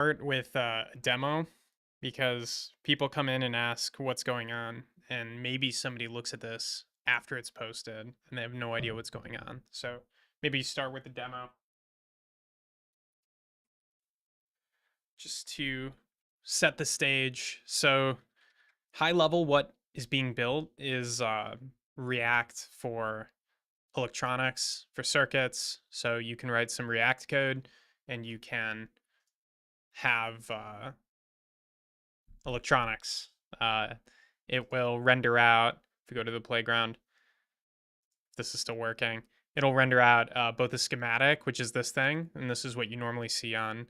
Start with a demo because people come in and ask what's going on, and maybe somebody looks at this after it's posted and they have no idea what's going on. So maybe you start with the demo just to set the stage. So high level, what is being built is React for electronics, for circuits. So you can write some React code and you can have electronics. Uh, it will render out, if we go to the playground, this is still working. It'll render out both a schematic, which is this thing, and this is what you normally see on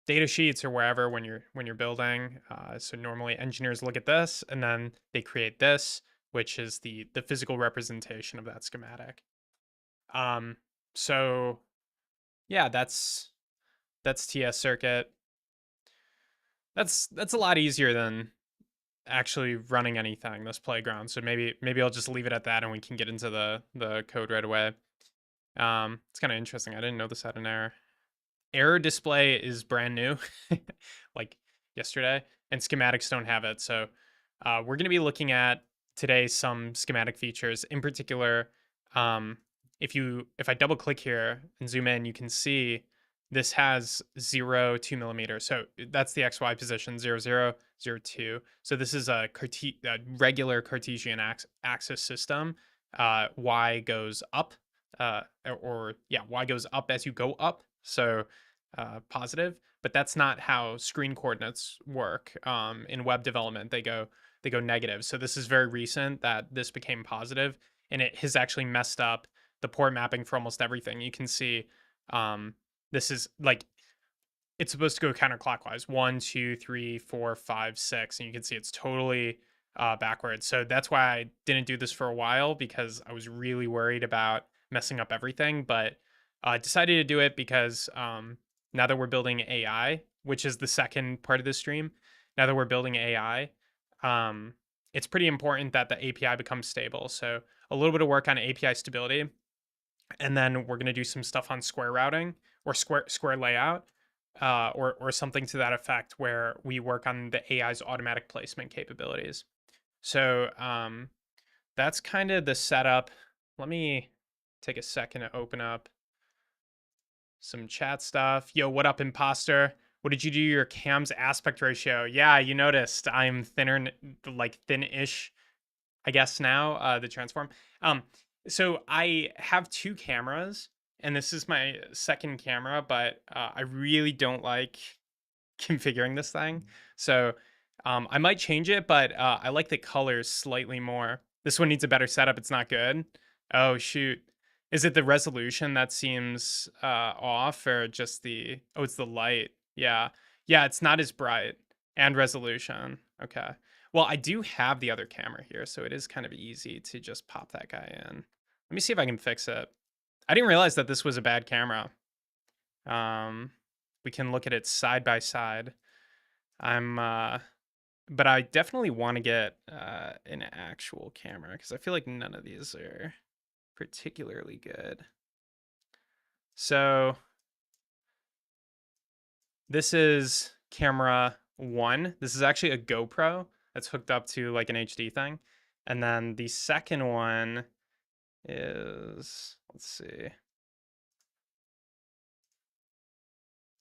data sheets or wherever when you're building. So normally engineers look at this and then they create this, which is the physical representation of that schematic. Um, so yeah, that's TS circuit. That's a lot easier than actually running anything this playground. So maybe I'll just leave it at that and we can get into the code right away. It's kind of interesting. I didn't know this had an error. Error display is brand new, like yesterday, and schematics don't have it. So we're going to be looking at today some schematic features. In particular, if I double click here and zoom in, you can see this has 2 millimeters. So that's the XY position, 0, 0, 0, 2. So this is a regular Cartesian axis system. Y goes up, or yeah, Y goes up as you go up. So positive, but that's not how screen coordinates work. In web development, they go negative. So this is very recent that this became positive, and it has actually messed up the port mapping for almost everything. You can see this is like it's supposed to go counterclockwise 1, 2, 3, 4, 5, 6, and you can see it's totally backwards. So that's why I didn't do this for a while, because I was really worried about messing up everything. But I decided to do it because now that we're building AI, which is the second part of the stream, now that we're building AI, it's pretty important that the API becomes stable. So a little bit of work on API stability, and then we're going to do some stuff on square routing or square layout, or something to that effect, where we work on the AI's automatic placement capabilities. So that's kind of the setup. Let me take a second to open up some chat stuff. Yo, what up, imposter? What did you do your cam's aspect ratio? Yeah, you noticed I'm thinner, like thin-ish, I guess now, the transform. So I have two cameras, and this is my second camera, but I really don't like configuring this thing. So I might change it, but I like the colors slightly more. This one needs a better setup. It's not good. Oh, shoot. Is it the resolution that seems off, or just the, oh, it's the light. Yeah. Yeah, it's not as bright, and resolution. Okay. Well, I do have the other camera here, so it is kind of easy to just pop that guy in. Let me see if I can fix it. I didn't realize that this was a bad camera. We can look at it side by side. But I definitely want to get an actual camera, because I feel like none of these are particularly good. So this is camera 1. This is actually a GoPro that's hooked up to like an HD thing. And then the second one is, let's see.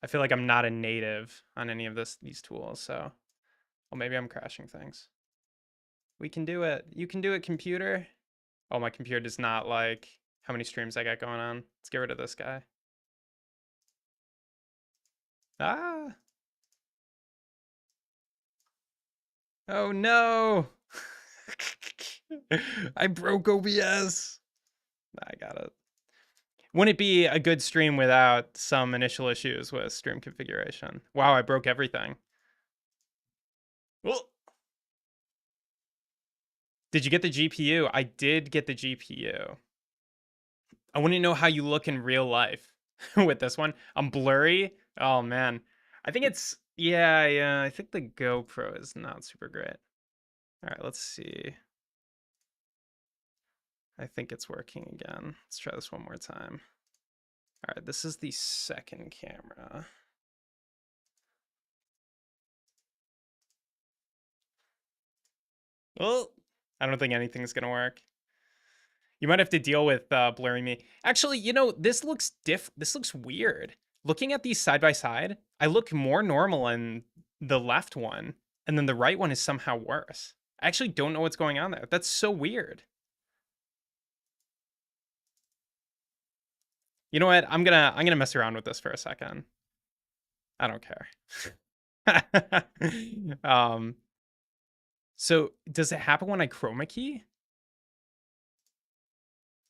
I feel like I'm not a native on any of these tools, so well, maybe I'm crashing things. We can do it. You can do it, computer. Oh, my computer does not like how many streams I got going on. Let's get rid of this guy. Ah. Oh no. I broke OBS. I got it. Wouldn't it be a good stream without some initial issues with stream configuration? Wow, I broke everything. Well, did you get the GPU? I did get the GPU. I want to know how you look in real life with this one. I'm blurry. Oh man. I think it's, yeah, I think the GoPro is not super great. All right, let's see. I think it's working again. Let's try this one more time. All right, this is the second camera. Well, I don't think anything's gonna work. You might have to deal with blurring me. Actually, this looks this looks weird. Looking at these side by side, I look more normal in the left one, and then the right one is somehow worse. I actually don't know what's going on there. That's so weird. You know what? I'm gonna mess around with this for a second. I don't care. um, so does it happen when I chroma key?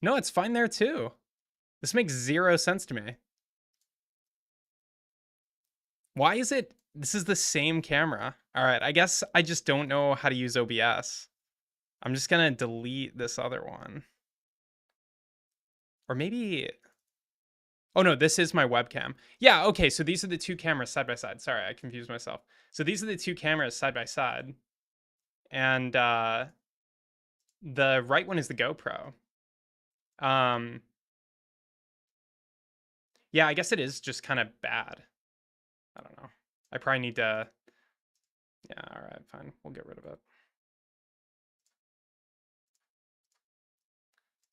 No, it's fine there too. This makes zero sense to me. Why is it? This is the same camera. All right, I guess I just don't know how to use OBS. I'm just gonna delete this other one. Or maybe, oh no, this is my webcam. Yeah, okay, so these are the two cameras side by side. Sorry, I confused myself. So these are the two cameras side by side. And the right one is the GoPro. Um, yeah, I guess it is just kind of bad. I don't know. I probably need to, yeah, all right, fine. We'll get rid of it.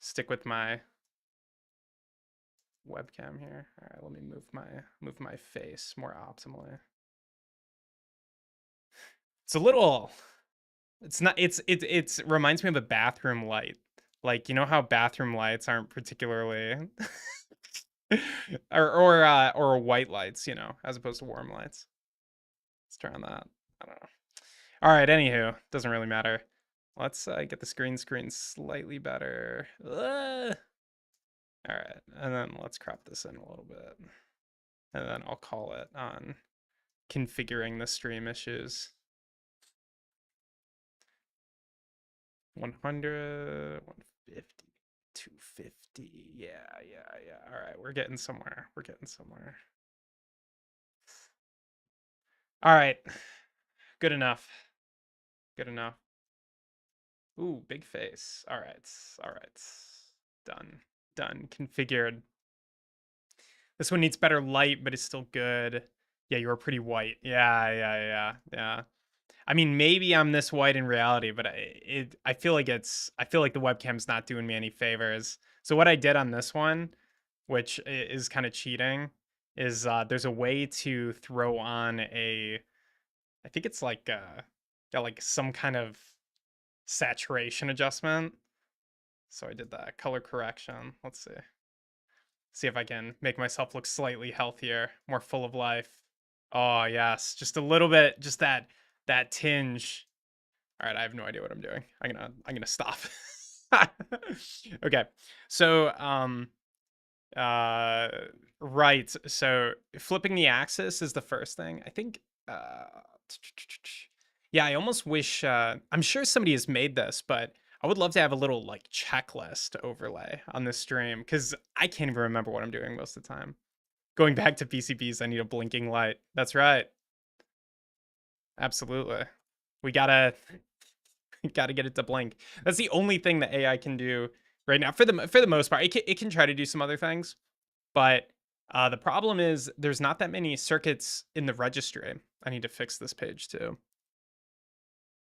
Stick with my webcam here. All right, let me move my face more optimally. It's a little, it's not, it's reminds me of a bathroom light. Like, you know how bathroom lights aren't particularly or white lights, as opposed to warm lights. Let's try on that. I don't know. All right, anywho, doesn't really matter. Let's get the screen slightly better. All right, and then let's crop this in a little bit. And then I'll call it on configuring the stream issues. 100, 150, 250. Yeah. All right, we're getting somewhere. All right, good enough. Ooh, big face. All right. Done. Configured. This one needs better light, but it's still good. Yeah, you were pretty white. Yeah. I mean, maybe I'm this white in reality, but I feel like the webcam's not doing me any favors. So what I did on this one, which is kind of cheating, is there's a way to throw on I think it's like like some kind of saturation adjustment. So I did that color correction. Let's see if I can make myself look slightly healthier, more full of life. Oh yes, just a little bit, just that tinge. All right, I have no idea what I'm doing. I'm gonna stop. Okay, so right. So flipping the axis is the first thing. I think. Yeah, I almost wish. I'm sure somebody has made this, but I would love to have a little like checklist overlay on this stream because I can't even remember what I'm doing most of the time. Going back to PCBs, I need a blinking light. That's right. Absolutely. We gotta get it to blink. That's the only thing that AI can do right now for the most part. It can try to do some other things, but the problem is there's not that many circuits in the registry. I need to fix this page too.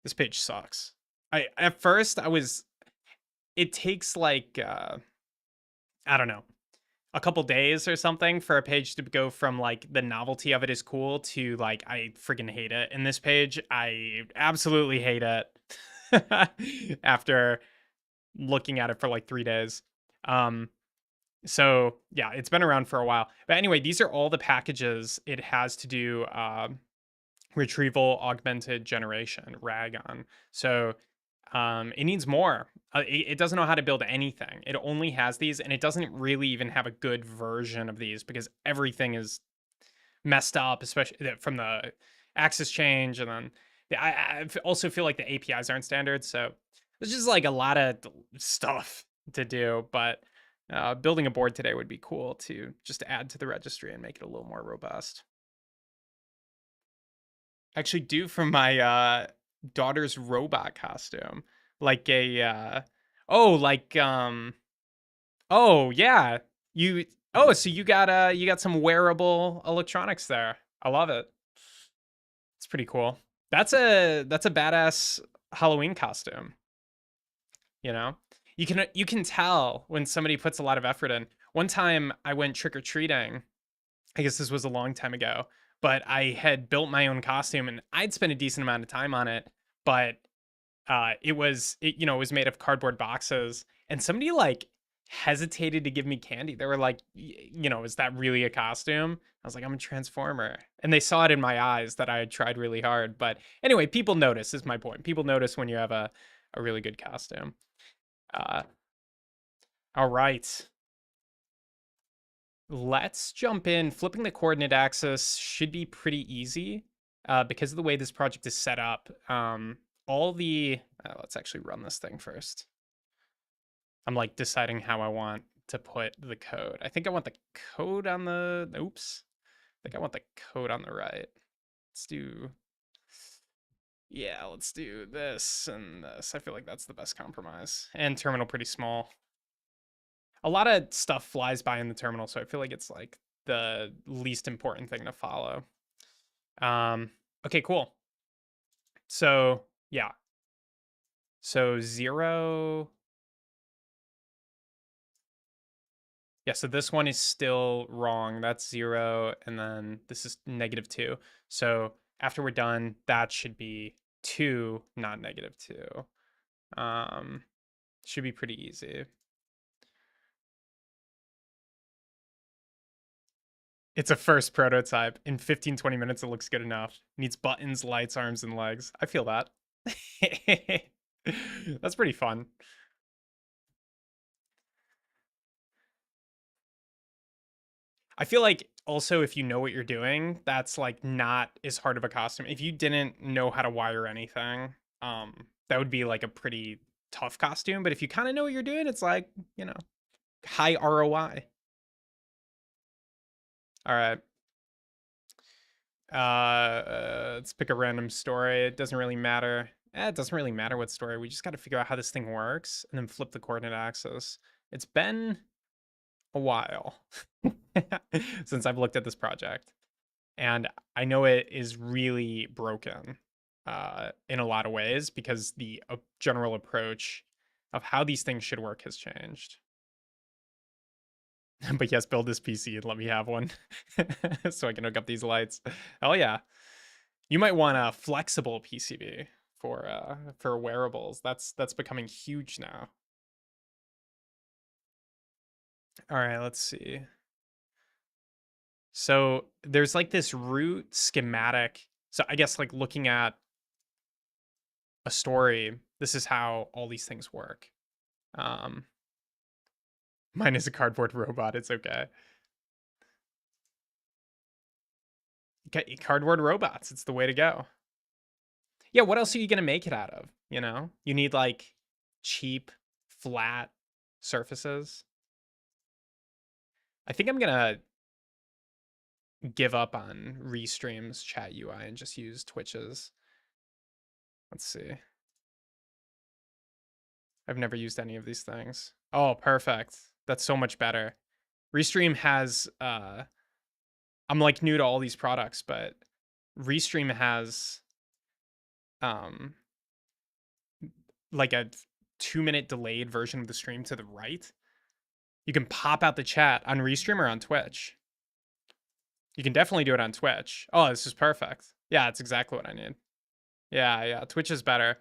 This page sucks. At first I was. It takes like I don't know, a couple days or something for a page to go from like the novelty of it is cool to like I freaking hate it. In this page, I absolutely hate it after looking at it for like 3 days. So yeah, it's been around for a while. But anyway, these are all the packages it has to do retrieval augmented generation, RAG on. So it needs more. It doesn't know how to build anything. It only has these, and it doesn't really even have a good version of these because everything is messed up, especially from the axis change. And then I also feel like the APIs aren't standard. So there's just like a lot of stuff to do. But building a board today would be cool to just add to the registry and make it a little more robust. Actually, do for my daughter's robot costume, like a oh yeah, so you got some wearable electronics there. I love it. It's pretty cool. That's a badass Halloween costume, you know? You can tell when somebody puts a lot of effort in. One time I went trick-or-treating. I guess this was a long time ago, but I had built my own costume and I'd spent a decent amount of time on it, but it was made of cardboard boxes and somebody like hesitated to give me candy. They were like, is that really a costume? I was like, I'm a transformer. And they saw it in my eyes that I had tried really hard. But anyway, people notice is my point. People notice when you have a really good costume. Uh, all right. Let's jump in. Flipping the coordinate axis should be pretty easy because of the way this project is set up. Let's actually run this thing first. I'm like deciding how I want to put the code. I think I want the code on the, oops. I think I want the code on the right. Let's do this and this. I feel like that's the best compromise. And terminal pretty small. A lot of stuff flies by in the terminal, so I feel like it's like the least important thing to follow. Okay, cool. So yeah. So 0. Yeah, so this one is still wrong. That's 0, and then this is -2. So after we're done, that should be 2, not -2. Should be pretty easy. It's a first prototype. In 15-20 minutes, it looks good enough. Needs buttons, lights, arms, and legs. I feel that. That's pretty fun. I feel like also if you know what you're doing, that's like not as hard of a costume. If you didn't know how to wire anything, that would be like a pretty tough costume. But if you kind of know what you're doing, it's like, high ROI. All right. Let's pick a random story. It doesn't really matter. It doesn't really matter what story. We just got to figure out how this thing works and then flip the coordinate axis. It's been a while since I've looked at this project. And I know it is really broken in a lot of ways because the general approach of how these things should work has changed. But yes, build this PC and let me have one so I can hook up these lights. Oh yeah. You might want a flexible PCB for wearables. That's becoming huge now. All right, let's see. So there's like this root schematic. So I guess like looking at a story, this is how all these things work. Um, Mine is a cardboard robot. It's okay. Cardboard robots. It's the way to go. Yeah, what else are you going to make it out of? You need like cheap, flat surfaces. I think I'm going to give up on Restream's chat UI and just use Twitch's. Let's see. I've never used any of these things. Oh, perfect. That's so much better. Restream has I'm like new to all these products, but Restream has like a 2-minute delayed version of the stream to the right. You can pop out the chat on Restream or on Twitch. You can definitely do it on Twitch. Oh, this is perfect. Yeah, it's exactly what I need. Yeah, Twitch is better.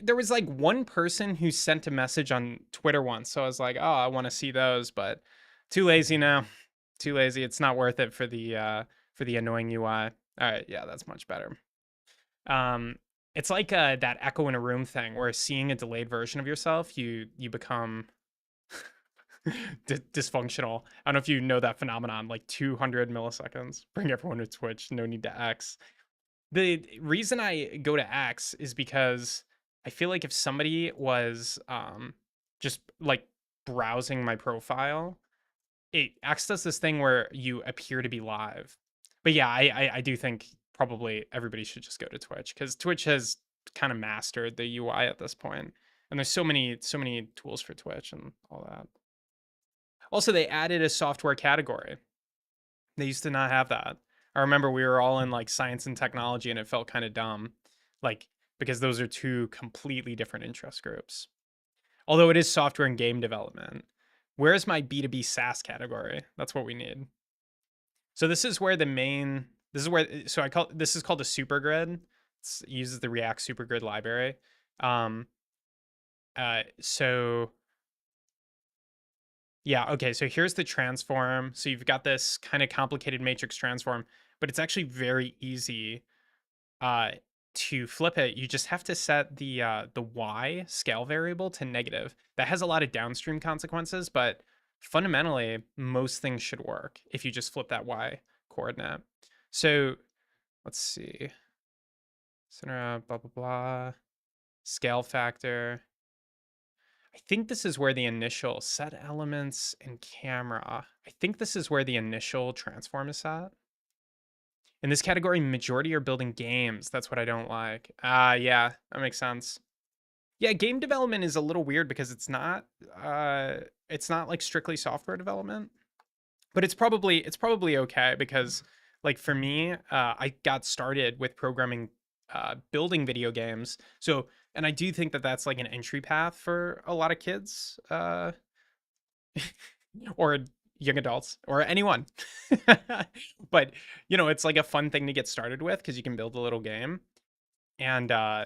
There was like one person who sent a message on Twitter once, so I was like, oh, I want to see those, but too lazy now. Too lazy. It's not worth it for the annoying UI. All right, yeah, that's much better. It's like that echo in a room thing where seeing a delayed version of yourself, you become dysfunctional. I don't know if you know that phenomenon, like 200 milliseconds. Bring everyone to Twitch. No need to X. The reason I go to X is because I feel like if somebody was just like browsing my profile, X does this thing where you appear to be live. But yeah, I do think probably everybody should just go to Twitch because Twitch has kind of mastered the UI at this point, and there's so many tools for Twitch and all that. Also, they added a software category. They used to not have that. I remember we were all in like science and technology and it felt kind of dumb. Like, because those are two completely different interest groups. Although it is software and game development. Where's my B2B SaaS category? That's what we need. So this is where the main, this is where, so I call, this is called a supergrid. It uses the React supergrid library. Um, so yeah, okay, so here's the transform. So you've got this kind of complicated matrix transform, but it's actually very easy uh, to flip it. You just have to set the y scale variable to negative. That has a lot of downstream consequences, but fundamentally, most things should work if you just flip that y coordinate. So let's see, center, blah, blah, blah, scale factor. I think this is where the initial set elements and camera. I think this is where the initial transform is set. In this category, majority are building games. That's what I don't like. Yeah, that makes sense. Yeah, game development is a little weird because it's not like strictly software development, but it's probably okay because like for me, I got started with programming building video games. So, and I do think that that's like an entry path for a lot of kids or young adults or anyone. But, you know, it's like a fun thing to get started with because you can build a little game. And uh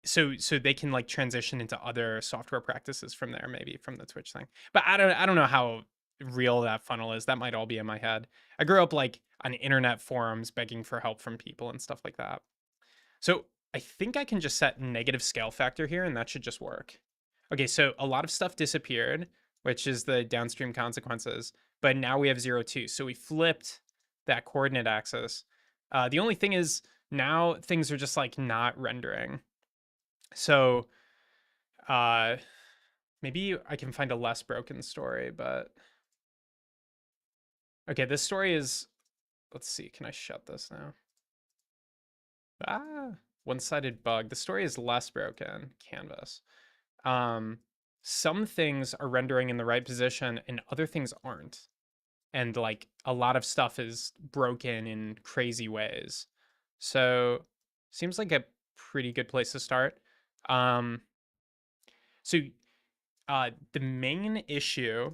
so they can like transition into other software practices from there, maybe from the Twitch thing. But I don't know how real that funnel is. That might all be in my head. I grew up like on internet forums begging for help from people and stuff like that. So I think I can just set negative scale factor here and that should just work. Okay, so a lot of stuff disappeared, which is the downstream consequences, but now we have 0, 2. So we flipped that coordinate axis. The only thing is now things are just like not rendering. So maybe I can find a less broken story, but okay, this story is, let's see, can I shut this now? One-sided bug. The story is less broken. Canvas. Um, some things are rendering in the right position and other things aren't. And like a lot of stuff is broken in crazy ways. So seems like a pretty good place to start. Um, so the main issue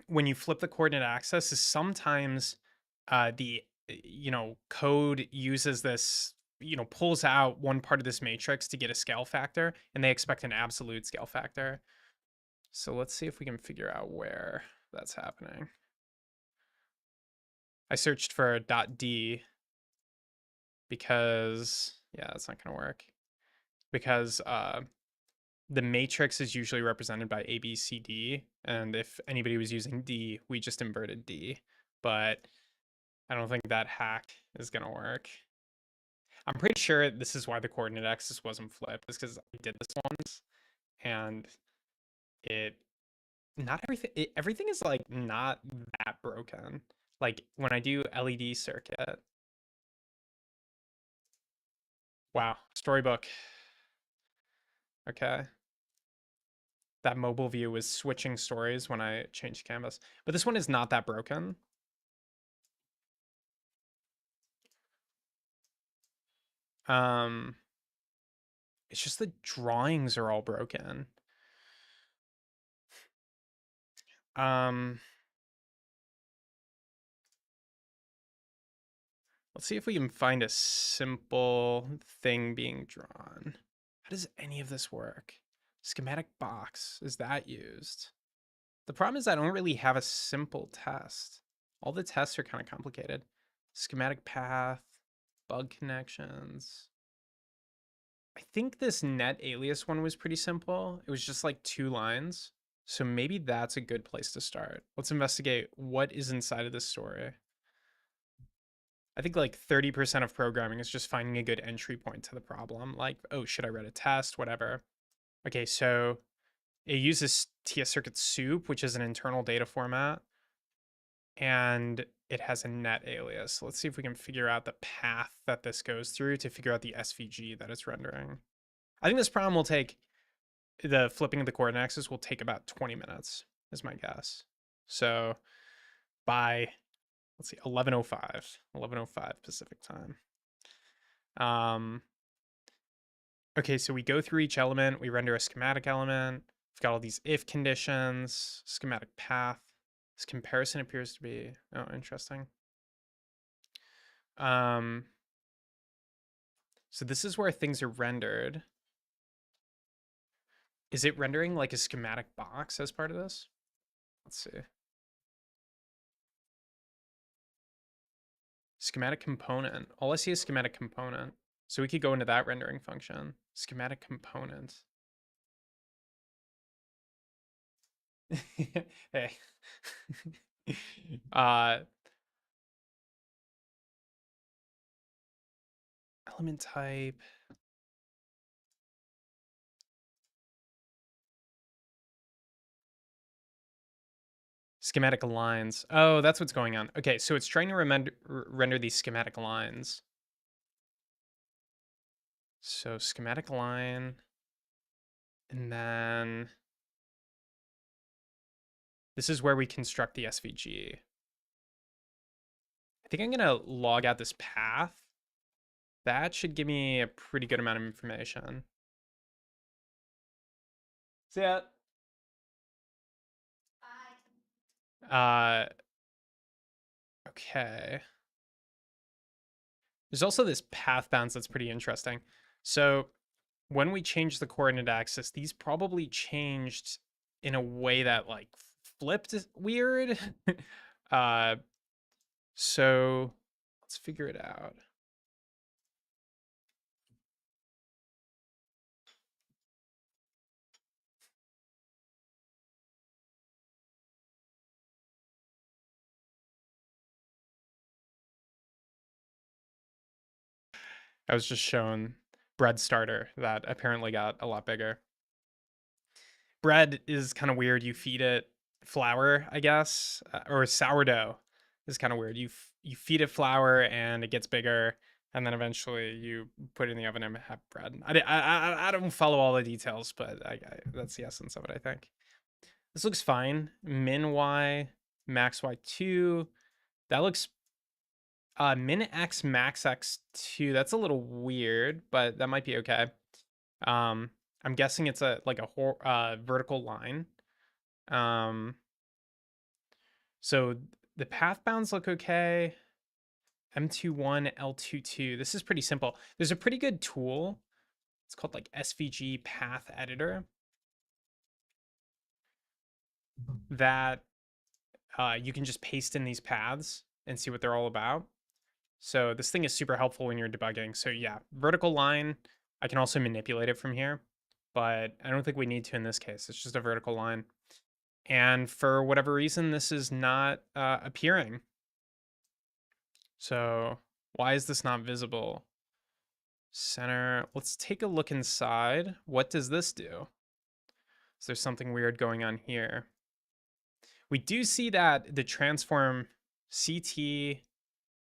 when you flip the coordinate axis is sometimes the code uses this, pulls out one part of this matrix to get a scale factor and they expect an absolute scale factor. So let's see if we can figure out where that's happening. I searched for .d because yeah, that's not gonna work because the matrix is usually represented by A, B, C, D. And if anybody was using D, we just inverted D. But I don't think that hack is going to work. I'm pretty sure this is why the coordinate axis wasn't flipped, is because I did this once. And everything is like not that broken. Like when I do LED circuit. Wow, storybook. Okay. That mobile view was switching stories when I changed canvas. But this one is not that broken. It's just the drawings are all broken. Let's see if we can find a simple thing being drawn. How does any of this work? Schematic box, is that used? The problem is I don't really have a simple test. All the tests are kind of complicated. Schematic path, bug connections. I think this net alias one was pretty simple. It was just like 2 lines. So maybe that's a good place to start. Let's investigate what is inside of this story. I think like 30% of programming is just finding a good entry point to the problem. Like, oh, should I write a test? Whatever. Okay, so it uses TS circuit soup, which is an internal data format. And it has a net alias. Let's see if we can figure out the path that this goes through to figure out the SVG that it's rendering. I think this problem will take, the flipping of the coordinate axis will take about 20 minutes, is my guess. So by let's see, 11:05 Pacific time. Okay, so we go through each element, we render a schematic element. We've got all these if conditions, schematic path. This comparison appears to be, oh, interesting. So this is where things are rendered. Is it rendering like a schematic box as part of this? Let's see. Schematic component. All I see is schematic component. So we could go into that rendering function. Schematic component. Hey. Element type. Schematic lines. Oh, that's what's going on. Okay, so it's trying to render these schematic lines. So schematic line. And then this is where we construct the SVG. I think I'm going to log out this path. That should give me a pretty good amount of information. See ya. Okay. There's also this path bounds that's pretty interesting. So when we change the coordinate axis, these probably changed in a way that like flipped weird. So let's figure it out. I was just shown bread starter that apparently got a lot bigger. Bread is kind of weird. You feed it flour, I guess, or sourdough is kind of weird. You feed it flour and it gets bigger, and then eventually you put it in the oven and have bread. I don't follow all the details, but that's the essence of it, I think. This looks fine. Min y, max y2. That looks min x, max x2. That's a little weird, but that might be okay. I'm guessing it's a vertical line. So the path bounds look okay. M21, L22. This is pretty simple. There's a pretty good tool. It's called like SVG Path Editor that you can just paste in these paths and see what they're all about. So this thing is super helpful when you're debugging. So yeah, vertical line, I can also manipulate it from here, but I don't think we need to in this case. It's just a vertical line. And for whatever reason, this is not appearing. So why is this not visible? Center. Let's take a look inside. What does this do? Is there something weird going on here? We do see that the transform CT,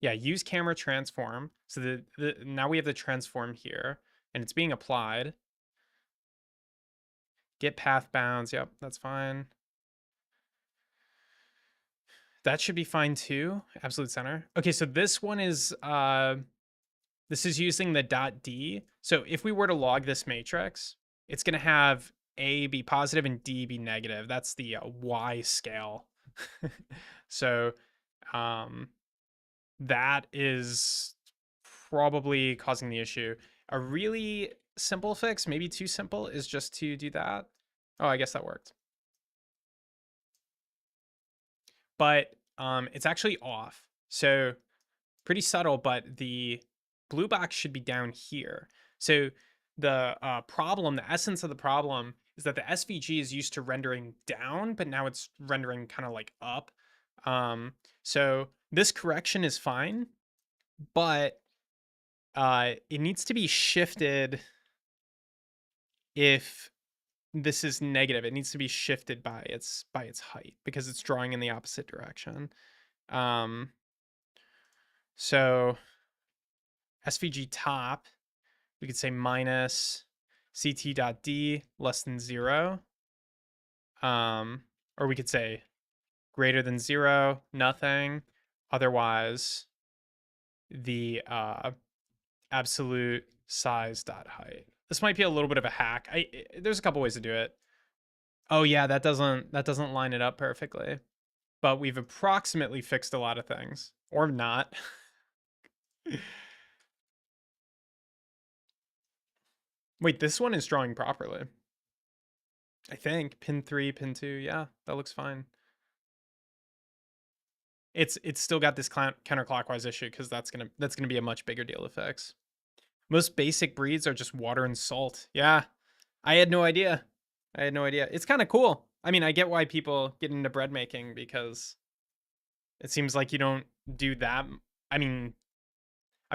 yeah, use camera transform. So now we have the transform here and it's being applied. Get path bounds. Yep, that's fine. That should be fine too. Absolute center. Okay, so this one is this is using the .d. So if we were to log this matrix, it's going to have A be positive and D be negative. That's the Y scale. So that is probably causing the issue. A really simple fix, maybe too simple, is just to do that. Oh, I guess that worked. But it's actually off. So pretty subtle, but the blue box should be down here. So the problem, the essence of the problem is that the SVG is used to rendering down, but now it's rendering kind of like up. So this correction is fine, but it needs to be shifted if this is negative. It needs to be shifted by its height because it's drawing in the opposite direction. So SVG top, we could say minus ct.d less than 0. Or we could say greater than 0, nothing. Otherwise, the absolute size dot height. This might be a little bit of a hack. There's a couple ways to do it. Oh yeah, that doesn't line it up perfectly. But we've approximately fixed a lot of things. Or not. Wait, this one is drawing properly. I think. Pin 3, pin 2. Yeah, that looks fine. It's still got this counterclockwise issue because that's gonna be a much bigger deal to fix. Most basic breeds are just water and salt. Yeah, I had no idea. I had no idea. It's kind of cool. I mean, I get why people get into bread making because it seems like you don't do that. I mean, I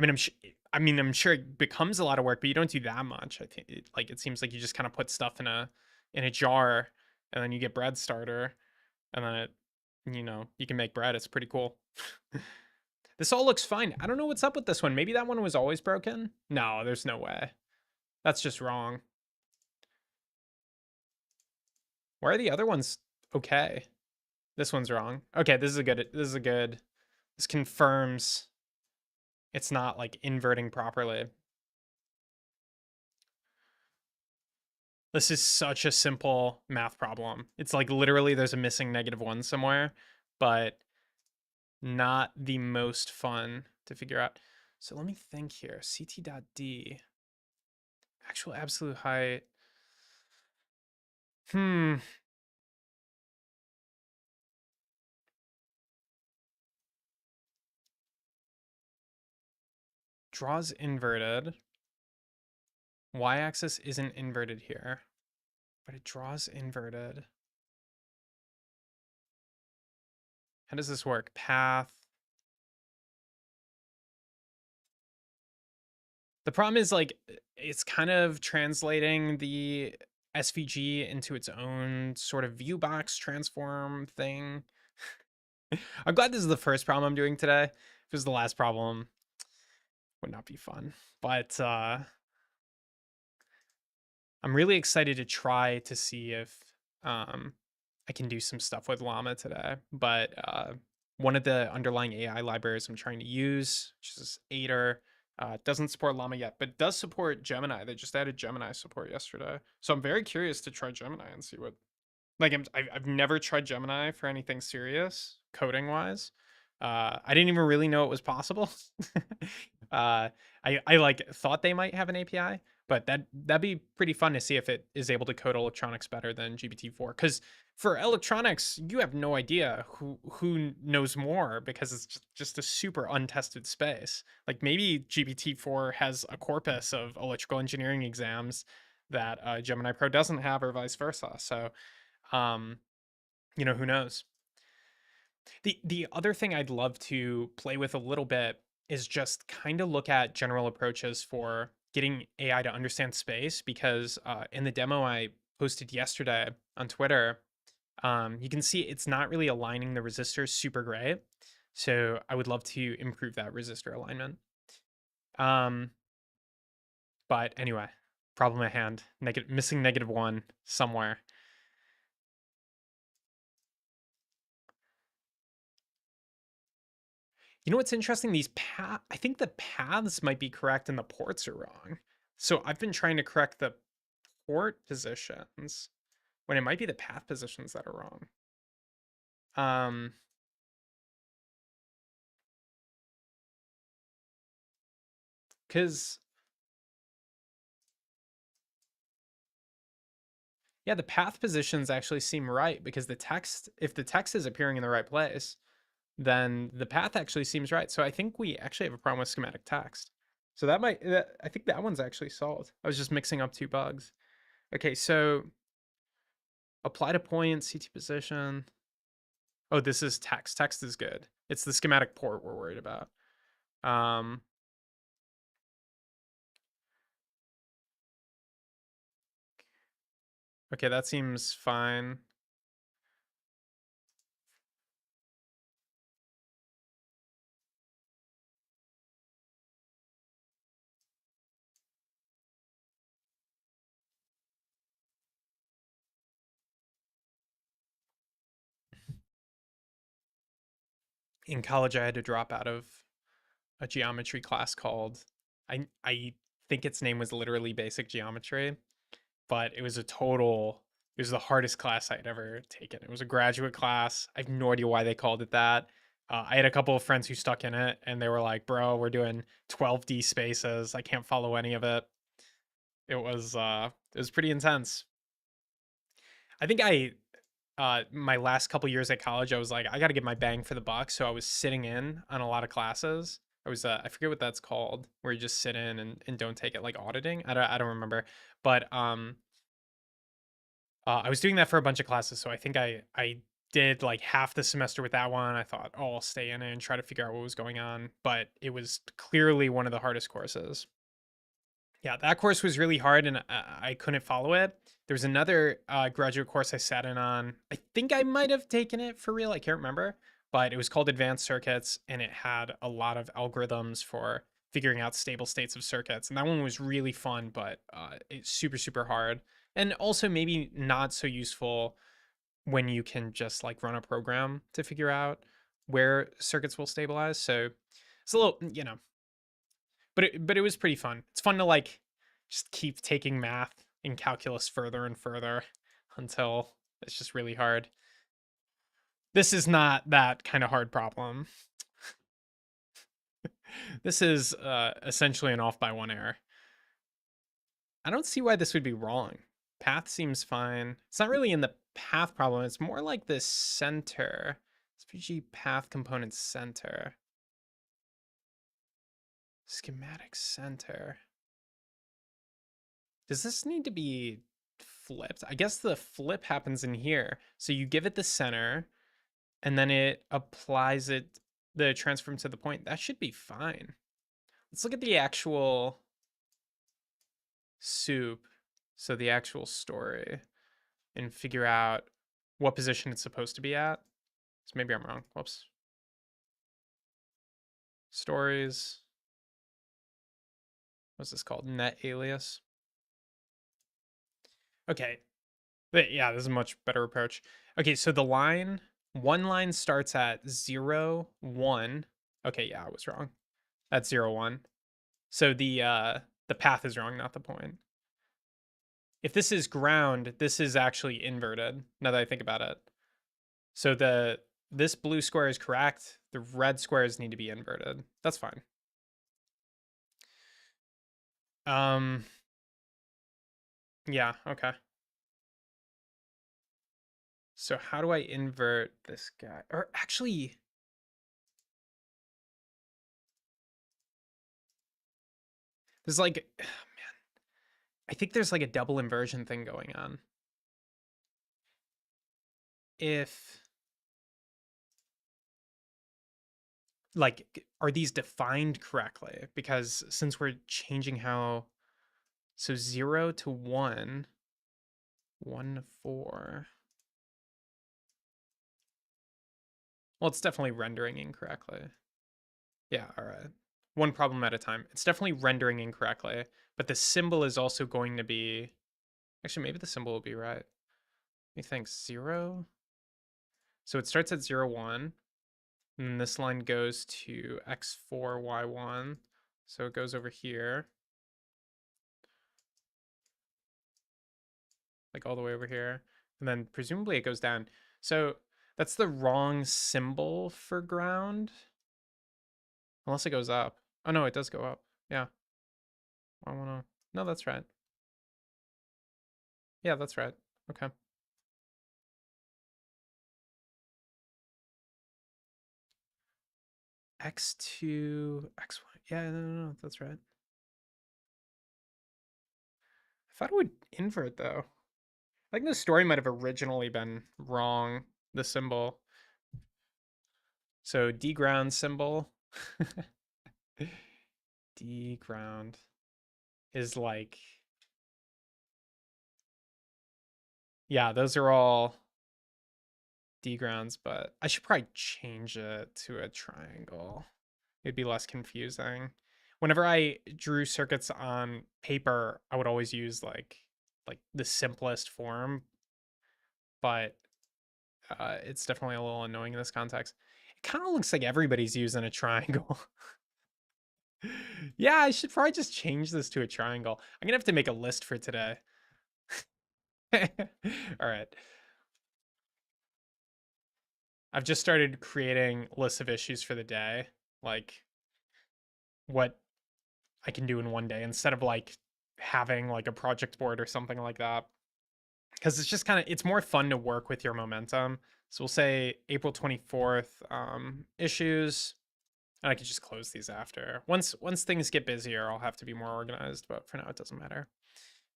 mean, I'm sure it becomes a lot of work, but you don't do that much. I think like it seems like you just kind of put stuff in a jar, and then you get bread starter, and then you can make bread. It's pretty cool. This all looks fine. I don't know what's up with this one. Maybe that one was always broken. No, there's no way. That's just wrong. Why are the other ones okay? This one's wrong. Okay, this is a good. This is a good. This confirms it's not like inverting properly. This is such a simple math problem. It's like literally there's a missing -1 somewhere, but not the most fun to figure out. So let me think here. CT.D. Actual absolute height. Hmm. Draws inverted. Y-axis isn't inverted here, but it draws inverted. How does this work? Path. The problem is like it's kind of translating the SVG into its own sort of view box transform thing. I'm glad this is the first problem I'm doing today. If it was the last problem, would not be fun. But I'm really excited to try to see if I can do some stuff with Llama today. But one of the underlying AI libraries I'm trying to use, which is Aider, doesn't support Llama yet, but does support Gemini. They just added Gemini support yesterday. So I'm very curious to try Gemini and see what. Like I've never tried Gemini for anything serious coding wise. I didn't even really know it was possible. I like thought they might have an API, but that'd be pretty fun to see if it is able to code electronics better than GPT-4. Because for electronics, you have no idea who knows more because it's just a super untested space. Like maybe GPT-4 has a corpus of electrical engineering exams that Gemini Pro doesn't have, or vice versa. So um, who knows? The other thing I'd love to play with a little bit is just kind of look at general approaches for getting AI to understand space because in the demo I posted yesterday on Twitter, you can see it's not really aligning the resistors super great. So I would love to improve that resistor alignment. Um, but anyway, problem at hand. Missing -1 somewhere. You know what's interesting? I think the paths might be correct and the ports are wrong. So I've been trying to correct the port positions when it might be the path positions that are wrong. Um, because yeah, the path positions actually seem right because if the text is appearing in the right place, then the path actually seems right. So I think we actually have a problem with schematic text. So I think that one's actually solved. I was just mixing up two bugs. Okay, so apply to point, CT position. Oh, this is text. Text is good. It's the schematic port we're worried about. Um, okay, that seems fine. In college, I had to drop out of a geometry class called I think its name was literally basic geometry, but it was the hardest class I'd ever taken. It was a graduate class. I have no idea why they called it that. I had a couple of friends who stuck in it, and they were like, "Bro, we're doing 12D spaces. I can't follow any of it." It was pretty intense. I think I my last couple years at college, I was like, I got to get my bang for the buck. So I was sitting in on a lot of classes. I forget what that's called, where you just sit in and don't take it, like auditing. I don't remember, but I was doing that for a bunch of classes. So I think I did like half the semester with that one. I thought, oh, I'll stay in it and try to figure out what was going on, but it was clearly one of the hardest courses. Yeah, that course was really hard and I couldn't follow it. There was another graduate course I sat in on. I think I might have taken it for real. I can't remember, but it was called Advanced Circuits and it had a lot of algorithms for figuring out stable states of circuits. And that one was really fun, but it's super, super hard. And also maybe not so useful when you can just like run a program to figure out where circuits will stabilize. So it's a little, but it was pretty fun. It's fun to like just keep taking math and calculus further and further until it's just really hard. This is not that kind of hard problem. This is essentially an off by one error. I don't see why this would be wrong. Path seems fine. It's not really in the path problem. It's more like the center. SPG path component center. Schematic center. Does this need to be flipped? I guess the flip happens in here. So you give it the center and then it applies the transform to the point. That should be fine. Let's look at the actual soup. So the actual story and figure out what position it's supposed to be at. So maybe I'm wrong. Whoops. Stories. What's this called? Net alias. Okay. But yeah, this is a much better approach. Okay, so one line starts at 0, 1. Okay, yeah, I was wrong. That's 0, 1. So the path is wrong, not the point. If this is ground, this is actually inverted, now that I think about it. So this blue square is correct. The red squares need to be inverted. That's fine. Yeah, okay. So how do I invert this guy? Or actually, there's like, man, I think there's like a double inversion thing going on. If, like, are these defined correctly? Because since we're changing how, so 0 to 1, 1 to 4. Well, it's definitely rendering incorrectly. Yeah, all right. One problem at a time. It's definitely rendering incorrectly, but the symbol is also going to be, actually, maybe the symbol will be right. Let me think, 0? So it starts at 0, 1, and this line goes to x4, y1. So it goes over here, like all the way over here, and then presumably it goes down. So that's the wrong symbol for ground, unless it goes up. Oh no, it does go up. Yeah. I wanna. No, that's right. Yeah, that's right. Okay. X2, X1. Yeah, no, that's right. I thought it would invert though. I think the story might have originally been wrong, the symbol. So D ground symbol. D ground is like, yeah, those are all D grounds, but I should probably change it to a triangle. It'd be less confusing. Whenever I drew circuits on paper, I would always use like the simplest form, but it's definitely a little annoying in this context. It kind of looks like everybody's using a triangle. Yeah, I should probably just change this to a triangle. I'm gonna have to make a list for today. All right. I've just started creating lists of issues for the day, like what I can do in one day instead of like having like a project board or something like that. Because it's just kind of it's more fun to work with your momentum. So we'll say April 24th issues, and I could just close these after. Once things get busier, I'll have to be more organized, but for now it doesn't matter.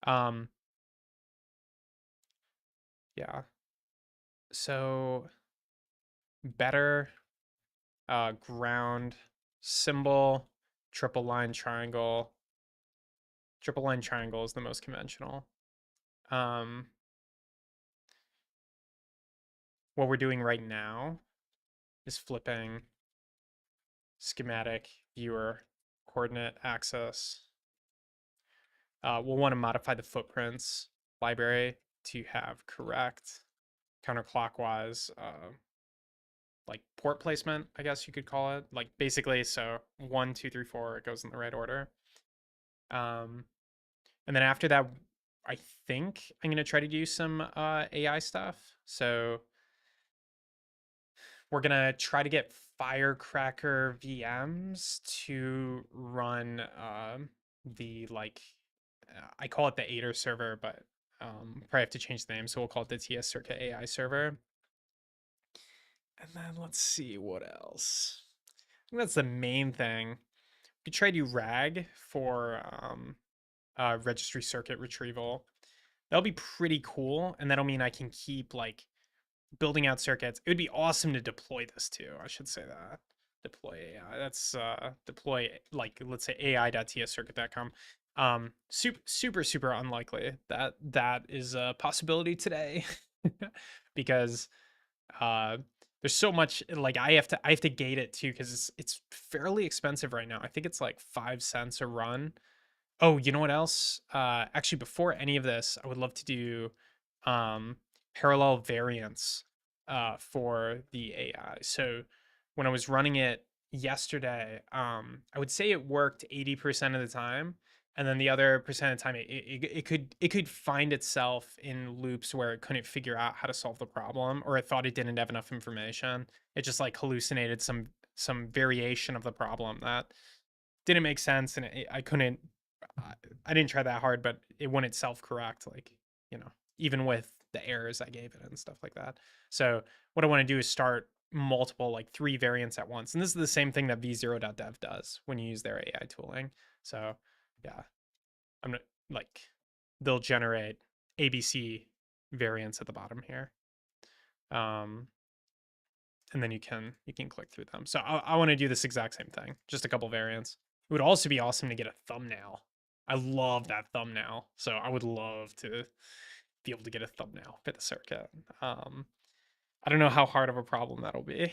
Um yeah. So better ground symbol, triple line triangle. Triple line triangle is the most conventional. Um what we're doing right now is flipping schematic viewer coordinate axis. We'll want to modify the footprints library to have correct counterclockwise like port placement, I guess you could call it. Like basically, so 1, 2, 3, 4, it goes in the right order. Um, and then after that, I think I'm gonna try to do some AI stuff. So we're gonna try to get Firecracker VMs to run the like I call it the Aider server, but probably have to change the name, so we'll call it the TS Circuit AI server. And then let's see what else. I think that's the main thing. We try to RAG for registry circuit retrieval. That'll be pretty cool, and that'll mean I can keep like building out circuits. It would be awesome to deploy this too. I should say that. Deploy AI. That's deploy like let's say ai.tscircuit.com. Super unlikely that that is a possibility today because uh there's so much like I have to gate it too because it's fairly expensive right now. I think it's like 5 cents a run. Oh, you know what else? Actually, before any of this, I would love to do um, parallel variants for the AI. So when I was running it yesterday, I would say it worked 80% of the time, and then the other percent of the time, it could find itself in loops where it couldn't figure out how to solve the problem, or it thought it didn't have enough information. It just like hallucinated some variation of the problem that didn't make sense, and I couldn't I didn't try that hard, but it wouldn't self correct, like, even with the errors I gave it and stuff like that. So, what I want to do is start multiple, like 3 variants at once. And this is the same thing that v0.dev does when you use their AI tooling. So, yeah, I'm not like, they'll generate ABC variants at the bottom here. And then you can click through them. So I want to do this exact same thing, just a couple variants. It would also be awesome to get a thumbnail. I love that thumbnail, so I would love to be able to get a thumbnail for the circuit. I don't know how hard of a problem that'll be.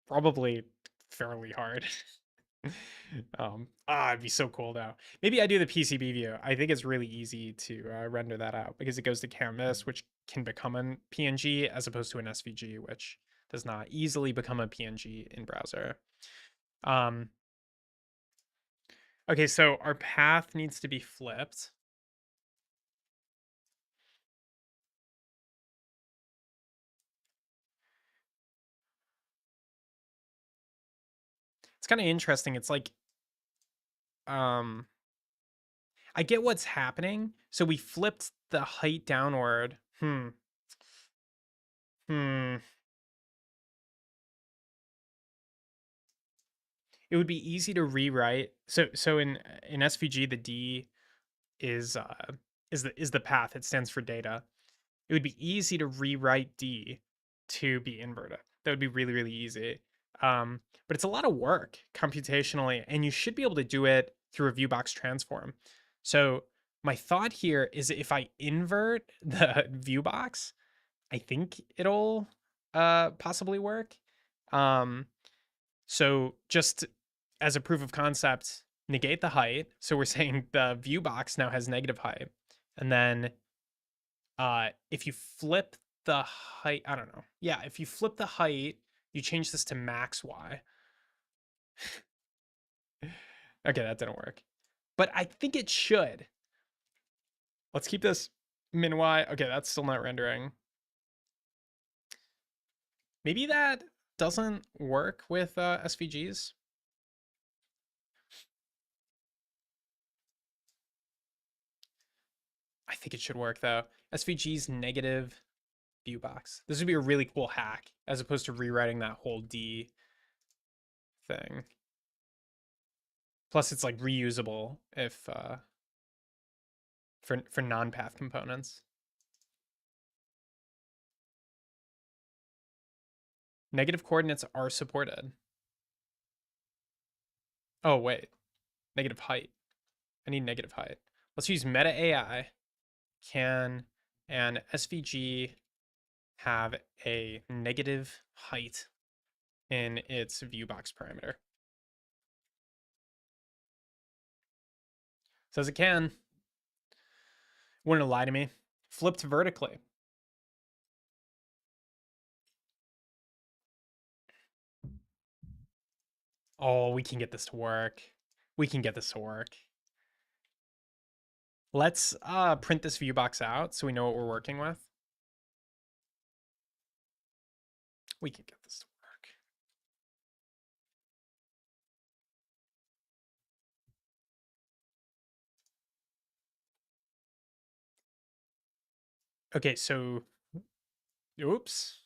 Probably fairly hard. It'd be so cool though. Maybe I do the PCB view. I think it's really easy to render that out because it goes to canvas, which can become a PNG as opposed to an SVG, which does not easily become a PNG in browser. Okay, so our path needs to be flipped. It's kind of interesting. It's like, I get what's happening. So we flipped the height downward. Hmm. It would be easy to rewrite. So in SVG, the D is the path. It stands for data. It would be easy to rewrite D to be inverted. That would be really, really easy. But it's a lot of work computationally, and you should be able to do it through a viewbox transform. So my thought here is if I invert the viewbox, I think it'll possibly work. So just as a proof of concept, negate the height. So we're saying the viewbox now has negative height. And then if you flip the height, I don't know. Yeah, if you flip the height, You change this to max y. Okay, that didn't work. But I think it should. Let's keep this min y. Okay, that's still not rendering. Maybe that doesn't work with SVGs. I think it should work though. SVG's negative view box. This would be a really cool hack as opposed to rewriting that whole D thing. Plus, it's like reusable if for non-path components. Negative coordinates are supported. Oh wait, negative height. I need negative height. Let's use meta AI. Can an SVG have a negative height in its viewbox parameter? Says it can. Wouldn't lie to me. Flipped vertically. Oh, we can get this to work. We can get this to work. Let's print this viewbox out so we know what we're working with. We can get this to work. Okay, so oops.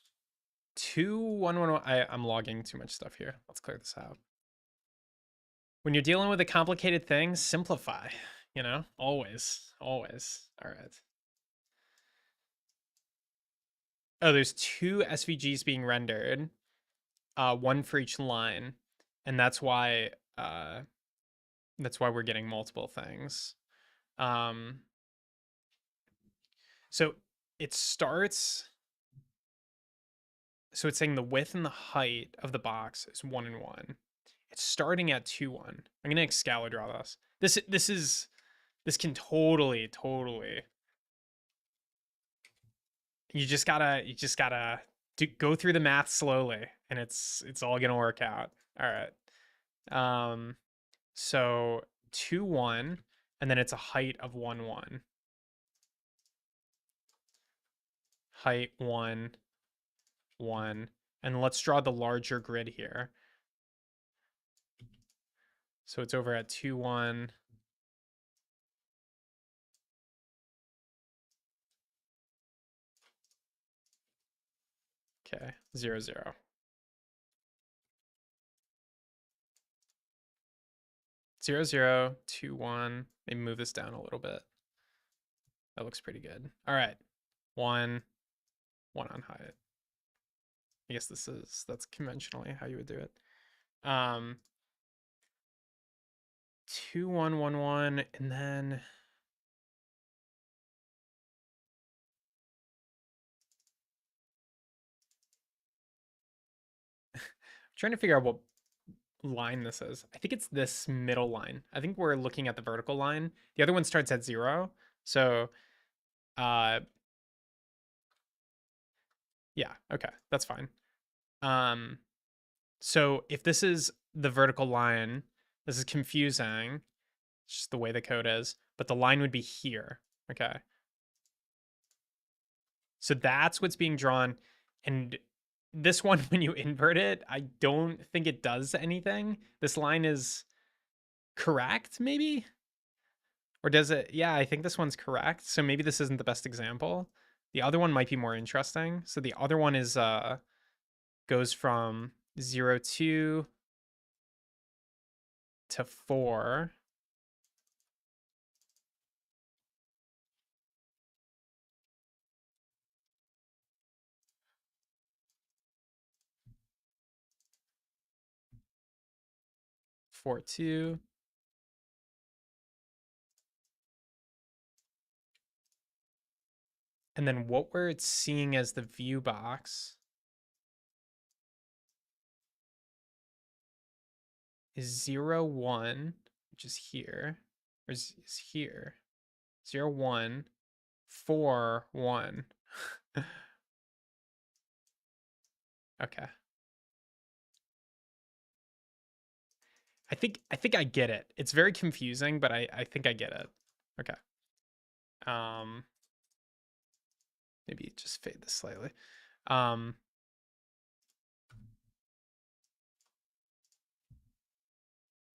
2111. I'm logging too much stuff here. Let's clear this out. When you're dealing with a complicated thing, simplify. You know, always, always. All right. Oh, there's two SVGs being rendered, one for each line, and that's why we're getting multiple things. So it starts. So it's saying the width and the height of the box is 1 and 1. It's starting at 2, 1. I'm gonna Excalibur draw this. This can totally. You just gotta go through the math slowly, and it's all gonna work out. All right. So 2, 1, and then it's a height of 1, 1. Height 1, 1. And let's draw the larger grid here. So it's over at 2, 1. Okay, 0, 0. 0, 0, 2, 1. Maybe move this down a little bit. That looks pretty good. All right. 1, 1 on height. I guess that's conventionally how you would do it. 2, 1, 1, 1, and then I'm trying to figure out what line this is. I think it's this middle line. I think we're looking at the vertical line. The other one starts at 0. So yeah, okay, that's fine. So if this is the vertical line, this is confusing. It's just the way the code is, but the line would be here. Okay. So that's what's being drawn. And this one, when you invert it, I don't think it does anything. This line is correct, maybe? Or does it? Yeah, I think this one's correct. So maybe this isn't the best example. The other one might be more interesting. So the other one is goes from 0, 2 to 4. Four, 2. And then what we're seeing as the view box is 0, 1, which is here, or is here. 0, 1, 4, 1. Okay. I think I get it. It's very confusing, but I think I get it. Okay. Um, maybe just fade this slightly. Um,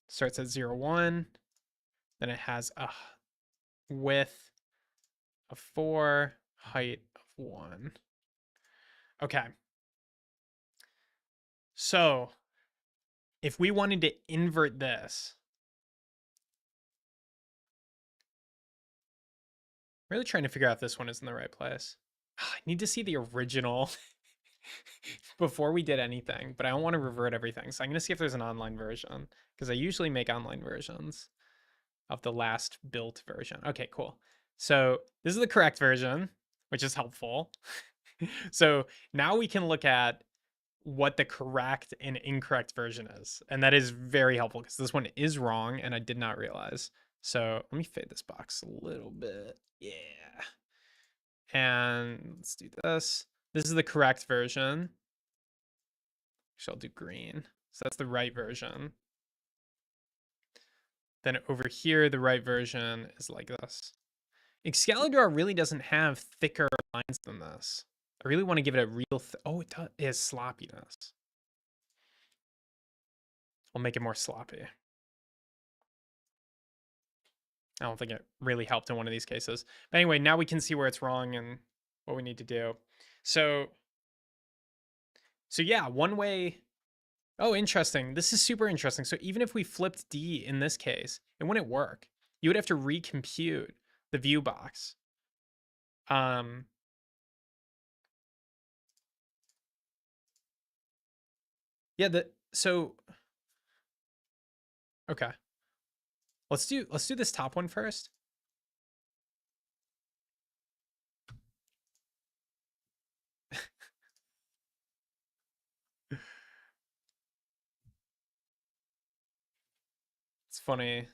starts at 0, 1. Then it has a width of 4, height of 1. Okay. So if we wanted to invert this, really trying to figure out if this one is in the right place. I need to see the original before we did anything, but I don't want to revert everything. So I'm going to see if there's an online version because I usually make online versions of the last built version. Okay, cool. So this is the correct version, which is helpful. So now we can look at what the correct and incorrect version is. And that is very helpful because this one is wrong and I did not realize. So let me fade this box a little bit. Yeah. And let's do this. This is the correct version. Actually, I'll do green. So that's the right version. Then over here, the right version is like this. Excalibur really doesn't have thicker lines than this. I really want to give it a real, oh, it does. It has sloppiness. I'll make it more sloppy. I don't think it really helped in one of these cases. But anyway, now we can see where it's wrong and what we need to do. So yeah, one way. Oh, interesting. This is super interesting. So even if we flipped D in this case, it wouldn't work. You would have to recompute the view box. Yeah, so okay. Let's do this top one first. It's funny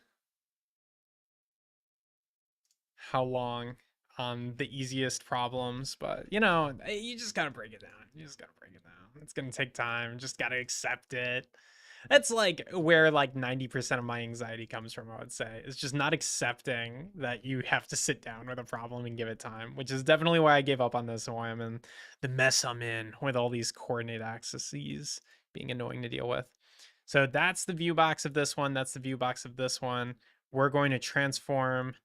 how long on the easiest problems, but you just gotta break it down. You just gotta break it down. It's gonna take time. Just gotta accept it. That's like where like 90% of my anxiety comes from, I would say. It's just not accepting that you have to sit down with a problem and give it time, which is definitely why I gave up on this and why I'm in the mess I'm in with all these coordinate axes being annoying to deal with. So that's the view box of this one. That's the view box of this one. We're going to transform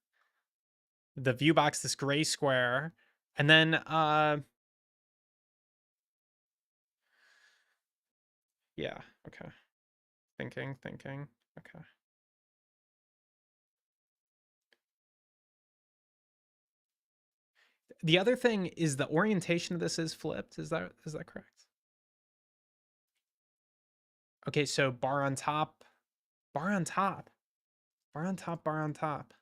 the view box, this gray square, and then yeah, okay. Thinking. Okay. The other thing is the orientation of this is flipped. Is that correct? Okay, so bar on top, bar on top, bar on top, bar on top.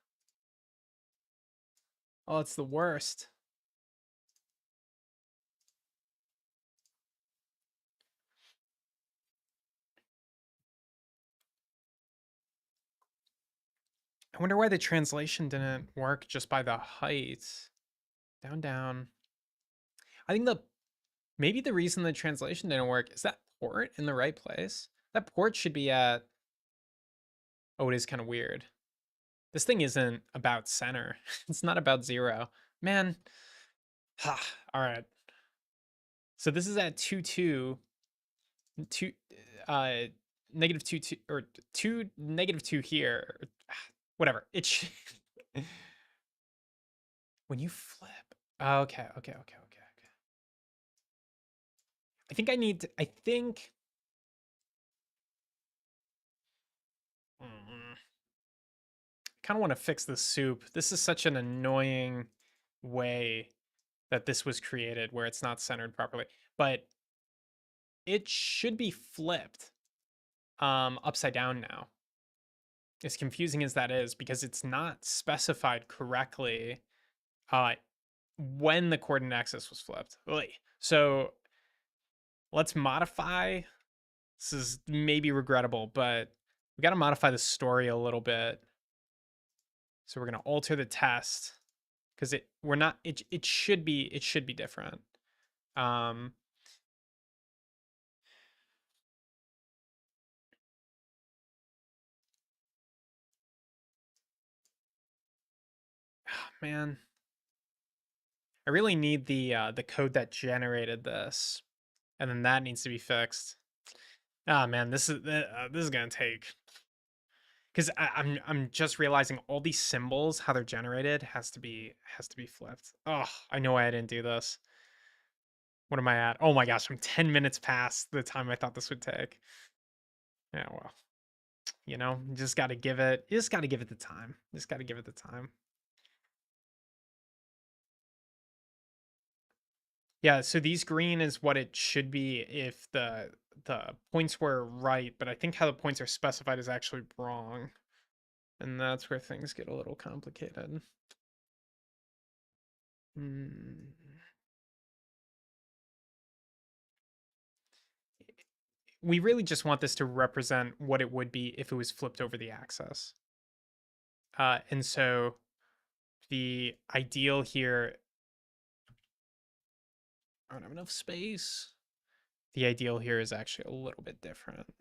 Oh, it's the worst. I wonder why the translation didn't work just by the height. Down, down. I think maybe the reason the translation didn't work is that port in the right place. That port should be at, oh, it is kind of weird. This thing isn't about center. It's not about 0. Man. All right. So this is at 2, 2, 2, negative 2, 2, or 2, negative 2 here. Whatever. When you flip. Okay. I think I need to, I think. Kind of want to fix the soup. This is such an annoying way that this was created where it's not centered properly. But it should be flipped upside down now. As confusing as that is, because it's not specified correctly when the coordinate axis was flipped. So let's modify. This is maybe regrettable, but we got to modify the story a little bit. So we're going to alter the test because it should be different. Man, I really need the code that generated this, and then that needs to be fixed. Ah, man, this is gonna take because I'm just realizing all these symbols, how they're generated, has to be flipped. Oh, I know why I didn't do this. What am I at? Oh my gosh, I'm 10 minutes past the time I thought this would take. Yeah, well, you just gotta give it the time. Just gotta give it the time. Yeah, so these green is what it should be if the points were right, but I think how the points are specified is actually wrong. And that's where things get a little complicated. Hmm. We really just want this to represent what it would be if it was flipped over the axis. And so the ideal here, I don't have enough space. The ideal here is actually a little bit different.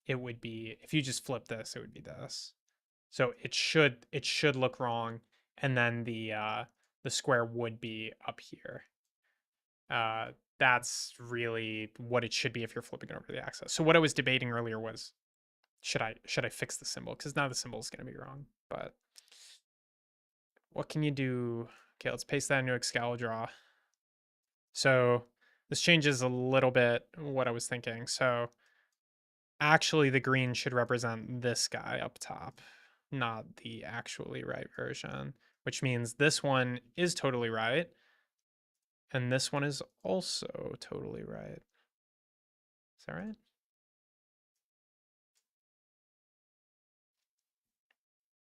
It would be if you just flip this, it would be this. So it should look wrong, and then the square would be up here. Uh, that's really what it should be if you're flipping it over the axis. So what I was debating earlier was should I fix the symbol, because now the symbol is going to be wrong. But what can you do? Okay, let's paste that into Excalidraw. So this changes a little bit what I was thinking. So actually the green should represent this guy up top, not the actually right version, which means this one is totally right. And this one is also totally right. Is that right?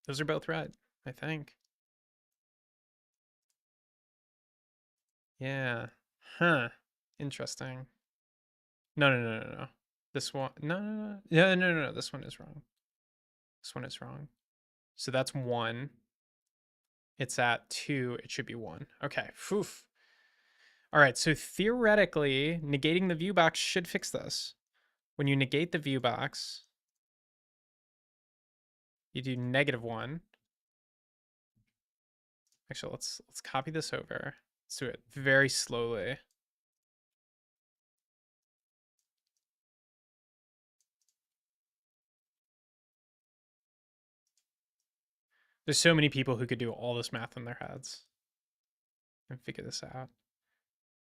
Those are both right, I think. Yeah. Huh. Interesting. No, no, no, no, no. This one. No, no, no. Yeah, no, no, no. This one is wrong. This one is wrong. So that's one. It's at two. It should be one. Okay. Phew. All right. So theoretically, negating the view box should fix this. When you negate the view box, you do -1. Actually, let's copy this over. Let's do it very slowly. There's so many people who could do all this math in their heads and figure this out.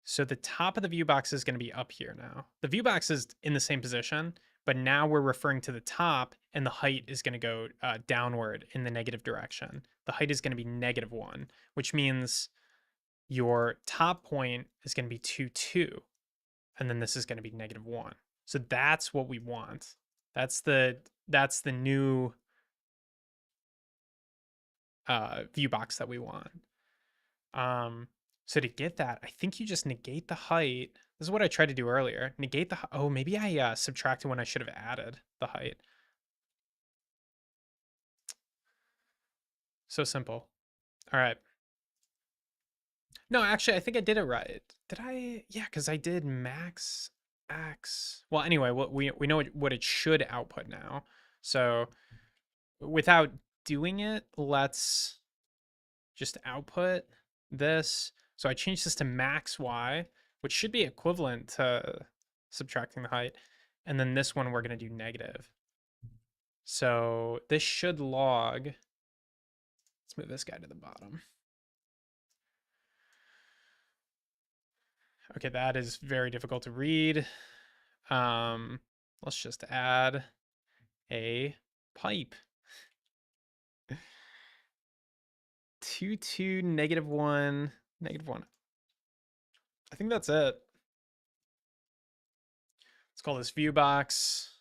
So the top of the view box is going to be up here now. The view box is in the same position, but now we're referring to the top, and the height is going to go downward in the negative direction. The height is going to be -1, which means your top point is going to be 2, 2, and then this is going to be -1. So that's what we want. That's the new view box that we want. Um, so to get that, I think you just negate the height. This is what I tried to do earlier. Negate the, oh, maybe I subtracted when I should have added the height. So simple. All right. No, actually, I think I did it right. Did I? Yeah, because I did max x. Well, anyway, we know what it should output now. So without doing it, let's just output this. So I changed this to max y, which should be equivalent to subtracting the height. And then this one, we're going to do negative. So this should log. Let's move this guy to the bottom. Okay, that is very difficult to read. Let's just add a pipe. 2, 2, -1, -1. I think that's it. Let's call this view box.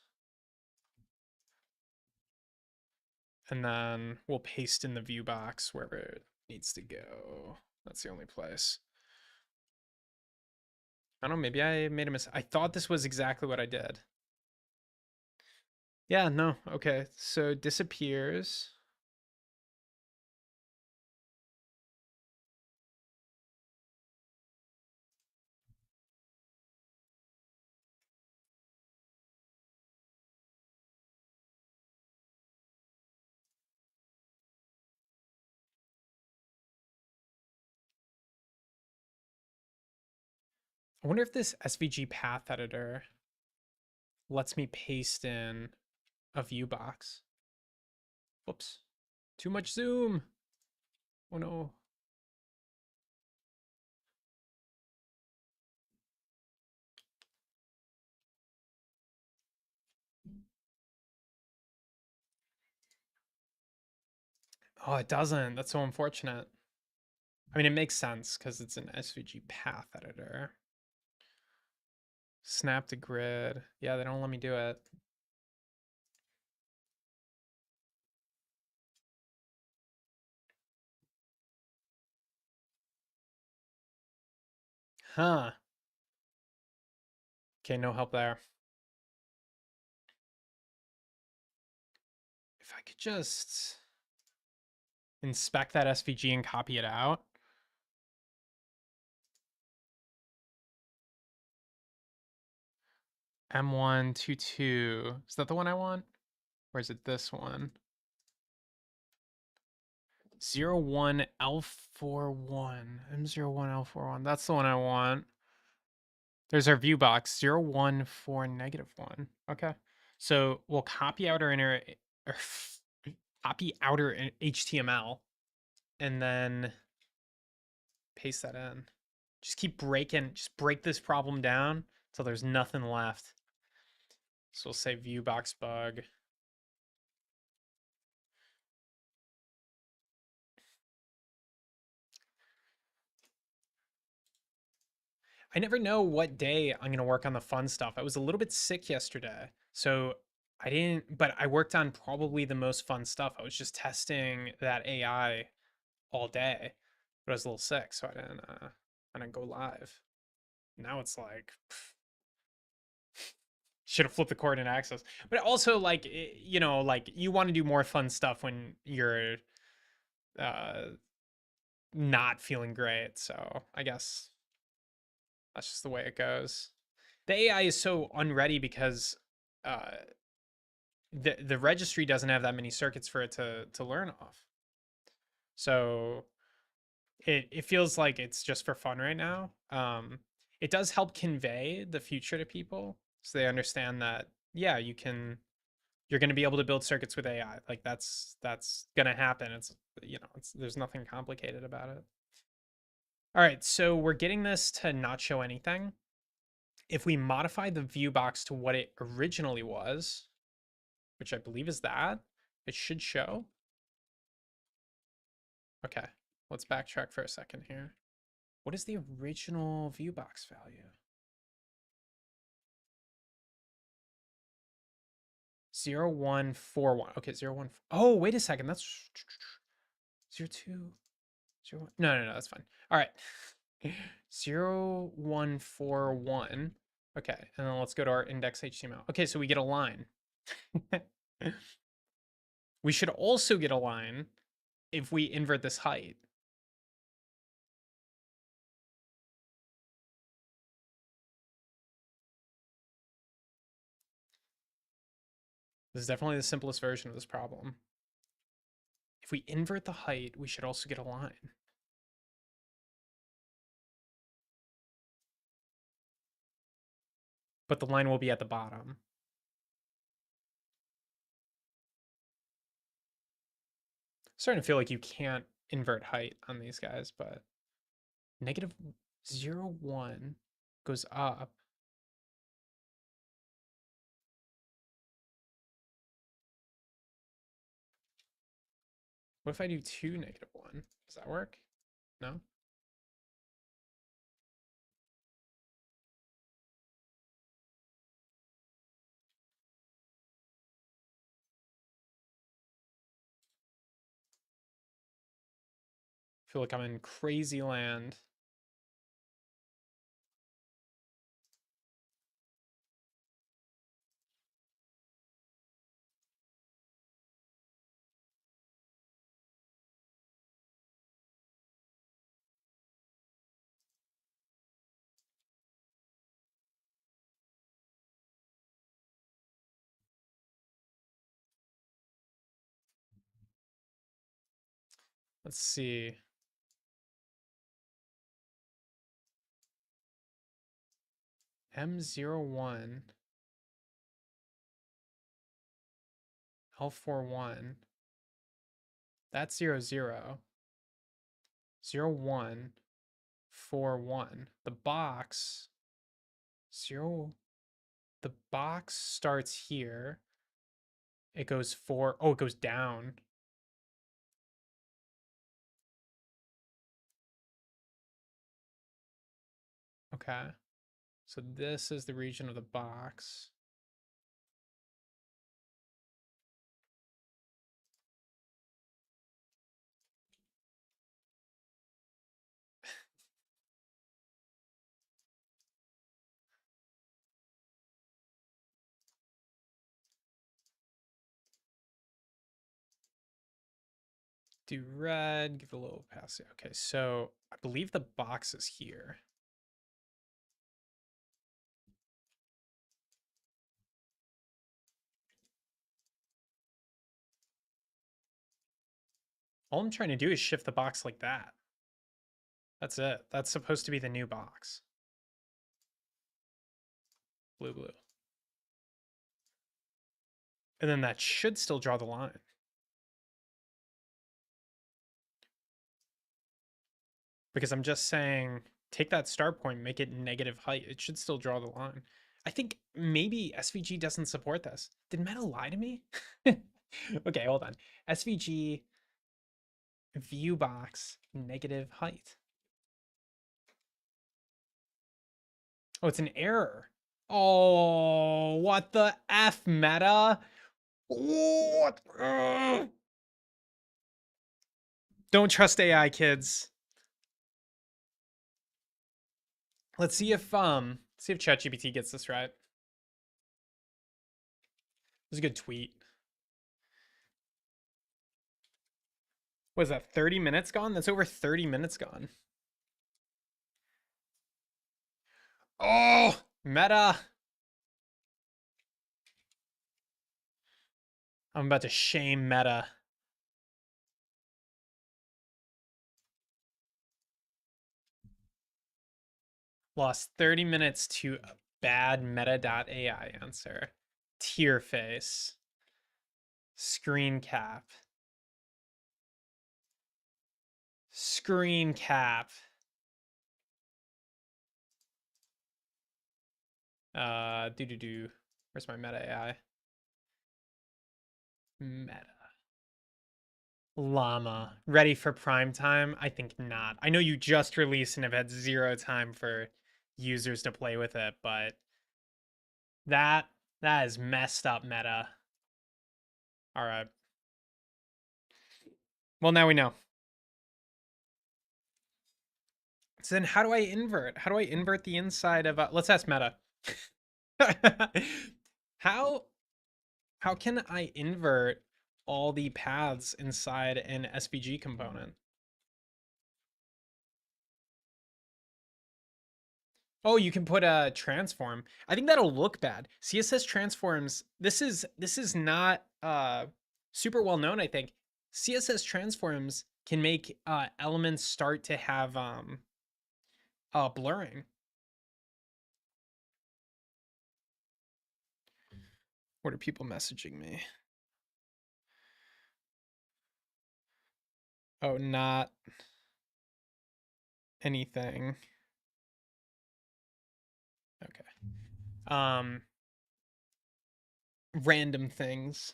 And then we'll paste in the view box wherever it needs to go. That's the only place. I don't know, maybe I made a mistake. I thought this was exactly what I did. Yeah, no, okay. So disappears. I wonder if this SVG path editor lets me paste in a view box. Whoops. Too much zoom. Oh no. Oh, it doesn't. That's so unfortunate. I mean, it makes sense because it's an SVG path editor. Snap to grid. Yeah, they don't let me do it. Huh. Okay, no help there. If I could just inspect that SVG and copy it out. M122. Is that the one I want? Or is it this one? 01L41. M01L41. That's the one I want. There's our view box. 014 -1. Okay. So we'll copy outer inner or copy outer HTML and then paste that in. Just keep breaking, just break this problem down until there's nothing left. So we'll say view box bug. I never know what day I'm going to work on the fun stuff. I was a little bit sick yesterday. So I didn't, but I worked on probably the most fun stuff. I was just testing that AI all day, but I was a little sick. So I didn't go live. Now it's like, should have flipped the coordinate access. But also like, you know, like you want to do more fun stuff when you're uh, not feeling great. So I guess that's just the way it goes. The AI is so unready because uh, the registry doesn't have that many circuits for it to learn off. So it feels like it's just for fun right now. It does help convey the future to people so they understand that yeah, you're going to be able to build circuits with AI. Like that's going to happen. It's there's nothing complicated about it. All right, so we're getting this to not show anything. If we modify the view box to what it originally was, which I believe is that, it should show. Okay, let's backtrack for a second here. What is the original view box value? 0141. Okay, 01. Oh, wait a second. That's 02. 01. No, that's fine. All right. 0141. Okay, and then let's go to our index HTML. Okay, so we get a line. We should also get a line if we invert this height. This is definitely the simplest version of this problem. If we invert the height, we should also get a line. But the line will be at the bottom. Starting to feel like you can't invert height on these guys, but negative 0.1 goes up. What if I do 2 -1? Does that work? No? I feel like I'm in crazy land. Let's see. M01, L41. That's 00. 01, 41. The box, 0. The box starts here. It goes 4. Oh, it goes down. Okay. So this is the region of the box. Do red, give a little pass. Okay, so I believe the box is here. All I'm trying to do is shift the box like that. That's it. That's supposed to be the new box. Blue, blue. And then that should still draw the line. Because I'm just saying, take that start point, make it negative height. It should still draw the line. I think maybe SVG doesn't support this. Did Meta lie to me? Okay, hold on. SVG view box negative height. Oh, it's an error. Oh, what the F, Meta? What? Don't trust AI, kids. Let's see if ChatGPT gets this right. It was a good tweet. Was that 30 minutes gone? That's over 30 minutes gone. Oh, Meta. I'm about to shame Meta. Lost 30 minutes to a bad meta.ai answer. Tear face. Screen cap. Screen cap. Where's my meta AI? Meta. Llama. Ready for prime time? I think not. I know you just released and have had 0 time for users to play with it, but that is messed up meta. All right. Well, now we know. So then how do I invert? How do I invert the inside of let's ask Meta. how can I invert all the paths inside an SVG component? Oh, you can put a transform. I think that'll look bad. CSS transforms, this is not super well known, I think. CSS transforms can make elements start to have blurring. What are people messaging me? Oh, not anything. Okay. Random things.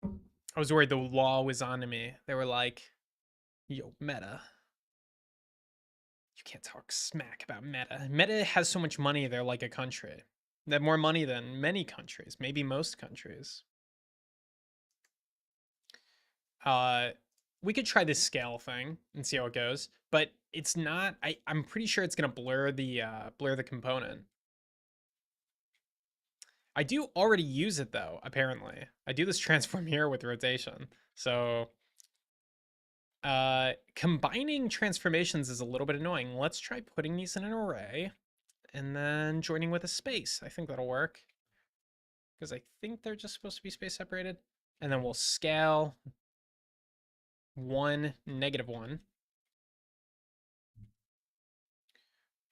I was worried the law was onto me. They were like, yo, Meta. You can't talk smack about Meta. Meta has so much money, they're like a country. They have more money than many countries, maybe most countries. We could try this scale thing and see how it goes, but it's not. I'm pretty sure it's gonna blur the component. I do already use it though. Apparently, I do this transform here with rotation. So, combining transformations is a little bit annoying. Let's try putting these in an array, and then joining with a space. I think that'll work because I think they're just supposed to be space separated. And then we'll scale 1, -1.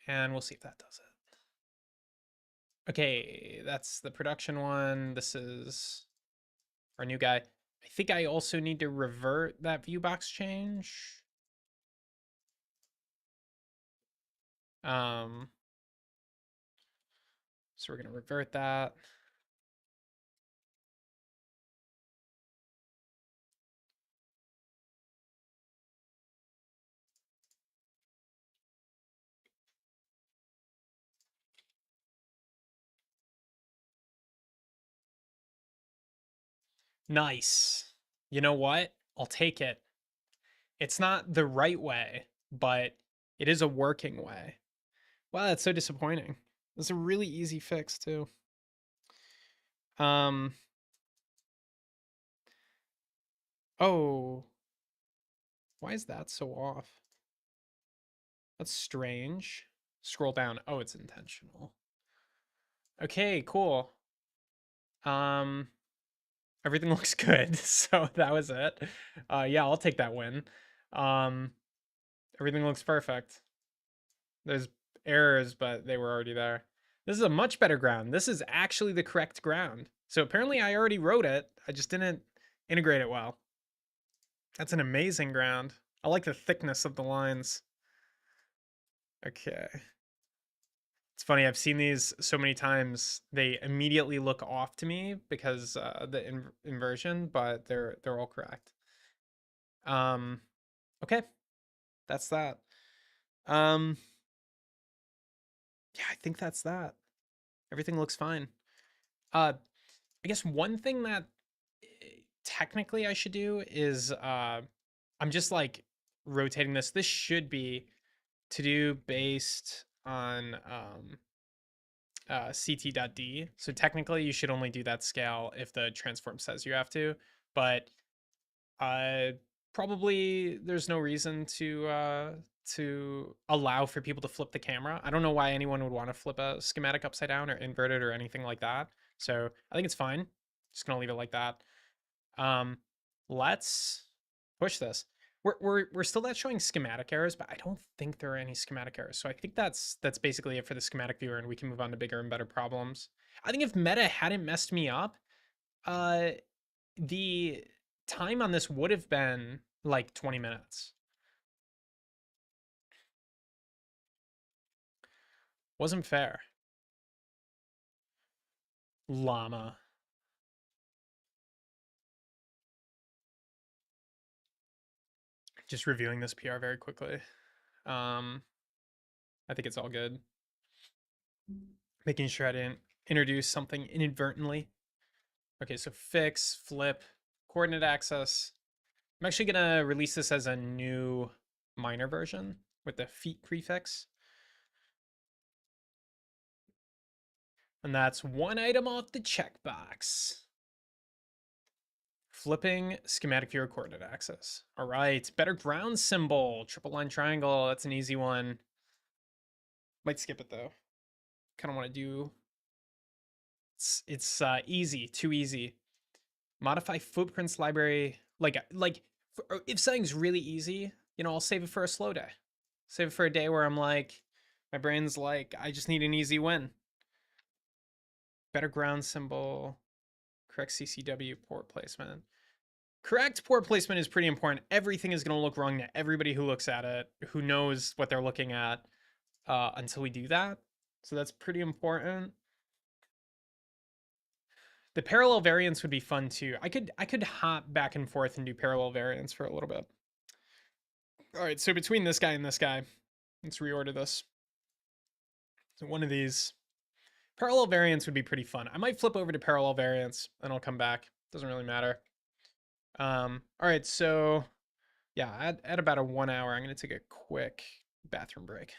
And we'll see if that does it. Okay, that's the production one. This is our new guy. I think I also need to revert that view box change. Um, so we're gonna revert that. Nice. You know what? I'll take it. It's not the right way, but it is a working way. Wow, that's so disappointing. It's a really easy fix too. Um. Oh, why is that so off? That's strange. Scroll down. Oh, it's intentional. Okay, cool. Um, everything looks good. So that was it. Yeah, I'll take that win. Um, everything looks perfect. There's errors, but they were already there. This is a much better ground. This is actually the correct ground. So apparently I already wrote it. I just didn't integrate it well. That's an amazing ground. I like the thickness of the lines. Okay. It's funny. I've seen these so many times. They immediately look off to me because the inversion, but they're all correct. Um, okay, that's that. Um, yeah, I think that's that. Everything looks fine. I guess one thing that technically I should do is I'm just like rotating this. This should be to do based on ct.d. So technically you should only do that scale if the transform says you have to, but uh probably there's no reason to allow for people to flip the camera. I don't know why anyone would want to flip a schematic upside down or invert it or anything like that. So I think it's fine. Just gonna leave it like that. Um, let's push this. We're still not showing schematic errors, but I don't think there are any schematic errors. So I think that's basically it for the schematic viewer, and we can move on to bigger and better problems. I think if Meta hadn't messed me up, uh, the time on this would have been like 20 minutes. Wasn't fair. Llama. Just reviewing this PR very quickly. Um, I think it's all good. Making sure I didn't introduce something inadvertently. Okay, so fix, flip, coordinate access. I'm actually gonna release this as a new minor version with the feet prefix. And that's one item off the checkbox. Flipping schematic viewer coordinate access. All right, better ground symbol, triple line triangle. That's an easy one. Might skip it though. Kind of want to do. It's easy, too easy. Modify footprints library. If something's really easy, I'll save it for a slow day. Save it for a day where I'm like, my brain's like, I just need an easy win. Better ground symbol. Correct CCW port placement. Correct port placement is pretty important. Everything is going to look wrong to everybody who looks at it, who knows what they're looking at until we do that. So that's pretty important. The parallel variants would be fun too. I could hop back and forth and do parallel variants for a little bit. All right, so between this guy and this guy, let's reorder this. So one of these parallel variants would be pretty fun. I might flip over to parallel variants and I'll come back. Doesn't really matter. All right, so yeah, at about a 1 hour, I'm gonna take a quick bathroom break.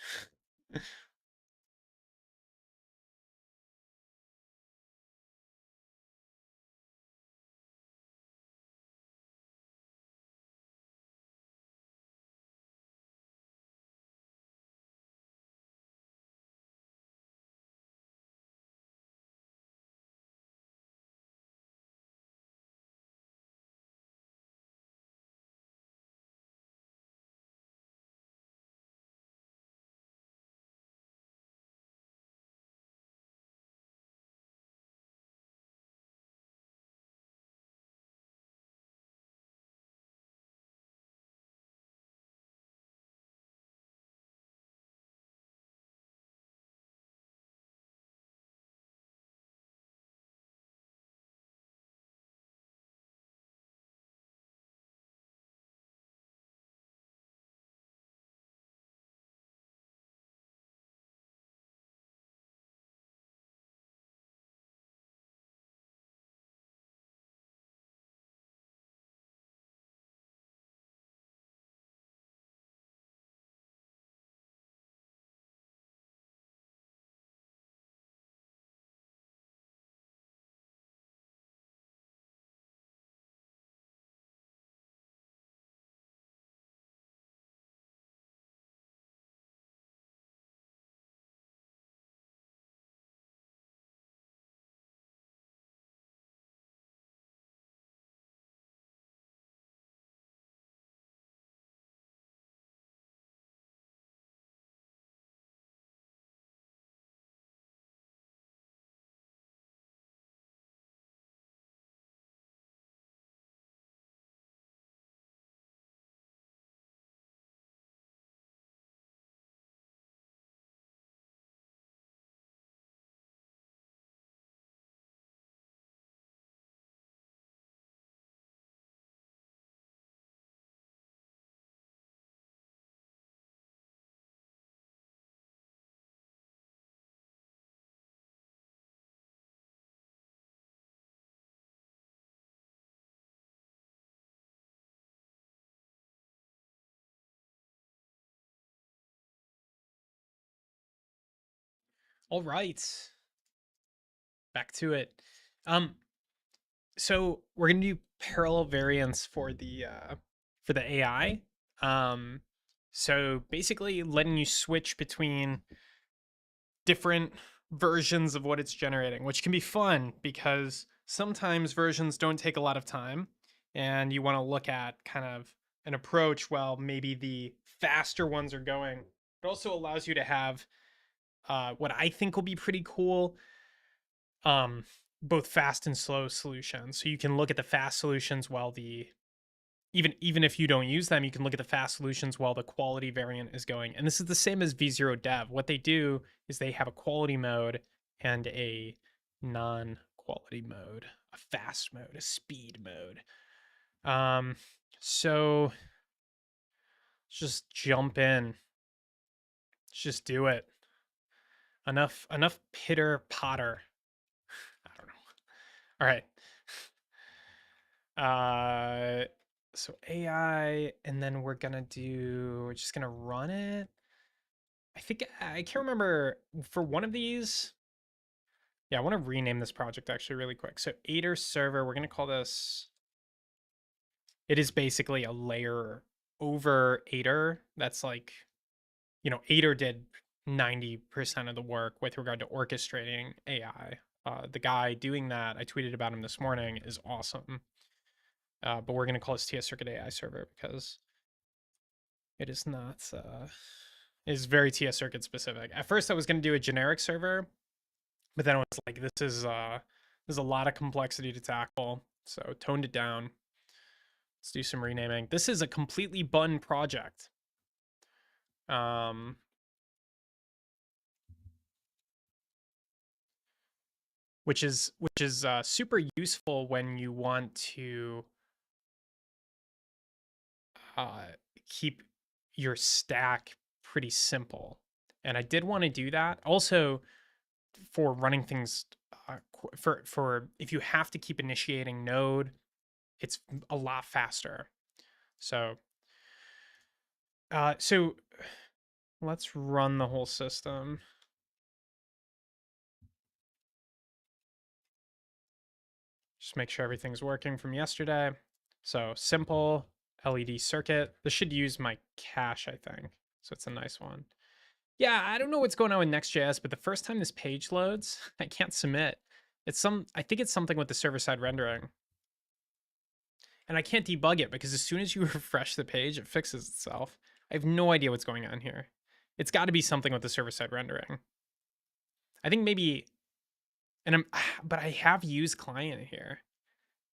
All right, back to it. Um, so we're gonna do parallel variants for the AI. Um, so basically letting you switch between different versions of what it's generating, which can be fun because sometimes versions don't take a lot of time and you want to look at kind of an approach while maybe the faster ones are going. It also allows you to have what I think will be pretty cool, um, both fast and slow solutions. So you can look at the fast solutions while the even if you don't use them, you can look at the fast solutions while the quality variant is going. And this is the same as V0 Dev. What they do is they have a quality mode and a non-quality mode, a fast mode, a speed mode. So let's just jump in. Let's just do it. Enough pitter potter. I don't know. All right. So AI, and then we're just gonna run it. I think I can't remember for one of these. Yeah, I want to rename this project actually really quick. So Aider server, we're gonna call this. It is basically a layer over Aider. That's like, Aider did 90% of the work with regard to orchestrating AI. The guy doing that, I tweeted about him this morning, is awesome. But we're gonna call this TS Circuit AI server because it is not. It is very TS Circuit specific. At first, I was gonna do a generic server, but then it was like there's a lot of complexity to tackle, so toned it down. Let's do some renaming. This is a completely bun project. Um, which is super useful when you want to uh, keep your stack pretty simple. And I did want to do that. Also, for running things, for if you have to keep initiating node, it's a lot faster. So let's run the whole system. Just make sure everything's working from yesterday. So simple LED circuit. This should use my cache, I think. So it's a nice one. Yeah, I don't know what's going on with Next.js, but the first time this page loads, I can't submit. I think it's something with the server-side rendering. And I can't debug it because as soon as you refresh the page, it fixes itself. I have no idea what's going on here. It's got to be something with the server-side rendering. I think maybe, but I have used client here.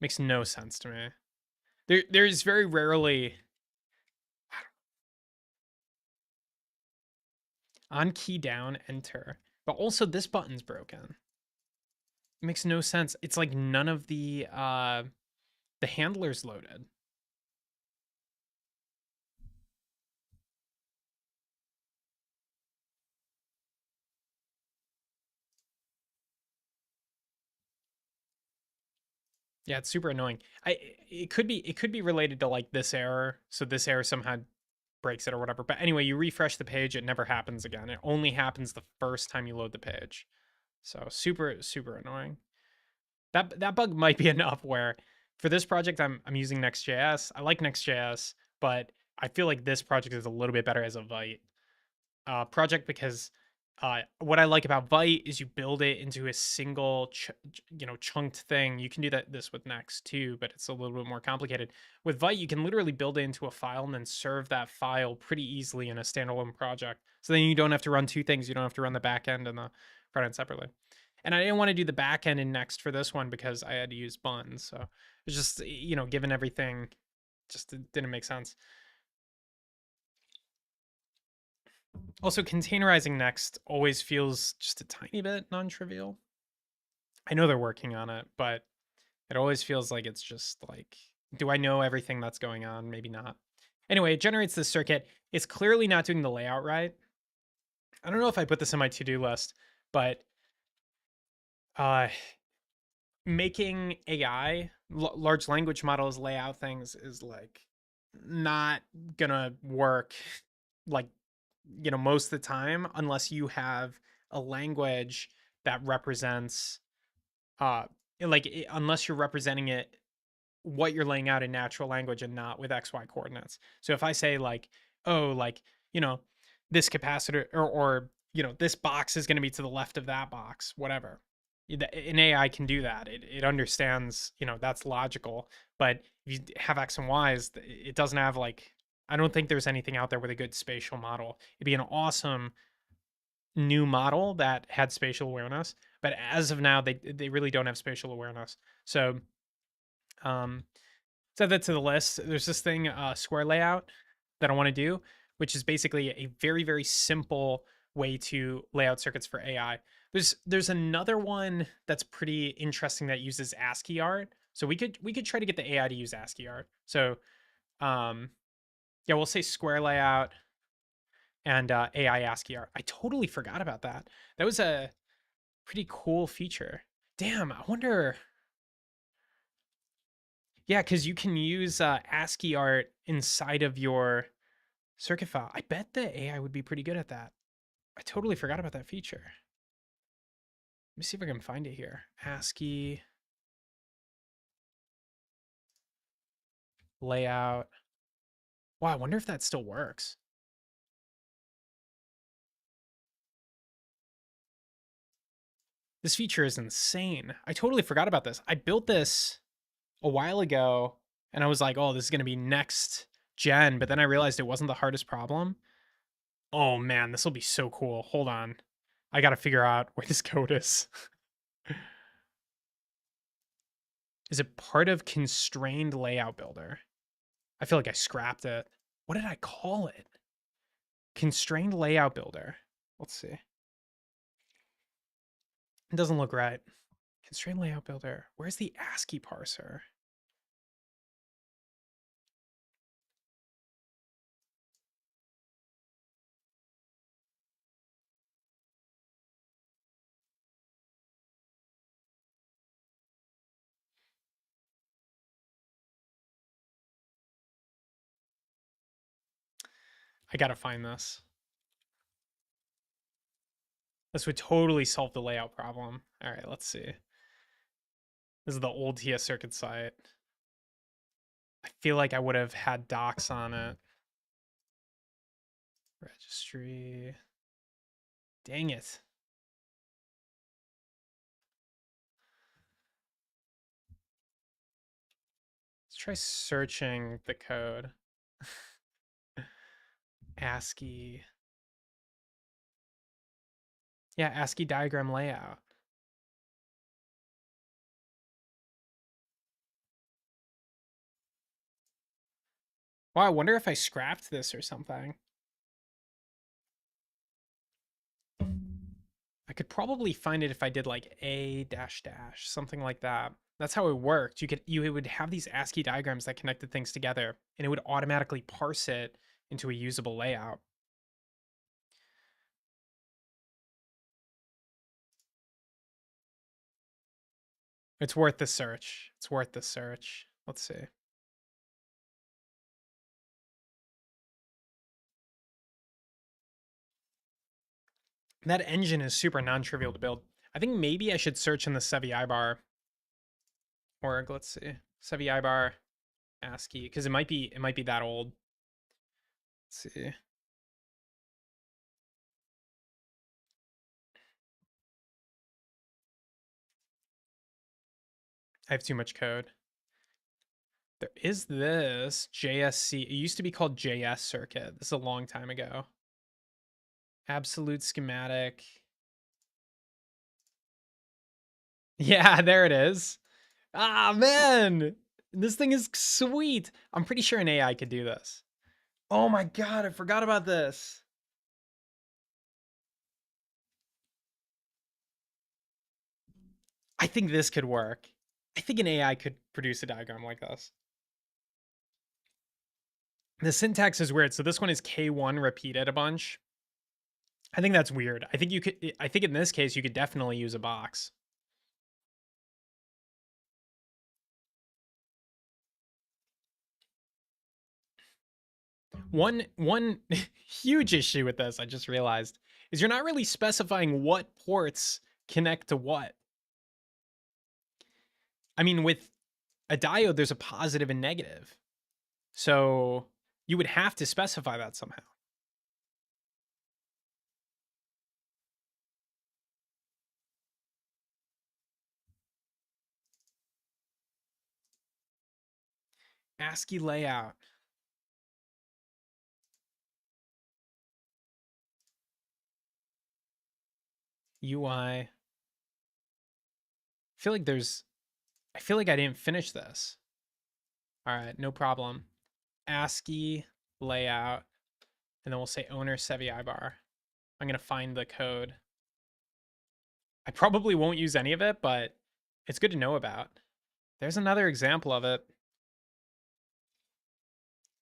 Makes no sense to me. There's very rarely on key down, enter. But also this button's broken. It makes no sense. It's like none of the handlers loaded. Yeah, it's super annoying. It could be related to like this error. So this error somehow breaks it or whatever. But anyway, you refresh the page, it never happens again. It only happens the first time you load the page. So super annoying. That bug might be enough where for this project I'm using Next.js. I like Next.js, but I feel like this project is a little bit better as a Vite project because what I like about Vite is you build it into a single chunked thing. You can do this with Next too, but it's a little bit more complicated. With Vite, you can literally build it into a file and then serve that file pretty easily in a standalone project. So then you don't have to run two things. You don't have to run the back end and the front end separately. And I didn't want to do the back end in Next for this one because I had to use buns. So it's just, given everything, just didn't make sense. Also, containerizing Next always feels just a tiny bit non-trivial. I know they're working on it, but it always feels like it's just like, do I know everything that's going on? Maybe not. Anyway, it generates this circuit. It's clearly not doing the layout right. I don't know if I put this in my to-do list, but uh, making AI, large language models lay out things is like not gonna work like most of the time unless you have a language that represents uh like unless you're representing it what you're laying out in natural language and not with XY coordinates. So if I say like, oh, like, you know, this capacitor or this box is going to be to the left of that box, whatever. An AI can do that. It understands, that's logical. But if you have X and Y's, it doesn't have like, I don't think there's anything out there with a good spatial model. It'd be an awesome new model that had spatial awareness. But as of now, they really don't have spatial awareness. So um add that to the list. There's this thing, square layout, that I want to do, which is basically a very, very simple way to lay out circuits for AI. There's another one that's pretty interesting that uses ASCII art. So we could try to get the AI to use ASCII art. So um, yeah, we'll say square layout and AI ASCII art. I totally forgot about that. That was a pretty cool feature. Damn, I wonder. Yeah, because you can use ASCII art inside of your circuit file. I bet the AI would be pretty good at that. I totally forgot about that feature. Let me see if I can find it here. ASCII layout. Wow, I wonder if that still works. This feature is insane. I totally forgot about this. I built this a while ago and I was like, oh, this is going to be next gen. But then I realized it wasn't the hardest problem. Oh man, this will be so cool. Hold on. I got to figure out where this code is. Is it part of constrained layout builder? I feel like I scrapped it. What did I call it? Constrained layout builder. Let's see. It doesn't look right. Constrained layout builder. Where's the ASCII parser? I gotta find this. This would totally solve the layout problem. All right, let's see. This is the old TS Circuit site. I feel like I would have had docs on it. Registry. Dang it. Let's try searching the code. ASCII. Yeah, ASCII diagram layout. Wow, I wonder if I scrapped this or something. I could probably find it if I did like a dash dash, something like that. That's how it worked. You would have these ASCII diagrams that connected things together, and it would automatically parse it into a usable layout. It's worth the search. It's worth the search. Let's see. That engine is super non-trivial to build. I think maybe I should search in the Sevi bar org. Let's see. Sevi bar ASCII, because it might be that old. Let's see. I have too much code. There is this JSC. It used to be called JS circuit. This is a long time ago. Absolute schematic. Yeah, there it is. Ah, man. This thing is sweet. I'm pretty sure an AI could do this. Oh my God, I forgot about this. I think this could work. I think an AI could produce a diagram like this. The syntax is weird. So this one is K1 repeated a bunch. I think that's weird. I think in this case, you could definitely use a box. One huge issue with this, I just realized, is you're not really specifying what ports connect to what. I mean, with a diode, there's a positive and negative. So you would have to specify that somehow. ASCII layout. UI. I feel like I didn't finish this. All right, no problem. ASCII layout, and then we'll say owner Sevi bar. I'm gonna find the code. I probably won't use any of it, but it's good to know about. There's another example of it.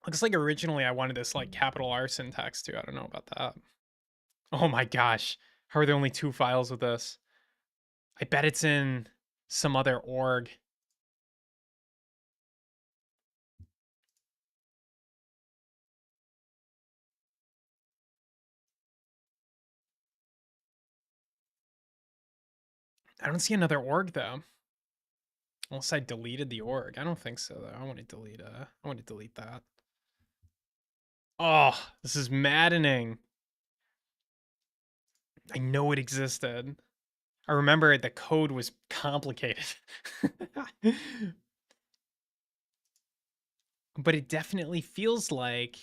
Looks like originally I wanted this like capital R syntax too. I don't know about that. Oh my gosh. How are there only 2 files with this? I bet it's in some other org. I don't see another org though. Unless I deleted the org. I don't think so though. I want to delete that. Oh, this is maddening. I know it existed. I remember the code was complicated. But it definitely feels like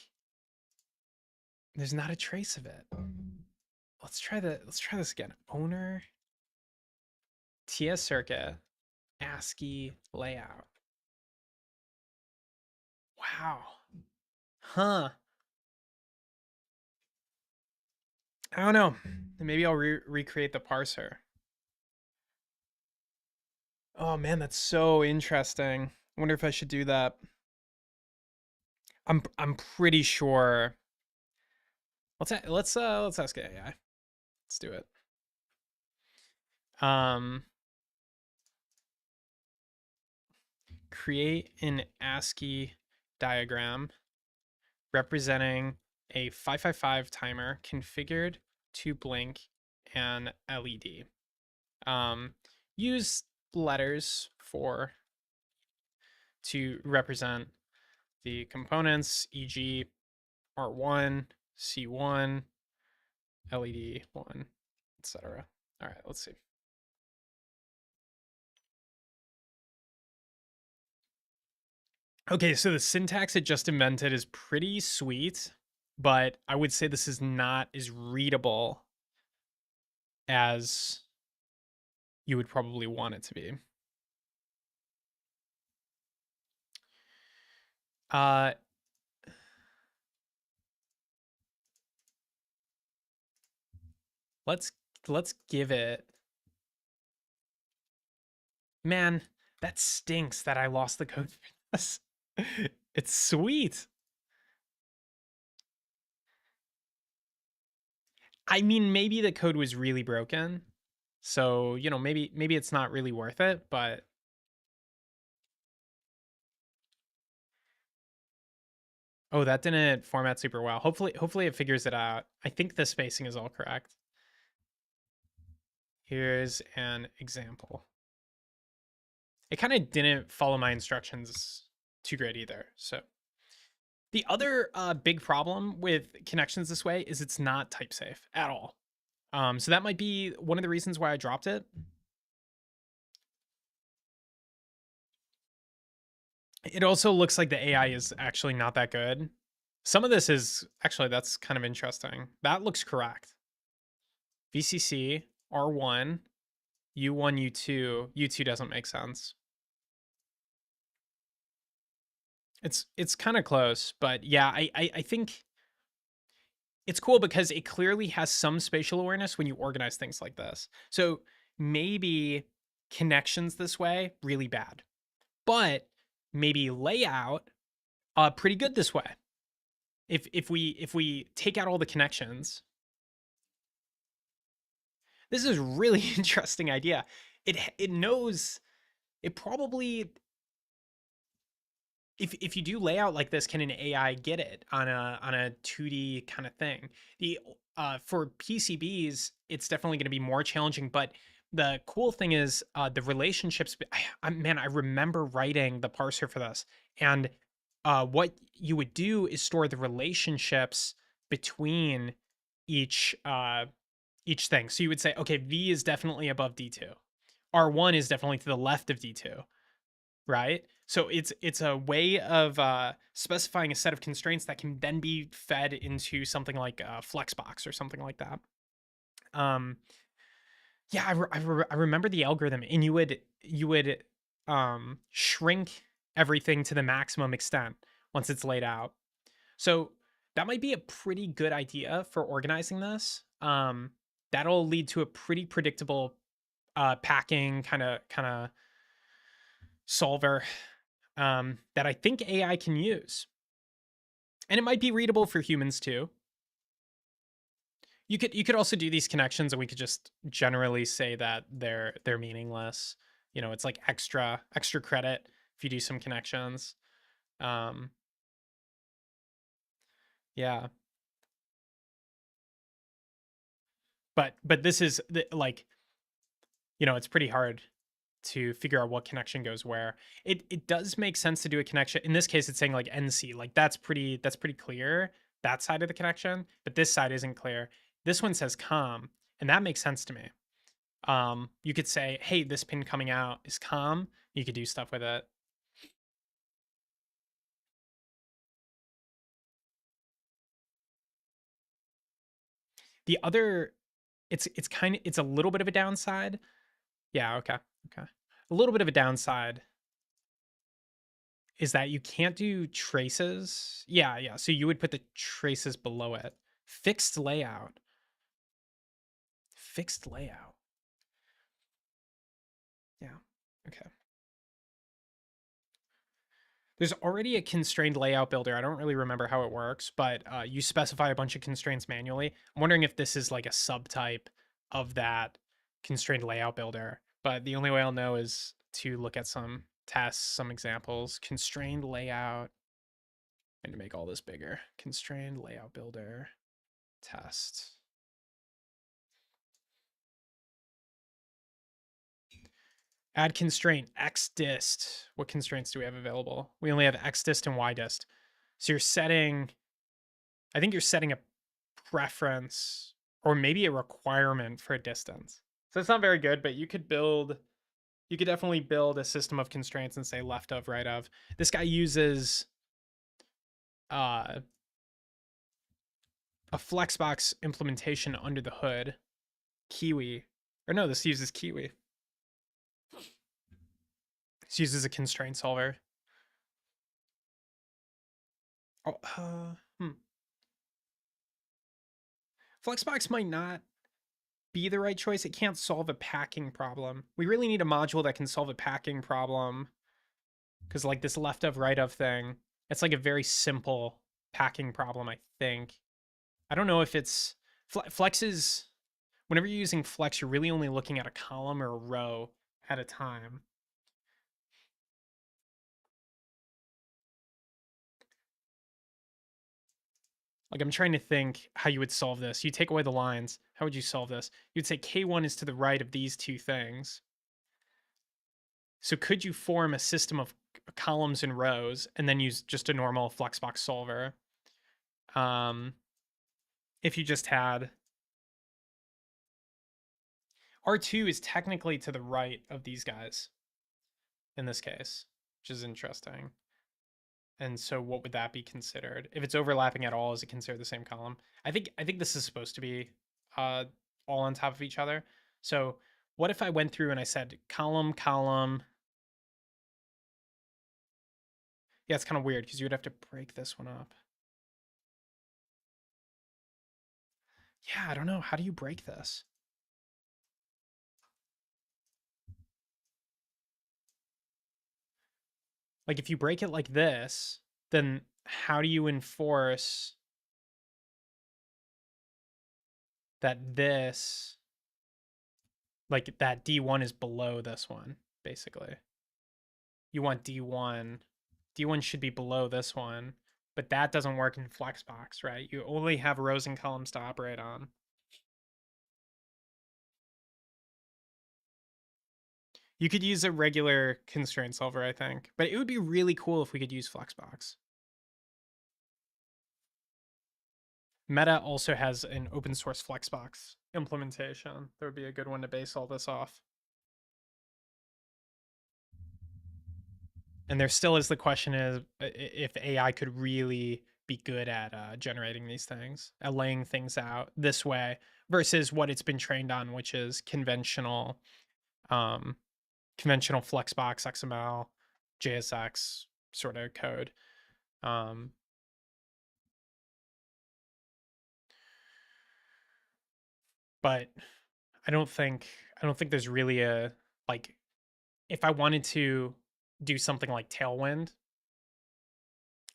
there's not a trace of it. Let's try this again. Owner TS circuit ASCII layout. Wow. Huh. I don't know. Maybe I'll recreate the parser. Oh man, that's so interesting. I wonder if I should do that. I'm pretty sure. Let's ask AI. Let's do it. Create an ASCII diagram representing a 555 timer configured to blink an LED. Use letters to represent the components, e.g. R1, C1, LED 1, etc. All right, let's see. Okay, so the syntax it just invented is pretty sweet, but I would say this is not as readable as you would probably want it to be. Let's give it. Man, that stinks that I lost the code for this. It's sweet. I mean, maybe the code was really broken. So, you know, maybe it's not really worth it, but oh, that didn't format super well. Hopefully it figures it out. I think the spacing is all correct. Here's an example. It kind of didn't follow my instructions too great either. So the other big problem with connections this way is it's not type safe at all. So that might be one of the reasons why I dropped it. It also looks like the AI is actually not that good. Some of this is actually, that's kind of interesting. That looks correct. VCC, R1, U1, U2. U2 doesn't make sense. It's kind of close, but yeah, I think it's cool because it clearly has some spatial awareness when you organize things like this. So maybe connections this way, really bad. But maybe layout, pretty good this way. If we take out all the connections, this is a really interesting idea. It knows, it probably if you do layout like this, can an AI get it on a 2D kind of thing? The For PCBs, it's definitely going to be more challenging. But the cool thing is the relationships. Man, I remember writing the parser for this, and what you would do is store the relationships between each each thing. So you would say, okay, V is definitely above D2. R1 is definitely to the left of D2, right? So it's a way of specifying a set of constraints that can then be fed into something like Flexbox or something like that. Um, yeah, I remember the algorithm, and you would shrink everything to the maximum extent once it's laid out. So that might be a pretty good idea for organizing this. That'll lead to a pretty predictable packing kind of solver that I think AI can use, and it might be readable for humans too. You could also do these connections, and we could just generally say that they're meaningless. You know, it's like extra credit if you do some connections. Um, yeah, but this is like, you know, it's pretty hard to figure out what connection goes where. It does make sense to do a connection. In this case, it's saying like NC, like that's pretty clear, that side of the connection, but this side isn't clear. This one says COM, and that makes sense to me. You could say, hey, this pin coming out is COM. You could do stuff with it. The other, it's a little bit of a downside. Yeah, okay. Okay. A little bit of a downside is that you can't do traces. Yeah, yeah. So you would put the traces below it. Fixed layout. Fixed layout. Yeah. Okay. There's already a constrained layout builder. I don't really remember how it works, but you specify a bunch of constraints manually. I'm wondering if this is like a subtype of that constrained layout builder. But the only way I'll know is to look at some tests, some examples. Constrained layout. And to make all this bigger. Constrained layout builder test. Add constraint xdist. What constraints do we have available? We only have xdist and ydist. So you're setting, I think you're setting a preference or maybe a requirement for a distance. So it's not very good, but you could definitely build a system of constraints and say left of, right of. This guy uses uh, a Flexbox implementation under the hood, Kiwi. Or no, this uses Kiwi. This uses a constraint solver. Oh, Flexbox might not be the right choice. It can't solve a packing problem. We really need a module that can solve a packing problem, because like this left of right of thing, it's like a very simple packing problem, I think. I don't know if it's Flex is, whenever you're using Flex, you're really only looking at a column or a row at a time. Like, I'm trying to think how you would solve this. You take away the lines. How would you solve this? You'd say K1 is to the right of these two things. So could you form a system of columns and rows and then use just a normal Flexbox solver? If you just had R2 is technically to the right of these guys in this case, which is interesting. And so what would that be considered? If it's overlapping at all, is it considered the same column? I think this is supposed to be uh, all on top of each other. So what if I went through and I said column, column? Yeah, it's kind of weird because you would have to break this one up. Yeah, I don't know. How do you break this? Like if you break it like this, then how do you enforce that this, like that D1 is below this one, basically? You want D1 D1 should be below this one, but that doesn't work in Flexbox, right? You only have rows and columns to operate on. You could use a regular constraint solver, I think, but it would be really cool if we could use Flexbox. Meta also has an open source Flexbox implementation. There would be a good one to base all this off. And there still is the question is if AI could really be good at generating these things, at laying things out this way versus what it's been trained on, which is um, conventional Flexbox XML, JSX sort of code. Um, but I don't think there's really a like if I wanted to do something like Tailwind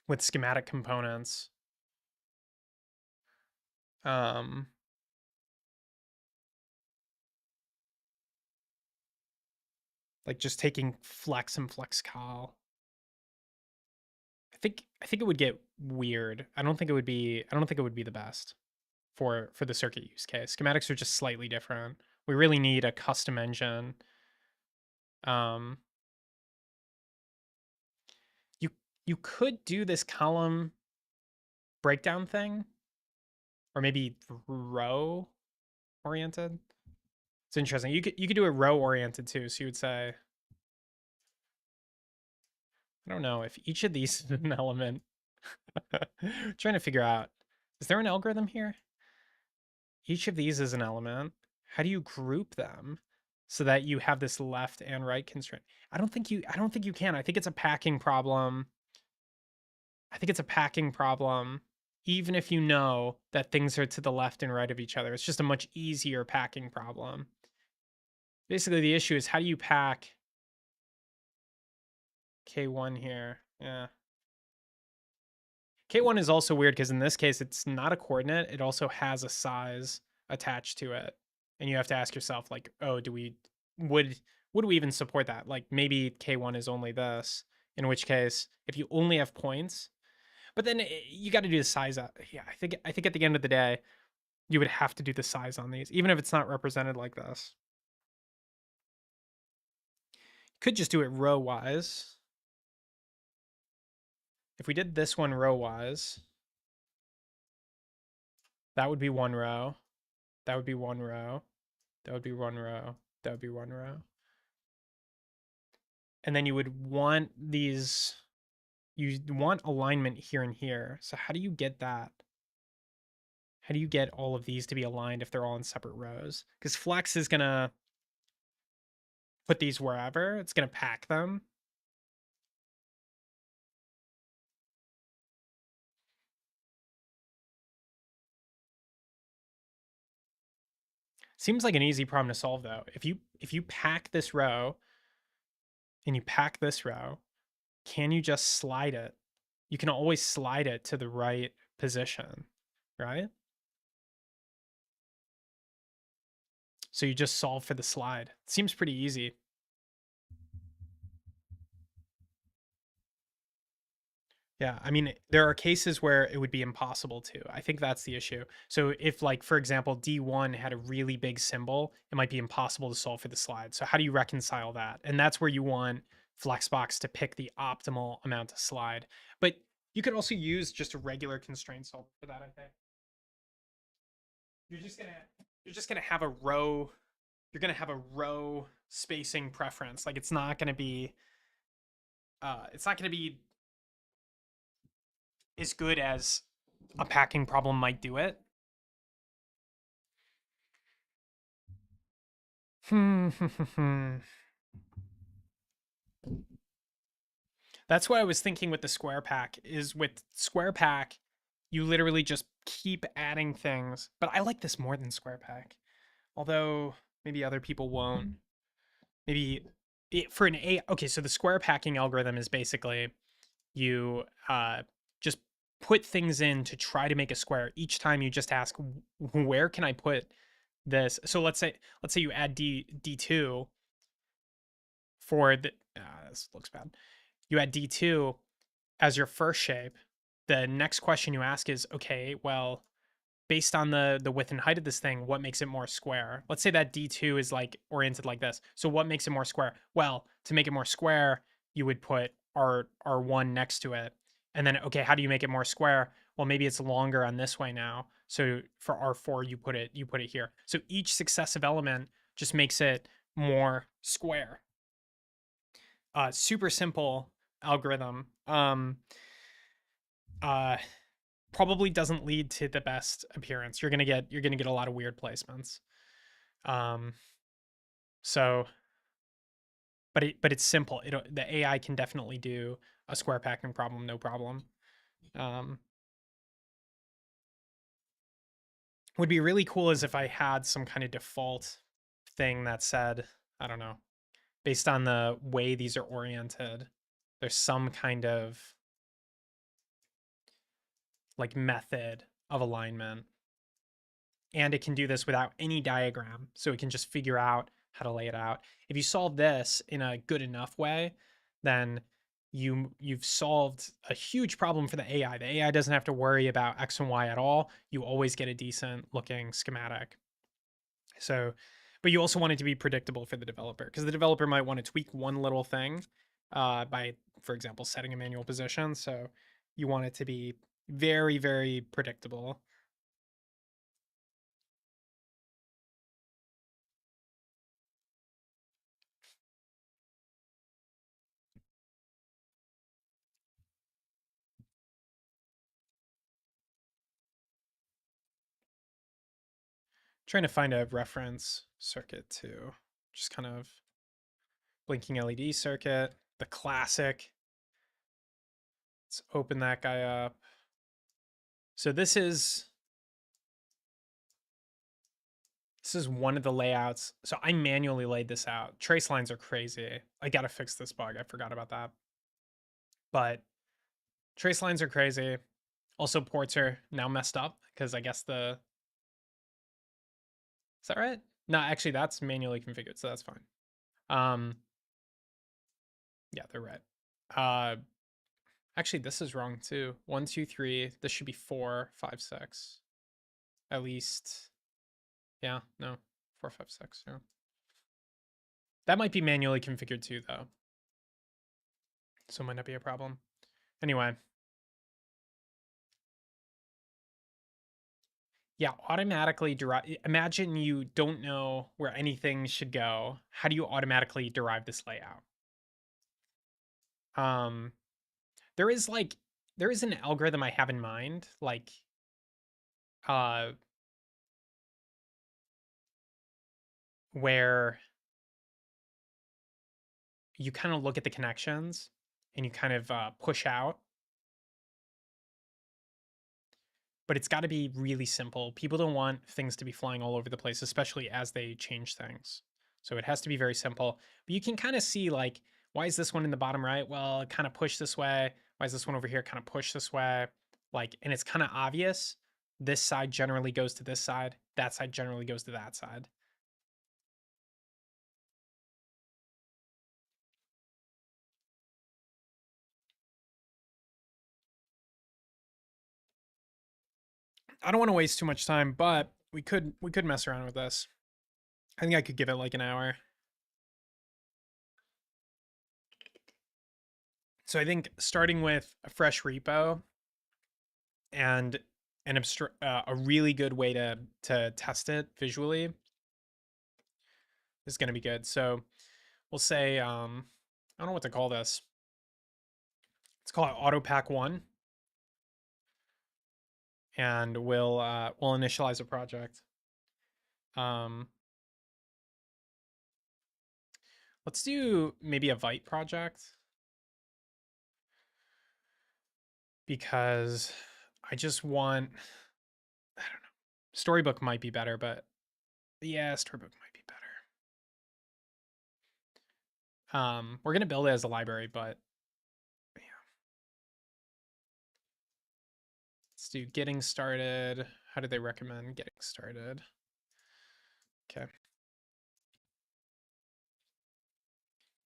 with schematic components, um, like just taking Flex and FlexCal, I think it would get weird. I don't think it would be the best for the circuit use case. Schematics are just slightly different. We really need a custom engine. Um, you you could do this column breakdown thing, or maybe row oriented. It's interesting. You could do it row oriented too. So you would say, I don't know if each of these is an element. Trying to figure out, is there an algorithm here? Each of these is an element. How do you group them so that you have this left and right constraint? I don't think you can. I think it's a packing problem. I think it's a packing problem. Even if you know that things are to the left and right of each other, it's just a much easier packing problem. Basically, the issue is how do you pack K1 here? Yeah. K1 is also weird because in this case, it's not a coordinate. It also has a size attached to it. And you have to ask yourself, like, oh, would would we even support that? Like maybe K1 is only this, in which case, if you only have points, but then you got to do the size out. Yeah, I think at the end of the day, you would have to do the size on these, even if it's not represented like this. Could just do it row wise. If we did this one row wise, that would be one row. That would be one row. That would be one row. That would be one row. And then you would want you want alignment here and here. So how do you get that? How do you get all of these to be aligned if they're all in separate rows? Because Flex is going to put these wherever. It's going to pack them. Seems like an easy problem to solve though. If you pack this row and you pack this row, can you just slide it? You can always slide it to the right position, right? So you just solve for the slide. Seems pretty easy. Yeah, I mean, there are cases where it would be impossible to. I think that's the issue. So if like, for example, D1 had a really big symbol, it might be impossible to solve for the slide. So how do you reconcile that? And that's where you want Flexbox to pick the optimal amount to slide. But you could also use just a regular constraint solver for that, I think. You're just gonna you're just gonna have a row, you're gonna have a row spacing preference. Like it's not gonna be as good as a packing problem might do it. That's what I was thinking with the square pack is with square pack, you literally just keep adding things. But I like this more than square pack. Although maybe other people won't. Maybe for an A okay, so the square packing algorithm is basically you just put things in to try to make a square. Each time you just ask where can I put this? So let's say you add D2 for the this looks bad. You add D2 as your first shape, the next question you ask is, okay, well, based on the width and height of this thing, what makes it more square? Let's say that D2 is like oriented like this. So what makes it more square? Well, to make it more square, you would put R1 next to it. And then, okay, how do you make it more square? Well, maybe it's longer on this way now. So for R4, you put it here. So each successive element just makes it more square. Super simple algorithm. Uh, Probably doesn't lead to the best appearance. You're gonna get a lot of weird placements. Um, so, but it's simple. The AI can definitely do a square packing problem, no problem. Um, would be really cool is if I had some kind of default thing that said, I don't know, based on the way these are oriented, there's some kind of like method of alignment, and it can do this without any diagram, so it can just figure out how to lay it out. If you solve this in a good enough way, then you've solved a huge problem for the AI. The AI doesn't have to worry about X and Y at all. You always get a decent looking schematic. So, but you also want it to be predictable for the developer, because the developer might want to tweak one little thing by, for example, setting a manual position. So you want it to be very, very predictable. Trying to find a reference circuit too. Just kind of blinking LED circuit, the classic. Let's open that guy up. So this is one of the layouts. So I manually laid this out. Trace lines are crazy. I gotta fix this bug. I forgot about that. But trace lines are crazy. Also, ports are now messed up because I guess is that right? No, actually that's manually configured, so that's fine. Um, yeah, they're right. Uh, Actually, this is wrong too. 1, 2, 3. This should be 4, 5, 6. At least, yeah, no, 4, 5, 6. Yeah, that might be manually configured too, though. So it might not be a problem. Anyway, yeah, automatically derive. Imagine you don't know where anything should go. How do you automatically derive this layout? Um, there is like there is an algorithm I have in mind, like uh, where you kind of look at the connections and you kind of push out, but it's got to be really simple. People don't want things to be flying all over the place, especially as they change things. So it has to be very simple. But you can kind of see, like, why is this one in the bottom right? Well, it kind of pushed this way. Why is this one over here kind of pushed this way? Like, and it's kind of obvious. This side generally goes to this side. That side generally goes to that side. I don't want to waste too much time, but we could mess around with this. I think I could give it like an hour. So I think starting with a fresh repo and a really good way to test it visually is going to be good. So we'll say I don't know what to call this. Let's call it auto pack 1, and we'll initialize a project. Um, let's do maybe a Vite project, because I just want, I don't know. Storybook might be better, but yeah, Storybook might be better. We're gonna build it as a library, but yeah. Let's do getting started. How do they recommend getting started? Okay.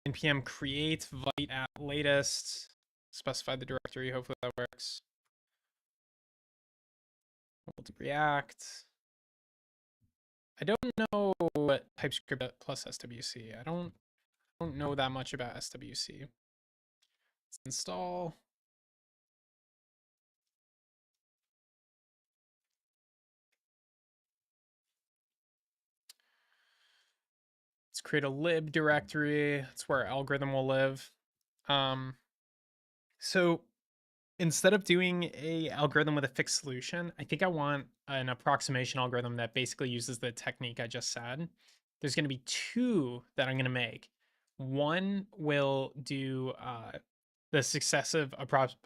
npm create Vite at latest. specify the directory. Hopefully that works. We'll do React. I don't know what TypeScript plus SWC. I don't know that much about SWC. Let's install. Let's create a lib directory. That's where our algorithm will live. So instead of doing a algorithm with a fixed solution, I think I want an approximation algorithm that basically uses the technique I just said. There's going to be two that I'm going to make. One will do the successive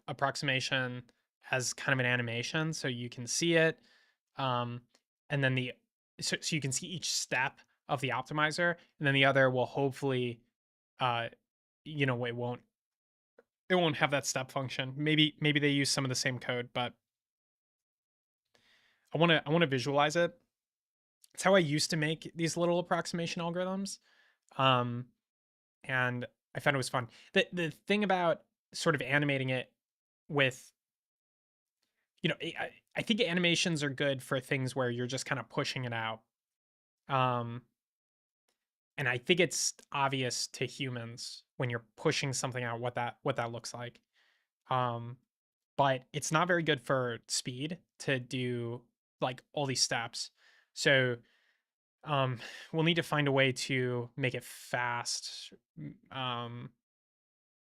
approximation as kind of an animation, so you can see it, and then so you can see each step of the optimizer, and then the other will hopefully, uh, it won't have that step function. Maybe they use some of the same code, but I want to visualize it. It's how I used to make these little approximation algorithms. Um, and I found it was fun. The thing about sort of animating it with, I think animations are good for things where you're just kind of pushing it out. Um, and I think it's obvious to humans when you're pushing something out what that looks like. Um, but it's not very good for speed to do like all these steps. So um, we'll need to find a way to make it fast, um,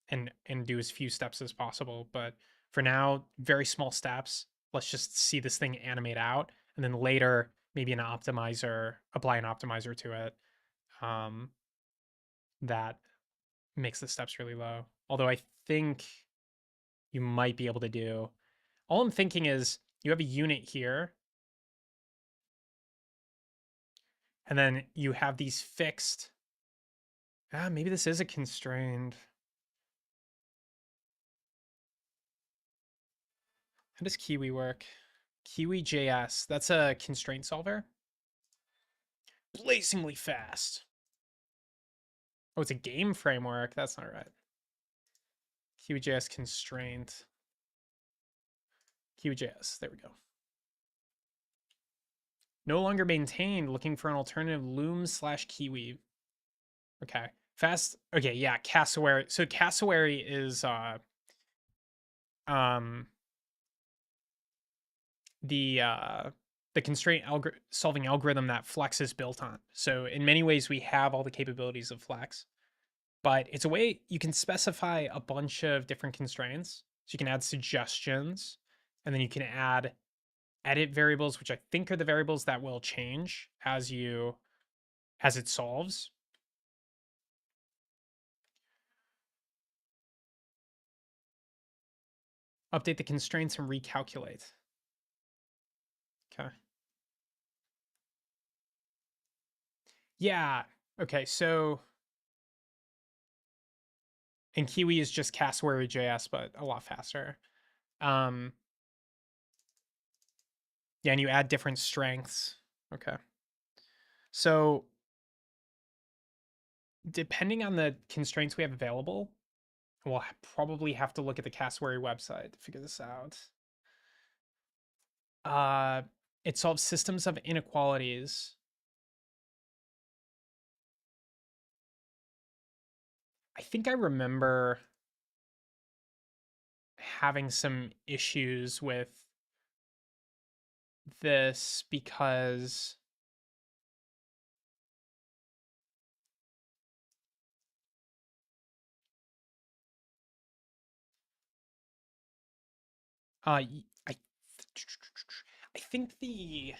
and do as few steps as possible. But for now, very small steps. Let's just see this thing animate out, and then later maybe apply an optimizer to it, um, that makes the steps really low. Although I think you might be able to do. All I'm thinking is you have a unit here, and then you have these fixed. Maybe this is a constrained. How does Kiwi work? Kiwi JS. That's a constraint solver. Blazingly fast. Oh, it's a game framework. That's not right. Kiwi JS constraint. Kiwi JS. There we go. No longer maintained. Looking for an alternative. Loom/Kiwi. Okay. Fast. Okay. Yeah. Cassowary. So Cassowary is um the constraint solving algorithm that Flex is built on. So in many ways, we have all the capabilities of Flex, but it's a way you can specify a bunch of different constraints. So you can add suggestions, and then you can add edit variables, which I think are the variables that will change as it solves. Update the constraints and recalculate. Okay. Yeah. Okay. So, and Kiwi is just Cassowary JS, but a lot faster. Um, yeah, and you add different strengths. Okay. So, depending on the constraints we have available, we'll probably have to look at the Cassowary website to figure this out. It solves systems of inequalities. I think I remember having some issues with this because I think the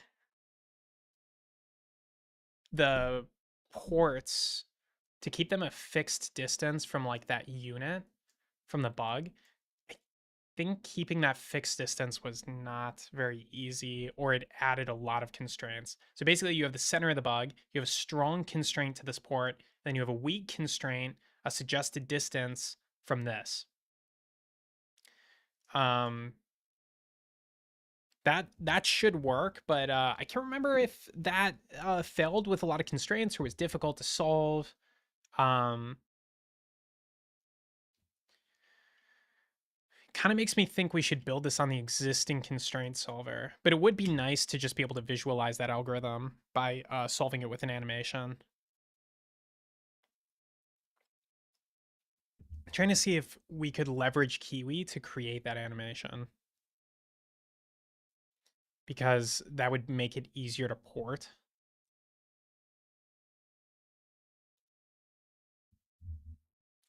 ports, to keep them a fixed distance from like that unit from the bug, I think keeping that fixed distance was not very easy, or it added a lot of constraints. So basically you have the center of the bug, you have a strong constraint to this port, then you have a weak constraint, a suggested distance from this. That should work, but I can't remember if that failed with a lot of constraints or was difficult to solve. Um, kind of makes me think we should build this on the existing constraint solver, but it would be nice to just be able to visualize that algorithm by solving it with an animation. I'm trying to see if we could leverage Kiwi to create that animation, because that would make it easier to port.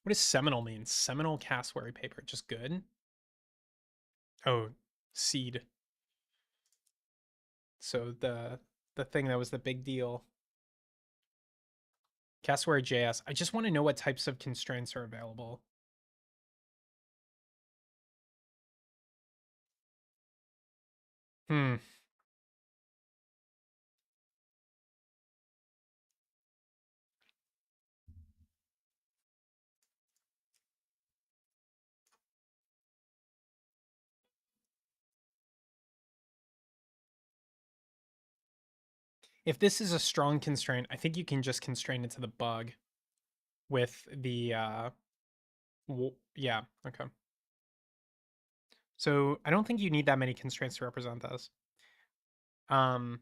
What does seminal mean? Seminal cassowary paper, just good? Oh, seed. So the thing that was the big deal. Cassowary JS. I just want to know what types of constraints are available. Hmm. If this is a strong constraint, I think you can just constrain it to the bug with the yeah, okay. So I don't think you need that many constraints to represent this. Um,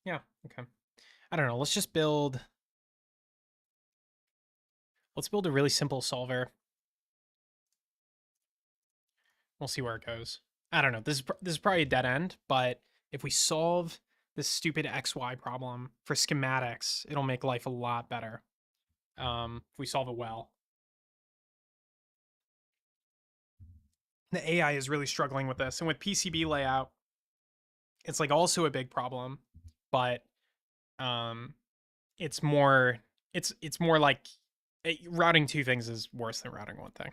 yeah, okay. I don't know. Let's build a really simple solver. We'll see where it goes. I don't know. This is probably a dead end, but if we solve this stupid XY problem for schematics, it'll make life a lot better. If we solve it well. The AI is really struggling with this, and with PCB layout, it's like also a big problem, but um, it's more it's more like routing two things is worse than routing one thing.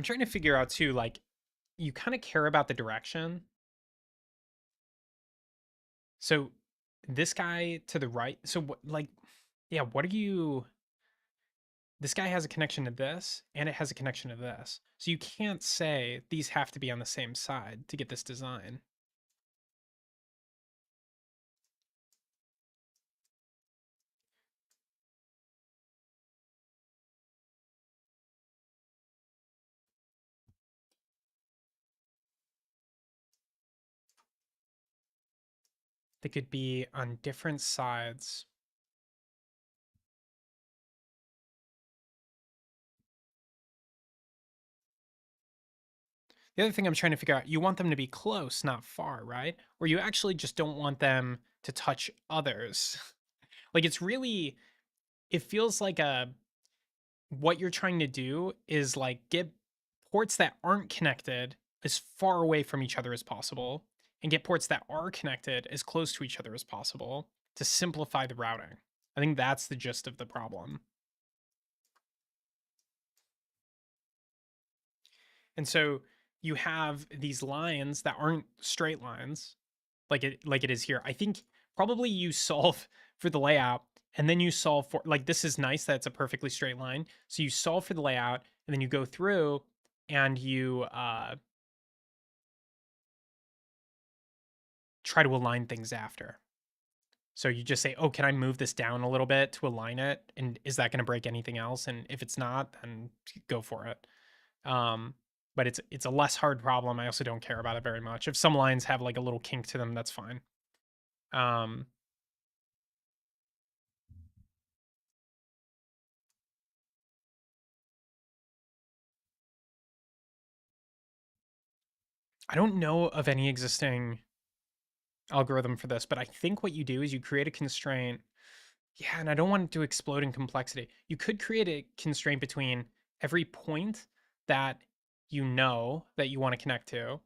I'm trying to figure out too, like you kind of care about the direction. So this guy to the right. So what, like, yeah, what are you? This guy has a connection to this, and it has a connection to this. So you can't say these have to be on the same side to get this design. They could be on different sides. The other thing I'm trying to figure out, you want them to be close, not far, right? Or you actually just don't want them to touch others. Like it's really, it feels like what you're trying to do is like get ports that aren't connected as far away from each other as possible and get ports that are connected as close to each other as possible to simplify the routing. I think that's the gist of the problem. And so you have these lines that aren't straight lines like it is here. I think probably you solve for the layout and then you solve for like this is nice that it's a perfectly straight line. So you solve for the layout and then you go through and you try to align things after. So you just say, "Oh, can I move this down a little bit to align it? And is that going to break anything else?" And if it's not, then go for it. Um, but it's a less hard problem. I also don't care about it very much. If some lines have like a little kink to them, that's fine. Um, I don't know of any existing algorithm for this, but I think what you do is you create a constraint. Yeah, and I don't want it to explode in complexity. You could create a constraint between every point that you know that you want to connect to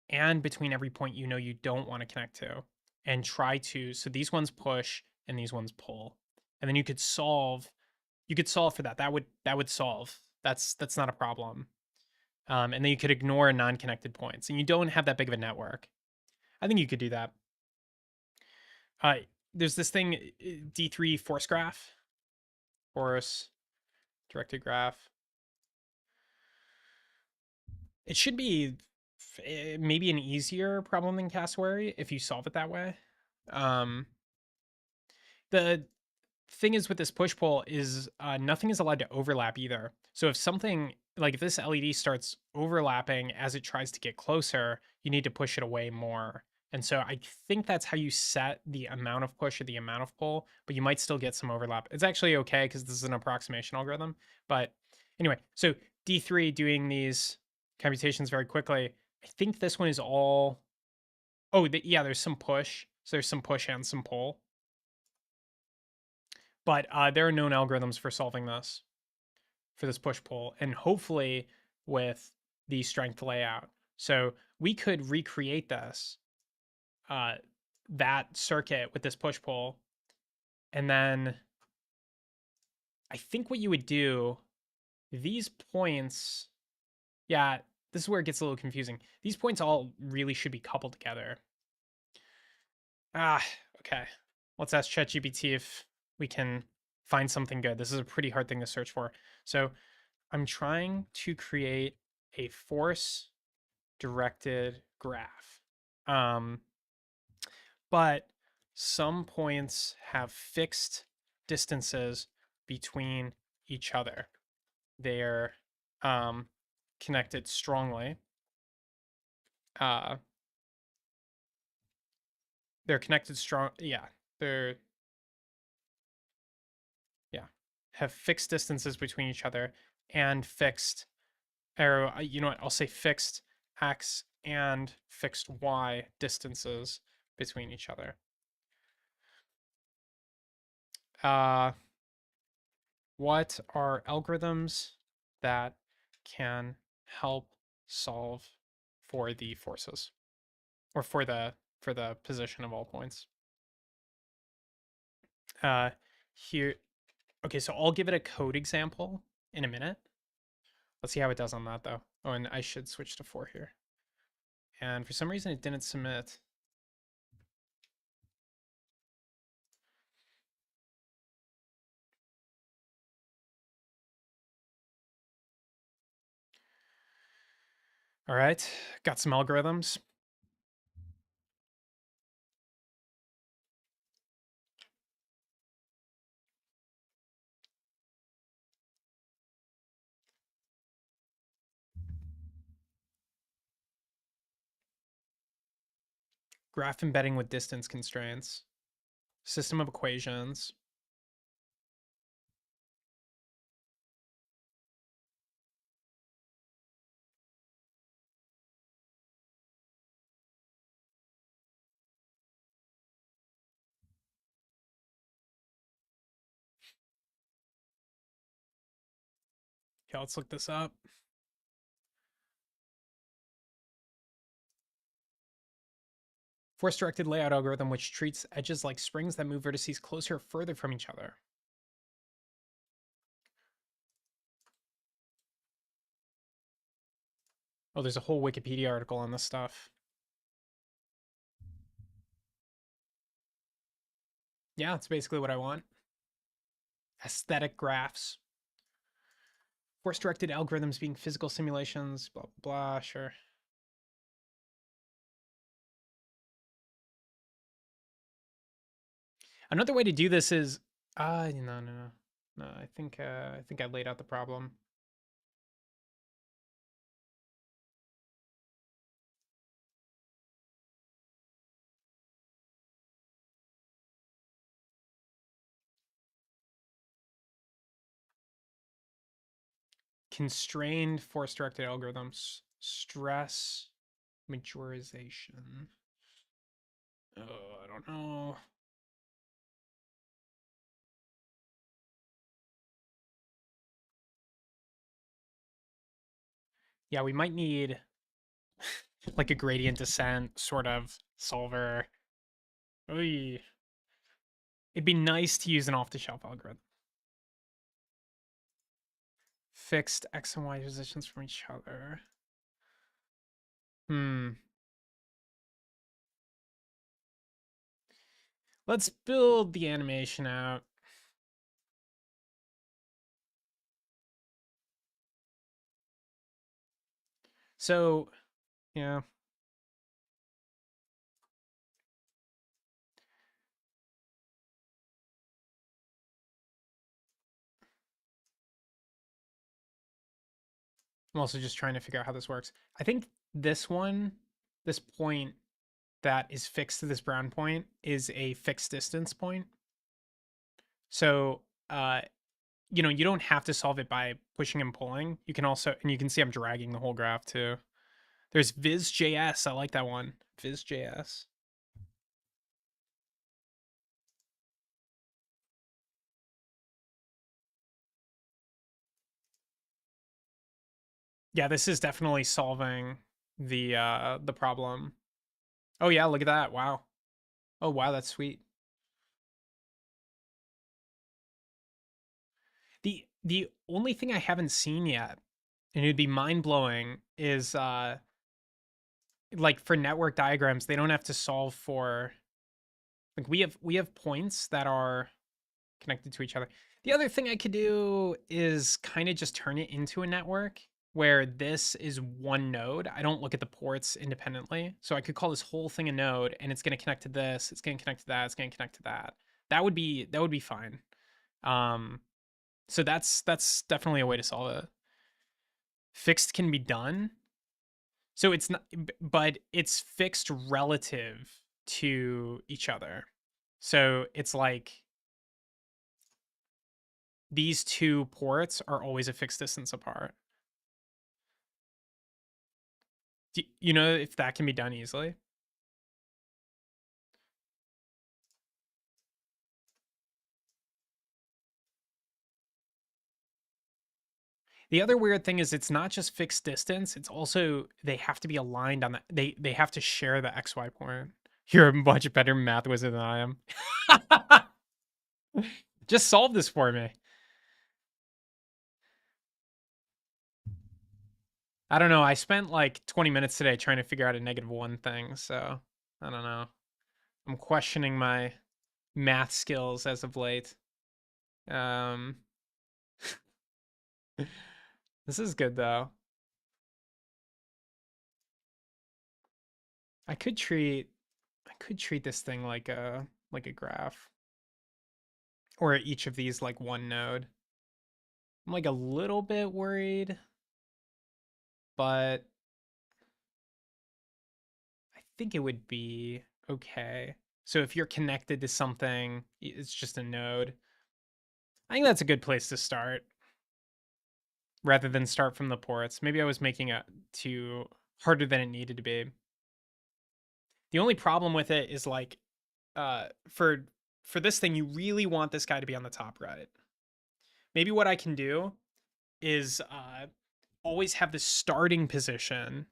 and between every point you know you don't want to connect to and try to so these ones push and these ones pull. And then you could solve for that. That would solve. That's not a problem. And then you could ignore non-connected points and you don't have that big of a network. I think you could do that. Uh, there's this thing, D3 force graph. Force Directed graph. It should be maybe an easier problem than cassowary if you solve it that way. Um, the thing is with this push pull is nothing is allowed to overlap either. So if something like if this LED starts overlapping as it tries to get closer, you need to push it away more. And so I think that's how you set the amount of push or the amount of pull, but you might still get some overlap. It's actually okay because this is an approximation algorithm. But anyway, so D3 doing these computations very quickly. I think this one is all. Oh, yeah, there's some push. So there's some push and some pull. But there are known algorithms for solving this, for this push pull, and hopefully with the strength layout. So we could recreate this, uh, that circuit with this push pull, and then I think what you would do, these points, yeah, this is where it gets a little confusing. These points all really should be coupled together. Ah, okay. Let's ask ChatGPT if we can find something good. This is a pretty hard thing to search for. So I'm trying to create a force directed graph. Um, but some points have fixed distances between each other. They're connected strongly. Uh, they're connected strong. Yeah, they're yeah have fixed distances between each other and fixed arrow. You know what? I'll say fixed x and fixed y distances between each other. Uh, what are algorithms that can help solve for the forces or for the position of all points? Uh, here, okay, so I'll give it a code example in a minute. Let's see how it does on that though. Oh, and I should switch to 4 here. And for some reason it didn't submit. All right, got some algorithms. Graph embedding with distance constraints. System of equations. Okay, let's look this up. Force-directed layout algorithm which treats edges like springs that move vertices closer or further from each other. Oh, there's a whole Wikipedia article on this stuff. Yeah, that's basically what I want. Aesthetic graphs. Force-directed algorithms being physical simulations, blah, blah, blah, sure. Another way to do this is, no, I think I laid out the problem. Constrained force-directed algorithms, stress majorization. Oh, I don't know. Yeah, we might need like a gradient descent sort of solver. Oy. It'd be nice to use an off-the-shelf algorithm. Fixed x and y positions from each other. Let's build the animation out. So, yeah. I'm also just trying to figure out how this works. I think this one, this point that is fixed to this brown point is a fixed distance point. So, you don't have to solve it by pushing and pulling. You can also, and you can see I'm dragging the whole graph too. There's Viz.js. I like that one. Viz.js. Yeah, this is definitely solving the problem. Oh yeah, look at that. Wow. Oh wow, that's sweet. The only thing I haven't seen yet, and it'd be mind blowing, is like for network diagrams, they don't have to solve for like we have points that are connected to each other. The other thing I could do is kind of just turn it into a network where this is one node. I don't look at the ports independently. So I could call this whole thing a node and it's going to connect to this, it's going to connect to that, it's going to connect to that. That would be fine. Um so that's definitely a way to solve it. Fixed can be done. So it's not, but it's fixed relative to each other. So it's like these two ports are always a fixed distance apart. Do you know if that can be done easily? The other weird thing is it's not just fixed distance, it's also they have to be aligned on that. They have to share the XY point. You're a much better math wizard than I am. Just solve this for me. I don't know. I spent like 20 minutes today trying to figure out a -1 thing, so I don't know. I'm questioning my math skills as of late. Um this is good though. I could treat I could treat this thing like a graph or each of these like one node. I'm like a little bit worried, but I think it would be okay. So if you're connected to something, it's just a node. I think that's a good place to start rather than start from the ports. Maybe I was making it too harder than it needed to be. The only problem with it is like for this thing you really want this guy to be on the top right. Maybe what I can do is always have the starting position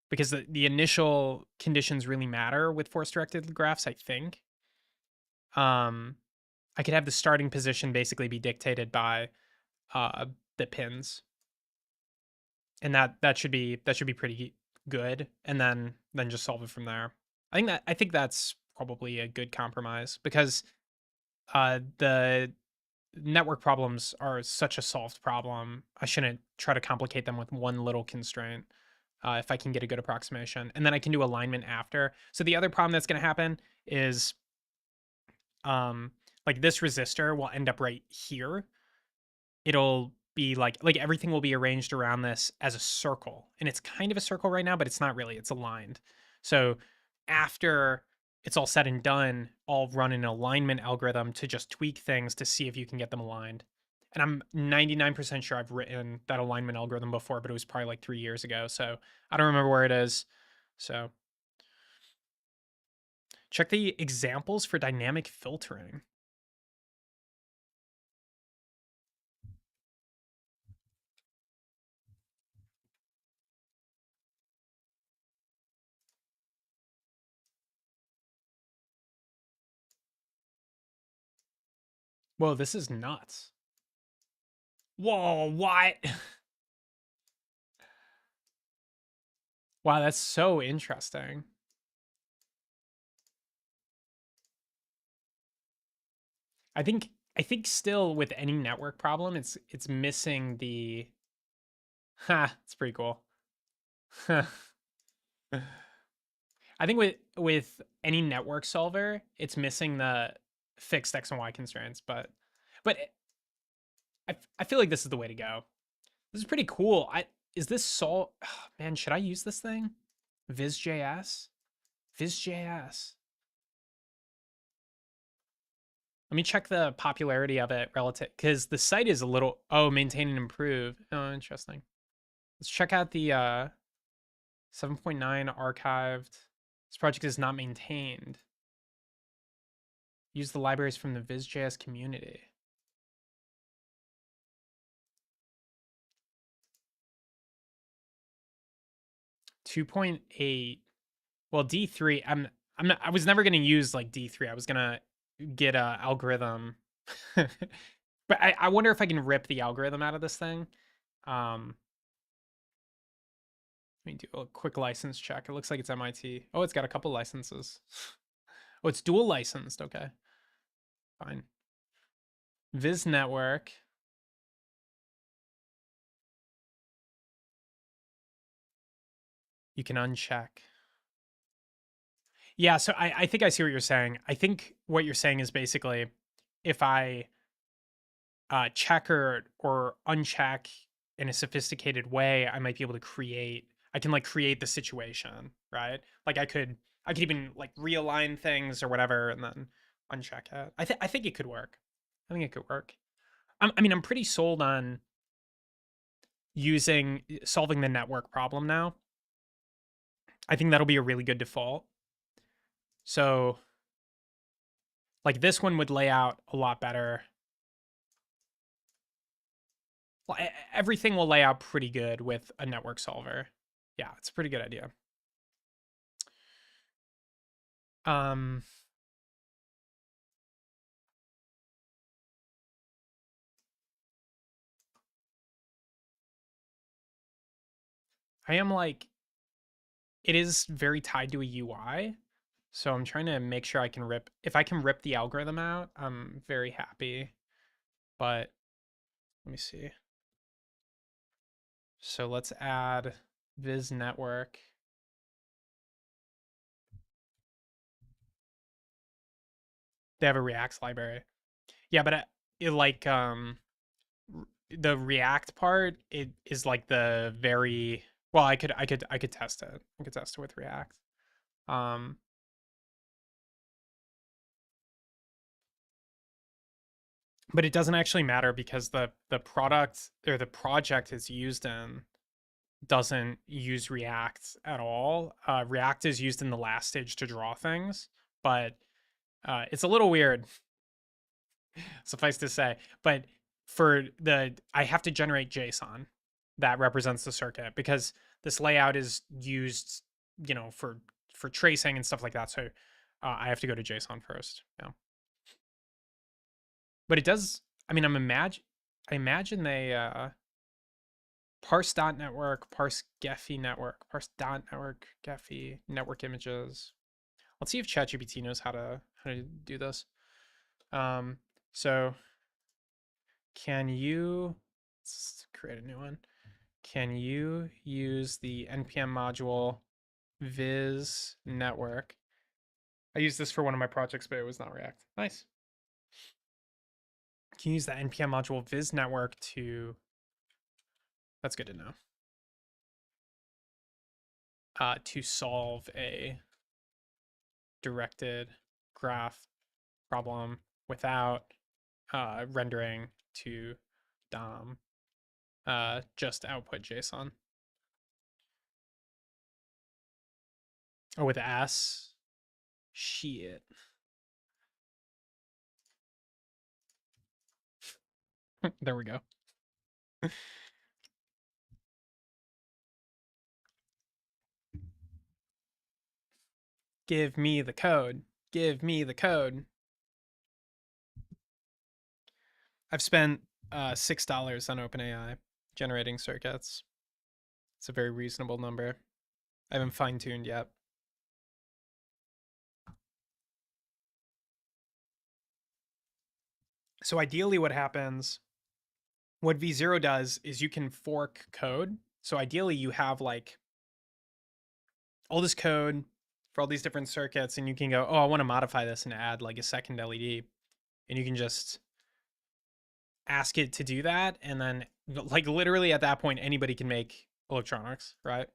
because the initial conditions really matter with force directed graphs, I think. Um, I could have the starting position basically be dictated by uh, the pins, and that should be pretty good, and then just solve it from there. I think that's probably a good compromise because the network problems are such a solved problem. I shouldn't try to complicate them with one little constraint. If I can get a good approximation, and then I can do alignment after. So the other problem that's going to happen is, um, like this resistor will end up right here. It'll be like everything will be arranged around this as a circle, and it's kind of a circle right now, but it's not really. It's aligned. So after it's all said and done, I'll run an alignment algorithm to just tweak things to see if you can get them aligned. And I'm 99% sure I've written that alignment algorithm before, but it was probably like 3 years ago. So I don't remember where it is. So check the examples for dynamic filtering. Whoa, this is nuts. Whoa, what? Wow, that's so interesting. I think still with any network problem, it's missing the. Ha, it's pretty cool. I think with any network solver, it's missing the fixed x and y constraints, but I feel like this is the way to go. This is pretty cool. I is this sol man, should I use this thing? Viz.js? Viz.js. Let me check the popularity of it relative because the site is a little maintain and improve. Oh, interesting. Let's check out the 7.9 archived. This project is not maintained. Use the libraries from the Viz.js community. Two point eight. Well, D3. I'm not. I was never gonna use like D3. I was gonna get a algorithm, but I wonder if I can rip the algorithm out of this thing. Um, Let me do a quick license check. It looks like it's MIT. Oh, it's got a couple licenses. Oh, it's dual licensed. Okay, fine. Viz Network. You can uncheck. Yeah, so I think I see what you're saying. I think what you're saying is basically if I check or uncheck in a sophisticated way, I might be able to create. I can like create the situation, right? Like I could even like realign things or whatever, and then uncheck it. I think it could work. I think it could work. I mean, I'm pretty sold on solving the network problem now. I think that'll be a really good default. So, like this one would lay out a lot better. Well, everything will lay out pretty good with a network solver. Yeah, it's a pretty good idea. Um, I am like, it is very tied to a UI. So I'm trying to make sure I can if I can rip the algorithm out, I'm very happy. But let me see. So let's add Viz Network. They have a React library. Yeah, but the React part, it is like the very well, I could test it. I could test it with React. Um but it doesn't actually matter because the product or the project it's used in doesn't use React at all. React is used in the last stage to draw things, but it's a little weird, suffice to say. But I have to generate JSON that represents the circuit because this layout is used, for tracing and stuff like that. So I have to go to JSON first. Yeah, but it does. I mean, I imagine they parse dot network, parse Gephi network, parse dot network, Gephi network images. Let's see if ChatGPT knows how to do this. So can you let's create a new one? Can you use the npm module viz network? I used this for one of my projects, but it was not React. Nice. Can you use the npm module viz network to? That's good to know. To solve a directed graph problem without rendering to DOM, just output JSON. Oh, with S? Shit. There we go. Give me the code. Give me the code. I've spent $6 on OpenAI generating circuits. It's a very reasonable number. I haven't fine tuned yet. So ideally what happens, what V0 does is you can fork code. So ideally you have like all this code for all these different circuits, and you can go, oh, I want to modify this and add like a second LED, and you can just ask it to do that, and then like literally at that point anybody can make electronics, right?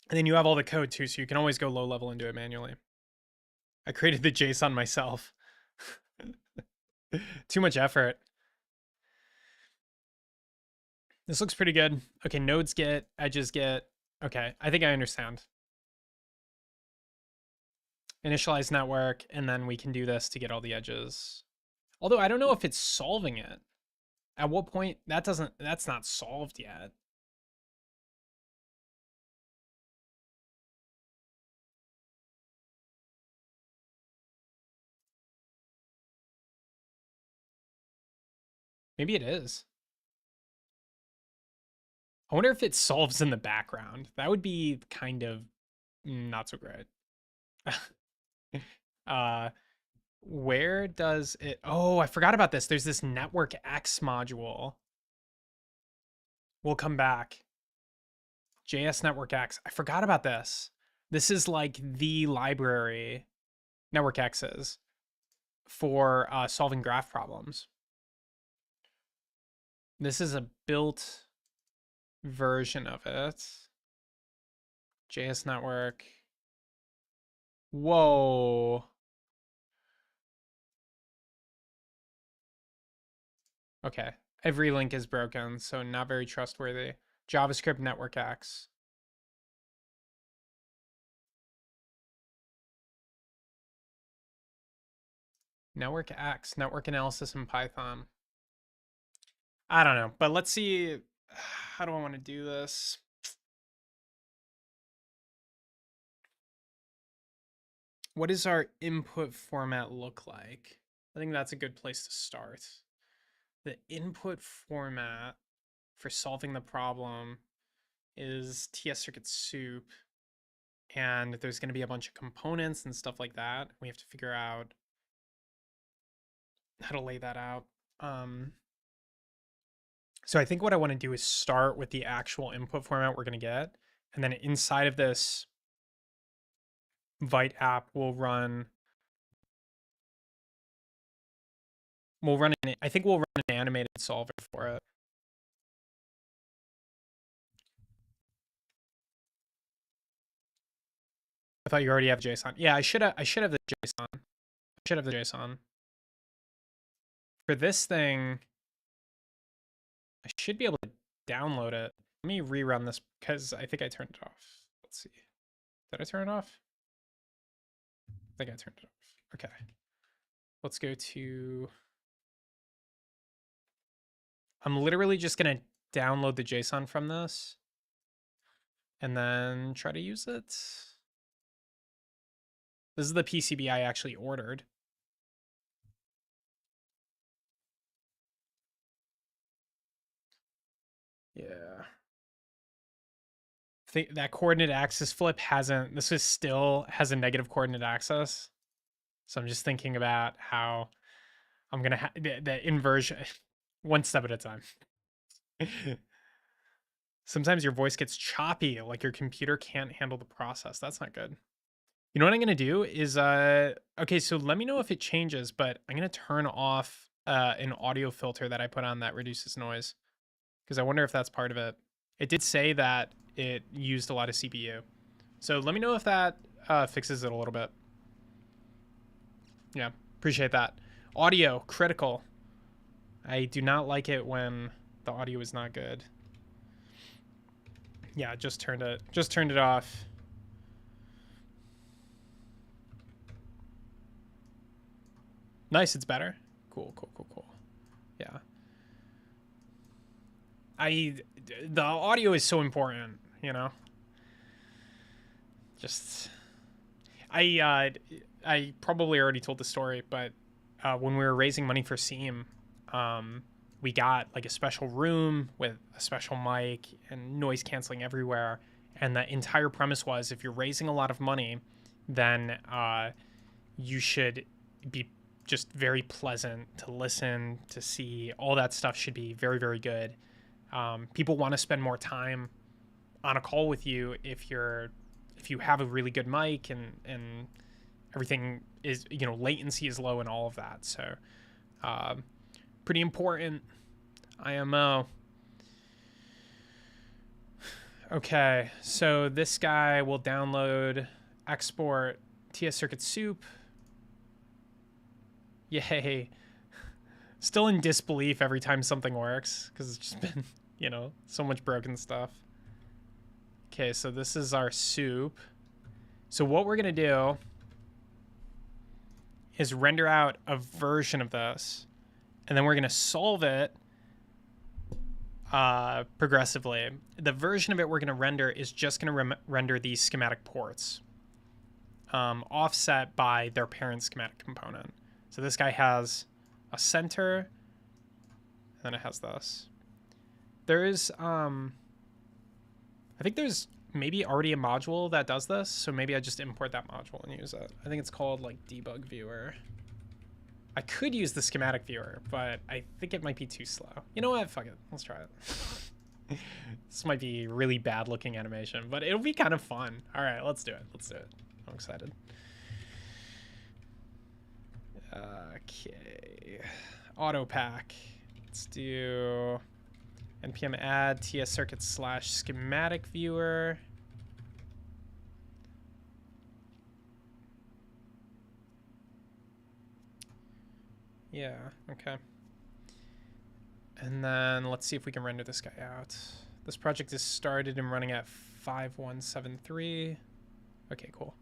And then you have all the code too, so you can always go low level and do it manually. I created the JSON myself. Too much effort. This looks pretty good. Okay, nodes get, edges get. Okay, I think I understand. Initialize network, and then we can do this to get all the edges. Although I don't know if it's solving it. At what point? That's not solved yet. Maybe it is. I wonder if it solves in the background. That would be kind of not so great. uh, where does it? Oh, I forgot about this. There's this network X module. We'll come back. JS Network X. I forgot about this. This is like the library, Network X's, for solving graph problems. This is a built version of it. JS Network. Whoa. Okay. Every link is broken, so not very trustworthy. JavaScript Network X. Network X, network analysis in Python. I don't know, but let's see. How do I want to do this? What does our input format look like? I think that's a good place to start. The input format for solving the problem is TS circuit soup. And there's going to be a bunch of components and stuff like that. We have to figure out how to lay that out. So I think what I want to do is start with the actual input format we're going to get. And then inside of this Vite app, we'll run I think we'll run an animated solver for it. I thought you already have JSON. Yeah, I should have the JSON. I should have the JSON. For this thing, I should be able to download it. Let me rerun this because I think I turned it off. Let's see. Did I turn it off? I think I turned it off. Okay. Let's go to... I'm literally just going to download the JSON from this and then try to use it. This is the PCB I actually ordered. Yeah. That coordinate axis flip hasn't, this is still has a negative coordinate axis. So I'm just thinking about how I'm going to have the inversion one step at a time. Sometimes your voice gets choppy, like your computer can't handle the process. That's not good. You know what I'm going to do is, okay, so let me know if it changes, but I'm going to turn off an audio filter that I put on that reduces noise because I wonder if that's part of it. It did say that it used a lot of CPU. So let me know if that fixes it a little bit. Yeah, appreciate that. Audio, critical. I do not like it when the audio is not good. Yeah, just turned it off. Nice, it's better. Cool. Yeah. The audio is so important, you know? Just I probably already told the story, but when we were raising money for Seam, we got like a special room with a special mic and noise canceling everywhere. And the entire premise was if you're raising a lot of money, then you should be just very pleasant to listen, to see. All that stuff should be very, very good. People want to spend more time on a call with you if you have a really good mic and everything is, you know, latency is low and all of that. So pretty important. IMO. Okay, so this guy will download, export TS Circuit Soup. Yay. Still in disbelief every time something works, because it's just been, you know, so much broken stuff. Okay, so this is our soup. So what we're going to do is render out a version of this, and then we're going to solve it progressively. The version of it we're going to render is just going to render these schematic ports, offset by their parent schematic component. So this guy has a center, and then it has this. There is, I think there's maybe already a module that does this, so maybe I just import that module and use it. I think it's called like debug viewer. I could use the schematic viewer, but I think it might be too slow. You know what? Fuck it. Let's try it. This might be really bad looking animation, but it'll be kind of fun. All right, let's do it. Let's do it. I'm excited. Okay. Auto pack. Let's do npm add ts circuit / schematic viewer. Yeah, okay. And then let's see if we can render this guy out. This project is started and running at 5173. Okay, cool.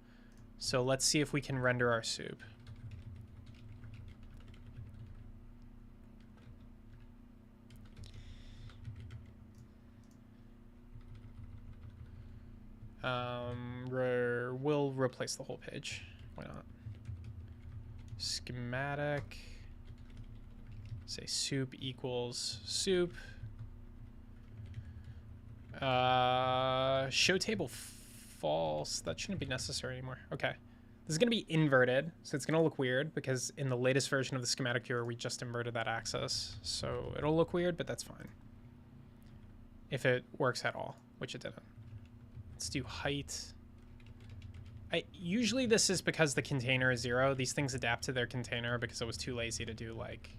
So let's see if we can render our soup. We'll replace the whole page. Why not? Schematic. Say soup equals soup. Show table false. That shouldn't be necessary anymore. Okay. This is going to be inverted, so it's going to look weird because in the latest version of the schematic viewer, we just inverted that axis. So it'll look weird, but that's fine. If it works at all, which it didn't. Let's do height. Usually this is because the container is 0. These things adapt to their container because I was too lazy to do like...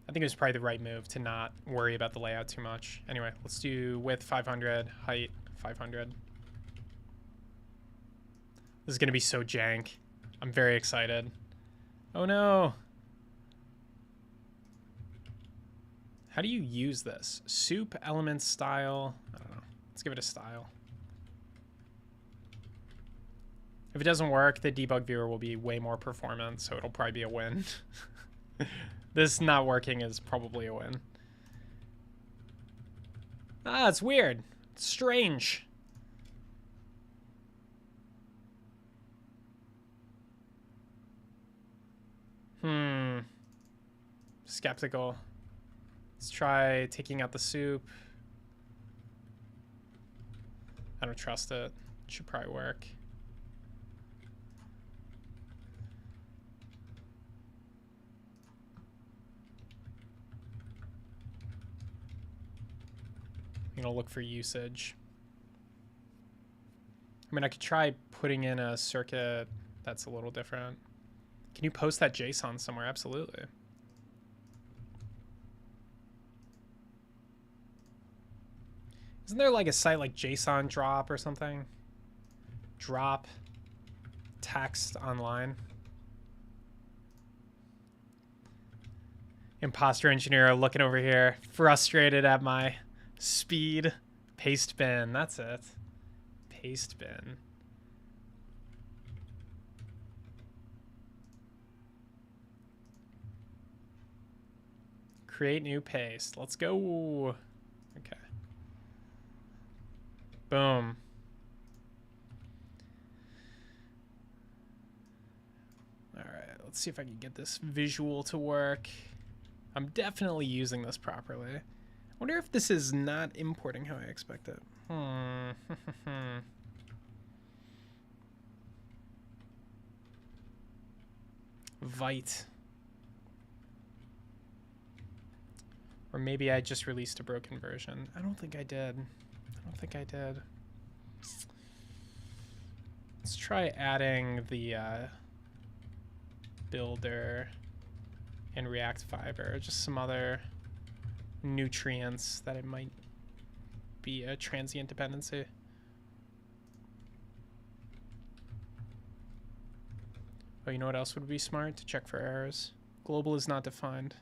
I think it was probably the right move to not worry about the layout too much. Anyway, let's do width 500, height 500. This is going to be so jank. I'm very excited. Oh no. How do you use this? Soup, element, style. I don't know. Let's give it a style. If it doesn't work, the debug viewer will be way more performant, so it'll probably be a win. This not working is probably a win. Ah, it's weird. It's strange. Skeptical. Let's try taking out the soup. I don't trust it. It should probably work. I'm gonna look for usage. I mean, I could try putting in a circuit that's a little different. Can you post that JSON somewhere? Absolutely. Isn't there like a site like JSON drop or something? Drop text online. Imposter engineer looking over here, frustrated at my speed. Paste bin, that's it. Paste bin. Create new paste. Let's go. Okay. Boom. All right, let's see if I can get this visual to work. I'm definitely using this properly. I wonder if this is not importing how I expect it. Vite. Or maybe I just released a broken version. I don't think I did. don't think I did. Let's try adding the builder and React Fiber, just some other nutrients that it might be a transient dependency. Oh, you know what else would be smart? To check for errors. Global is not defined.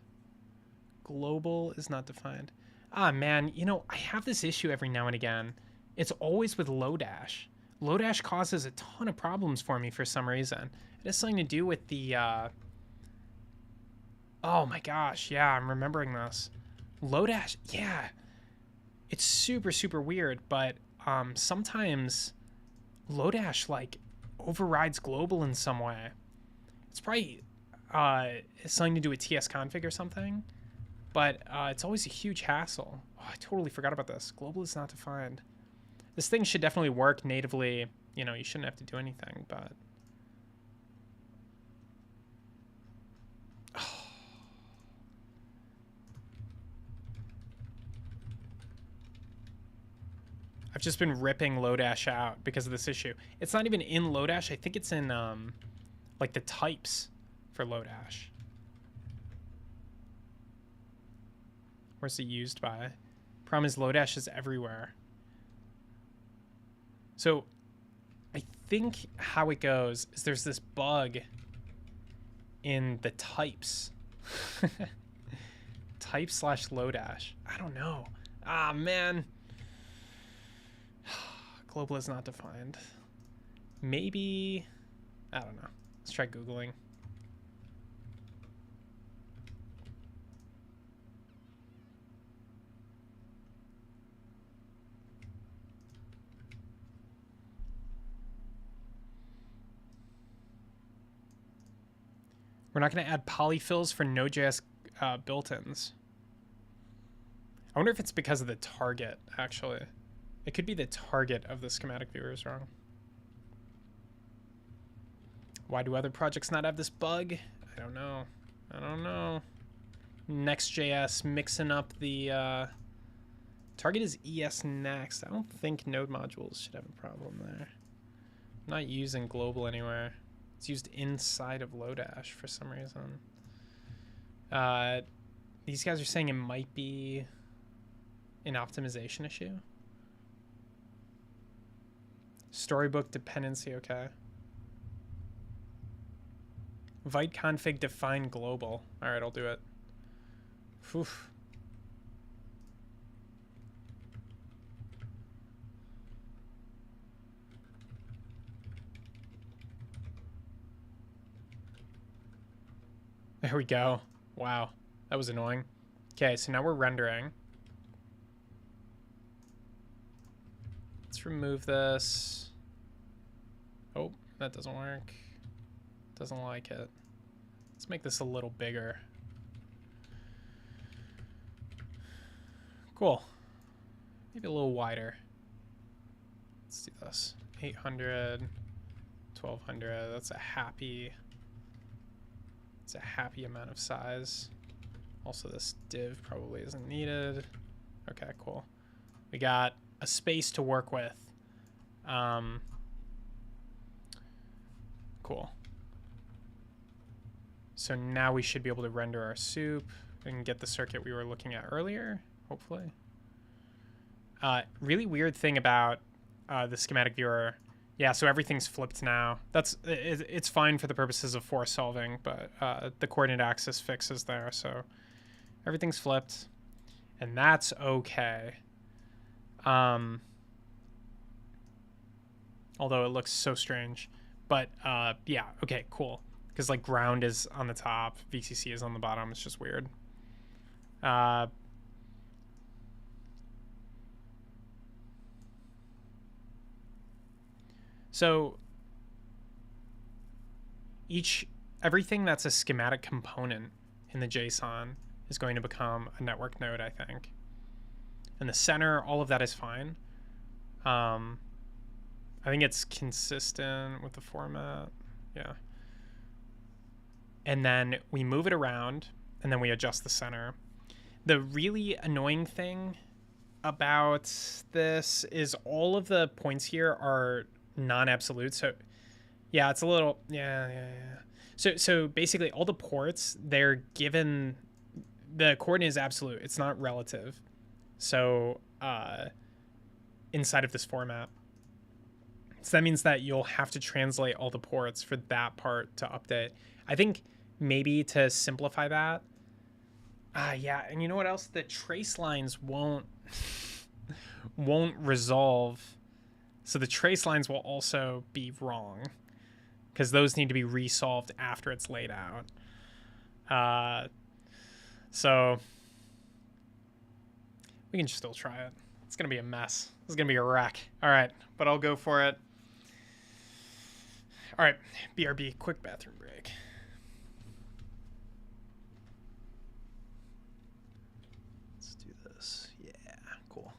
Global is not defined. Ah, man, you know, I have this issue every now and again. It's always with Lodash. Lodash causes a ton of problems for me for some reason. It has something to do with the, oh my gosh, yeah, I'm remembering this. Lodash, yeah. It's super, super weird, but sometimes Lodash, like, overrides global in some way. It's probably something to do with tsconfig or something, but it's always a huge hassle. Oh, I totally forgot about this. Global is not defined. This thing should definitely work natively. You know, you shouldn't have to do anything, but... Oh. I've just been ripping Lodash out because of this issue. It's not even in Lodash. I think it's in, like, the types for Lodash. Where's it used by? Problem is Lodash is everywhere. So I think how it goes is there's this bug in the types. Type/Lodash. I don't know. Ah, man. Global is not defined. Maybe, I don't know. Let's try Googling. We're not going to add polyfills for Node.js built-ins. I wonder if it's because of the target, actually. It could be the target of the schematic viewer is wrong. Why do other projects not have this bug? I don't know. I don't know. Next.js mixing up the... target is ES Next. I don't think node modules should have a problem there. I'm not using global anywhere. It's used inside of Lodash for some reason. These guys are saying it might be an optimization issue. Storybook dependency, okay. Vite config define global. All right, I'll do it. Whew. There we go. Wow, that was annoying. Okay, so now we're rendering. Let's remove this. Oh, that doesn't work. Doesn't like it. Let's make this a little bigger. Cool. Maybe a little wider. Let's do this. 800, 1200. That's a happy... It's a happy amount of size. Also, this div probably isn't needed. Okay, cool. We got a space to work with. Cool. So now we should be able to render our soup and get the circuit we were looking at earlier, hopefully. Really weird thing about the schematic viewer. Yeah, so everything's flipped now. It's fine for the purposes of force solving, but the coordinate axis fix is there, so everything's flipped, and that's okay. Although it looks so strange, but yeah, okay, cool. Because like ground is on the top, VCC is on the bottom. It's just weird. So everything that's a schematic component in the JSON is going to become a network node, I think. And the center, all of that is fine. I think it's consistent with the format. Yeah. And then we move it around, and then we adjust the center. The really annoying thing about this is all of the points here are non-absolute. So yeah, it's a little yeah. So basically all the ports, they're given, the coordinate is absolute. It's not relative. So inside of this format. So that means that you'll have to translate all the ports for that part to update. I think maybe to simplify that. Yeah, and you know what else? The trace lines won't resolve. So the trace lines will also be wrong because those need to be resolved after it's laid out. So we can still try it. It's gonna be a mess. It's gonna be a wreck. All right, but I'll go for it. All right, BRB, quick bathroom break. Let's do this. Yeah, cool.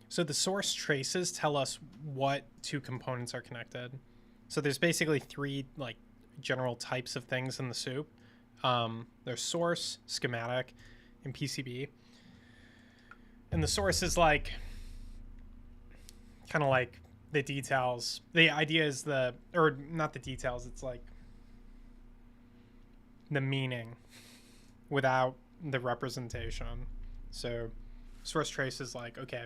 So the source traces tell us what two components are connected. So there's basically three like general types of things in the soup. There's source, schematic, and PCB. And the source is like kind of like the details. The idea is or not the details, it's like the meaning without the representation. So source trace is like, okay,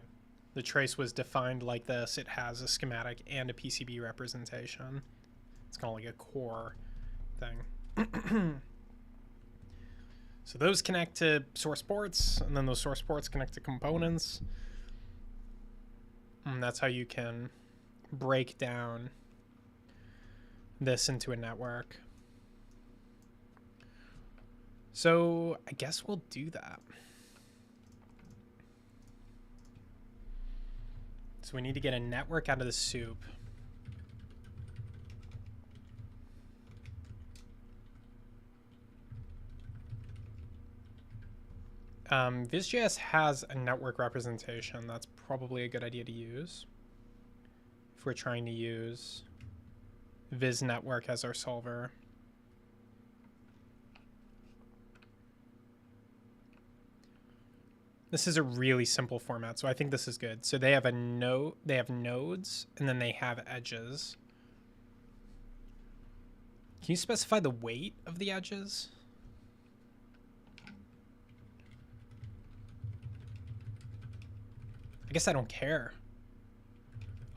the trace was defined like this. It has a schematic and a PCB representation. It's kind of like a core thing. So those connect to source ports, and then those source ports connect to components. And that's how you can break down this into a network. So I guess we'll do that. So we need to get a network out of the soup. Viz.js has a network representation. That's probably a good idea to use if we're trying to use Viz network as our solver. This is a really simple format, so I think this is good. So they have a node, they have nodes, and then they have edges. Can you specify the weight of the edges? I guess I don't care.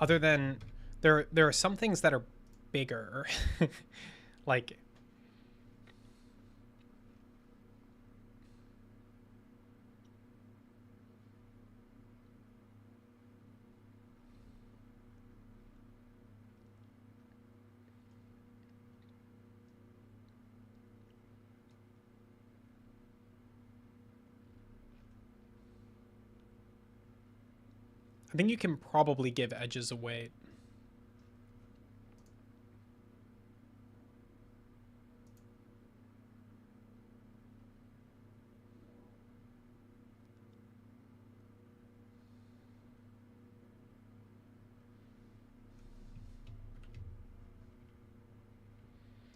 Other than there are some things that are bigger. Like, I think you can probably give edges a weight.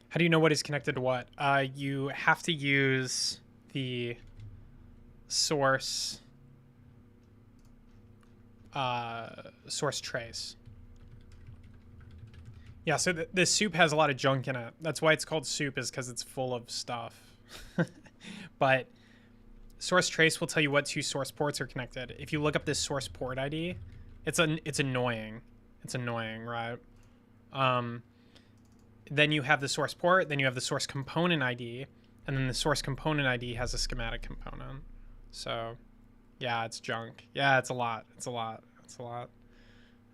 How do you know what is connected to what? You have to use the source source trace. Yeah, so the soup has a lot of junk in it. That's why it's called soup, is because it's full of stuff. But source trace will tell you what two source ports are connected. If you look up this source port ID, it's annoying. It's annoying, right? Then you have the source port, then you have the source component ID, and then the source component ID has a schematic component. So, yeah, it's junk. Yeah, it's a lot. It's a lot. It's a lot.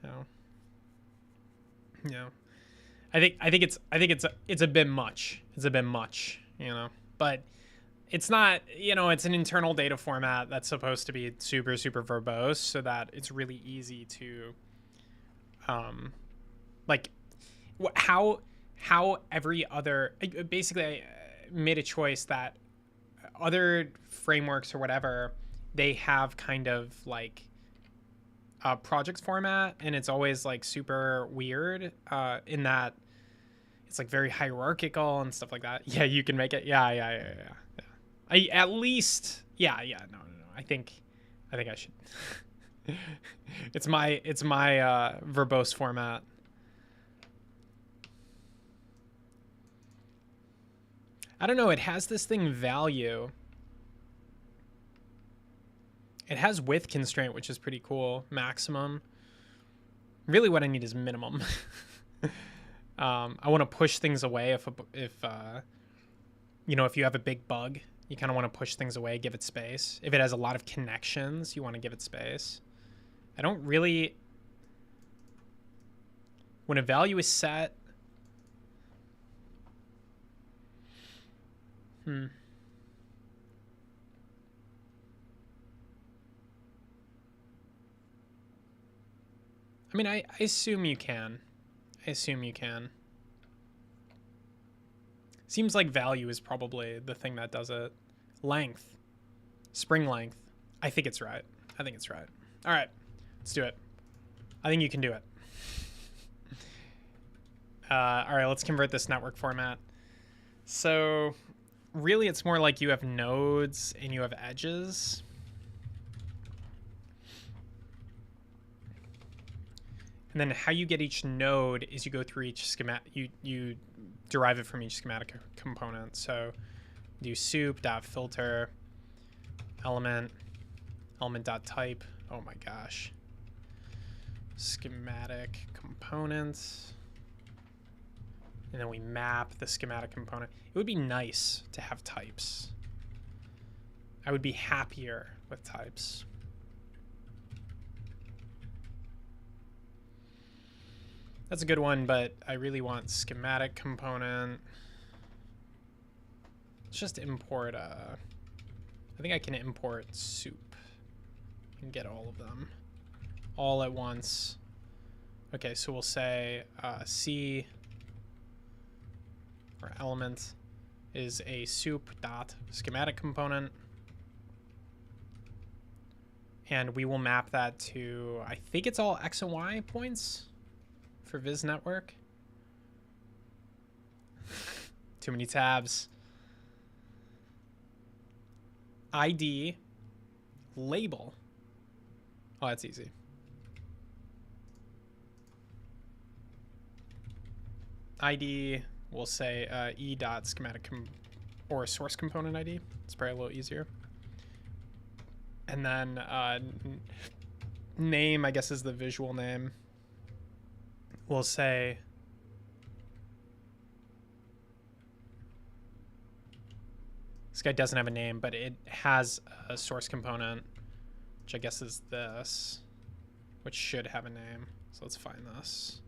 You know. Yeah. I think it's a bit much. It's a bit much, you know. But it's not, you know, it's an internal data format that's supposed to be super, super verbose so that it's really easy to, like, how every other, basically I made a choice that other frameworks or whatever, they have kind of like a project format, and it's always like super weird in that it's like very hierarchical and stuff like that. Yeah, you can make it. Yeah. At least, yeah. No. I think I should. it's my verbose format. I don't know. It has this thing value. It has width constraint, which is pretty cool. Maximum. Really, what I need is minimum. I want to push things away if you know, if you have a big bug, you kind of want to push things away, give it space. If it has a lot of connections, you want to give it space. I don't really. When a value is set. I mean, I assume you can. I assume you can. Seems like value is probably the thing that does it. Length. Spring length. I think it's right. I think it's right. All right. Let's do it. I think you can do it. All right, let's convert this network format. So really, it's more like you have nodes and you have edges. And then how you get each node is you go through each schematic, you derive it from each schematic component. So do soup.filter element.type. Oh my gosh. Schematic components. And then we map the schematic component. It would be nice to have types. I would be happier with types. That's a good one, but I really want schematic component. Let's just import I think I can import soup and get all of them all at once. Okay, so we'll say C or element is a soup dot schematic component. And we will map that to, I think it's all X and Y points for Viz network. Too many tabs. ID label. Oh, that's easy. ID, we'll say e dot schematic or source component ID. It's probably a little easier. And then Name, I guess, is the visual name. We'll say this guy doesn't have a name, but it has a source component, which I guess is this, which should have a name. So let's find this.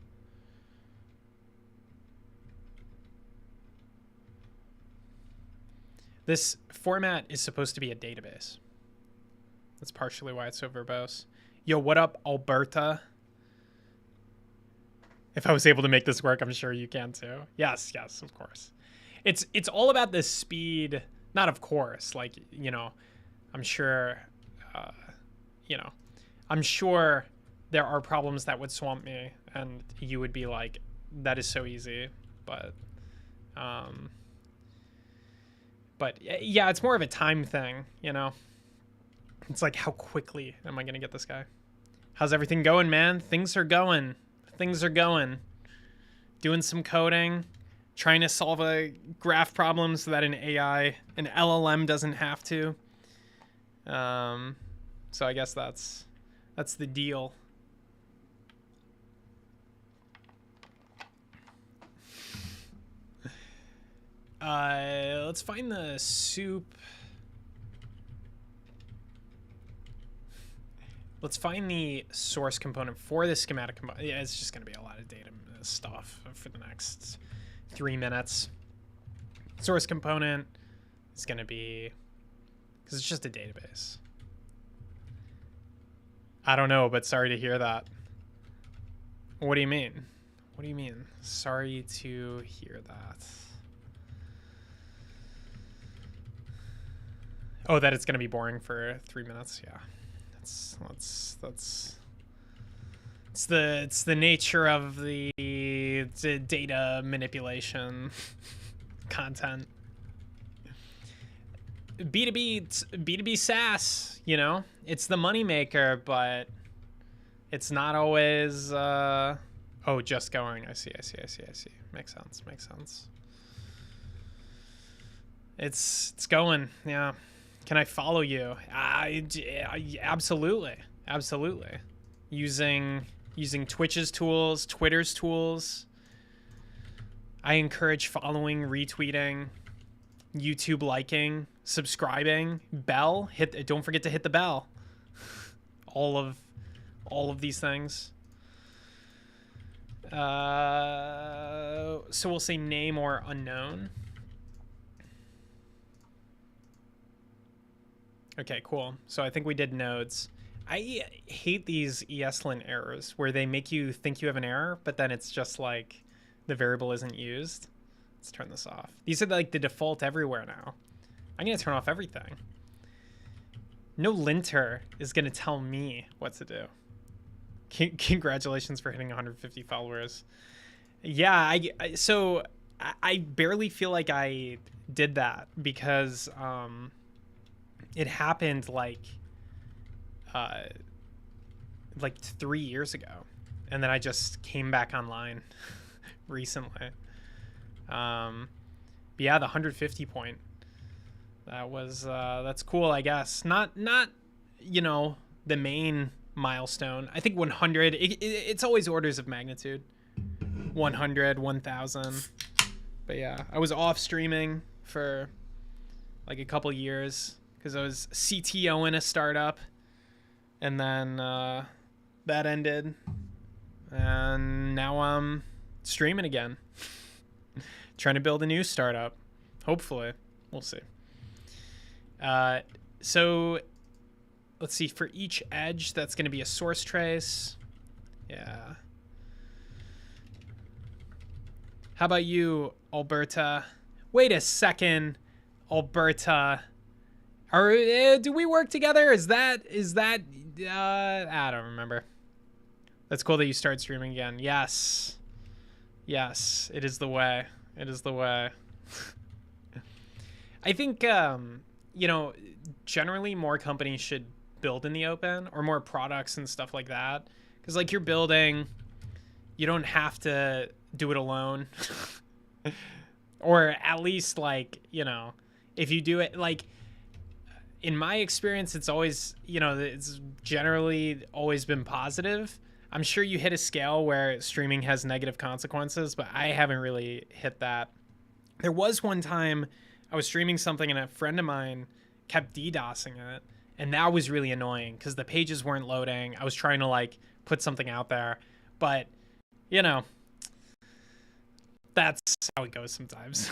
This format is supposed to be a database. That's partially why it's so verbose. Yo, what up, Alberta? If I was able to make this work, I'm sure you can too. Yes, yes, of course. It's all about the speed. Not of course, like, you know, I'm sure, you know, I'm sure there are problems that would swamp me and you would be like, that is so easy. But yeah, it's more of a time thing, you know? It's like, how quickly am I going to get this guy? How's everything going, man? Things are going. Things are going. Doing some coding. Trying to solve a graph problem so that an LLM doesn't have to. So I guess that's the deal. Let's find the soup. Let's find the source component for the schematic. Yeah, it's just going to be a lot of data stuff for the next 3 minutes. Source component is going to be, because it's just a database. I don't know, but sorry to hear that. What do you mean? What do you mean? Sorry to hear that. Oh, that it's going to be boring for 3 minutes. Yeah. It's the nature of the data manipulation content. B2B SaaS, you know, it's the moneymaker, but it's not always oh, just going. I see. Makes sense. It's going, yeah. Can I follow you? Absolutely. Using Twitch's tools, Twitter's tools. I encourage following, retweeting, YouTube liking, subscribing, bell. Don't forget to hit the bell. All of these things. So we'll say name or unknown. Okay, cool. So I think we did nodes. I hate these ESLint errors where they make you think you have an error, but then it's just like the variable isn't used. Let's turn this off. These are like the default everywhere now. I'm going to turn off everything. No linter is going to tell me what to do. Congratulations for hitting 150 followers. Yeah, so I barely feel like I did that because it happened like 3 years ago, and then I just came back online recently. But yeah, the 150 point, that was that's cool, I guess. Not you know, the main milestone. I think 100, it's always orders of magnitude. 100, 1000. But yeah, I was off streaming for like a couple years because I was CTO in a startup, and then that ended, and now I'm streaming again. Trying to build a new startup. Hopefully. We'll see. So let's see, for each edge, that's going to be a source trace. Yeah. How about you, Alberta? Wait a second, Alberta. Do we work together? Is that I don't remember. That's cool that you start streaming again. Yes, it is the way. It is the way. I think you know, generally more companies should build in the open, or more products and stuff like that, because like you're building, you don't have to do it alone. Or at least, like, you know, if you do it, like, in my experience, it's always, it's generally always been positive. I'm sure you hit a scale where streaming has negative consequences, but I haven't really hit that. There was one time I was streaming something and a friend of mine kept DDoSing it, and that was really annoying because the pages weren't loading. I was trying to like put something out there, but you know, that's how it goes sometimes.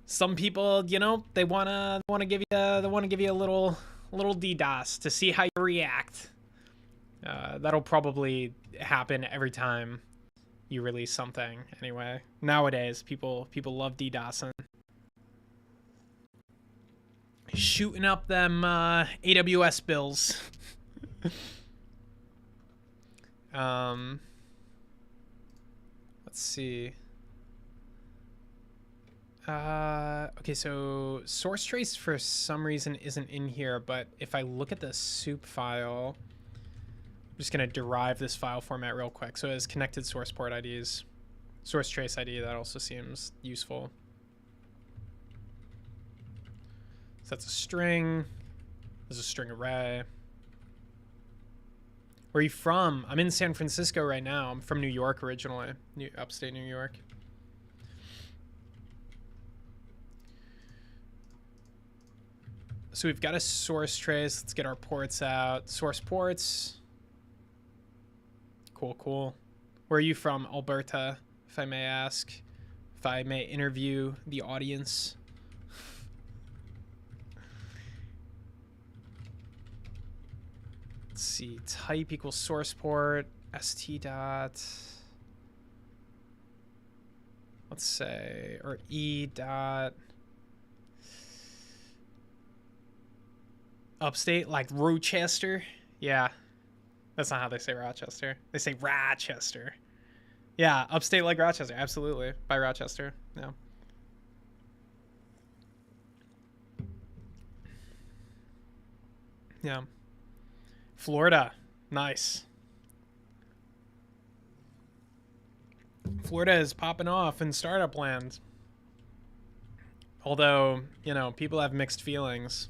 Some people, they wanna give you a little DDoS to see how you react. That'll probably happen every time you release something. Anyway, nowadays people love DDoSing, shooting up them AWS bills. Let's see. Okay, so source trace for some reason isn't in here, but if I look at the soup file, I'm just gonna derive this file format real quick. So it has connected source port IDs, source trace ID. That also seems useful. So that's a string. There's a string array. Where are you from? I'm in San Francisco right now. I'm from New York originally, upstate New York. So we've got a source trace. Let's get our ports out. Source ports. Cool. Where are you from, Alberta, if I may ask? If I may interview the audience. Let's see. Type equals source port. st dot. Let's say, or e dot. Upstate, like Rochester. Yeah, that's not how they say Rochester. They say Rochester. Yeah, upstate like Rochester. Absolutely, by Rochester. Yeah. Yeah. Florida, nice. Florida is popping off in startup land. Although, people have mixed feelings.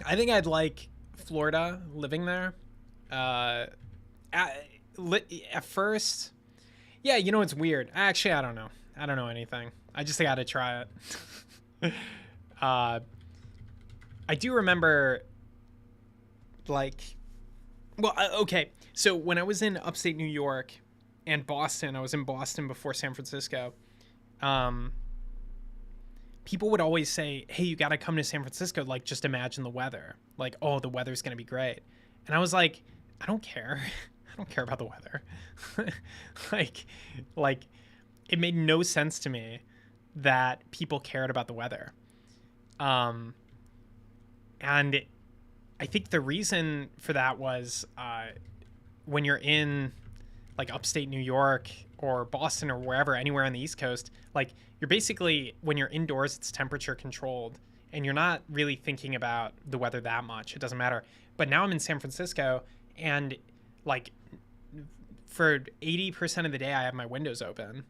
I think I'd like Florida, living there. At first, yeah, it's weird. Actually, I don't know. I don't know anything. I just got to try it. I do remember, okay. So when I was in upstate New York and Boston, I was in Boston before San Francisco. People would always say, hey, you got to come to San Francisco. Like, just imagine the weather. Like, oh, the weather's going to be great. And I was like, I don't care. I don't care about the weather. like, it made no sense to me that people cared about the weather. And I think the reason for that was when you're in, like, upstate New York or Boston or wherever, anywhere on the East Coast, like, you're basically, when you're indoors, it's temperature controlled and you're not really thinking about the weather that much. It doesn't matter. But now I'm in San Francisco and like for 80% of the day I have my windows open.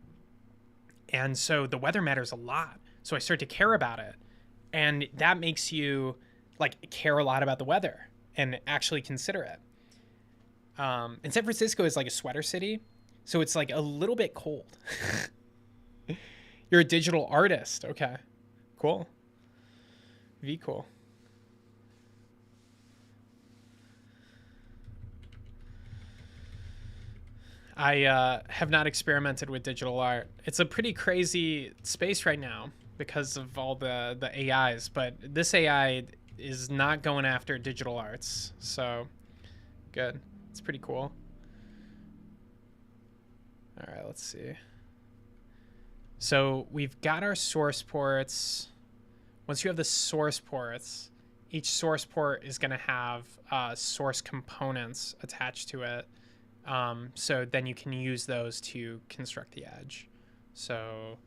And so the weather matters a lot. So I start to care about it. And that makes you like care a lot about the weather and actually consider it. And San Francisco is like a sweater city. So it's like a little bit cold. You're a digital artist. Okay, cool. Cool. I have not experimented with digital art. It's a pretty crazy space right now because of all the AIs, but this AI is not going after digital arts. So good. It's pretty cool. All right, let's see. So we've got our source ports. Once you have the source ports, each source port is going to have source components attached to it. So then you can use those to construct the edge. So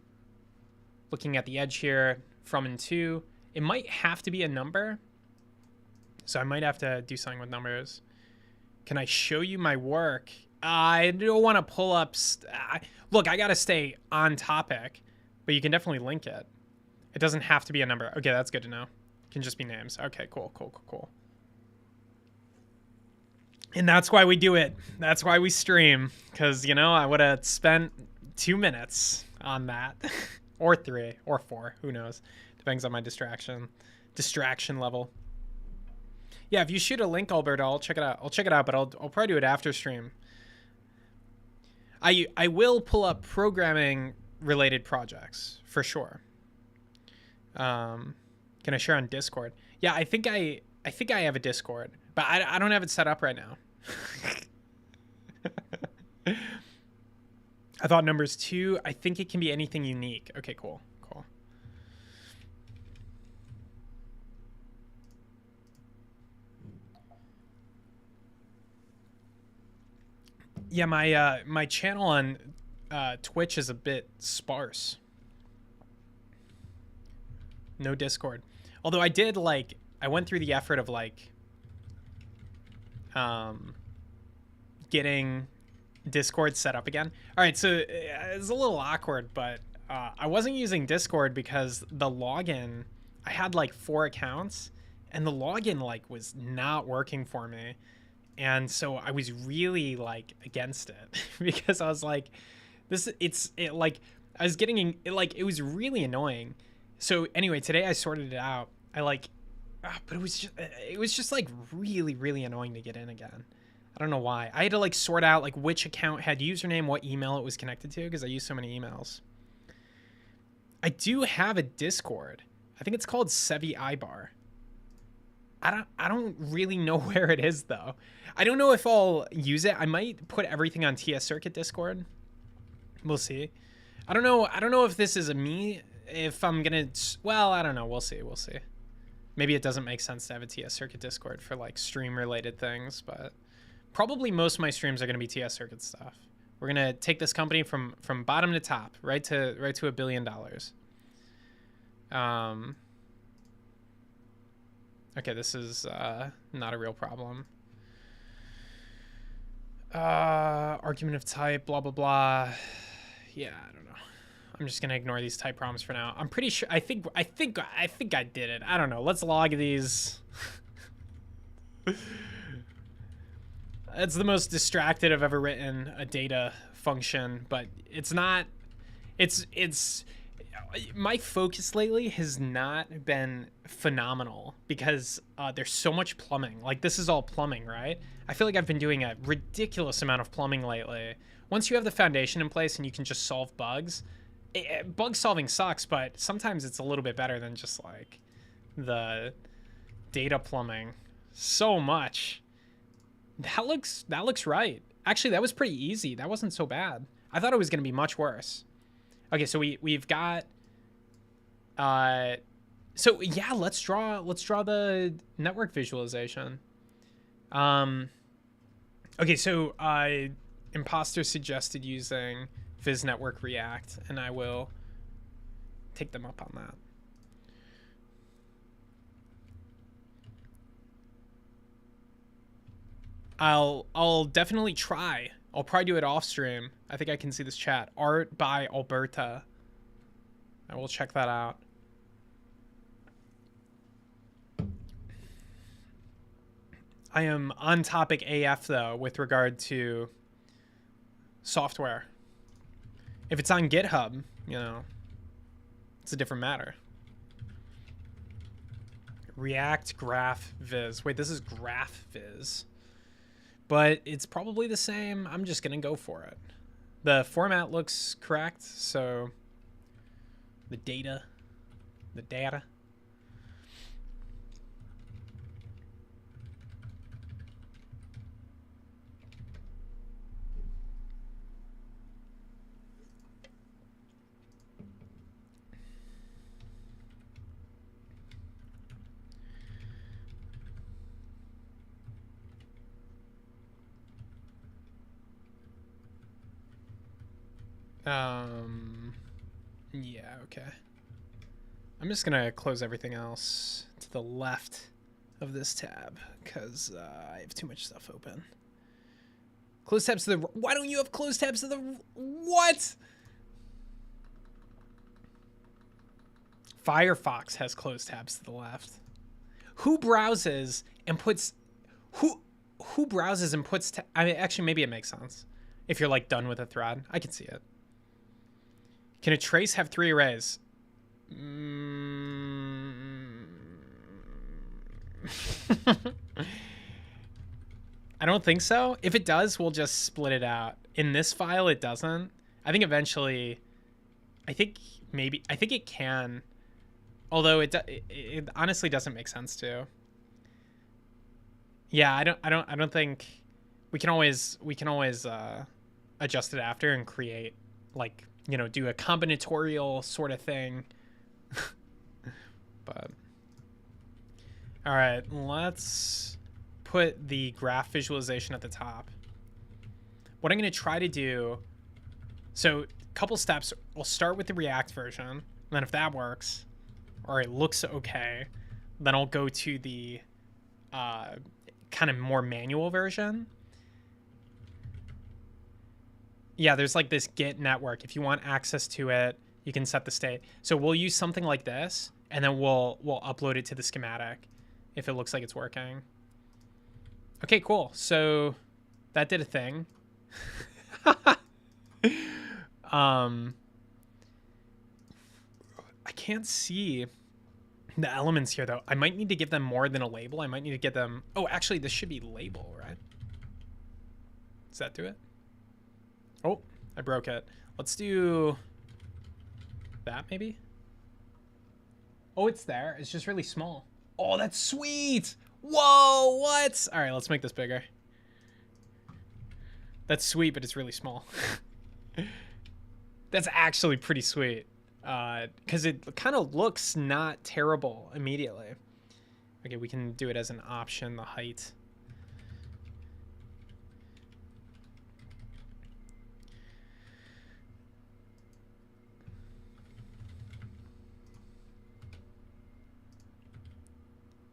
looking at the edge here, from and to, it might have to be a number. So I might have to do something with numbers. Can I show you my work? I don't want to pull up. Look, I got to stay on topic, but you can definitely link it. It doesn't have to be a number. Okay, that's good to know. It can just be names. Okay, cool. And that's why we do it. That's why we stream. Because, you know, I would have spent 2 minutes on that. Or 3, or 4. Who knows? Depends on my distraction level. Yeah, if you shoot a link, Alberta, I'll check it out. But I'll probably do it after stream. I will pull up programming related projects for sure. Can I share on Discord? Yeah, I think I have a Discord, but I don't have it set up right now. I thought numbers 2. I think it can be anything unique. Okay, cool. Yeah, my channel on Twitch is a bit sparse. No Discord. Although I did I went through the effort of getting Discord set up again. All right, so it's a little awkward, but I wasn't using Discord because the login, I had 4 accounts and the login was not working for me. And so I was really against it because I was like, I was getting it was really annoying. So anyway, today I sorted it out. But it was just really, really annoying to get in again. I don't know why. I had to sort out which account had username, what email it was connected to, because I use so many emails. I do have a Discord. I think it's called Sevi Ibar. I don't really know where it is though. I don't know if I'll use it. I might put everything on TS Circuit Discord. We'll see. I don't know if this is if I'm gonna. Well, I don't know. We'll see. Maybe it doesn't make sense to have a TS Circuit Discord for stream related things, but probably most of my streams are gonna be TS Circuit stuff. We're gonna take this company from bottom to top, right to $1 billion. Okay, this is not a real problem. Argument of type, blah, blah, blah. Yeah, I don't know. I'm just gonna ignore these type problems for now. I'm pretty sure, I think I did it. I don't know. Let's log these. It's the most distracted I've ever written a data function, but it's not, my focus lately has not been phenomenal because there's so much plumbing. This is all plumbing, right? I feel like I've been doing a ridiculous amount of plumbing lately. Once you have the foundation in place and you can just solve bugs, bug solving sucks, but sometimes it's a little bit better than just the data plumbing. So much. That looks right. Actually, that was pretty easy. That wasn't so bad. I thought it was going to be much worse. Okay, so we've got so yeah, let's draw the network visualization. Okay, so Imposter suggested using Viz Network React, and I will take them up on that. I'll definitely try. I'll probably do it off stream. I think I can see this chat. Art by Alberta. I will check that out. I am on topic AF though with regard to software. If it's on GitHub, you know, it's a different matter. React Graph Viz. Wait, this is Graph Viz. But it's probably the same. I'm just gonna go for it. The format looks correct, so the data. Yeah, okay. I'm just gonna close everything else to the left of this tab because I have too much stuff open. Close tabs to the, why don't you have closed tabs to the, what? Firefox has closed tabs to the left. Who browses and puts who browses and puts I mean, actually maybe it makes sense if you're like done with a thread. I can see it. Can a trace have 3 arrays? I don't think so. If it does, we'll just split it out. In this file, it doesn't. I think eventually, I think it can, although it honestly doesn't make sense to. Yeah, I don't think we can always adjust it after and create, like, you know, do a combinatorial sort of thing. But all right, let's put the graph visualization at the top. What I'm going to try to do, so a couple steps, we'll start with the React version, and then if that works, or it looks okay, then I'll go to the kind of more manual version. Yeah, there's like this Git network. If you want access to it, you can set the state. So we'll use something like this, and then we'll upload it to the schematic if it looks like it's working. Okay, cool. So that did a thing. I can't see the elements here though. I might need to give them more than a label. I might need to get them. Oh, actually, this should be label, right? Does that do it? Oh, I broke it. Let's do that maybe. Oh, it's there. It's just really small. Oh, that's sweet. Whoa, what? All right, let's make this bigger. That's sweet, but it's really small. That's actually pretty sweet. Because it kind of looks not terrible immediately. Okay, we can do it as an option, the height.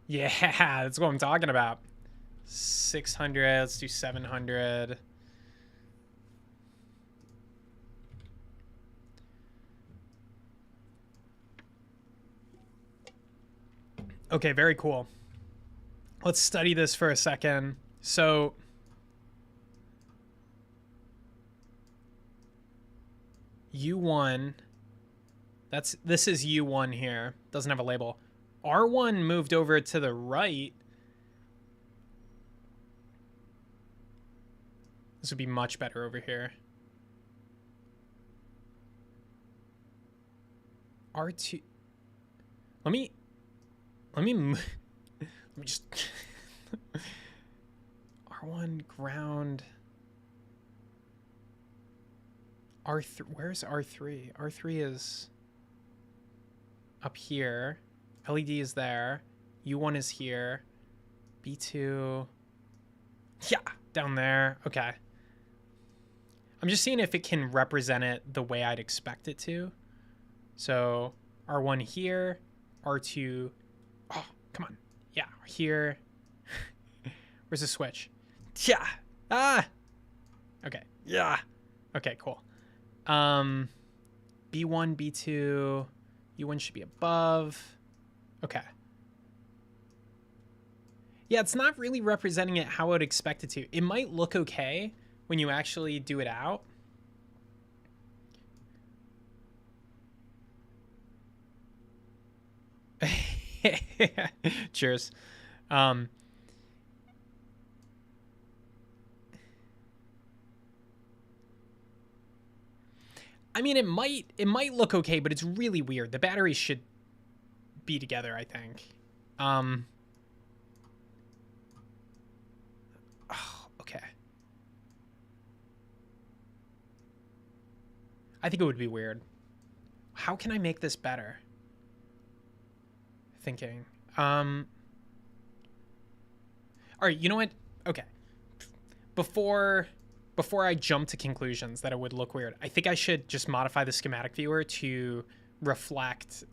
Yeah, that's what I'm talking about. 600, let's do 700. Okay, very cool. Let's study this for a second. So U1, this is U1 here. Doesn't have a label. R1 moved over to the right. This would be much better over here. R2. Let me just R1 ground. R3, where's R3? R3 is up here. LED is there. U1 is here. B2. Yeah, down there. Okay. I'm just seeing if it can represent it the way I'd expect it to. So R1 here, R2. Oh, come on. Yeah, here. Where's the switch? Yeah. Ah. Okay. Yeah. Okay, cool. B1, B2. U1 should be above. Okay. Yeah, it's not really representing it how I would expect it to. It might look okay when you actually do it out. Cheers. I mean, it might look okay, but it's really weird. The batteries should be together, I think. Oh, okay. I think it would be weird. How can I make this better? Thinking. All right, you know what? Okay. Before I jump to conclusions that it would look weird, I think I should just modify the schematic viewer to reflect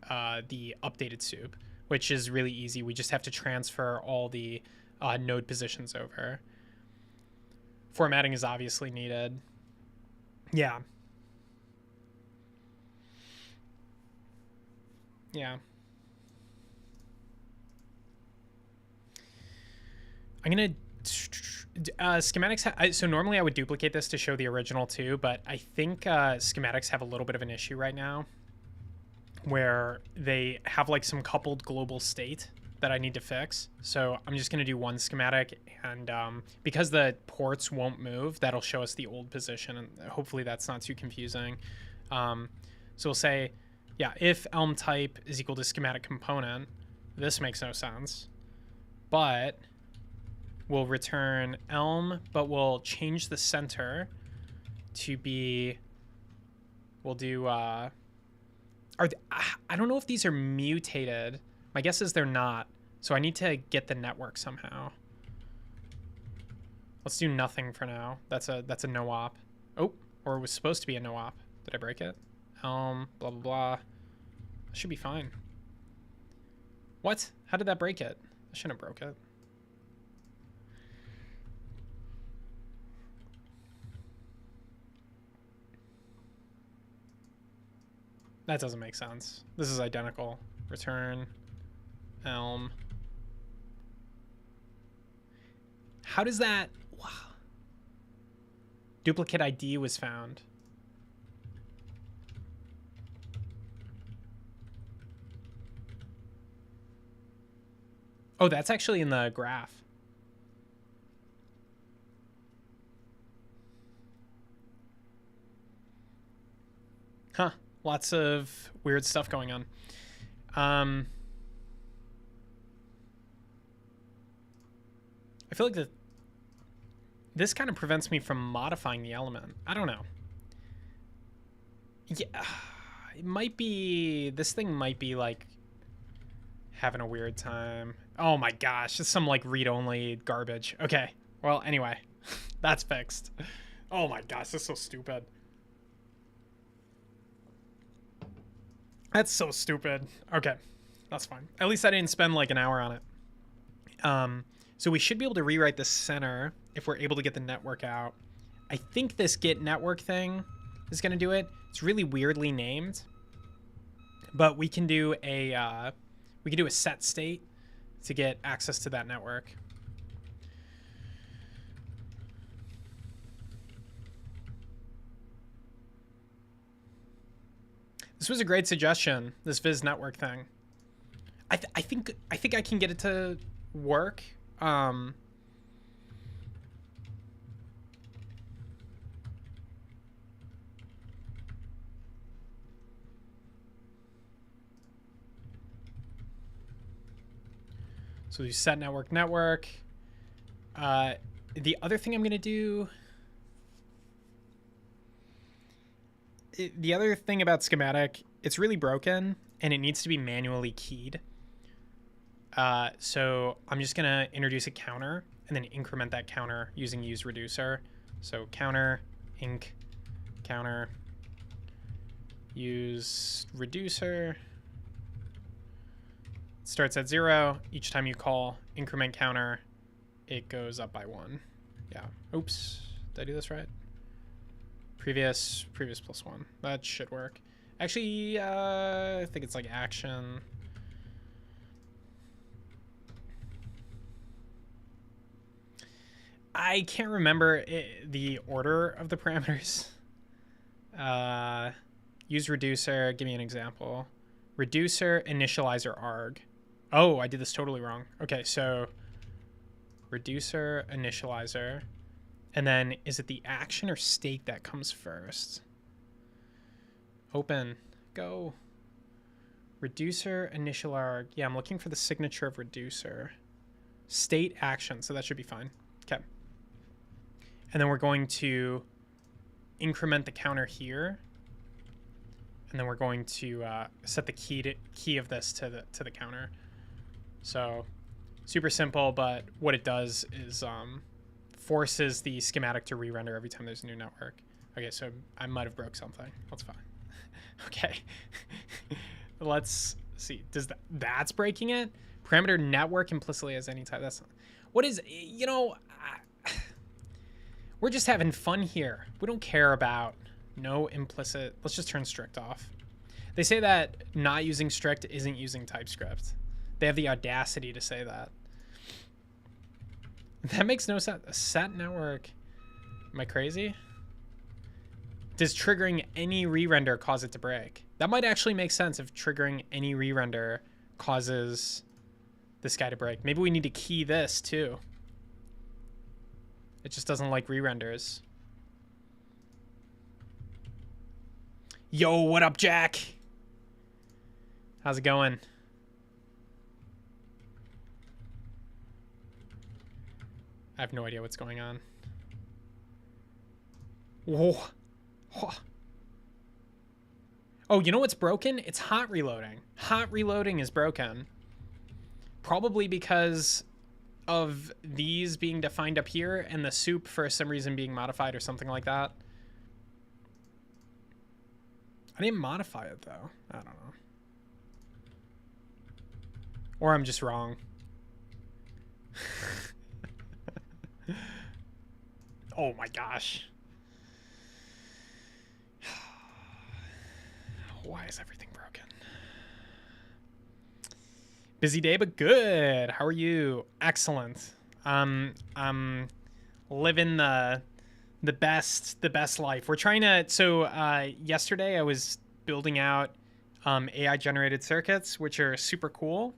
the updated soup, which is really easy. We just have to transfer all the node positions over. Formatting is obviously needed. Yeah. Yeah. I'm gonna schematics. So normally I would duplicate this to show the original too, but I think schematics have a little bit of an issue right now, where they have like some coupled global state that I need to fix. So I'm just gonna do one schematic, and because the ports won't move, that'll show us the old position, and hopefully that's not too confusing. So we'll say, yeah, if elm type is equal to schematic component. This makes no sense, but we'll return elm, but we'll change the center to be, we'll do, I don't know if these are mutated. My guess is they're not. So I need to get the network somehow. Let's do nothing for now. That's a no op. Oh, or it was supposed to be a no op. Did I break it? Blah, blah, blah. That should be fine. What? How did that break it? I shouldn't have broke it. That doesn't make sense. This is identical. Return elm. How does that... Wow. Duplicate ID was found. Oh, that's actually in the graph. Huh. Lots of weird stuff going on. I feel like this kind of prevents me from modifying the element. I don't know. Yeah, it might be... This thing might be, like, having a weird time. Oh my gosh, it's some, like, read-only garbage. Okay, well, anyway. That's fixed. Oh my gosh, this is so stupid. That's so stupid. Okay, that's fine. At least I didn't spend, like, an hour on it. So we should be able to rewrite the center if we're able to get the network out. I think this get network thing is going to do it. It's really weirdly named, but we can do a set state to get access to that network. This was a great suggestion, this Viz network thing. I think I can get it to work. So you set network. The other thing I'm going to do... The other thing about schematic, it's really broken, and it needs to be manually keyed. So I'm just going to introduce a counter, and then increment that counter using use reducer. So counter, inc, counter, use reducer. Starts at 0. Each time you call increment counter, it goes up by 1. Yeah. Oops. Did I do this right? Previous +1. That should work. Actually, I think it's like action. I can't remember the order of the parameters. Use reducer. Give me an example. Reducer, initializer, arg. Oh, I did this totally wrong. Okay, so reducer, initializer. And then is it the action or state that comes first? Open. Go. Reducer, initial arg. Yeah, I'm looking for the signature of reducer. State action, so that should be fine. Okay. And then we're going to increment the counter here. And then we're going to set the key of this to the counter. So super simple, but what it does is forces the schematic to re-render every time there's a new network. Okay, so I might have broke something. That's fine. Okay. Let's see. That's breaking it? Parameter network implicitly has any type. That's what is, you know, we're just having fun here. We don't care about no implicit. Let's just turn strict off. They say that not using strict isn't using TypeScript. They have the audacity to say that. That makes no sense. A set network. Am I crazy? Does triggering any re-render cause it to break? That might actually make sense if triggering any re-render causes this guy to break. Maybe we need to key this too. It just doesn't like re-renders. Yo, what up, Jack? How's it going? I have no idea what's going on. Whoa. Oh, you know what's broken? It's hot reloading. Hot reloading is broken. Probably because of these being defined up here and the soup for some reason being modified or something like that. I didn't modify it though. I don't know. Or I'm just wrong. Oh my gosh. Why is everything broken? Busy day, but good. How are you? Excellent. I'm living the best life. We're trying to. So yesterday I was building out AI generated circuits, which are super cool.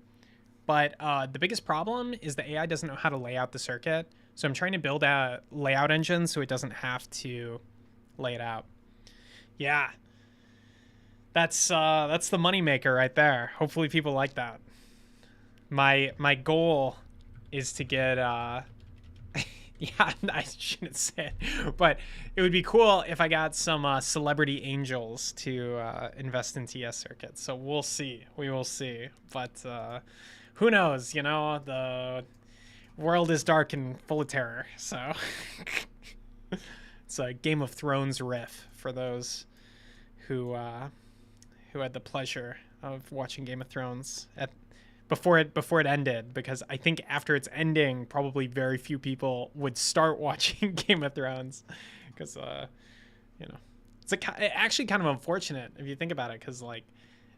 But the biggest problem is the AI doesn't know how to lay out the circuit. So I'm trying to build a layout engine so it doesn't have to lay it out. Yeah. That's the moneymaker right there. Hopefully people like that. My goal is to get yeah, I shouldn't say it, but it would be cool if I got some celebrity angels to invest in TS circuits. So we'll see. We will see. But who knows? You know, the world is dark and full of terror. So it's a Game of Thrones riff for those who had the pleasure of watching Game of Thrones before it ended, because I think after its ending, probably very few people would start watching Game of Thrones, because you know, it's actually kind of unfortunate if you think about it, because like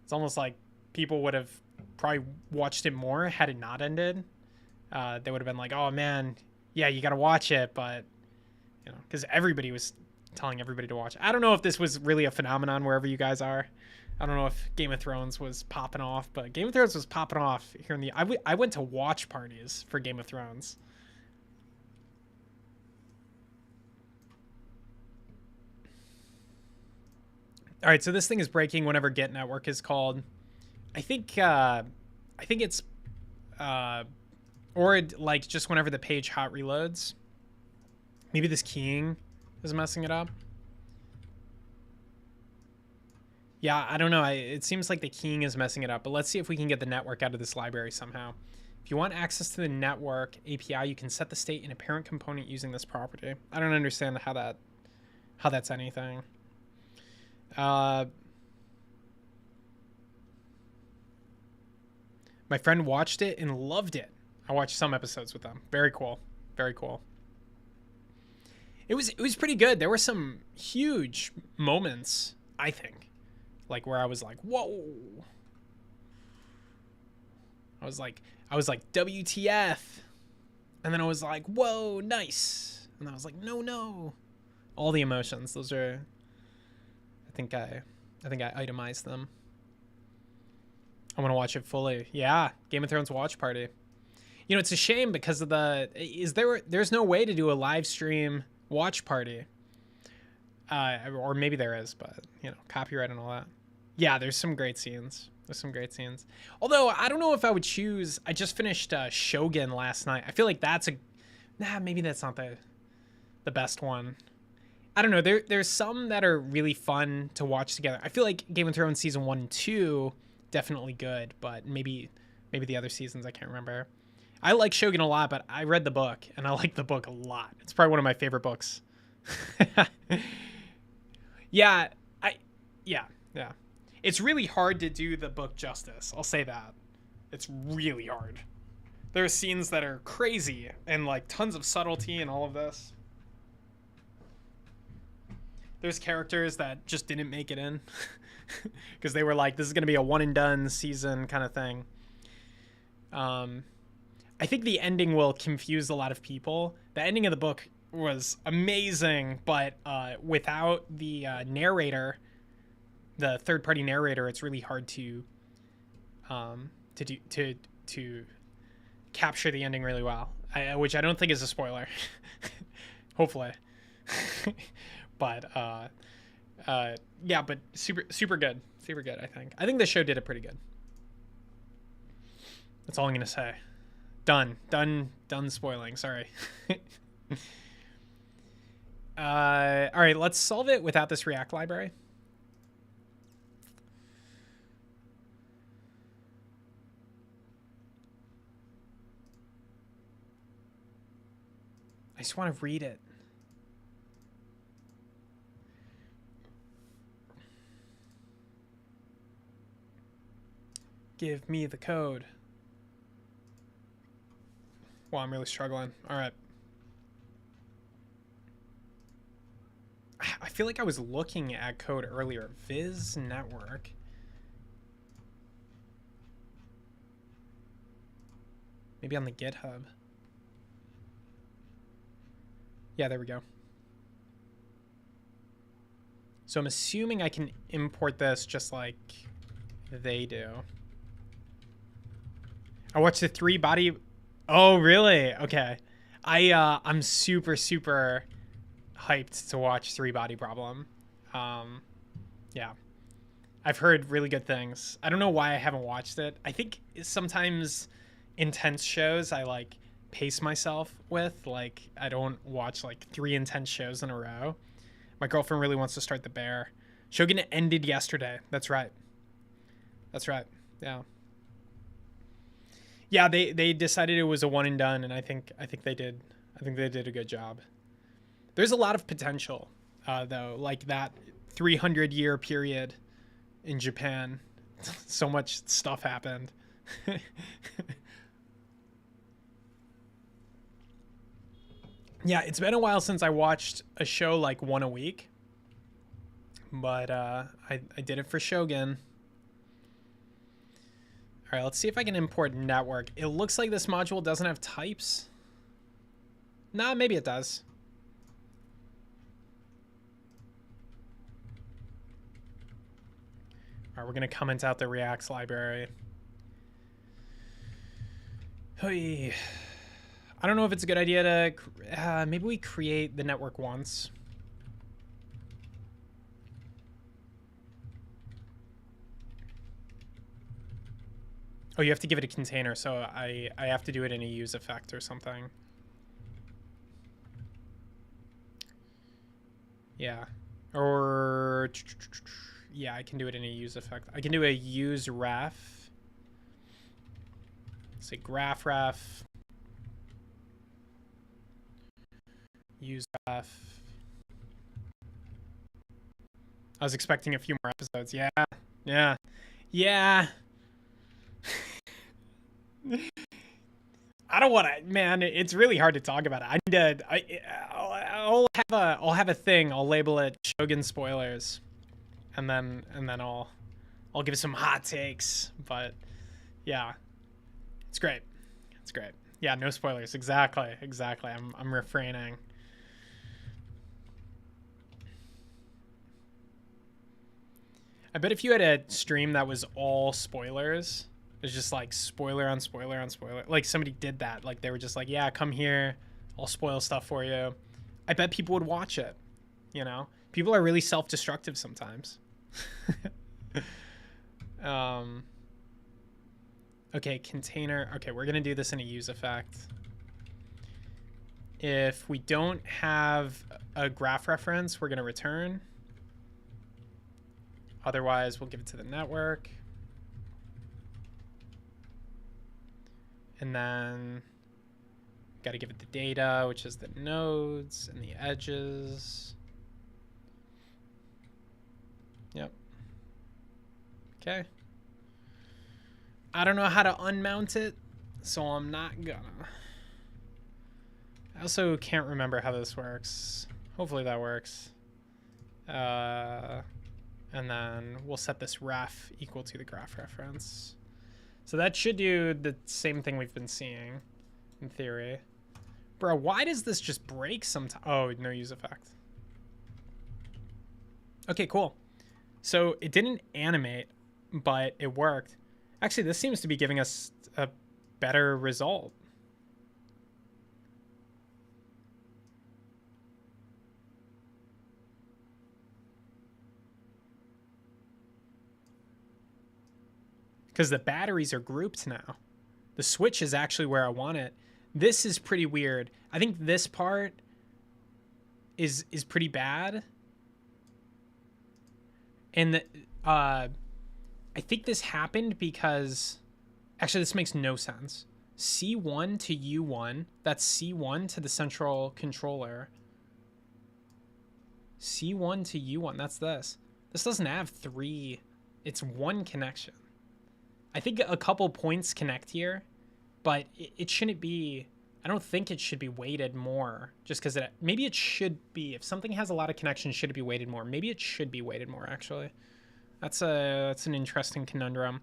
it's almost like people would have probably watched it more had it not ended. They would have been like, oh man, yeah, you got to watch it, but you know, because everybody was telling everybody to watch. I don't know if this was really a phenomenon wherever you guys are. I don't know if Game of Thrones was popping off, but Game of Thrones was popping off here in the... I went to watch parties for Game of Thrones. All right, so this thing is breaking whenever get network is called. I think it's or like just whenever the page hot reloads. Maybe this keying is messing it up. Yeah, I don't know. It seems like the keying is messing it up, but let's see if we can get the network out of this library somehow. If you want access to the network API, you can set the state in a parent component using this property. I don't understand how that's anything. My friend watched it and loved it. I watched some episodes with them. Very cool. Very cool. It was pretty good. There were some huge moments, I think. Like where I was like, whoa. I was like, WTF. And then I was like, whoa, nice. And I was like, no. All the emotions. Those are, I think I itemized them. I want to watch it fully. Yeah, Game of Thrones watch party. You know, it's a shame because of there's no way to do a live stream watch party. Or maybe there is, but you know, copyright and all that. Yeah, there's some great scenes. Although I don't know if I would choose. I just finished Shogun last night. I feel like that's maybe that's not the best one. I don't know. There's some that are really fun to watch together. I feel like Game of Thrones season 1 and 2 definitely good, but maybe the other seasons I can't remember. I like Shogun a lot, but I read the book and I like the book a lot. It's probably one of my favorite books. Yeah. It's really hard to do the book justice. I'll say that. It's really hard. There are scenes that are crazy and like tons of subtlety and all of this. There's characters that just didn't make it in because they were like, this is going to be a one and done season kind of thing. I think the ending will confuse a lot of people. The ending of the book was amazing, but without the narrator, the third-party narrator, it's really hard to do to capture the ending really well. Which I don't think is a spoiler. Hopefully. But yeah, but super good, super good. I think the show did it pretty good. That's all I'm gonna say. Done spoiling. Sorry. All right, let's solve it without this React library. I just want to read it. Give me the code. Well, I'm really struggling. All right. I feel like I was looking at code earlier. Viz network. Maybe on the GitHub. Yeah, there we go. So I'm assuming I can import this just like they do. I watched the 3 body. Oh, really? Okay. I'm super hyped to watch 3 Body Problem. Yeah. I've heard really good things. I don't know why I haven't watched it. I think sometimes intense shows I like pace myself with. Like I don't watch like 3 intense shows in a row. My girlfriend really wants to start The Bear. Shogun ended yesterday. That's right. That's right. Yeah. Yeah, they decided it was a one and done, and I think they did. I think they did a good job. There's a lot of potential, though. Like that 300-year period in Japan, so much stuff happened. Yeah, it's been a while since I watched a show like one a week, but I did it for Shogun. All right, let's see if I can import network. It looks like this module doesn't have types. Nah, maybe it does. All right, we're going to comment out the Reacts library. Hey, I don't know if it's a good idea to... maybe we create the network once. Oh, you have to give it a container, so I have to do it in a use effect or something. Yeah. Or... Yeah, I can do it in a use effect. I can do a use ref. Say graph ref. Use ref. I was expecting a few more episodes. Yeah. Yeah. Yeah. I don't want to, man. It's really hard to talk about it. I need to. I'll have a thing. I'll label it Shogun spoilers, and then I'll give some hot takes. But yeah, it's great. It's great. Yeah, no spoilers. Exactly. I'm refraining. I bet if you had a stream that was all spoilers. It's just like spoiler on spoiler on spoiler. Like somebody did that. Like they were just like, yeah, come here. I'll spoil stuff for you. I bet people would watch it. You know, people are really self-destructive sometimes. Okay, container. Okay, we're going to do this in a use effect. If we don't have a graph reference, we're going to return. Otherwise, we'll give it to the network. And then got to give it the data, which is the nodes and the edges. Yep. Okay. I don't know how to unmount it, so I'm not gonna. I also can't remember how this works. Hopefully that works. And then we'll set this ref equal to the graph reference. So that should do the same thing we've been seeing. in theory. Bro, why does this just break sometimes? Oh, no use effect. Okay, cool. So it didn't animate, but it worked. Actually, this seems to be giving us a better result. Because the batteries are grouped now. The switch is actually where I want it. This is pretty weird. I think this part is pretty bad. And I think this happened because... Actually, this makes no sense. C1 to U1. That's C1 to the central controller. C1 to U1. That's this. This doesn't have 3. It's 1 connection. I think a couple points connect here, but it shouldn't be... I don't think it should be weighted more, just because maybe it should be. If something has a lot of connections, should it be weighted more? Maybe it should be weighted more, actually. That's an interesting conundrum.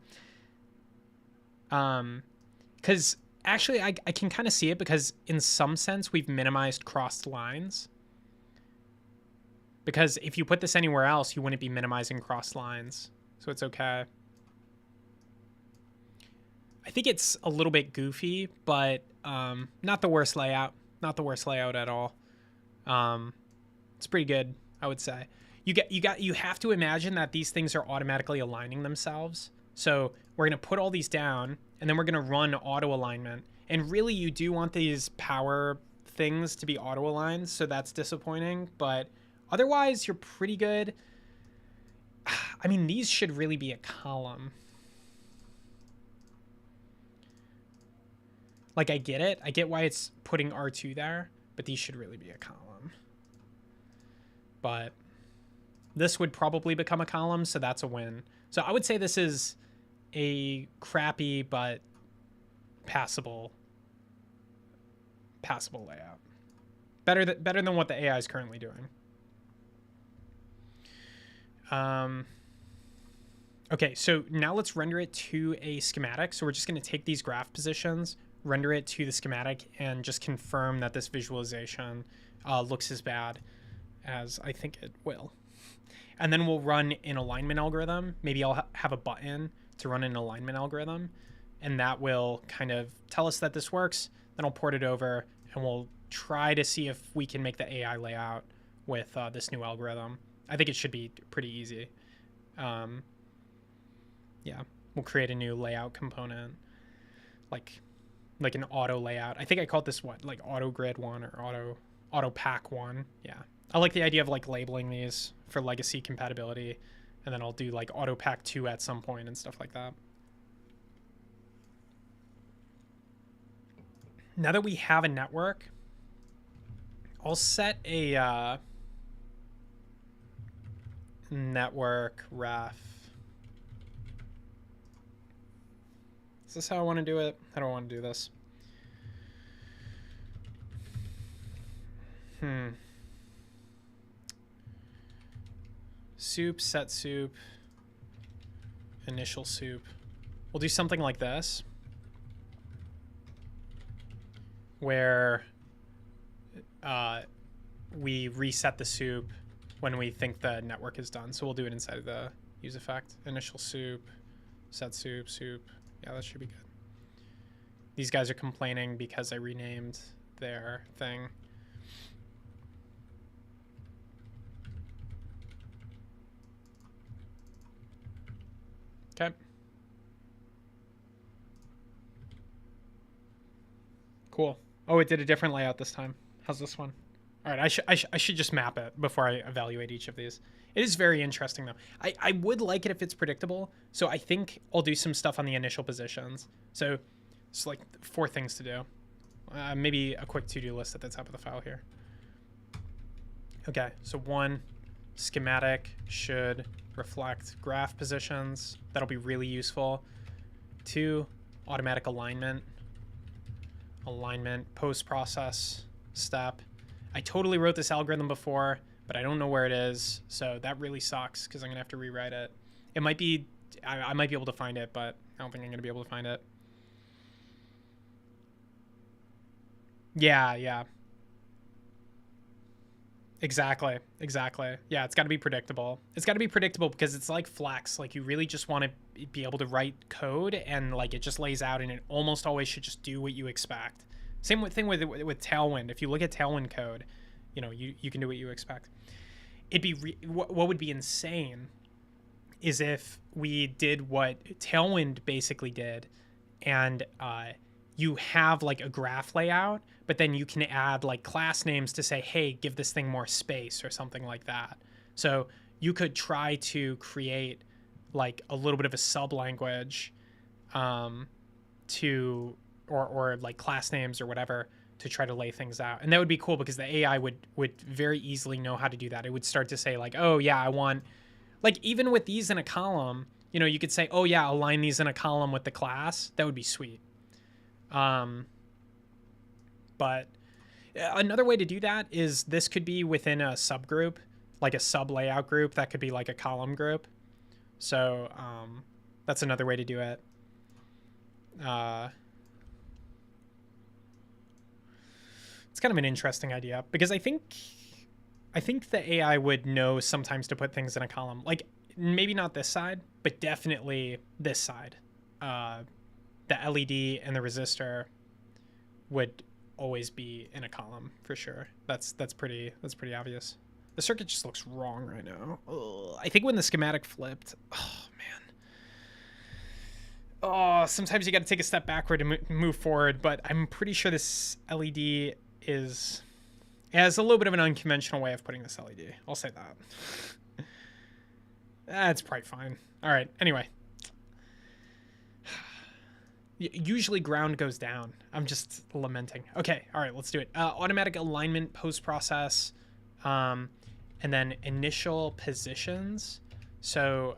Because actually I can kind of see it, because in some sense we've minimized crossed lines. Because if you put this anywhere else, you wouldn't be minimizing crossed lines. So it's okay. I think it's a little bit goofy, but not the worst layout. Not the worst layout at all. It's pretty good, I would say. You have to imagine that these things are automatically aligning themselves. So we're going to put all these down, and then we're going to run auto alignment. And really, you do want these power things to be auto aligned, so that's disappointing. But otherwise, you're pretty good. I mean, these should really be a column. Like, I get it. I get why it's putting R2 there, but these should really be a column. But this would probably become a column, so that's a win. So I would say this is a crappy but passable layout. Better than what the AI is currently doing. Okay, so now let's render it to a schematic. So we're just going to take these graph positions, render it to the schematic, and just confirm that this visualization looks as bad as I think it will. And then we'll run an alignment algorithm. Maybe I'll have a button to run an alignment algorithm, and that will kind of tell us that this works. Then I'll port it over, and we'll try to see if we can make the AI layout with this new algorithm. I think it should be pretty easy. Yeah, we'll create a new layout component, like an auto layout. I think I called this what, like auto grid 1 or auto pack 1. Yeah, I like the idea of like labeling these for legacy compatibility, and then I'll do like auto pack 2 at some point and stuff like that. Now that we have a network, I'll set a network ref. Is this how I want to do it? I don't want to do this. Soup, set soup, initial soup. We'll do something like this, where we reset the soup when we think the network is done. So we'll do it inside of the use effect. Initial soup, set soup, soup. Yeah, that should be good. These guys are complaining because I renamed their thing. Okay. Cool. Oh, it did a different layout this time. How's this one? All right, I should just map it before I evaluate each of these. It is very interesting, though. I would like it if it's predictable, so I think I'll do some stuff on the initial positions. So it's like 4 things to do. Maybe a quick to-do list at the top of the file here. Okay, so 1, schematic should reflect graph positions. That'll be really useful. 2, automatic alignment. Alignment, post-process step. I totally wrote this algorithm before, but I don't know where it is, so that really sucks because I'm gonna have to rewrite it. It might be, I might be able to find it, but I don't think I'm gonna be able to find it. Yeah, yeah. Exactly. Exactly. Yeah, it's got to be predictable. It's got to be predictable because it's like Flex. Like you really just want to be able to write code and like it just lays out and it almost always should just do what you expect. Same thing with Tailwind. If you look at Tailwind code, you know, you can do what you expect. It'd be what would be insane is if we did what Tailwind basically did and you have like a graph layout, but then you can add like class names to say, hey, give this thing more space or something like that. So you could try to create like a little bit of a sub language to or like class names or whatever to try to lay things out. And that would be cool because the AI would very easily know how to do that. It would start to say like, oh yeah, I want like even with these in a column, you know, you could say, oh yeah, align these in a column with the class. That would be sweet. But another way to do that is this could be within a subgroup, like a sub layout group. That could be like a column group. So that's another way to do it. It's kind of an interesting idea because I think the AI would know sometimes to put things in a column. Like maybe not this side, but definitely this side. The LED and the resistor would always be in a column for sure. That's pretty obvious. The circuit just looks wrong right now. Ugh. I think when the schematic flipped, oh man. Oh, sometimes you got to take a step backward and move forward, but I'm pretty sure this LED has a little bit of an unconventional way of putting this LED. I'll say that. That's probably fine. All right. Anyway. Usually ground goes down. I'm just lamenting. Okay. All right. Let's do it. Automatic alignment post-process. And then initial positions. So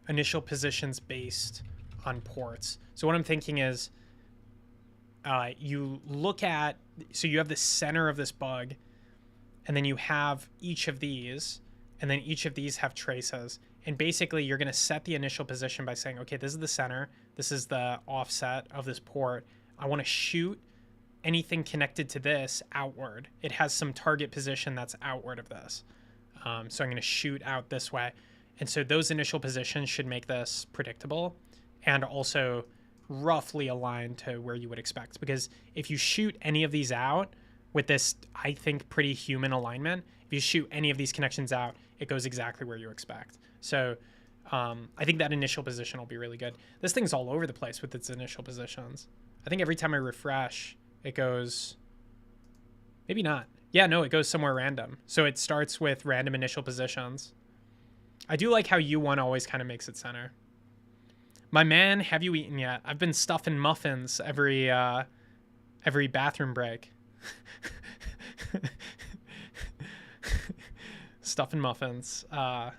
initial positions based on ports. So what I'm thinking is you look at, so you have the center of this bug, and then you have each of these, and then each of these have traces. And basically you're going to set the initial position by saying, okay, this is the center. This is the offset of this port. I want to shoot anything connected to this outward. It has some target position that's outward of this. So I'm going to shoot out this way. And so those initial positions should make this predictable and also roughly aligned to where you would expect. Because if you shoot any of these out with this, I think, pretty human alignment, if you shoot any of these connections out, it goes exactly where you expect. So I think that initial position will be really good. This thing's all over the place with its initial positions. I think every time I refresh, it goes, maybe not. Yeah, no, it goes somewhere random. So it starts with random initial positions. I do like how U1 always kind of makes it center. My man, have you eaten yet? I've been stuffing muffins every bathroom break. Stuffing muffins. Yeah.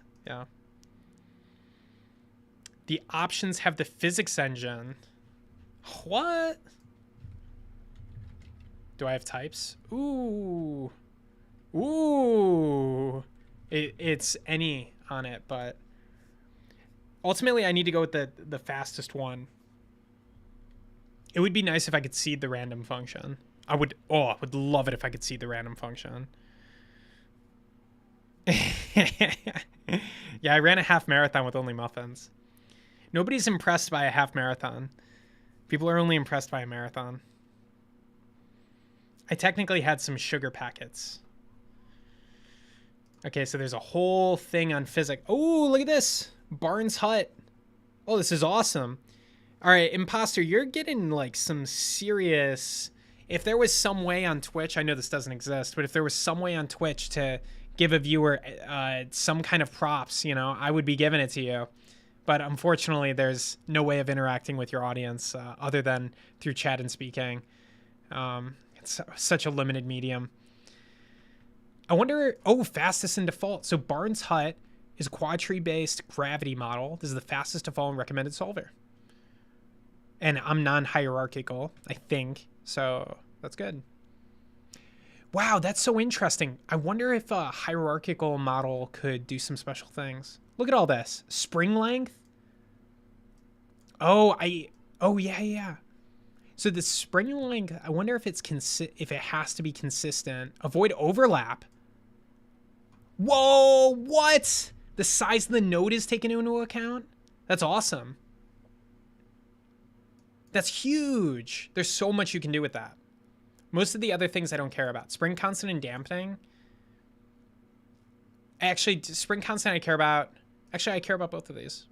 The options have the physics engine. What? Do I have types? Ooh. Ooh. It's any on it, but ultimately I need to go with the fastest one. It would be nice if I could seed the random function. I would love it if I could seed the random function. Yeah, I ran a half marathon with only muffins. Nobody's impressed by a half marathon. People are only impressed by a marathon. I technically had some sugar packets. Okay, so there's a whole thing on physics. Oh, look at this. Barnes Hut. Oh, this is awesome. All right, Imposter, you're getting like some serious... If there was some way on Twitch, I know this doesn't exist, but if there was some way on Twitch to give a viewer some kind of props, you know, I would be giving it to you. But unfortunately, there's no way of interacting with your audience other than through chat and speaking. It's such a limited medium. I wonder, fastest in default. So Barnes Hut is a quad-tree-based gravity model. This is the fastest default and recommended solver. And I'm non-hierarchical, I think. So that's good. Wow, that's so interesting. I wonder if a hierarchical model could do some special things. Look at all this. Spring length. Yeah. So the spring length, I wonder if it's if it has to be consistent. Avoid overlap. Whoa, what? The size of the node is taken into account? That's awesome. That's huge. There's so much you can do with that. Most of the other things I don't care about. Spring constant and dampening. Actually, spring constant I care about. Actually, I care about both of these.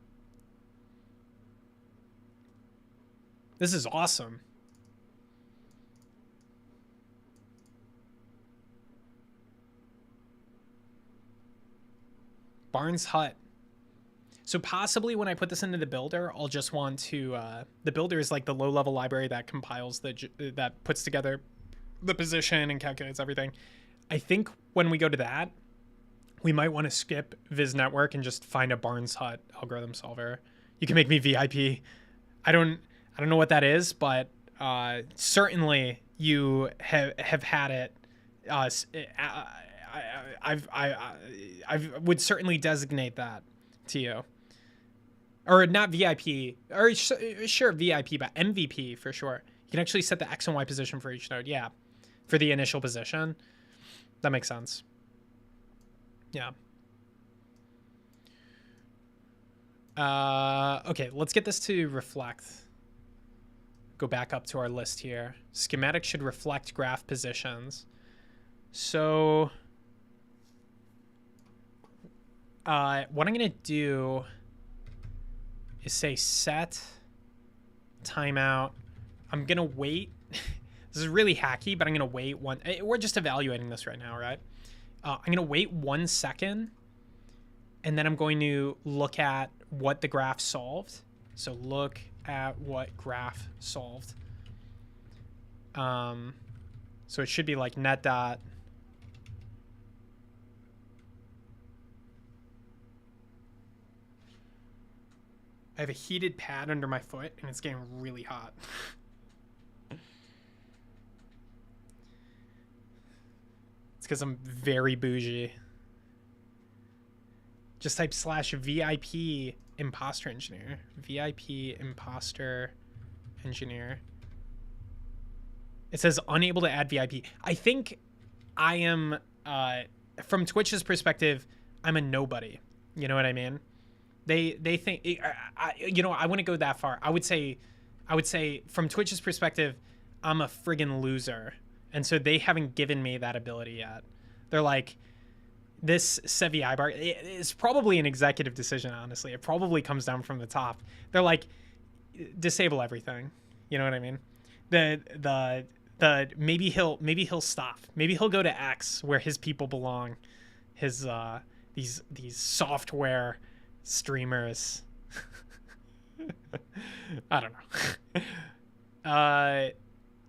This is awesome. Barnes Hut. So possibly when I put this into the builder, I'll just want to, the builder is like the low level library that compiles that puts together the position and calculates everything. I think when we go to that, we might want to skip Viz Network and just find a Barnes Hut algorithm solver. You can make me VIP. I don't know what that is, but certainly you have had it. I would certainly designate that to you. Or not VIP, or sure VIP, but MVP for sure. You can actually set the X and Y position for each node. Yeah, for the initial position. That makes sense. Yeah. Okay, let's get this to reflect. Go back up to our list here. Schematic should reflect graph positions. So what I'm going to do is say set timeout. I'm going to wait. This is really hacky, but I'm going to wait one. We're just evaluating this right now, right? I'm going to wait 1 second, and then I'm going to look at what the graph solved. So look at what graph solved. So it should be like net dot. I have a heated pad under my foot, and it's getting really hot. It's because I'm very bougie. Just type /VIP imposter engineer. VIP imposter engineer. It says unable to add VIP. I think I am, from Twitch's perspective, I'm a nobody. You know what I mean? They think, you know, I wouldn't go that far. I would say from Twitch's perspective, I'm a friggin' loser. And so they haven't given me that ability yet. They're like, this Sevi Ibar is probably an executive decision, honestly. It probably comes down from the top. They're like, disable everything. You know what I mean? Maybe he'll stop. Maybe he'll go to X where his people belong. His these software streamers. I don't know.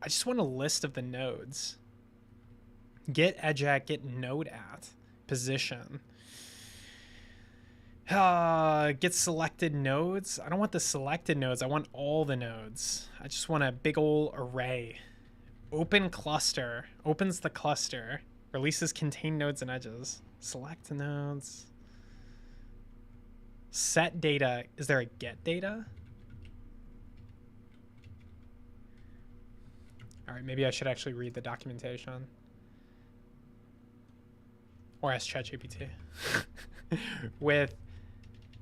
I just want a list of the nodes. Get edge at, get node at, position. Get selected nodes. I don't want the selected nodes. I want all the nodes. I just want a big old array. Open cluster. Opens the cluster. Releases contain nodes and edges. Select nodes. Set data. Is there a get data? All right, maybe I should actually read the documentation. Or ask ChatGPT. With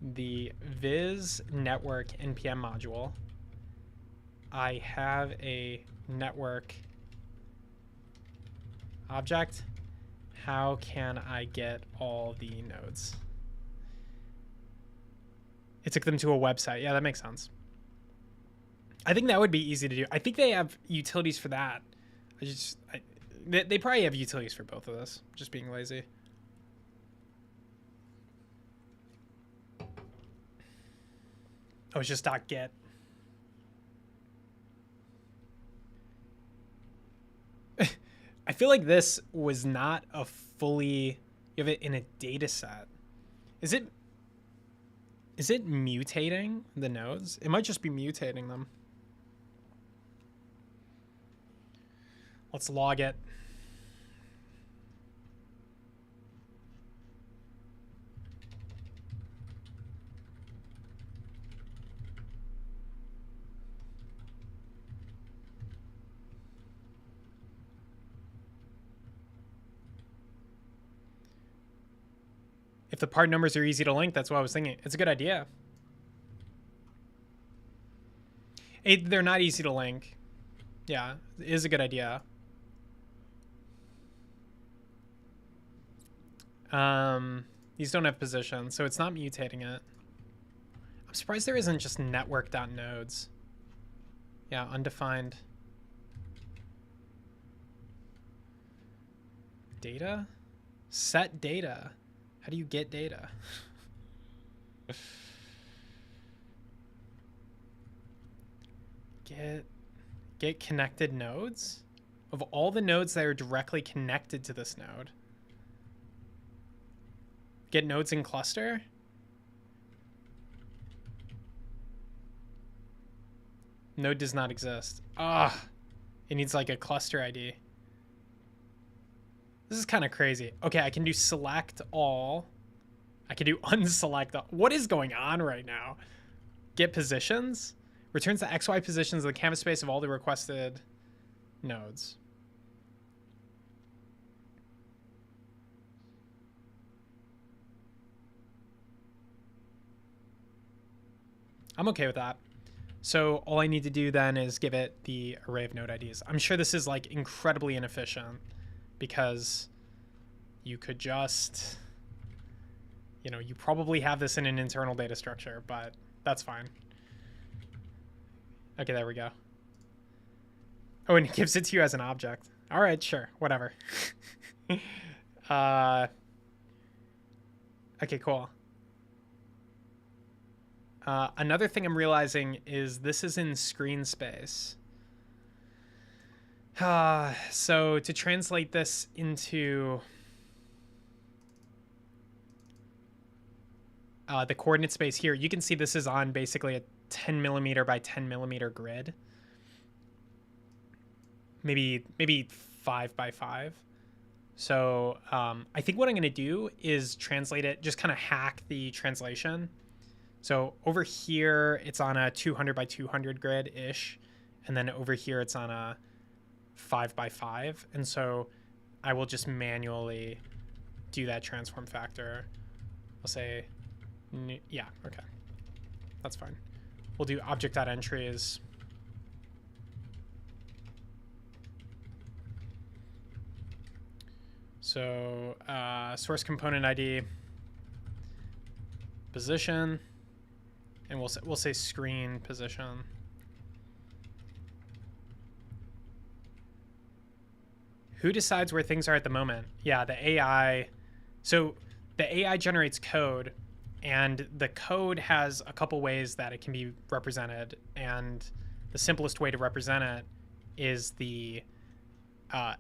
the Viz network NPM module, I have a network object. How can I get all the nodes? It took them to a website. Yeah, that makes sense. I think that would be easy to do. I think they have utilities for that. They probably have utilities for both of this. Just being lazy. Oh, it's just .get. I feel like this was not a fully... You have it in a data set. Is it mutating the nodes? It might just be mutating them. Let's log it. If the part numbers are easy to link, that's what I was thinking. It's a good idea. They're not easy to link. Yeah, it is a good idea. These don't have position, so it's not mutating it. I'm surprised there isn't just network.nodes. Yeah, undefined. Data? Set data. How do you get data? Get connected nodes? Of all the nodes that are directly connected to this node. Get nodes in cluster? Node does not exist. Ah, it needs like a cluster ID. This is kind of crazy. Okay, I can do select all. I can do unselect all. What is going on right now? Get positions? Returns the XY positions of the canvas space of all the requested nodes. I'm okay with that. So all I need to do then is give it the array of node IDs. I'm sure this is like incredibly inefficient because you could just, you know, you probably have this in an internal data structure, but that's fine. Okay, there we go. Oh, and it gives it to you as an object. All right, sure, whatever. Okay, cool. Another thing I'm realizing is this is in screen space. So to translate this into the coordinate space here, you can see this is on basically a 10 millimeter by 10 millimeter grid. Maybe 5 by 5. So I think what I'm going to do is translate it, just kind of hack the translation. So over here, it's on a 200 by 200 grid-ish. And then over here, it's on a 5 by 5. And so I will just manually do that transform factor. I'll say, yeah, okay. That's fine. We'll do object.entries. So source component ID, position, and we'll say screen position. Who decides where things are at the moment? Yeah, the AI. So the AI generates code, and the code has a couple ways that it can be represented. And the simplest way to represent it is the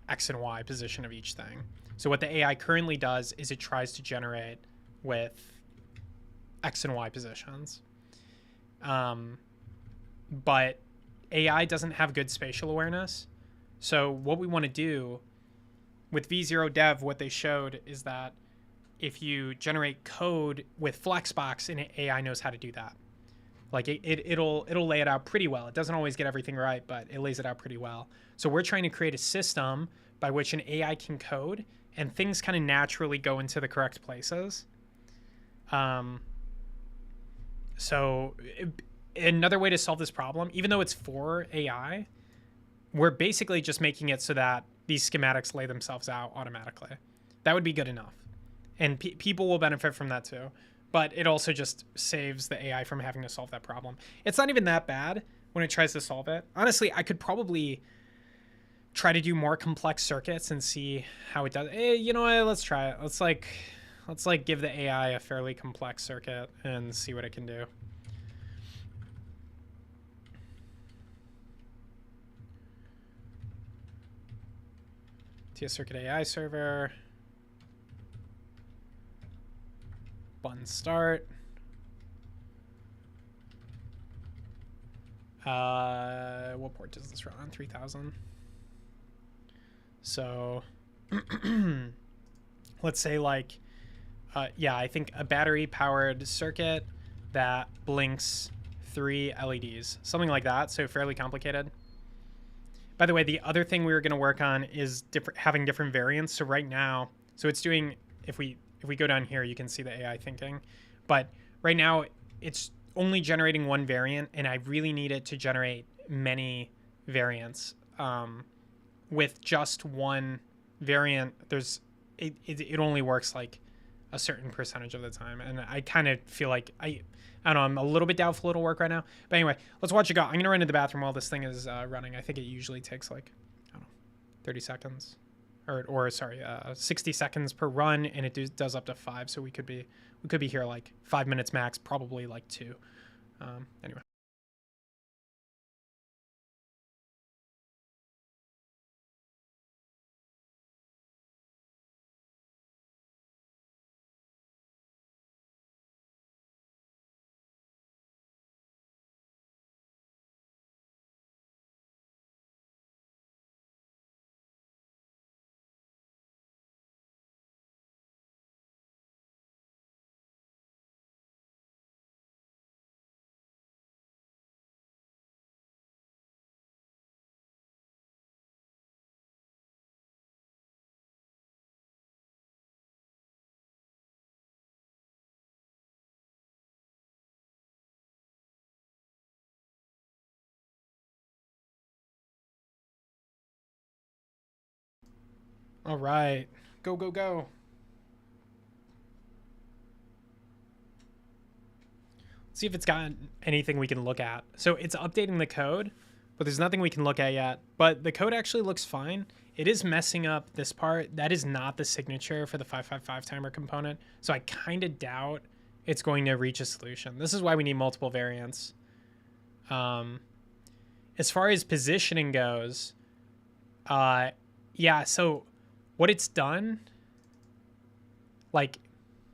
X and Y position of each thing. So what the AI currently does is it tries to generate with X and Y positions. But AI doesn't have good spatial awareness. So what we want to do with V0 Dev, what they showed is that if you generate code with Flexbox, and AI knows how to do that. Like it'll lay it out pretty well. It doesn't always get everything right, but it lays it out pretty well. So we're trying to create a system by which an AI can code and things kind of naturally go into the correct places. So another way to solve this problem, even though it's for AI, we're basically just making it so that these schematics lay themselves out automatically. That would be good enough. And people will benefit from that too. But it also just saves the AI from having to solve that problem. It's not even that bad when it tries to solve it. Honestly, I could probably try to do more complex circuits and see how it does. You know what? Let's try it. Let's give the AI a fairly complex circuit and see what it can do. TS Circuit AI server. Button start. What port does this run on? 3000. So let's say like, yeah, I think a battery powered circuit that blinks 3 LEDs, something like that. So fairly complicated. By the way, the other thing we were going to work on is having different variants. So right now, so it's doing, if we if we go down here, you can see the AI thinking. But right now, it's only generating one variant, and I really need it to generate many variants. With just one variant, it only works like a certain percentage of the time, and I kind of feel like I don't know, I'm a little bit doubtful it'll work right now. But anyway, let's watch it go. I'm gonna run to the bathroom while this thing is running. I think it usually takes like, I don't know, 30 seconds, or sorry, 60 seconds per run, and it does up to 5. So we could be here like 5 minutes max, probably like 2. Anyway. All right, go go go. See if it's got anything we can look at. So it's updating the code, but there's nothing we can look at yet. But the code actually looks fine. It is messing up this part. That is not the signature for the 555 timer component. So I kind of doubt it's going to reach a solution. This is why we need multiple variants. As far as positioning goes, yeah, so what it's done, like,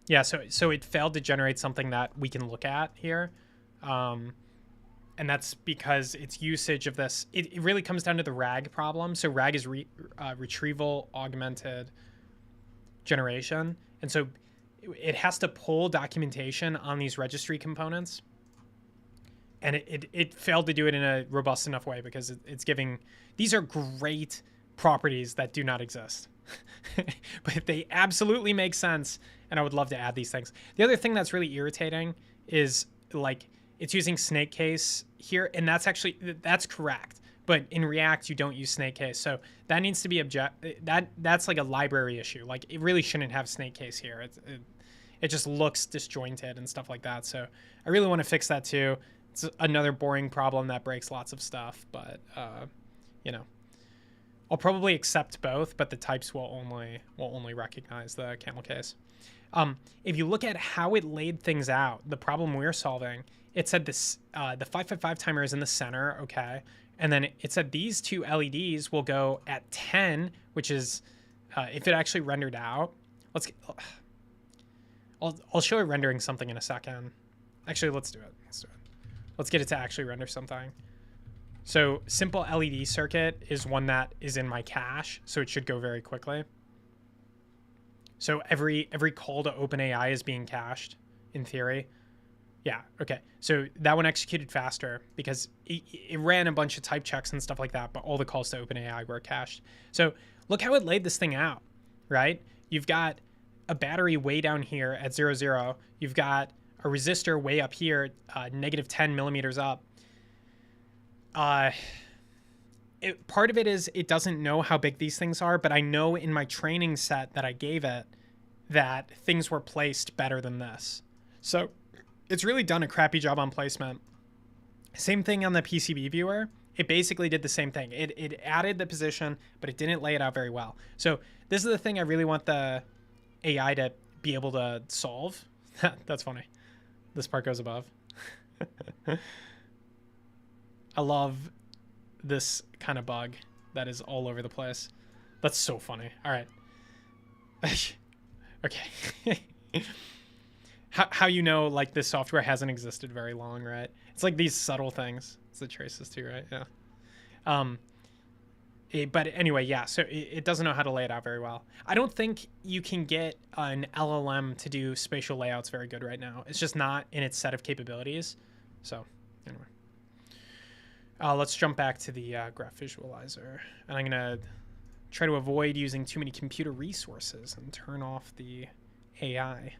yeah, so it failed to generate something that we can look at here. And that's because its usage of this, it really comes down to the RAG problem. So RAG is retrieval augmented generation. And so it has to pull documentation on these registry components. And it failed to do it in a robust enough way because it's giving, these are great properties that do not exist. But they absolutely make sense, and I would love to add these things. The other thing that's really irritating is like it's using snake case here, and that's correct. But in React, you don't use snake case, so that needs to be that's like a library issue. Like it really shouldn't have snake case here. It just looks disjointed and stuff like that. So I really want to fix that too. It's another boring problem that breaks lots of stuff, but you know. I'll probably accept both, but the types will only recognize the camel case. If you look at how it laid things out, the problem we're solving, it said this the 555 timer is in the center, okay, and then it said these two LEDs will go at 10, which is if it actually rendered out. I'll show it rendering something in a second. Actually, let's do it. Let's get it to actually render something. So simple LED circuit is one that is in my cache, so it should go very quickly. So every call to OpenAI is being cached, in theory. Yeah, okay. So that one executed faster because it ran a bunch of type checks and stuff like that, but all the calls to OpenAI were cached. So look how it laid this thing out, right? You've got a battery way down here at 0, 0. You've got a resistor way up here, negative 10 millimeters up. Part of it is it doesn't know how big these things are, but I know in my training set that I gave it that things were placed better than this. So it's really done a crappy job on placement. Same thing on the PCB viewer. It basically did the same thing. It added the position, but it didn't lay it out very well. So this is the thing I really want the AI to be able to solve. That's funny. This part goes above. I love this kind of bug that is all over the place. That's so funny. All right. Okay. how you know like this software hasn't existed very long, right? It's like these subtle things. It's the traces too, right? Yeah. But anyway, yeah, so it doesn't know how to lay it out very well. I don't think you can get an LLM to do spatial layouts very good right now. It's just not in its set of capabilities. So anyway. Let's jump back to the graph visualizer. And I'm going to try to avoid using too many computer resources and turn off the AI.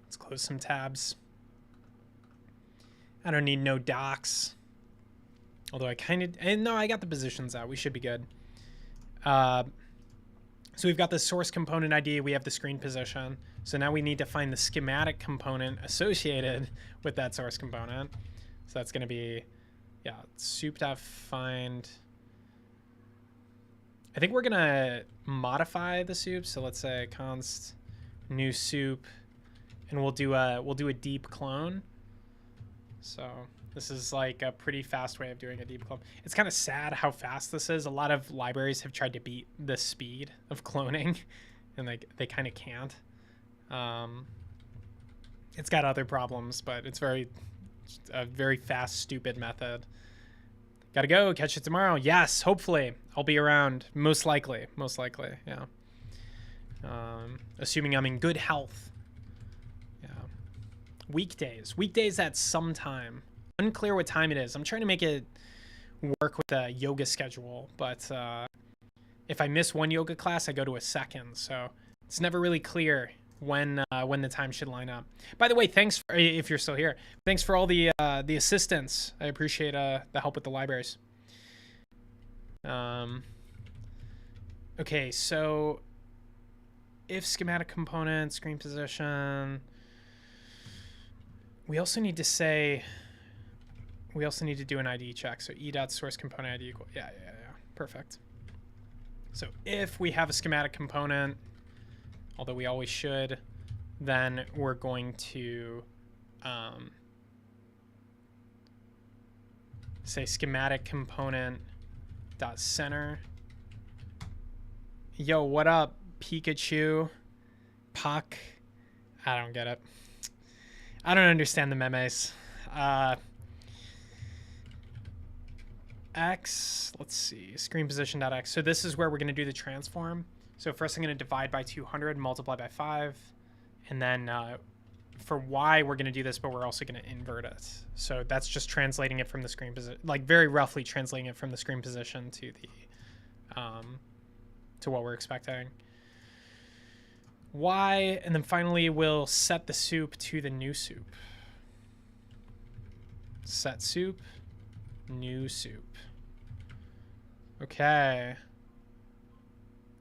Let's close some tabs. I don't need no docs. Although I kind of... No, I got the positions out. We should be good. So we've got the source component ID. We have the screen position. So now we need to find the schematic component associated with that source component. So that's going to be, yeah, soup.find. I think we're going to modify the soup. So let's say const new soup, and we'll do a deep clone. So this is like a pretty fast way of doing a deep clone. It's kind of sad how fast this is. A lot of libraries have tried to beat the speed of cloning, and they kind of can't. It's got other problems, but it's a very fast, stupid method. Gotta go. Catch you tomorrow. Yes, hopefully. I'll be around. Most likely. Yeah. Assuming I'm in good health. Yeah. Weekdays at some time. Unclear what time it is. I'm trying to make it work with a yoga schedule, but if I miss one yoga class, I go to a second. So it's never really clear when the time should line up. By the way, thanks for, if you're still here. Thanks for all the assistance. I appreciate the help with the libraries. Okay, so if schematic component, screen position. We also need to say. We also need to do an ID check. So e.source component ID equal. Yeah. Perfect. So if we have a schematic component, although we always should, then we're going to say schematic component dot center. Yo, what up, Pikachu? Puck? I don't get it. I don't understand the memes. X, let's see, screen position dot X. So this is where we're going to do the transform. So first I'm going to divide by 200, multiply by 5. And then for Y, we're going to do this, but we're also going to invert it. So that's just translating it from the screen position, like very roughly translating it from the screen position to the to what we're expecting. Y, and then finally we'll set the soup to the new soup. Set soup, new soup. Okay.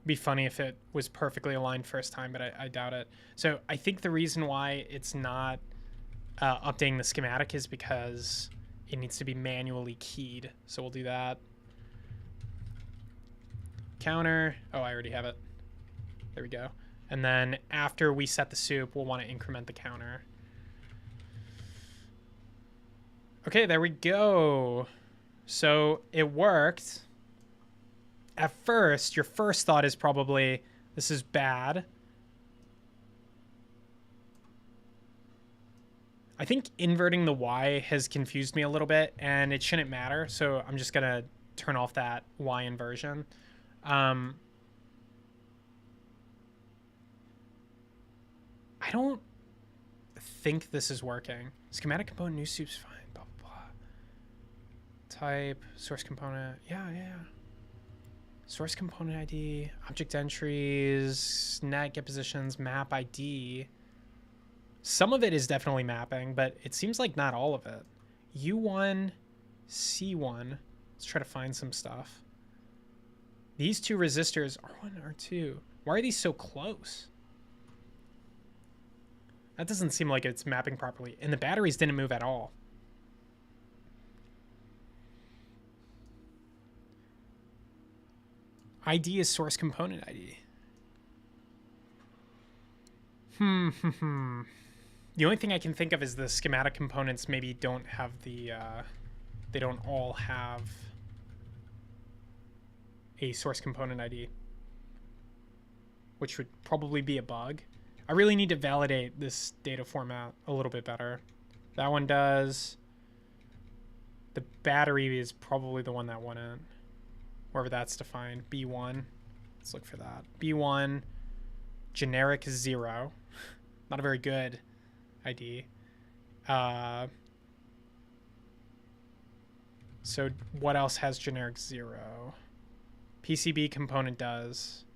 Be funny if it was perfectly aligned first time, but I doubt it. So I think the reason why it's not updating the schematic is because it needs to be manually keyed. So we'll do that. Counter. Oh, I already have it. There we go. And then after we set the soup, we'll want to increment the counter. Okay, there we go. So it worked. At first, your first thought is probably, this is bad. I think inverting the Y has confused me a little bit, and it shouldn't matter. So I'm just going to turn off that Y inversion. I don't think this is working. Schematic component, new soup's fine, blah, blah, blah. Type, source component, yeah. Source component ID, object entries, net, get positions, map ID. Some of it is definitely mapping, but it seems like not all of it. U1, C1. Let's try to find some stuff. These two resistors, R1, R2. Why are these so close? That doesn't seem like it's mapping properly. And the batteries didn't move at all. ID is source component ID. The only thing I can think of is the schematic components maybe don't have the, they don't all have a source component ID, which would probably be a bug. I really need to validate this data format a little bit better. That one does. The battery is probably the one that went in. Wherever that's defined. B1. Let's look for that. B1. Generic 0. Not a very good ID. So what else has generic 0? PCB component does.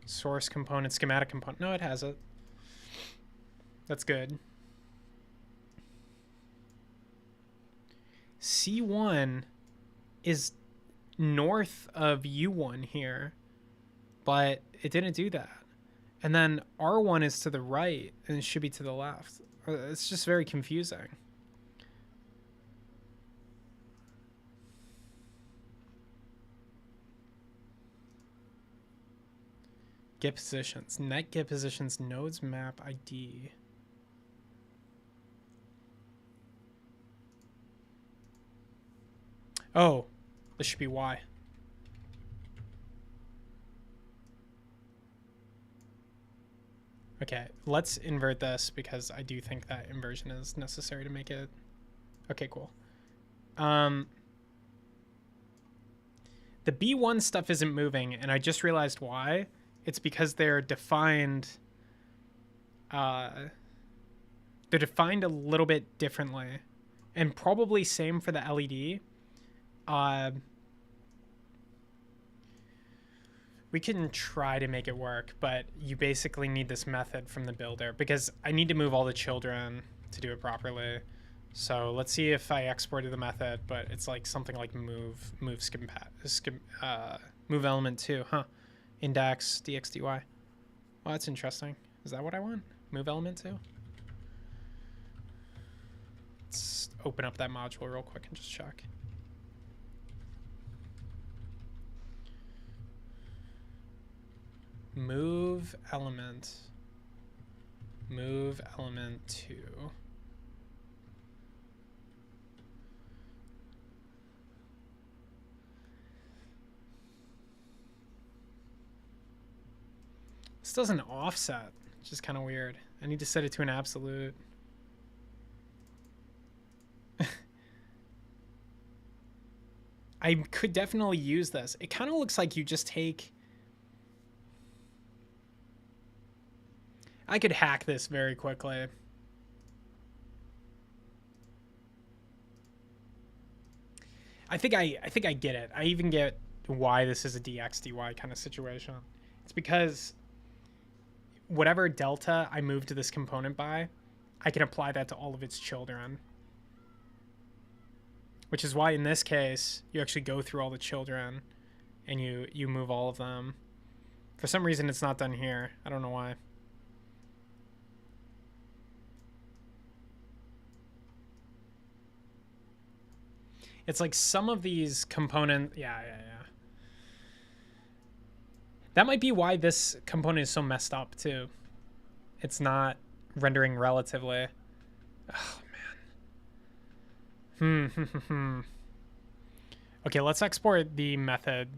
Source component, schematic component. No, it has it. That's good. C1 is north of U1 here, but it didn't do that. And then R1 is to the right, and it should be to the left. It's just very confusing. Get positions. Net get positions, nodes map ID. Oh, this should be Y. Okay, let's invert this because I do think that inversion is necessary to make it. Okay, cool. The B1 stuff isn't moving, and I just realized why. It's because they're defined. They're defined a little bit differently, and probably same for the LED. We can try to make it work, but you basically need this method from the builder because I need to move all the children to do it properly. So let's see if I exported the method, but it's like something like move element 2, huh? Index dxdy. Well, that's interesting. Is that what I want? Move element 2? Let's open up that module real quick and just check. Move element 2. This doesn't offset, which is kind of weird. I need to set it to an absolute. I could definitely use this. It kind of looks like you just take. I could hack this very quickly. I think I get it. I even get why this is a dx dy kind of situation. It's because whatever delta I move to this component by, I can apply that to all of its children. Which is why in this case, you actually go through all the children and you move all of them. For some reason, it's not done here. I don't know why. It's like some of these component. Yeah. That might be why this component is so messed up too. It's not rendering relatively. Oh man. Okay, let's export the method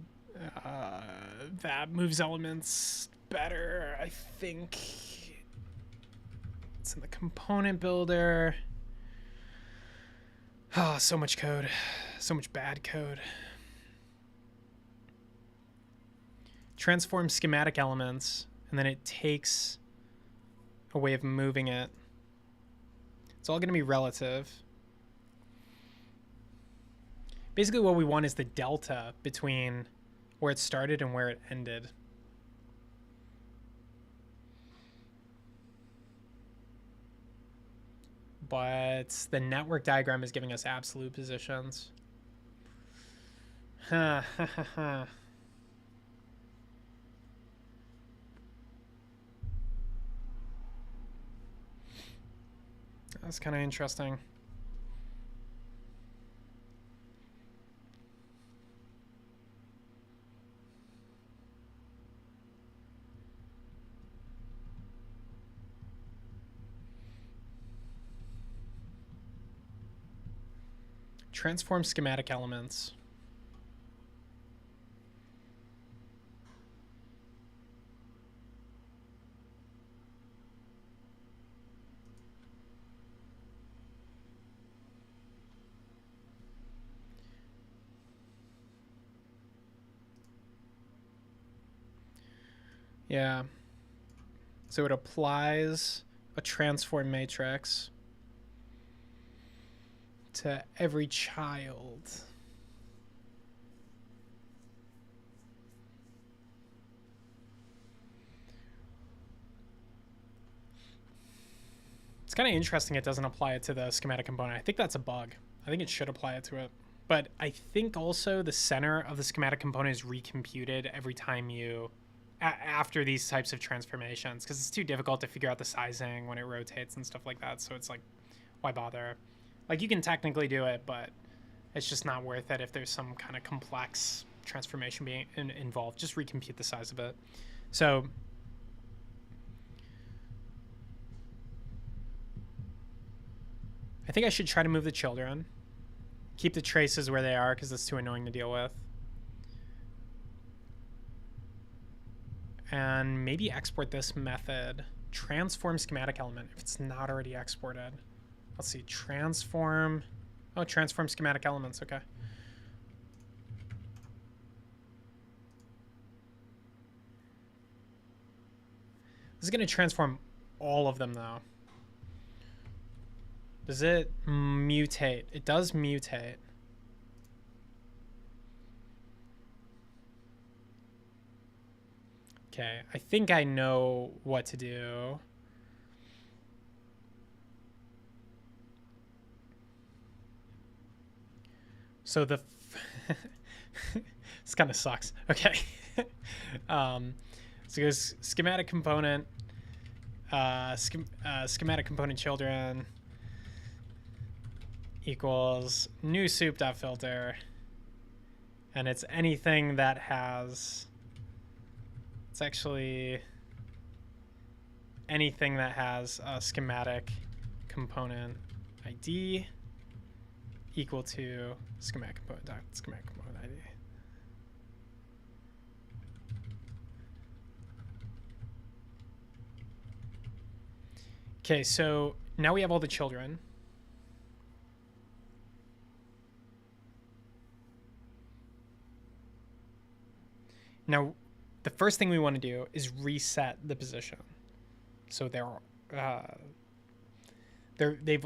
that moves elements better. I think it's in the component builder. Oh, so much code. So much bad code. Transform schematic elements, and then it takes a way of moving it. It's all going to be relative. Basically, what we want is the delta between where it started and where it ended. But the network diagram is giving us absolute positions. That's kind of interesting. Transform schematic elements. Yeah. So it applies a transform matrix to every child. It's kind of interesting it doesn't apply it to the schematic component. I think that's a bug. I think it should apply it to it. But I think also the center of the schematic component is recomputed every time you, after these types of transformations, because it's too difficult to figure out the sizing when it rotates and stuff like that. So it's like, why bother? Like, you can technically do it, but it's just not worth it if there's some kind of complex transformation being involved. Just recompute the size of it. So I think I should try to move the children. Keep the traces where they are because it's too annoying to deal with. And maybe export this method. Transform schematic element if it's not already exported. Let's see, transform. Oh, transform schematic elements, okay. This is gonna transform all of them though. Does it mutate? It does mutate. Okay, I think I know what to do. So the this kind of sucks. Okay. So it goes schematic component, schematic component children equals new soup.filter, and it's anything that has, it's actually anything that has a schematic component ID equal to schematic component ID. Okay, so now we have all the children. Now, the first thing we want to do is reset the position. So they've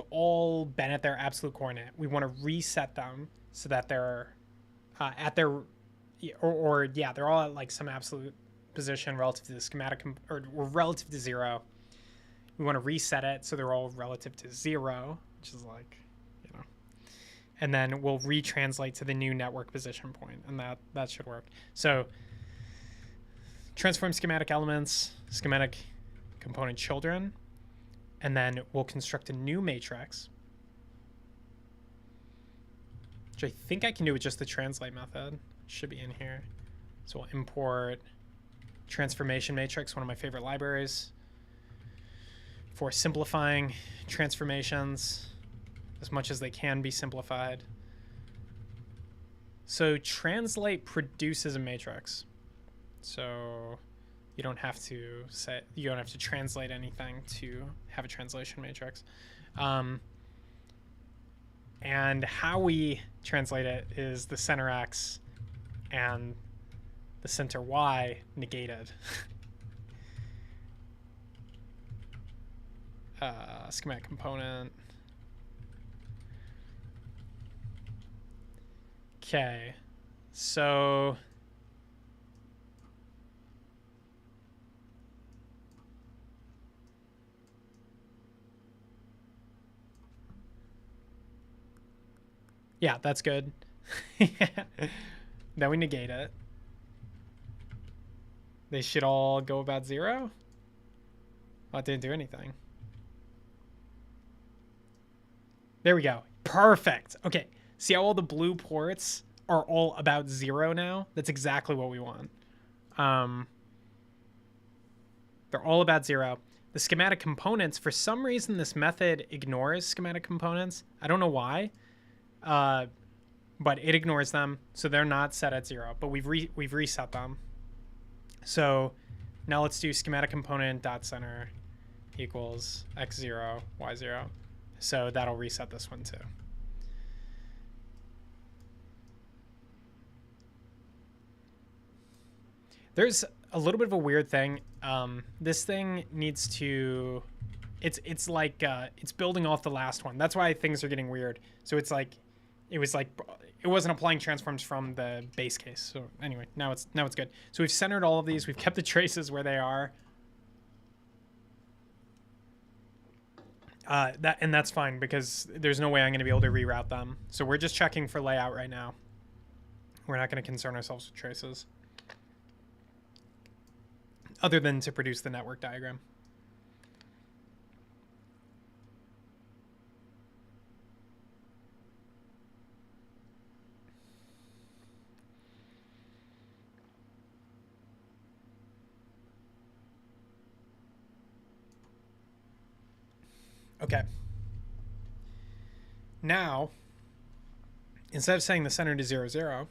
all been at their absolute coordinate. We want to reset them so that they're at their, they're all at like some absolute position relative to the schematic, or relative to 0. We want to reset it so they're all relative to 0, which is like, and then we'll retranslate to the new network position point, and that should work. So transform schematic elements, schematic component children, and then we'll construct a new matrix, which I think I can do with just the translate method. It should be in here. So we'll import transformation matrix, one of my favorite libraries, for simplifying transformations as much as they can be simplified. So translate produces a matrix. So you don't have to translate anything to have a translation matrix. And how we translate it is the center X and the center Y negated. Schematic component. Okay, so yeah, that's good. Then we negate it. They should all go about 0. Oh, it didn't do anything. There we go. Perfect. Okay. See how all the blue ports are all about 0 now? That's exactly what we want. They're all about 0. The schematic components, for some reason, this method ignores schematic components. I don't know why, but it ignores them, so they're not set at 0. But we've reset them. So now let's do schematic component dot center equals x0, y0. So that'll reset this one too. There's a little bit of a weird thing. This thing needs to It's like it's building off the last one. That's why things are getting weird. So it's like it was like it wasn't applying transforms from the base case. So anyway, now it's good. So we've centered all of these. We've kept the traces where they are. That's fine because there's no way I'm going to be able to reroute them. So we're just checking for layout right now. We're not going to concern ourselves with traces, other than to produce the network diagram. Okay. Now, instead of saying the center to 0, 0,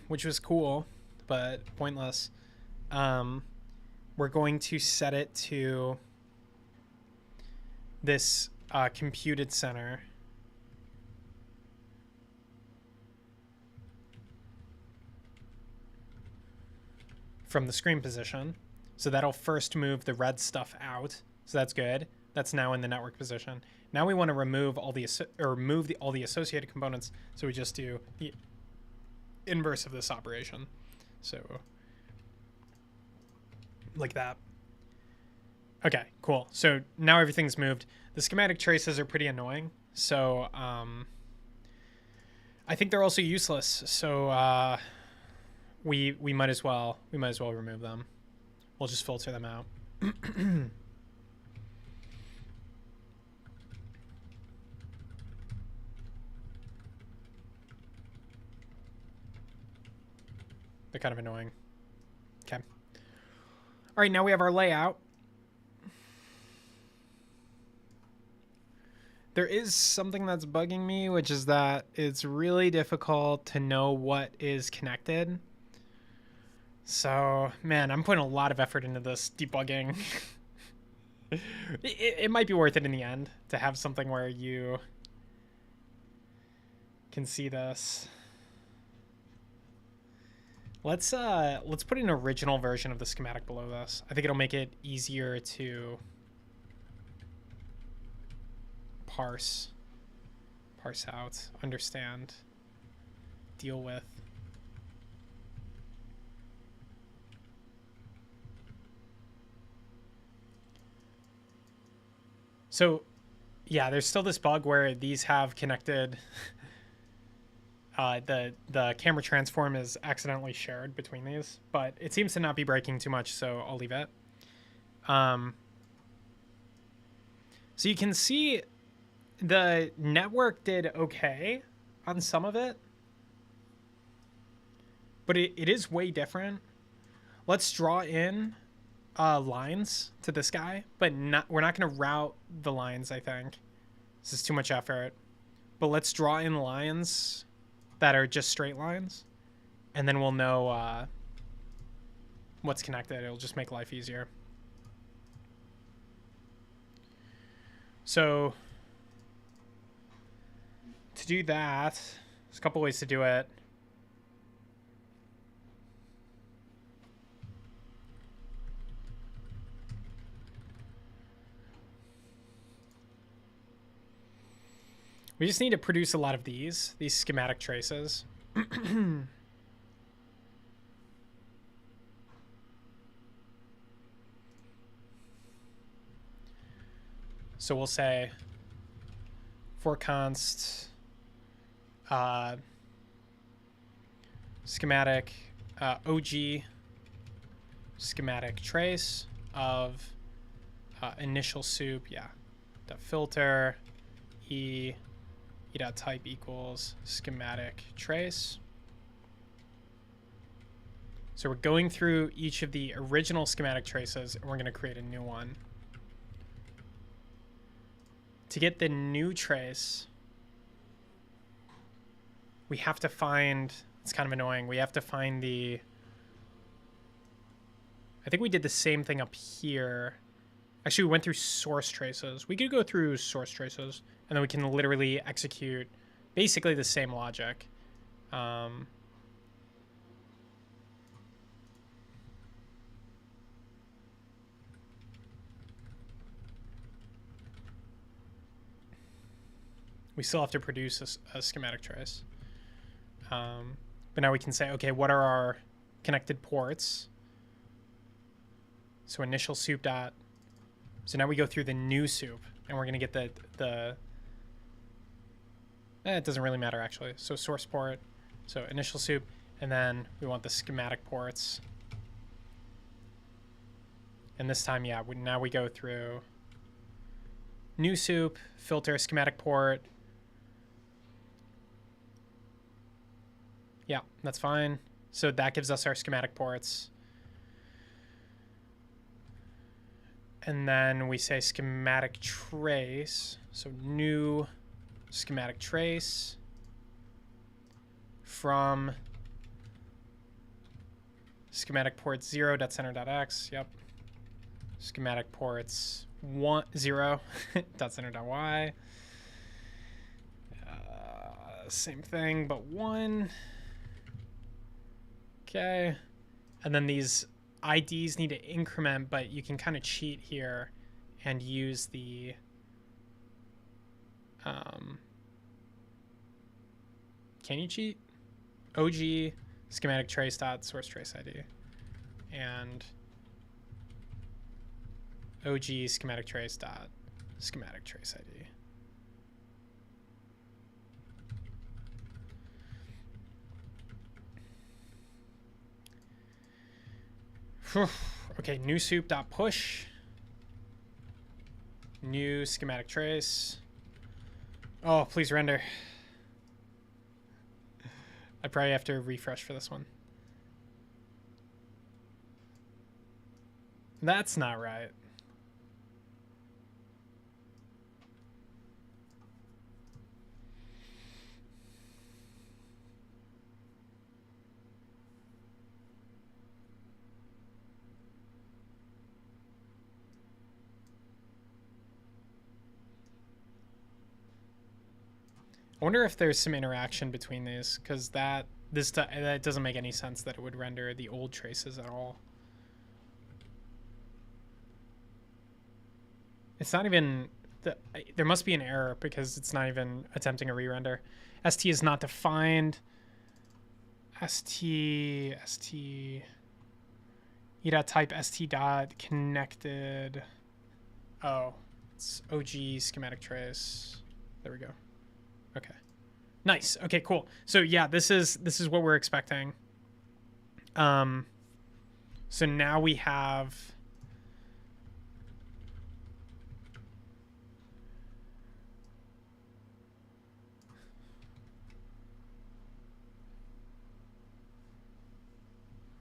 which was cool, but pointless, we're going to set it to this computed center. From the screen position. So that'll first move the red stuff out. So that's good. That's now in the network position. Now we want to remove all the all the associated components. So we just do the inverse of this operation. So like that. Okay, cool. So now everything's moved. The schematic traces are pretty annoying. So I think they're also useless. So we might as well remove them. We'll just filter them out. They're kind of annoying. Okay. All right, now we have our layout. There is something that's bugging me, which is that it's really difficult to know what is connected. So, man, I'm putting a lot of effort into this debugging. It might be worth it in the end to have something where you can see this. Let's put an original version of the schematic below this. I think it'll make it easier to parse out, understand, deal with. So, yeah, there's still this bug where these have connected. The camera transform is accidentally shared between these, but it seems to not be breaking too much, so I'll leave it. So you can see the network did okay on some of it, but it is way different. Let's draw in lines to this guy, but we're not going to route the lines, I think. This is too much effort. But let's draw in lines that are just straight lines, and then we'll know what's connected. It'll just make life easier. So to do that, there's a couple ways to do it. We just need to produce a lot of these schematic traces. So we'll say for const schematic OG schematic trace of initial soup, yeah, dot filter dot type equals schematic trace. So we're going through each of the original schematic traces, and we're going to create a new one. To get the new trace, we have to find, it's kind of annoying, we have to find the, I think we did the same thing up here. Actually, we went through source traces. We could go through source traces, and then we can literally execute basically the same logic. We still have to produce a schematic trace. But now we can say, okay, what are our connected ports? So initial soup dot. So now we go through the new soup, and we're going to get it doesn't really matter, actually. So source port, so initial soup, and then we want the schematic ports. And this time, yeah, now we go through new soup, filter, schematic port. Yeah, that's fine. So that gives us our schematic ports. And then we say schematic trace. So new schematic trace from schematic port 0.center.x. Yep. Schematic ports 0.center.y. Same thing, but 1. Okay. And then these IDs need to increment, but you can kind of cheat here and use the can you cheat? OG schematic trace dot source trace ID and OG schematic trace dot schematic trace ID. Okay, new soup dot push. New schematic trace. Oh, please render. I probably have to refresh for this one. That's not right. I wonder if there's some interaction between these, because that doesn't make any sense that it would render the old traces at all. It's not even there must be an error because it's not even attempting a re-render. ST is not defined. ST e dot type ST dot connected. Oh, it's OG schematic trace. There we go. Okay. Nice. Okay, cool. So yeah, this is what we're expecting. So now we have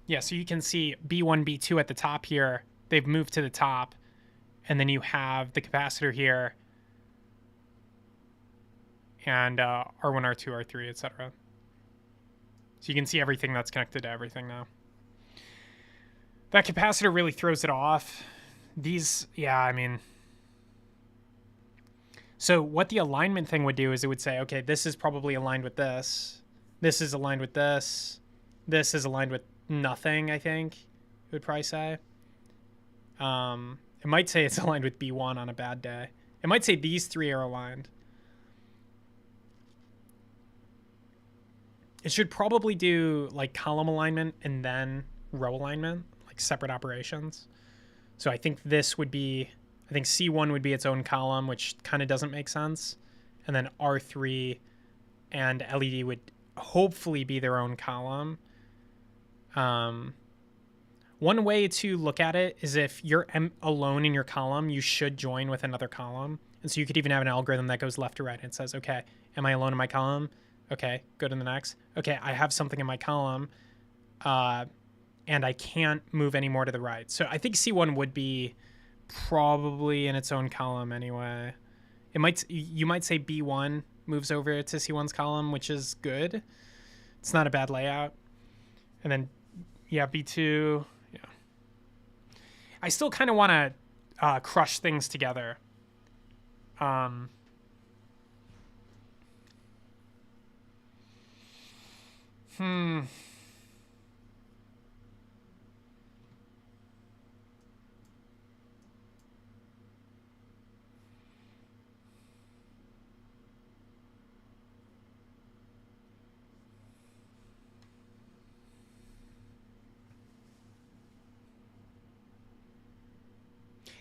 yeah, so you can see B1, B2 at the top here. They've moved to the top. And then you have the capacitor here. And R1, R2, R3, etc. So you can see everything that's connected to everything now. That capacitor really throws it off. These, yeah, I mean. So what the alignment thing would do is it would say, okay, this is probably aligned with this. This is aligned with this. This is aligned with nothing, I think it would probably say. It might say it's aligned with B1 on a bad day. It might say these three are aligned. It should probably do like column alignment and then row alignment, like separate operations. So I think this would be, I think C1 would be its own column, which kind of doesn't make sense. And then R3 and LED would hopefully be their own column. One way to look at it is if you're alone in your column, you should join with another column. And so you could even have an algorithm that goes left to right and says, okay, am I alone in my column? Okay, go to the next. Okay, I have something in my column, and I can't move any more to the right. So I think C1 would be probably in its own column anyway. You might say B1 moves over to C1's column, which is good. It's not a bad layout. And then, yeah, B2. Yeah. I still kind of want to crush things together.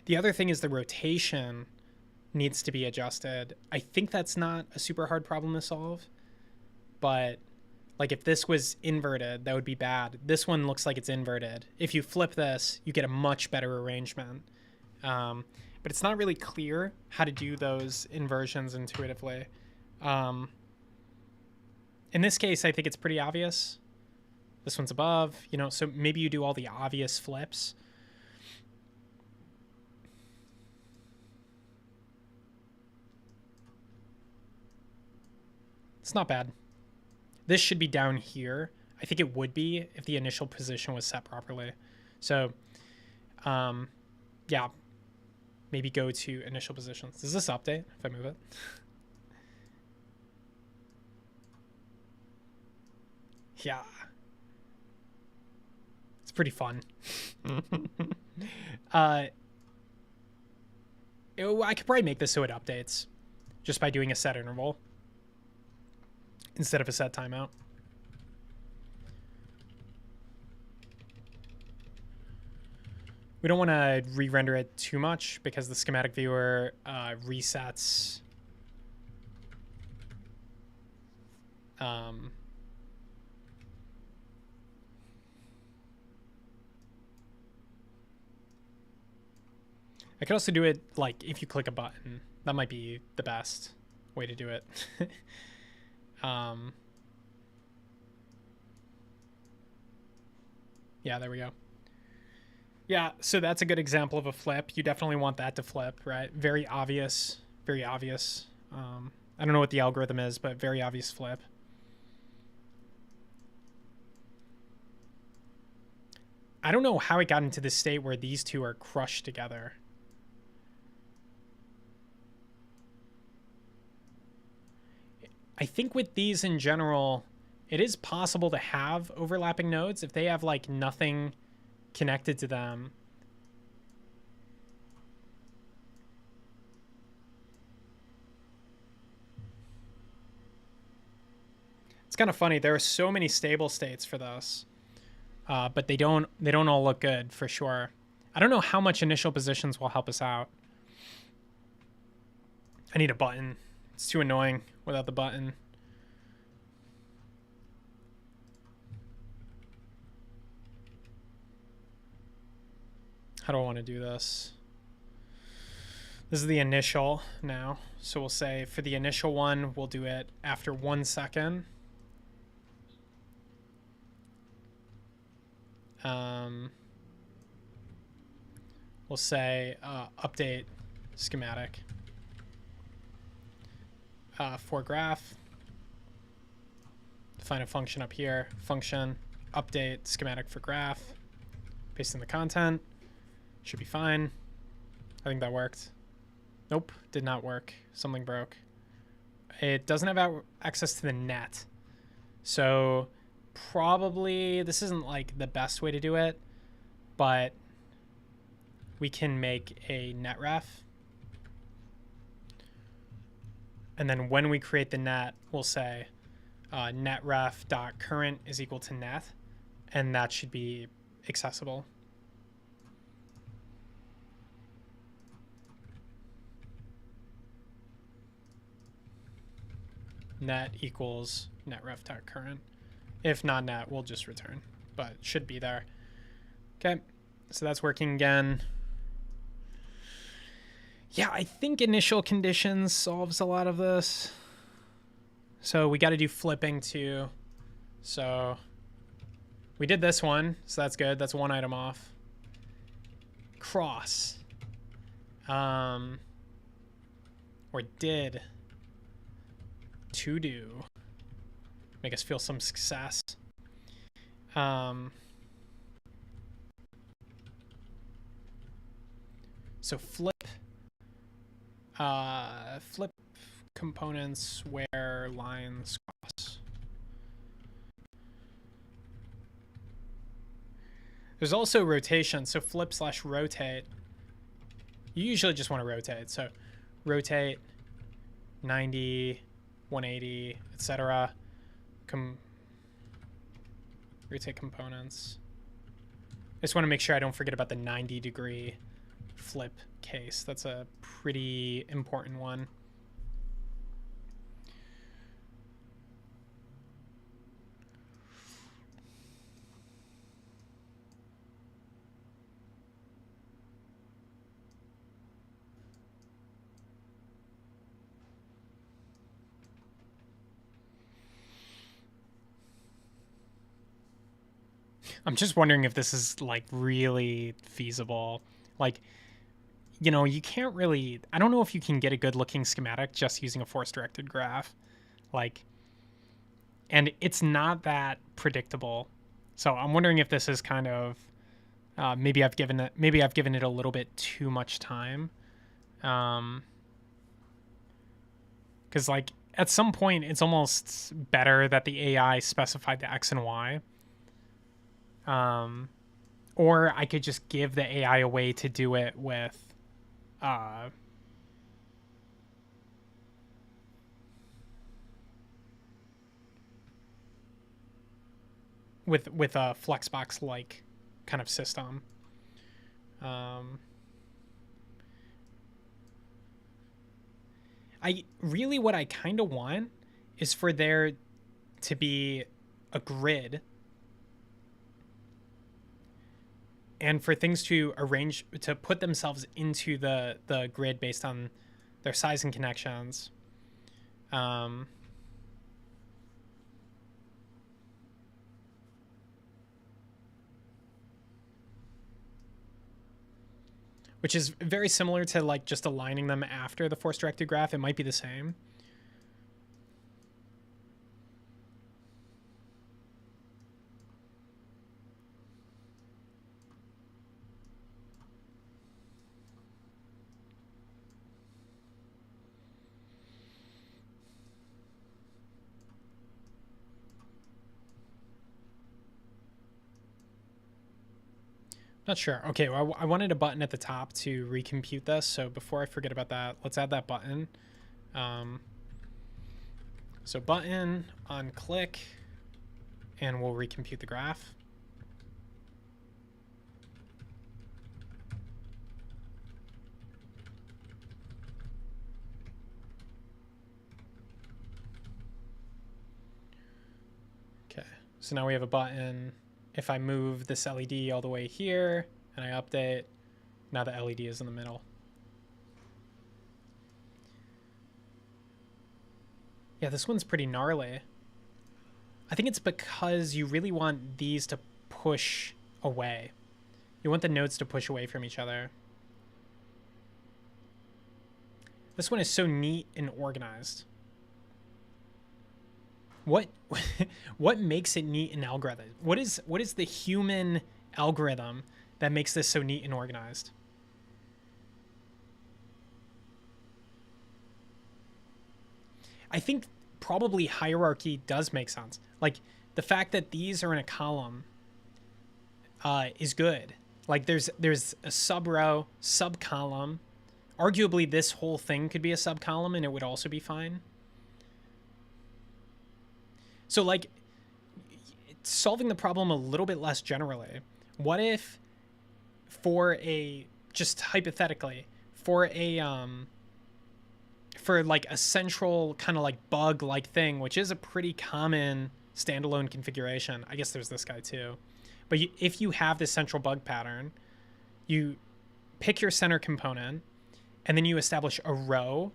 The other thing is the rotation needs to be adjusted. I think that's not a super hard problem to solve, but like if this was inverted, that would be bad. This one looks like it's inverted. If you flip this, you get a much better arrangement. But it's not really clear how to do those inversions intuitively. In this case, I think it's pretty obvious. This one's above, you know, so maybe you do all the obvious flips. It's not bad. This should be down here. I think it would be if the initial position was set properly. So, yeah, maybe go to initial positions. Does this update if I move it? Yeah. It's pretty fun. I could probably make this so it updates just by doing a set interval instead of a set timeout. We don't want to re-render it too much because the schematic viewer resets I could also do it like if you click a button. That might be the best way to do it. Yeah, there we go. Yeah, so that's a good example of a flip. You definitely want that to flip, right? Very obvious, very obvious. I don't know what the algorithm is, but very obvious flip. I don't know how it got into this state where these two are crushed together. I think with these in general, it is possible to have overlapping nodes if they have like nothing connected to them. It's kind of funny. There are so many stable states for this, but they don't all look good for sure. I don't know how much initial positions will help us out. I need a button. It's too annoying without the button. How do I want to do this? This is the initial now. So we'll say for the initial one, we'll do it after 1 second. We'll say update schematic. For graph, define a function up here, function, update schematic for graph, paste in the content, should be fine. I think that worked. Nope, did not work. Something broke. It doesn't have access to the net. So probably this isn't like the best way to do it, but we can make a net ref. And then when we create the net, we'll say netref.current is equal to net, and that should be accessible. Net equals netref.current. If not net, we'll just return, but it should be there. Okay, so that's working again. Yeah, I think initial conditions solves a lot of this. So we got to do flipping too. So we did this one, so that's good. That's one item off. Cross. Or did. To do. Make us feel some success. So flip. Flip components where lines cross. There's also rotation, so flip/rotate. You usually just want to rotate, so rotate 90, 180, etc. Rotate components. I just want to make sure I don't forget about the 90-degree flip case. That's a pretty important one. I'm just wondering if this is like really feasible. Like, you know, you can't really, I don't know if you can get a good looking schematic just using a force directed graph. Like, and it's not that predictable. So I'm wondering if this is kind of maybe I've given it a little bit too much time. Because like at some point it's almost better that the AI specified the X and Y. Um, or I could just give the AI a way to do it uh, with a Flexbox like kind of system. Um, I really what I kind of want is for there to be a grid and for things to arrange to put themselves into the grid based on their size and connections. Um, which is very similar to like just aligning them after the force directed graph. It might be the same. Not sure. Okay, well, I wanted a button at the top to recompute this. So before I forget about that, let's add that button. Um, so button on click, and we'll recompute the graph. Okay, so now we have a button. If I move this LED all the way here and I update, now the LED is in the middle. Yeah, this one's pretty gnarly. I think it's because you really want these to push away. You want the nodes to push away from each other. This one is so neat and organized. What what makes it neat and algorithm? What is the human algorithm that makes this so neat and organized? I think probably hierarchy does make sense. Like the fact that these are in a column is good. Like there's a sub row, sub column. Arguably, this whole thing could be a sub column, and it would also be fine. So like solving the problem a little bit less generally. What if for a just hypothetically for like a central kind of like bug like thing, which is a pretty common standalone configuration. I guess there's this guy too. But if you have this central bug pattern, you pick your center component and then you establish a row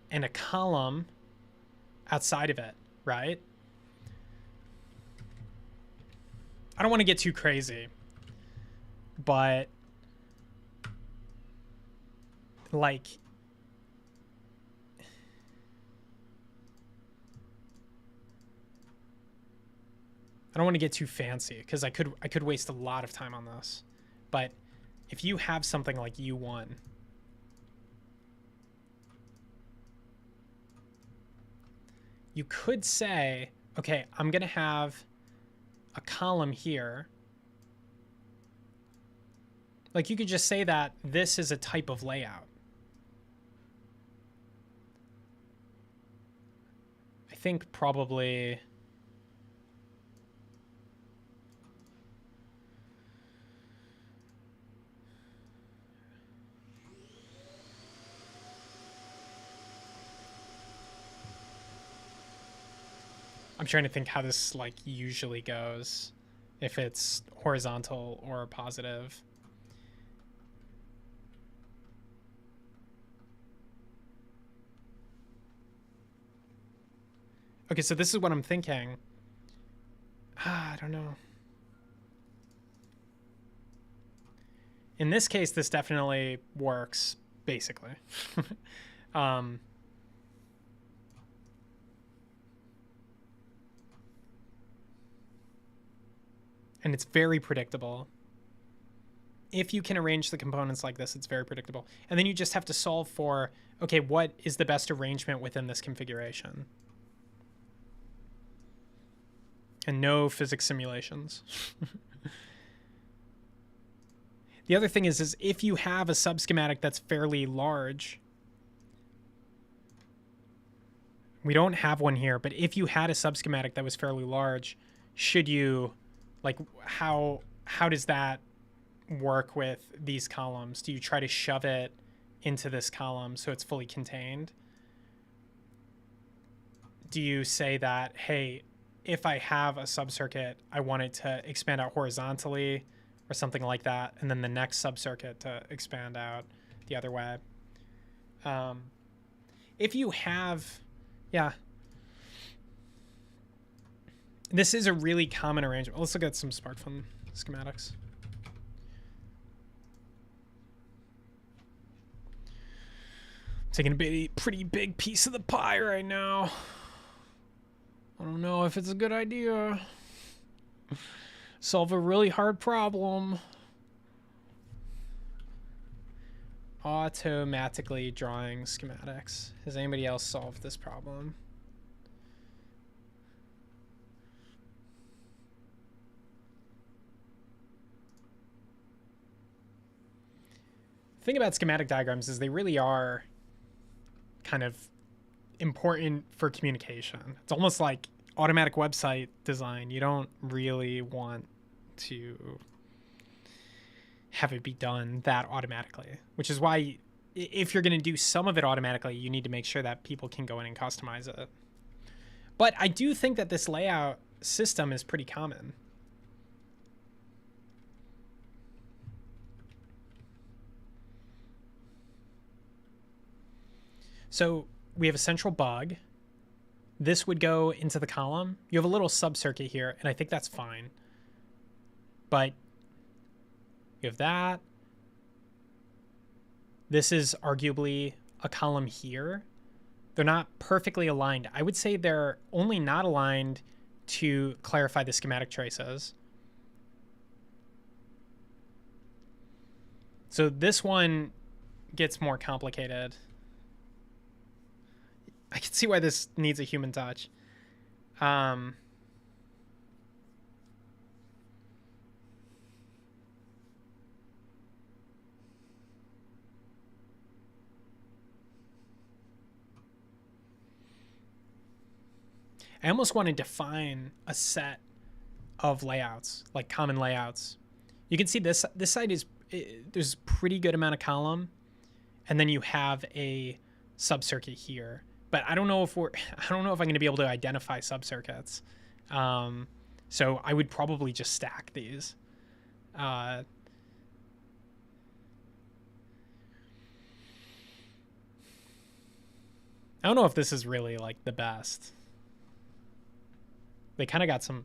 and a column outside of it, right? I don't want to get too crazy, but like I don't want to get too fancy because I could waste a lot of time on this. But if you have something like U1, you could say, okay, I'm going to have a column here. Like you could just say that this is a type of layout. I think probably I'm trying to think how this like usually goes, if it's horizontal or positive. Okay, so this is what I'm thinking. I don't know. In this case, this definitely works, basically. um, and it's very predictable. If you can arrange the components like this, it's very predictable. And then you just have to solve for, okay, what is the best arrangement within this configuration? And no physics simulations. The other thing is if you have a subschematic that's fairly large, we don't have one here, but if you had a subschematic that was fairly large, should you, like, how does that work with these columns? Do you try to shove it into this column so it's fully contained? Do you say that, hey, if I have a subcircuit, I want it to expand out horizontally or something like that, and then the next subcircuit to expand out the other way? If you have, yeah, this is a really common arrangement. Let's look at some smartphone schematics. Taking a pretty big piece of the pie right now. I don't know if it's a good idea. Solve a really hard problem. Automatically drawing schematics. Has anybody else solved this problem? The thing about schematic diagrams is they really are kind of important for communication. It's almost like automatic website design. You don't really want to have it be done that automatically, which is why if you're going to do some of it automatically, you need to make sure that people can go in and customize it. But I do think that this layout system is pretty common. So we have a central bug. This would go into the column. You have a little subcircuit here, and I think that's fine. But you have that. This is arguably a column here. They're not perfectly aligned. I would say they're only not aligned to clarify the schematic traces. So this one gets more complicated. I can see why this needs a human touch. I almost want to define a set of layouts, like common layouts. You can see this side is, there's a pretty good amount of column, and then you have a subcircuit here. But I don't know if I'm going to be able to identify subcircuits. So I would probably just stack these. I don't know if this is really like the best. They kind of got some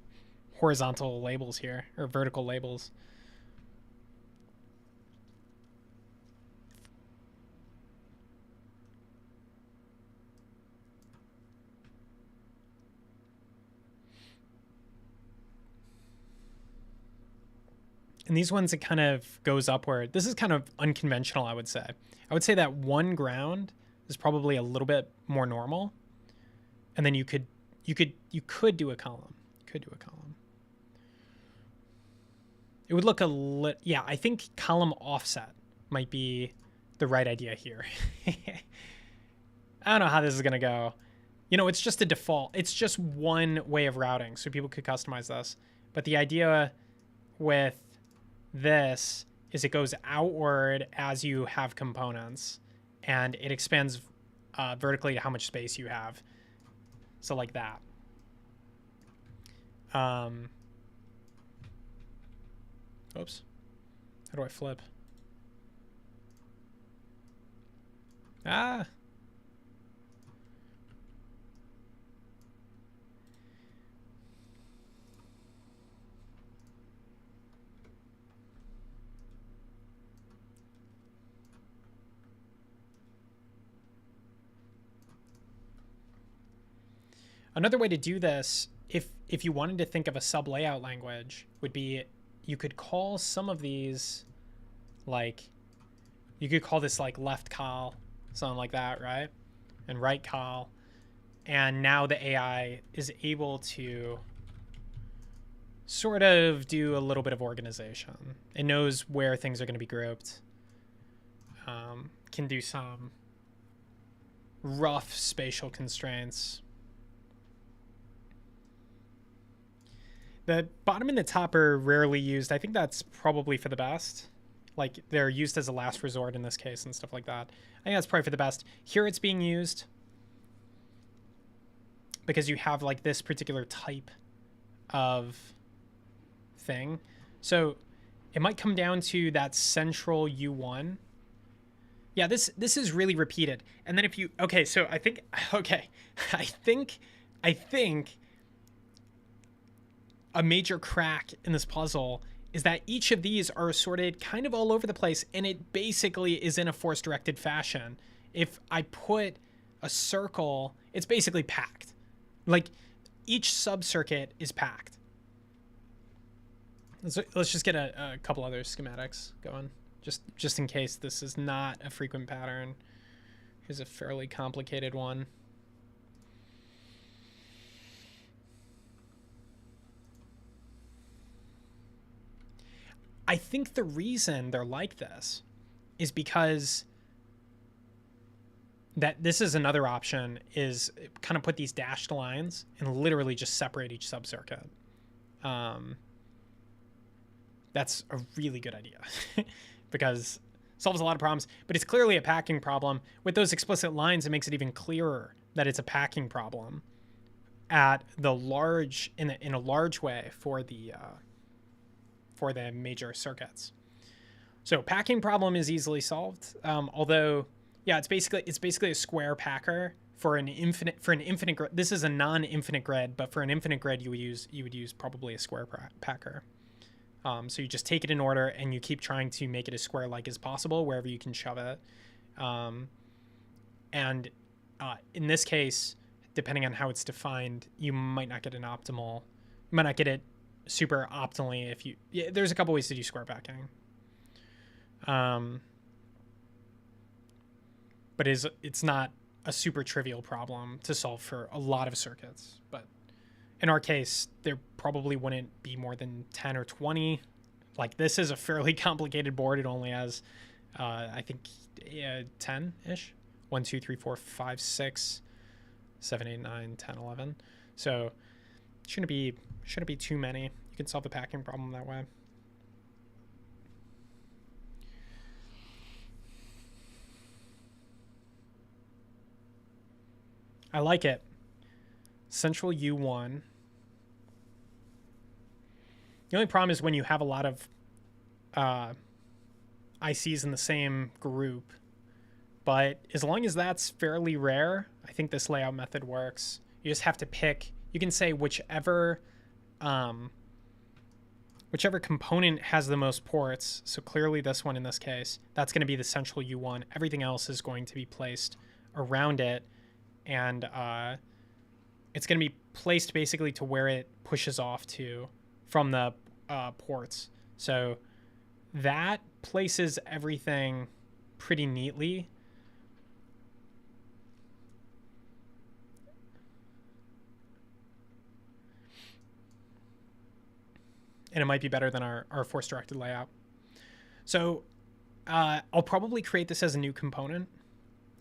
horizontal labels here, or vertical labels. And these ones, it kind of goes upward. This is kind of unconventional, I would say. I would say that one ground is probably a little bit more normal. And then you could do a column. It would look yeah, I think column offset might be the right idea here. I don't know how this is going to go. You know, it's just a default. It's just one way of routing, so people could customize this. But the idea with this is it goes outward as you have components, and it expands vertically to how much space you have. So like that. Um, oops. How do I flip? Ah. Another way to do this, if you wanted to think of a sub layout language, would be you could call some of these like you could call this like left call, something like that, right? And right call. And now the AI is able to sort of do a little bit of organization. It knows where things are going to be grouped. Can do some rough spatial constraints. The bottom and the top are rarely used. I think that's probably for the best. Like they're used as a last resort in this case and stuff like that. I think that's probably for the best. Here it's being used because you have like this particular type of thing. So it might come down to that central U1. Yeah, this is really repeated. And then if you so I think I think a major crack in this puzzle is that each of these are assorted kind of all over the place, and it basically is in a force directed fashion. If I put a circle, it's basically packed. Like each sub-circuit is packed. Let's just get a couple other schematics going, just in case this is not a frequent pattern. Here's a fairly complicated one. I think the reason they're like this is because that this is another option is kind of put these dashed lines and literally just separate each sub-circuit. That's a really good idea because it solves a lot of problems, but it's clearly a packing problem. With those explicit lines, it makes it even clearer that it's a packing problem at the large in a large way for the major circuits. So packing problem is easily solved. Although, yeah, it's basically a square packer for an infinite grid. This is a non-infinite grid, but for an infinite grid, you would use probably a square packer. So you just take it in order and you keep trying to make it as square-like as possible wherever you can shove it. And in this case, depending on how it's defined, you might not get an optimal. You might not get it super optimally if you. Yeah, there's a couple ways to do square packing. But it's not a super trivial problem to solve for a lot of circuits. But in our case, there probably wouldn't be more than 10 or 20. Like this is a fairly complicated board. It only has, I think, 10-ish. 1, 2, 3, 4, 5, 6, 7, 8, 9, 10, 11. So shouldn't be too many. You can solve the packing problem that way. I like it. Central U1. The only problem is when you have a lot of ICs in the same group. But as long as that's fairly rare, I think this layout method works. You just have to pick. You can say whichever component has the most ports. So clearly this one in this case, that's going to be the central U1. Everything else is going to be placed around it. And it's going to be placed basically to where it pushes off to from the ports. So that places everything pretty neatly. And it might be better than our force-directed layout. So I'll probably create this as a new component,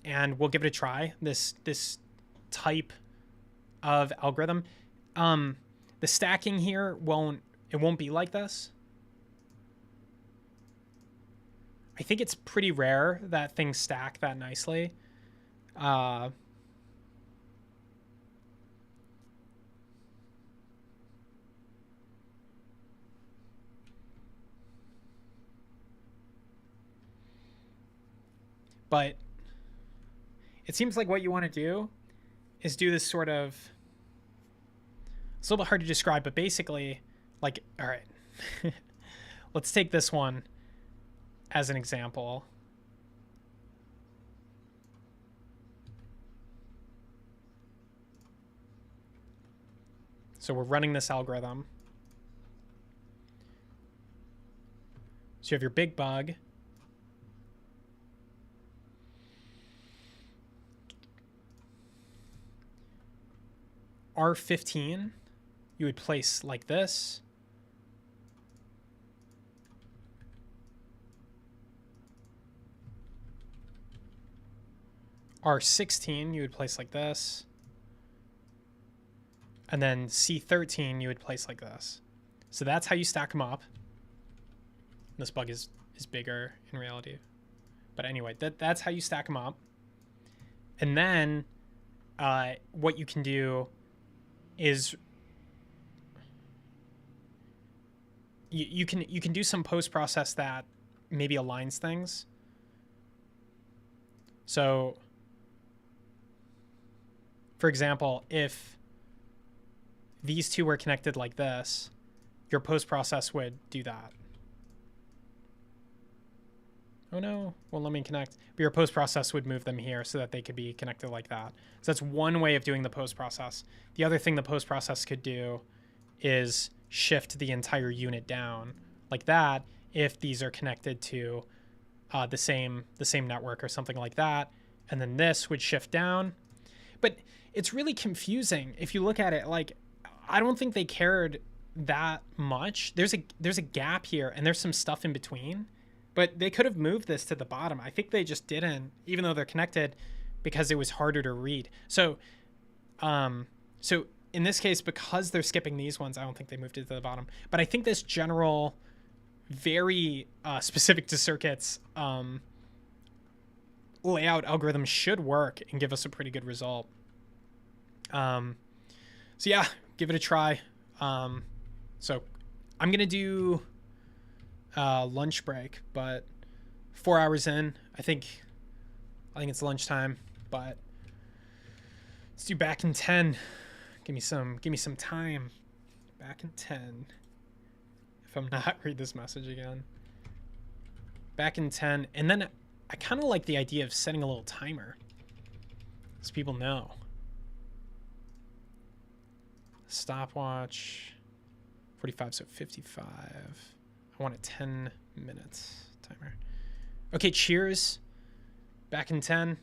and we'll give it a try, this type of algorithm. The stacking here won't be like this. I think it's pretty rare that things stack that nicely. But it seems like what you want to do is do this sort of, it's a little bit hard to describe, but basically, like, all right, let's take this one as an example. So we're running this algorithm. So you have your big bug. R15, you would place like this. R16, you would place like this. And then C13, you would place like this. So that's how you stack them up. This bug is bigger in reality. But anyway, that's how you stack them up. And then what you can do is you can do some post process that maybe aligns things. So for example, if these two were connected like this, your post process would do that. Oh no, well, let me connect. But your post process would move them here so that they could be connected like that. So that's one way of doing the post process. The other thing the post process could do is shift the entire unit down like that if these are connected to the same network or something like that. And then this would shift down. But it's really confusing if you look at it. Like, I don't think they cared that much. There's a gap here and there's some stuff in between, but they could have moved this to the bottom. I think they just didn't, even though they're connected, because it was harder to read. So in this case, because they're skipping these ones, I don't think they moved it to the bottom. But I think this general, very specific to circuits layout algorithm should work and give us a pretty good result. So yeah, give it a try. So I'm gonna do lunch break, but 4 hours in, I think it's lunchtime. But let's do back in 10. Give me some time. Back in 10. If I'm not, read this message again. Back in 10, and then I kind of like the idea of setting a little timer, so people know. Stopwatch 45, so 55. I want a 10 minutes timer. Okay, cheers. Back in 10.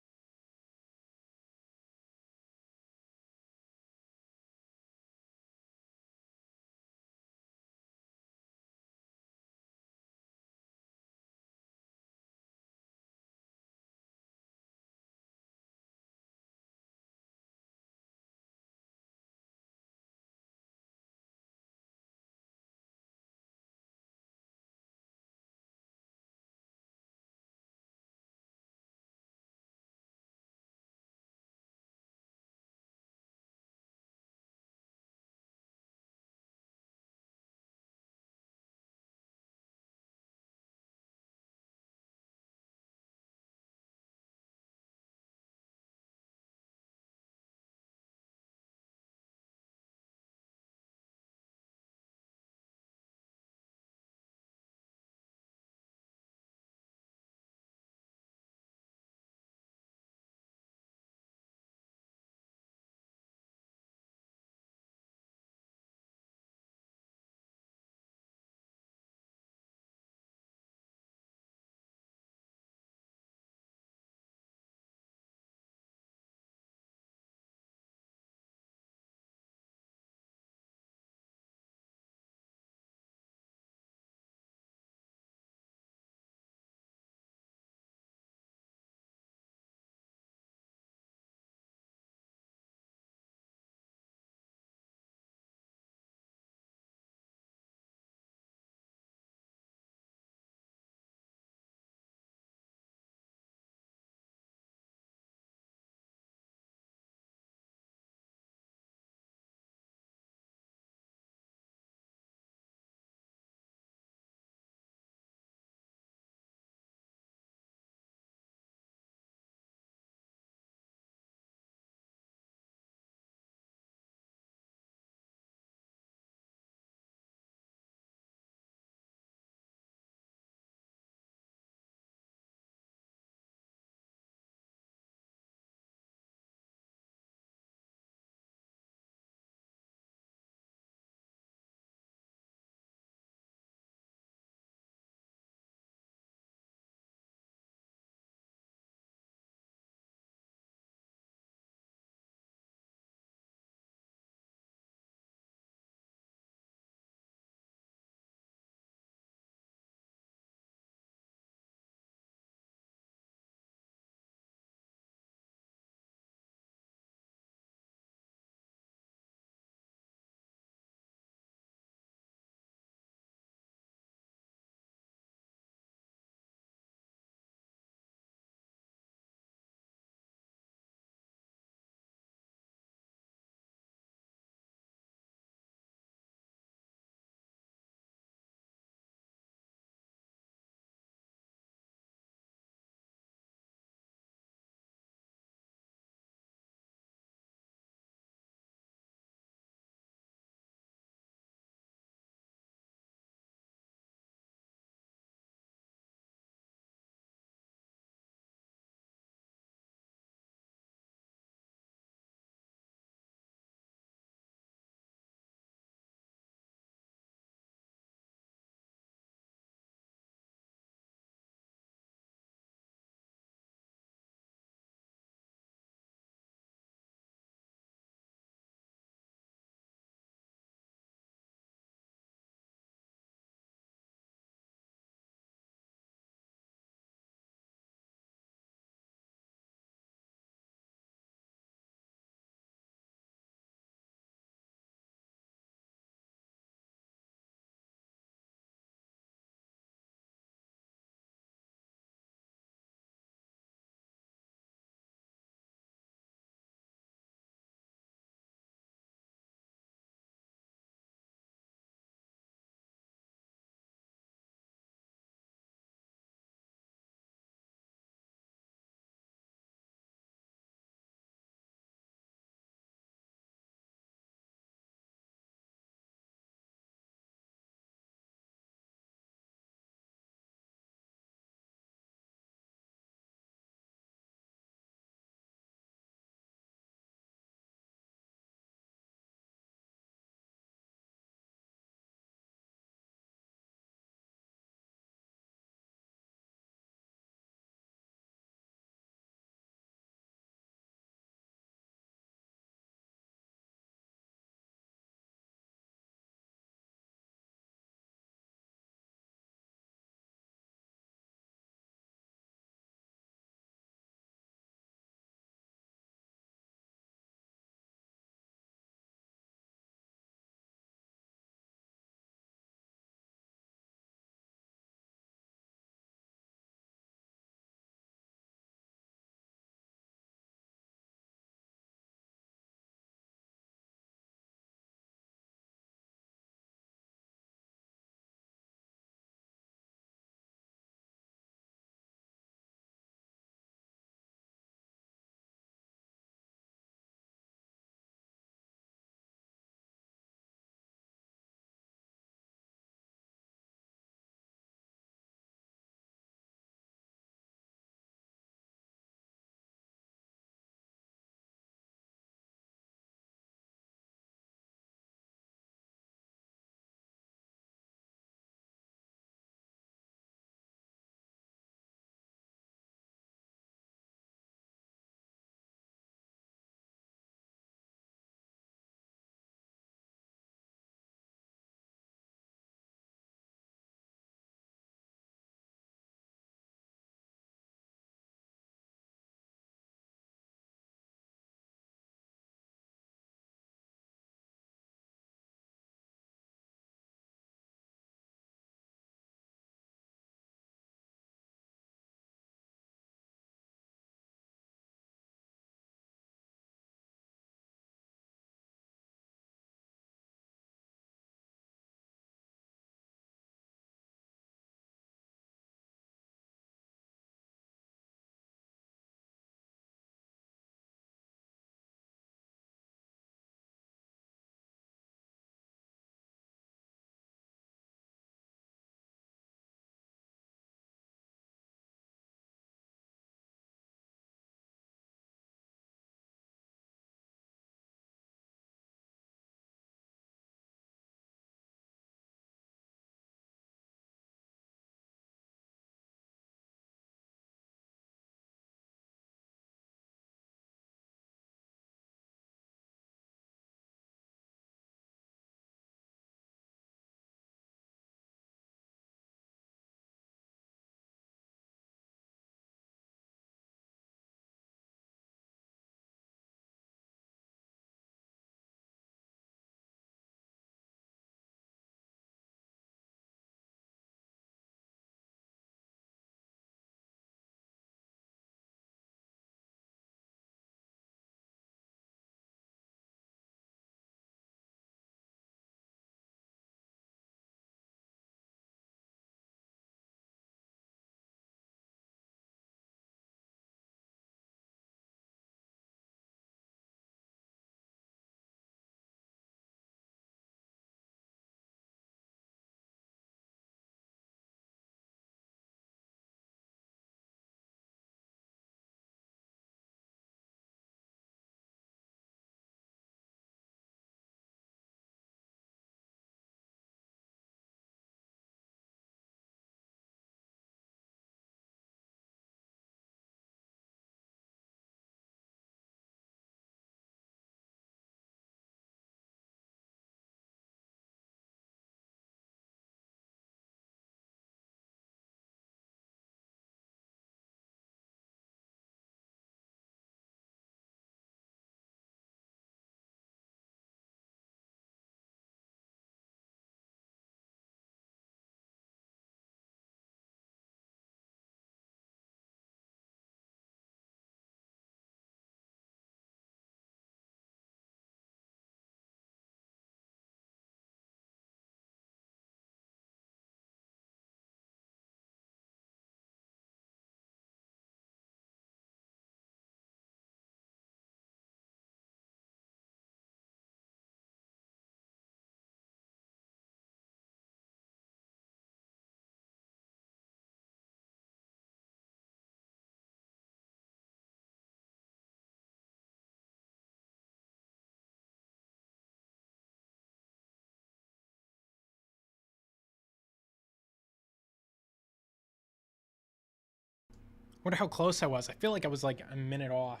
Wonder how close I was. I feel like I was like a minute off.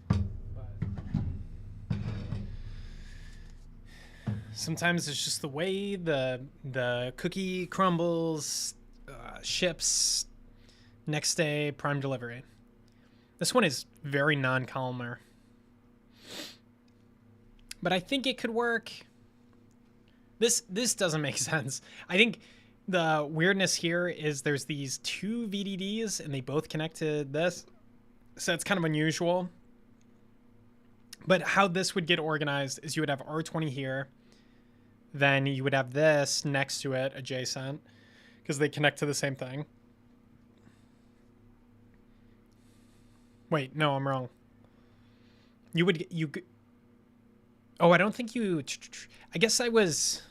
But sometimes it's just the way the cookie crumbles, ships next day, prime delivery. This one is very non-columnar, but I think it could work. This doesn't make sense. I think the weirdness here is there's these two VDDs and they both connect to this, so it's kind of unusual. But how this would get organized is you would have R20 here, then you would have this next to it adjacent because they connect to the same thing. Wait, no, I'm wrong. Oh, I don't think you. I guess I was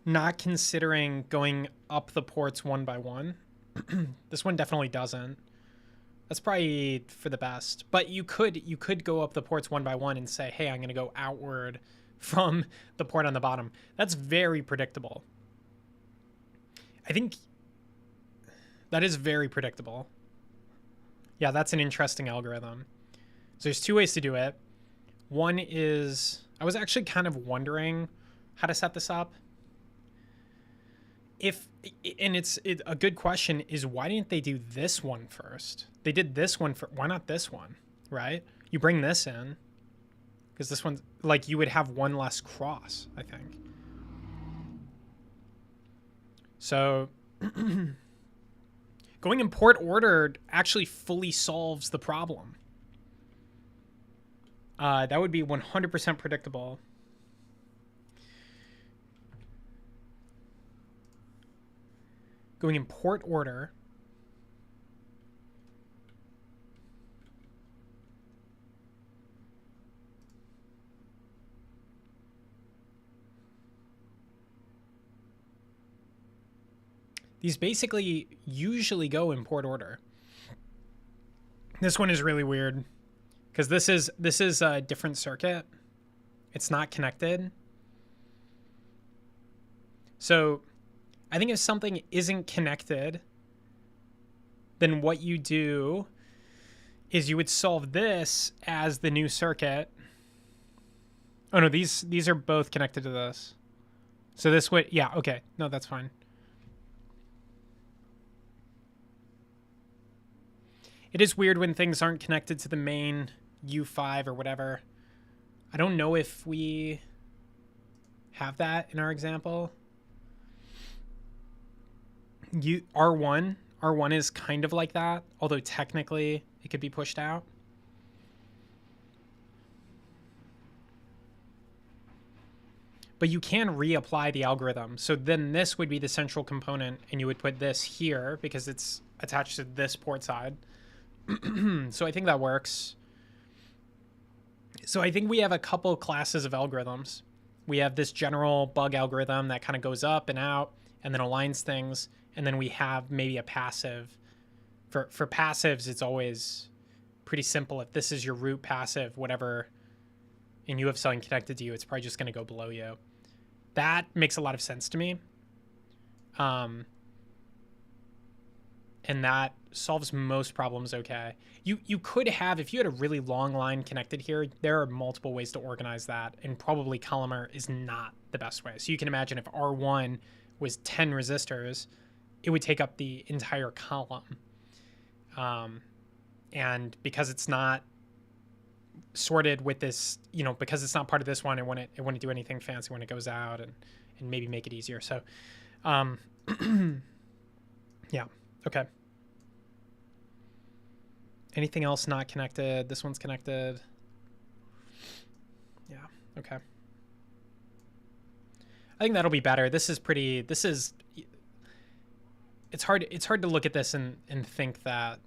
not considering going up the ports one by one. This one definitely doesn't. That's probably for the best. But you could go up the ports one by one and say, hey, I'm going to go outward from the port on the bottom. That's very predictable. I think that is very predictable. Yeah, that's an interesting algorithm. So there's two ways to do it. One is, I was actually kind of wondering how to set this up. A good question is, why didn't they do this one first? They did this one why not this one, right? You bring this in, because this one, like, you would have one less cross, I think. So going in port ordered actually fully solves the problem. That would be 100% predictable. Going in port order. These basically usually go in port order. This one is really weird because this is a different circuit. It's not connected. So I think if something isn't connected, then what you do is you would solve this as the new circuit. Oh no, these are both connected to this. So this would, yeah, okay. No, that's fine. It is weird when things aren't connected to the main U5 or whatever. I don't know if we have that in our example. R1 is kind of like that, although technically it could be pushed out. But you can reapply the algorithm. So then this would be the central component, and you would put this here because it's attached to this port side. So I think that works. So I think we have a couple classes of algorithms. We have this general bug algorithm that kind of goes up and out and then aligns things. And then we have maybe a passive. For passives, it's always pretty simple. If this is your root passive, whatever, and you have something connected to you, it's probably just going to go below you. That makes a lot of sense to me. And that solves most problems okay. You could have, if you had a really long line connected here, there are multiple ways to organize that, and probably columnar is not the best way. So you can imagine if R1 was 10 resistors, it would take up the entire column. And because it's not sorted with this, because it's not part of this one, it wouldn't do anything fancy when it goes out and maybe make it easier. So, yeah, okay. Anything else not connected? This one's connected. Yeah, okay. I think that'll be better. It's hard to look at this and think that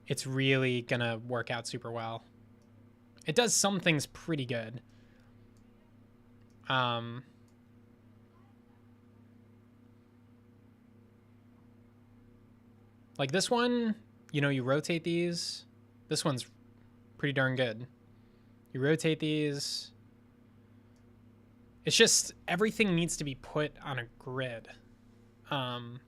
it's really gonna work out super well. It does some things pretty good. Like this one, you rotate these. This one's pretty darn good. You rotate these. It's just everything needs to be put on a grid. Um,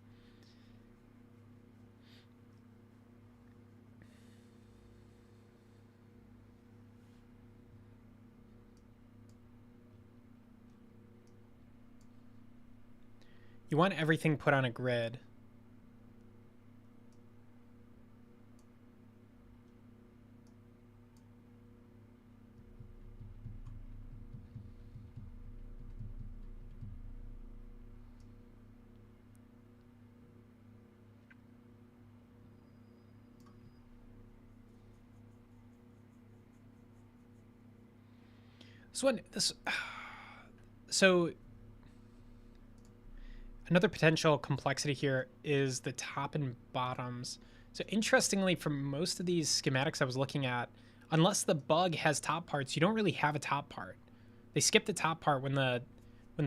you want everything put on a grid. This so another potential complexity here is the top and bottoms. So interestingly, for most of these schematics I was looking at, unless the bug has top parts, you don't really have a top part. They skip the top part when the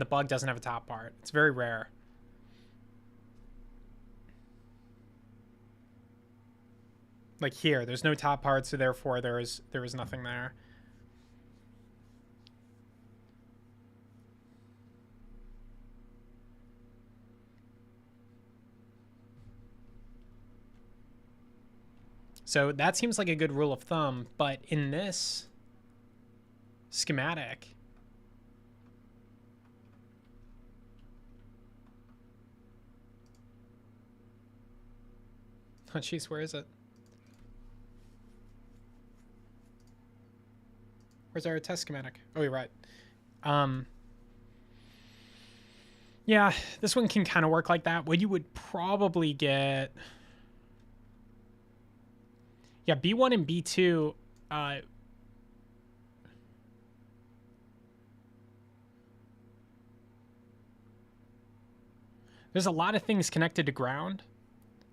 bug doesn't have a top part. It's very rare. Like here, there's no top part, so therefore there is nothing there. So that seems like a good rule of thumb, but in this schematic, oh jeez, where is it? Where's our test schematic? Oh, you're right. Yeah, this one can kind of work like that. What you would probably get, yeah, B1 and B2. There's a lot of things connected to ground.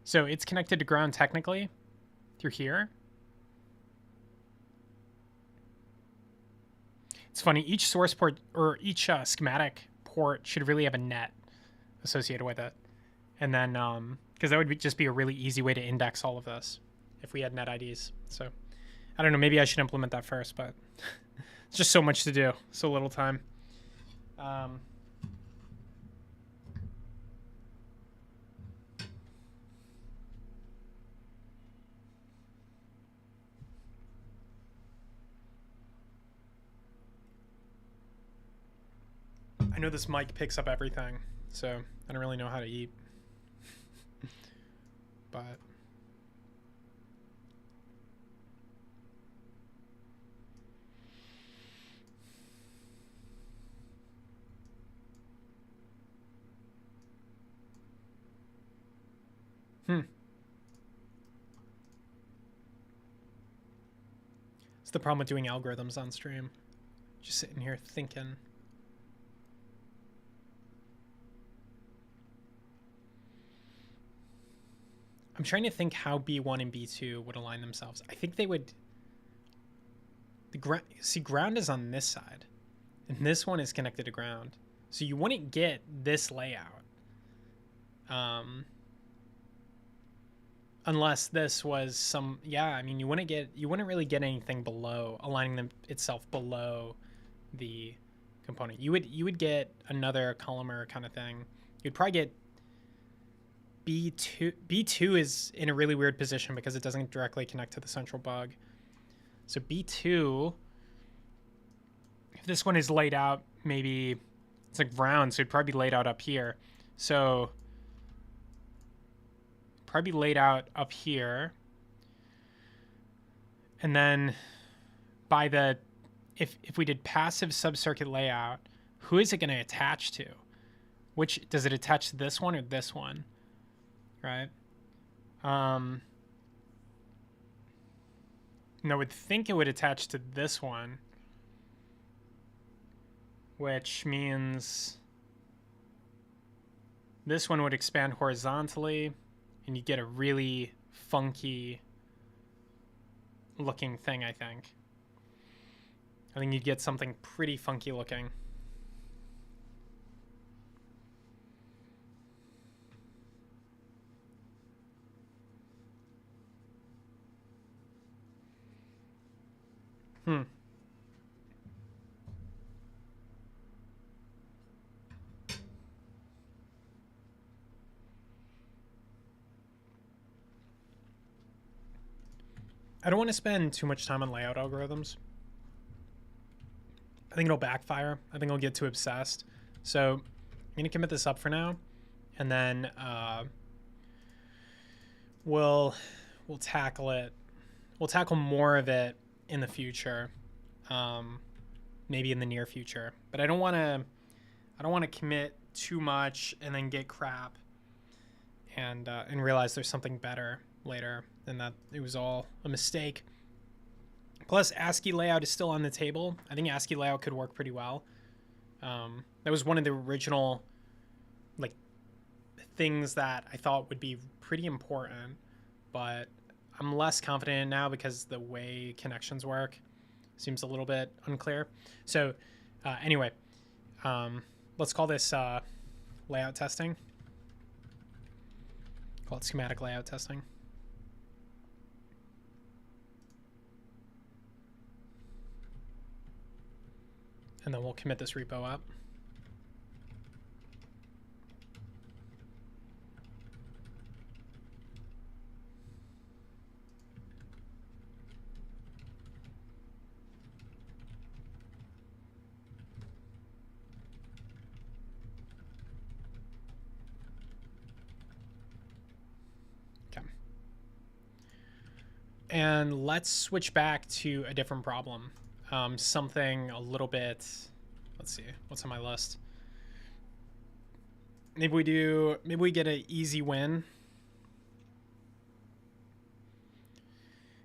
So it's connected to ground technically through here. It's funny, each source port or each schematic port should really have a net associated with it. And then, because that would just be a really easy way to index all of this if we had net IDs. So I don't know, maybe I should implement that first, but it's just so much to do, so little time. I know this mic picks up everything, so I don't really know how to eat. But it's the problem with doing algorithms on stream. Just sitting here thinking. I'm trying to think how B1 and B2 would align themselves. I think they would. See, ground is on this side, and this one is connected to ground, so you wouldn't get this layout, unless this was some. Yeah, I mean, you wouldn't really get anything below aligning them itself below the component. You would get another columnar kind of thing. You'd probably get B2. B2 is in a really weird position because it doesn't directly connect to the central bug. So B2, if this one is laid out, maybe it's like round, so it'd probably be laid out up here. So probably laid out up here. And then by the, if we did passive subcircuit layout, who is it going to attach to? Which, does it attach to this one or this one? Right? No, I would think it would attach to this one, which means this one would expand horizontally, and you get a really funky looking thing, I think. I think you'd get something pretty funky looking. I don't want to spend too much time on layout algorithms. I think it'll backfire. I think I'll get too obsessed. So I'm going to commit this up for now. And then we'll tackle it. We'll tackle more of it in the future. Maybe in the near future. But I don't want to commit too much and then get crap and realize there's something better later and that it was all a mistake. Plus, ASCII layout is still on the table. I think ASCII layout could work pretty well. That was one of the original like things that I thought would be pretty important, but I'm less confident in it now because the way connections work seems a little bit unclear. So anyway, let's call this layout testing. Call it schematic layout testing. And then we'll commit this repo up. Okay. And let's switch back to a different problem. Something a little bit, let's see, what's on my list? Maybe we get an easy win.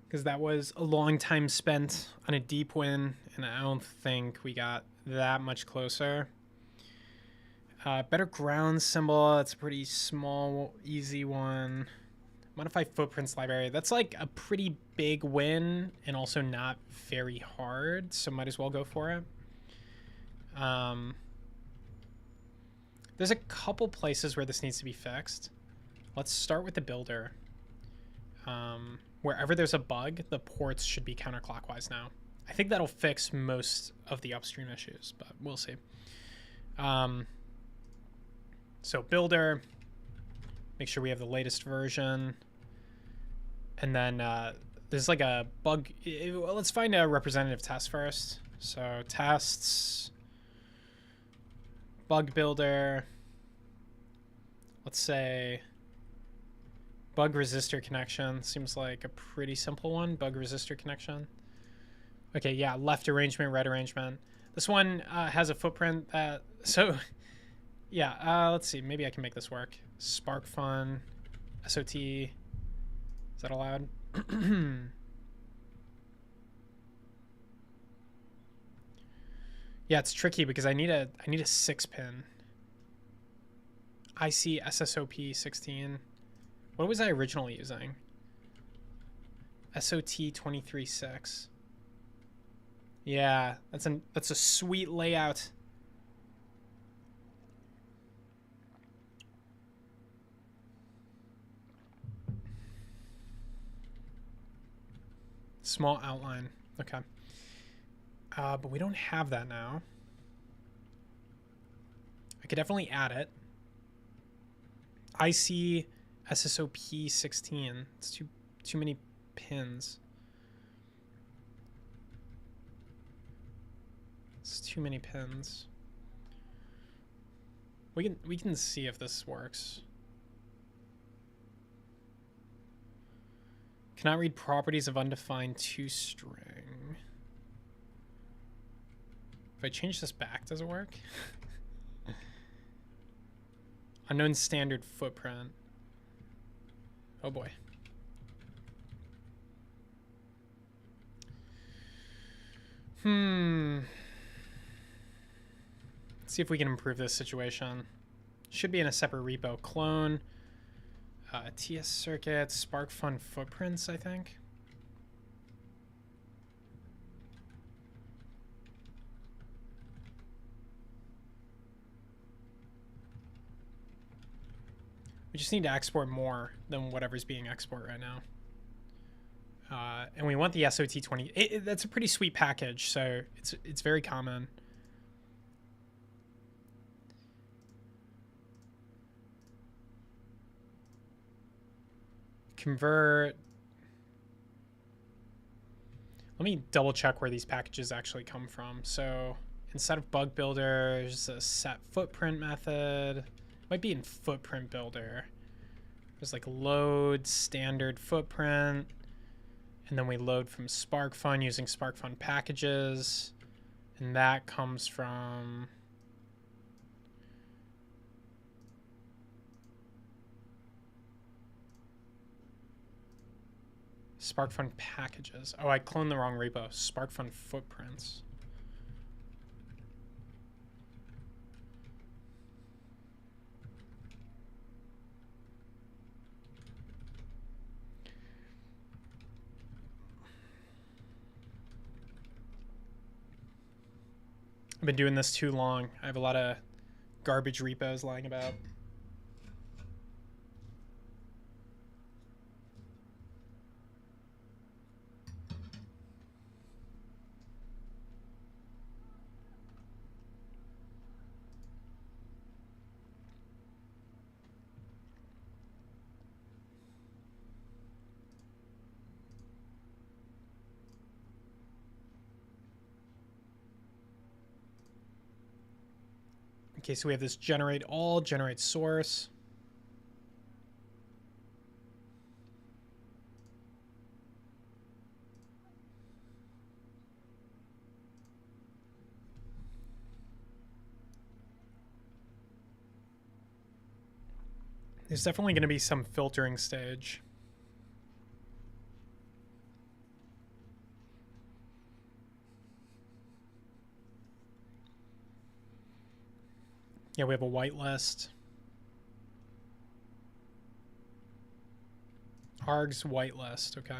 Because that was a long time spent on a deep win, and I don't think we got that much closer. Better ground symbol, it's a pretty small, easy one. Modify footprints library. That's like a pretty big win and also not very hard, so might as well go for it. There's a couple places where this needs to be fixed. Let's start with the builder. Wherever there's a bug, the ports should be counterclockwise now. I think that'll fix most of the upstream issues, but we'll see. So builder, make sure we have the latest version. And then there's like a bug. Let's find a representative test first. So tests, bug builder. Let's say bug resistor connection. Seems like a pretty simple one. Bug resistor connection. Okay, yeah, left arrangement, right arrangement. This one has a footprint that, so yeah, let's see. Maybe I can make this work. Spark fun, SOT. Is that allowed? Yeah, it's tricky because I need a 6-pin. IC SSOP 16. What was I originally using? SOT 23.6. Yeah, that's a sweet layout. Small outline. Okay. But we don't have that now. I could definitely add it. IC SSOP 16. It's too many pins. It's too many pins. We can see if this works. Cannot read properties of undefined toString. If I change this back, does it work? Unknown standard footprint. Oh boy. Let's see if we can improve this situation. Should be in a separate repo. Clone. TS circuits, Spark Fun footprints, I think. We just need to export more than whatever's being exported right now. And we want the SOT 20. That's a pretty sweet package, so it's very common. Convert. Let me double check where these packages actually come from. So instead of bug builder, there's a set footprint method. It might be in footprint builder. There's like load standard footprint. And then we load from SparkFun using SparkFun packages. And that comes from SparkFun packages. Oh, I cloned the wrong repo. SparkFun footprints. I've been doing this too long. I have a lot of garbage repos lying about. Okay, so we have this generate all, generate source. There's definitely going to be some filtering stage. Yeah, we have a whitelist. Args whitelist, okay.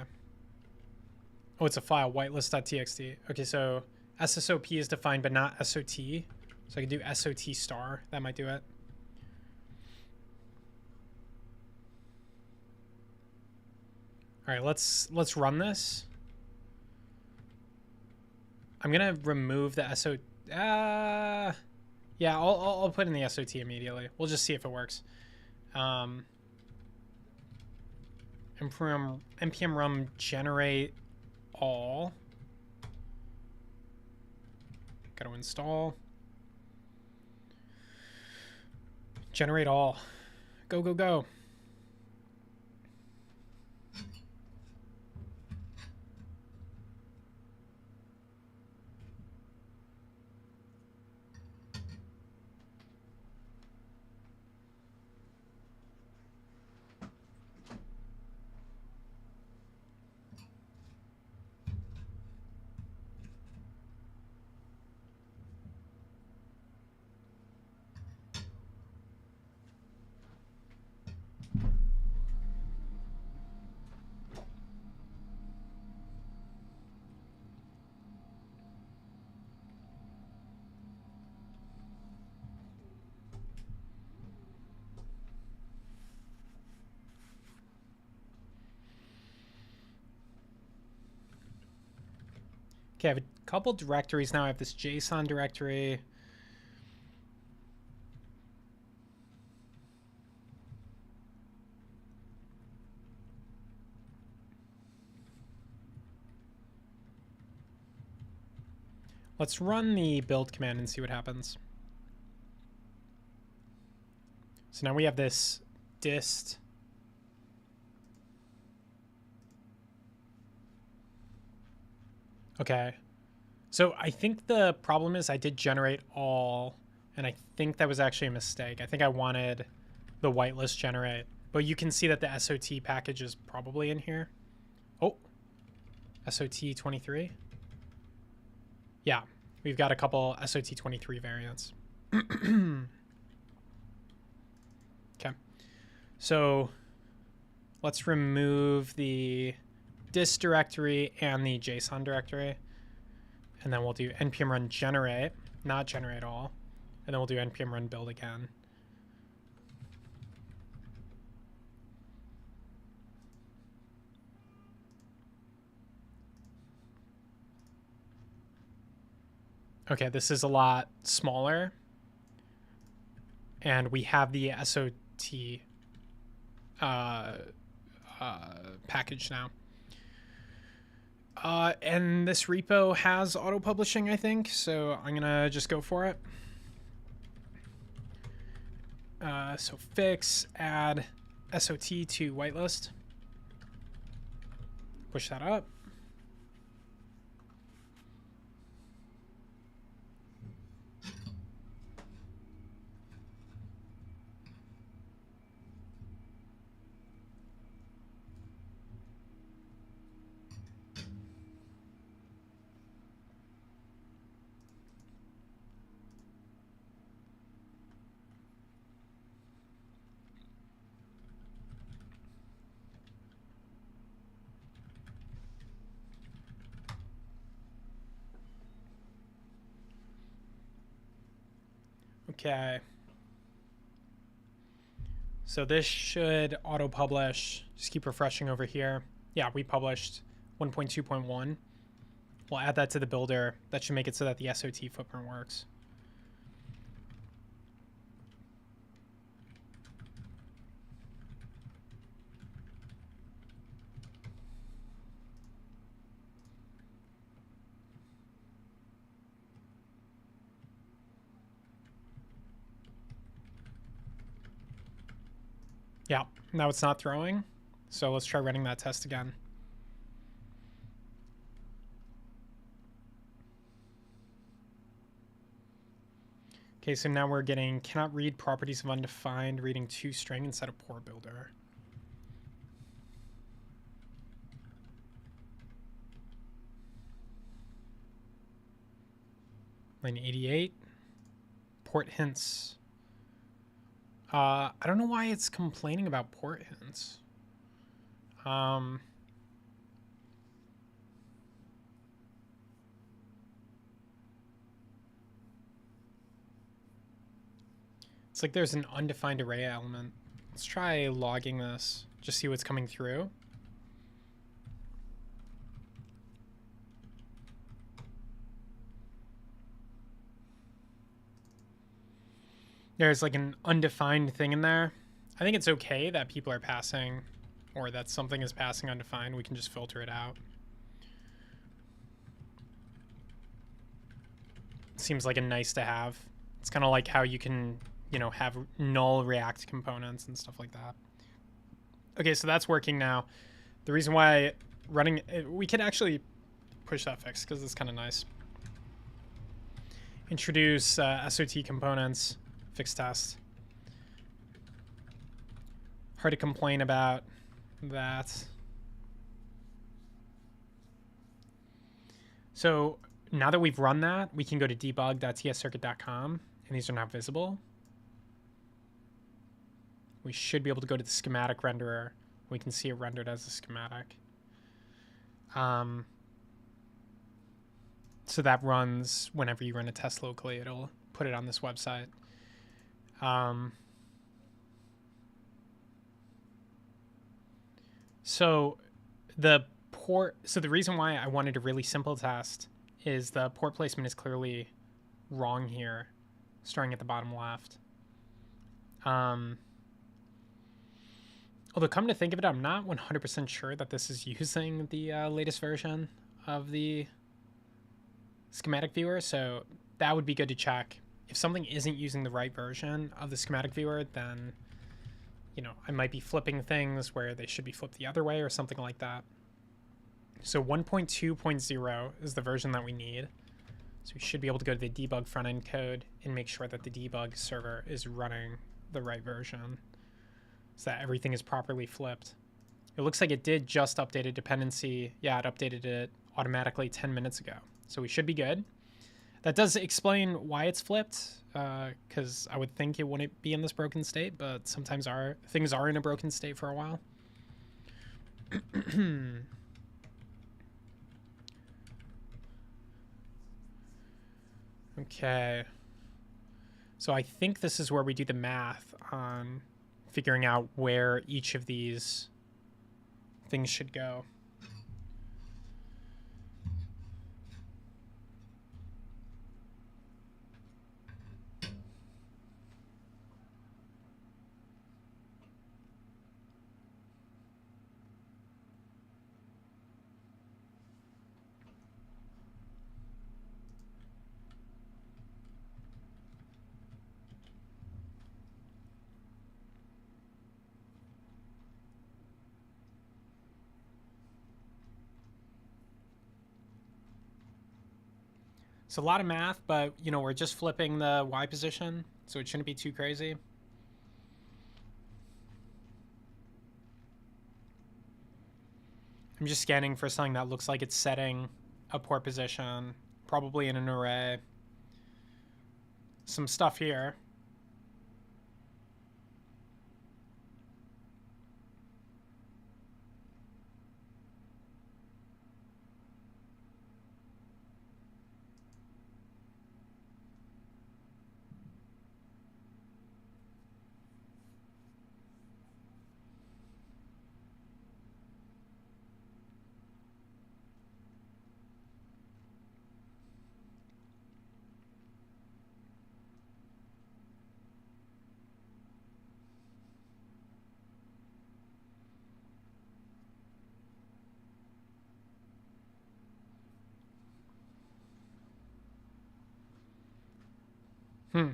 Oh, it's a file, whitelist.txt. Okay, so SSOP is defined, but not SOT. So I can do SOT star. That might do it. All right, let's run this. I'm gonna remove the SOT. Yeah, I'll put in the SOT immediately. We'll just see if it works. npm run generate all. Got to install. Generate all. Go, go, go. Okay, I have a couple directories now. I have this JSON directory. Let's run the build command and see what happens. So now we have this dist. Okay. So I think the problem is I did generate all, and I think that was actually a mistake. I think I wanted the whitelist generate, but you can see that the SOT package is probably in here. Oh, SOT 23. Yeah, we've got a couple SOT 23 variants. Okay, so let's remove the dist directory and the JSON directory. And then we'll do npm run generate, not generate all. And then we'll do npm run build again. Okay, this is a lot smaller. And we have the SOT package now. And this repo has auto-publishing, I think, so I'm gonna just go for it. So fix, add SOT to whitelist. Push that up. Okay. So this should auto-publish. Just keep refreshing over here. Yeah, we published 1.2.1. We'll add that to the builder. That should make it so that the SOT footprint works. Yeah, now it's not throwing. So let's try running that test again. Okay, so now we're getting cannot read properties of undefined, reading toString instead of poor builder. Line 88. Port hints. I don't know why it's complaining about port hints. It's like there's an undefined array element. Let's try logging this, just see what's coming through. There's like an undefined thing in there. I think it's okay that people are passing, or that something is passing undefined. We can just filter it out. Seems like a nice to have. It's kind of like how you can, have null React components and stuff like that. Okay, so that's working now. The reason why running, we could actually push that fix because it's kind of nice. Introduce SOT components, fix test. Hard to complain about that. So now that we've run that, we can go to debug.tscircuit.com, and these are now visible. We should be able to go to the schematic renderer. We can see it rendered as a schematic. So that runs whenever you run a test locally. It'll put it on this website. So the reason why I wanted a really simple test is the port placement is clearly wrong here, starting at the bottom left. Although come to think of it, I'm not 100% sure that this is using the latest version of the schematic viewer, so that would be good to check. If something isn't using the right version of the schematic viewer, then I might be flipping things where they should be flipped the other way or something like that. So 1.2.0 is the version that we need. So we should be able to go to the debug front end code and make sure that the debug server is running the right version so that everything is properly flipped. It looks like it did just update a dependency. Yeah, it updated it automatically 10 minutes ago. So we should be good. That does explain why it's flipped, because I would think it wouldn't be in this broken state, but sometimes things are in a broken state for a while. Okay. So I think this is where we do the math on figuring out where each of these things should go. It's a lot of math, but you know, we're just flipping the Y position, so it shouldn't be too crazy. I'm just scanning for something that looks like it's setting a port position, probably in an array. Some stuff here. Hmm.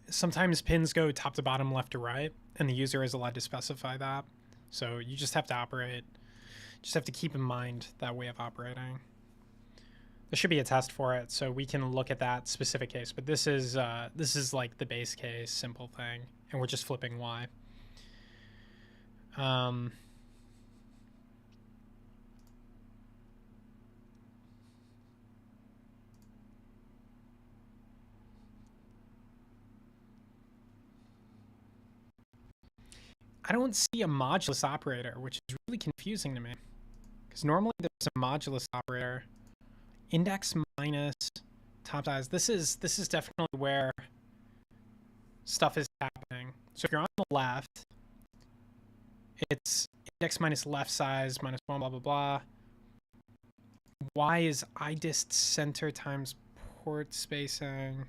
Sometimes pins go top to bottom, left to right, and the user is allowed to specify that. So you just have to operate, just have to keep in mind that way of operating. There should be a test for it, so we can look at that specific case. But this is like the base case, simple thing, and we're just flipping Y. I don't see a modulus operator, which is really confusing to me. Because normally there's a modulus operator. Index minus top size. This is definitely where stuff is happening. So if you're on the left, it's index minus left size minus one, blah, blah, blah. Y is idist center times port spacing.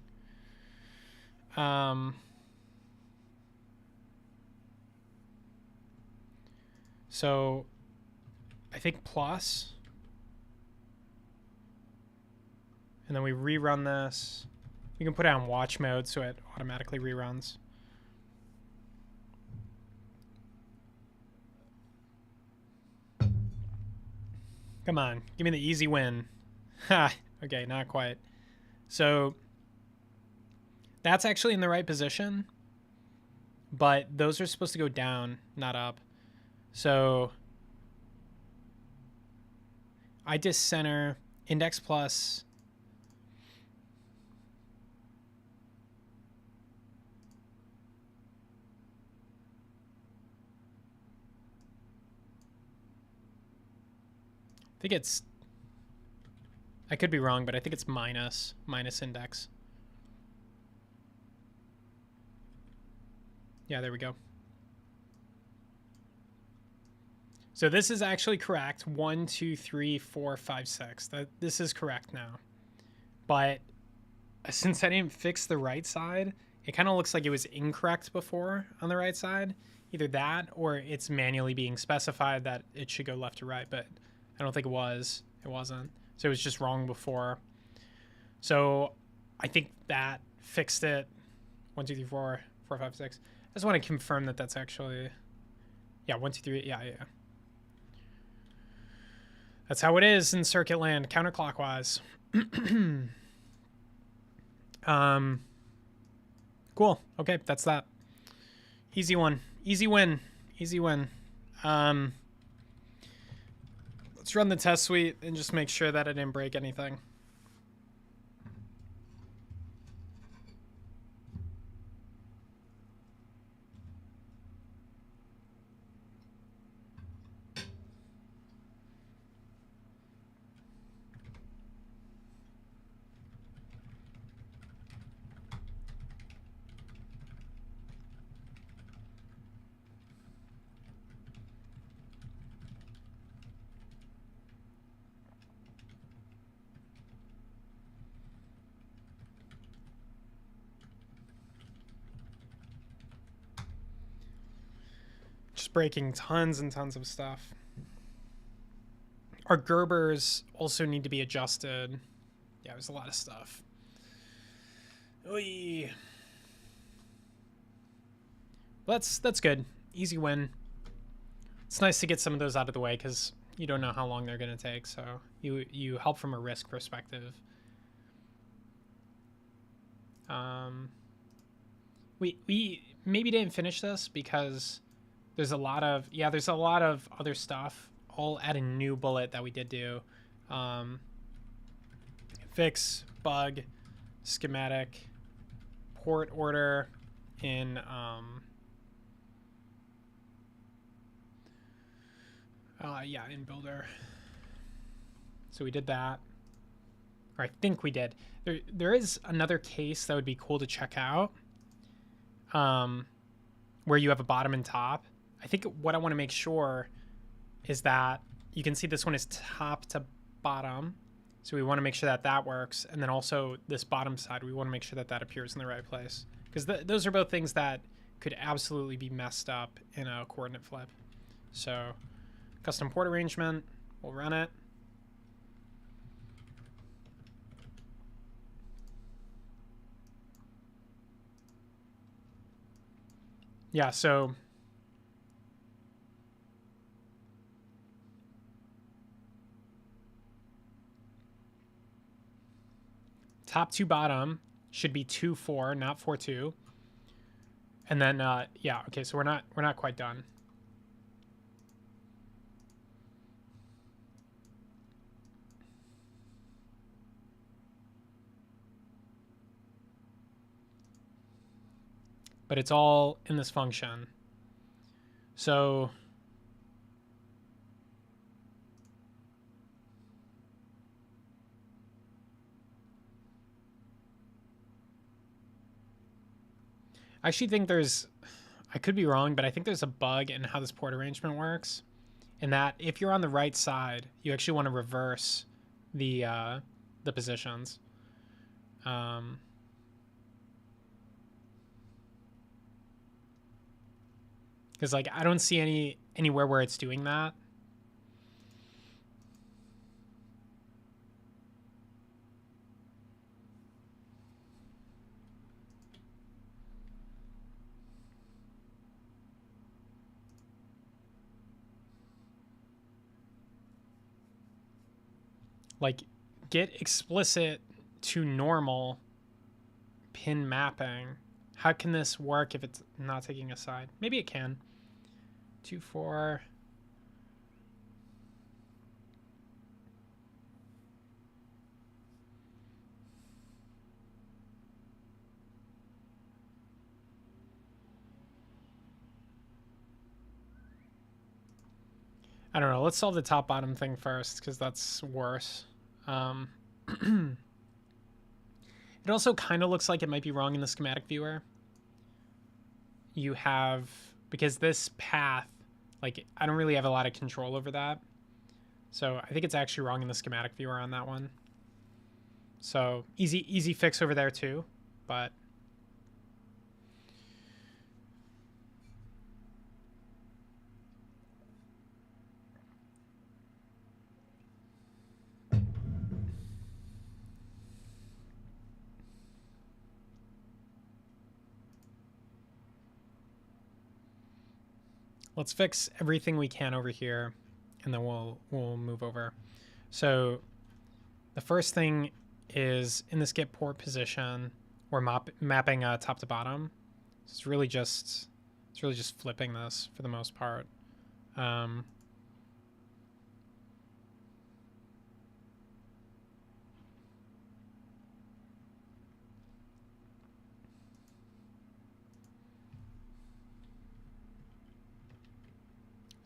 So I think plus. And then we rerun this. You can put it on watch mode so it automatically reruns. Come on, give me the easy win. Ha, okay, not quite. So that's actually in the right position, but those are supposed to go down, not up. So I discenter index plus. I think it's, I could be wrong, but I think it's minus index. Yeah, there we go. So this is actually correct. 1, 2, 3, 4, 5, 6. This is correct now. But since I didn't fix the right side, it kind of looks like it was incorrect before on the right side. Either that or it's manually being specified that it should go left to right, but I don't think it was. It wasn't. So it was just wrong before. So I think that fixed it. 1, 2, 3, 4, 4, 5, 6. I just want to confirm that that's actually, yeah, 1, 2, 3, yeah. That's how it is in circuit land, counterclockwise. Cool. Okay, that's that. Easy one. Easy win. Easy win. Let's run the test suite and just make sure that I didn't break anything. Just breaking tons and tons of stuff. Our Gerbers also need to be adjusted. Yeah, there's a lot of stuff. Oy. That's good. Easy win. It's nice to get some of those out of the way because you don't know how long they're going to take. So you help from a risk perspective. We maybe didn't finish this because there's a lot of other stuff all at a new bullet that we did do. Fix, bug, schematic, port order in in builder. So we did that. Or I think we did. There is another case that would be cool to check out. Where you have a bottom and top. I think what I want to make sure is that you can see this one is top to bottom. So we want to make sure that that works. And then also this bottom side, we want to make sure that that appears in the right place. Because those are both things that could absolutely be messed up in a coordinate flip. So custom port arrangement, we'll run it. Yeah, so top to bottom should be 2-4, not 4-2. And then yeah, okay, so we're not quite done. But it's all in this function. So I actually think I could be wrong, but I think there's a bug in how this port arrangement works. In that if you're on the right side, you actually want to reverse the positions. Because like I don't see anywhere where it's doing that. Like get explicit to normal pin mapping. How can this work if it's not taking a side? Maybe it can. 2-4. I don't know. Let's solve the top bottom thing first because that's worse. It also kind of looks like it might be wrong in the schematic viewer. You have, because this path, like I don't really have a lot of control over that. So I think it's actually wrong in the schematic viewer on that one. So easy fix over there too, but let's fix everything we can over here, and then we'll move over. So the first thing is in this get port position, we're mapping top to bottom. So it's really just flipping this for the most part.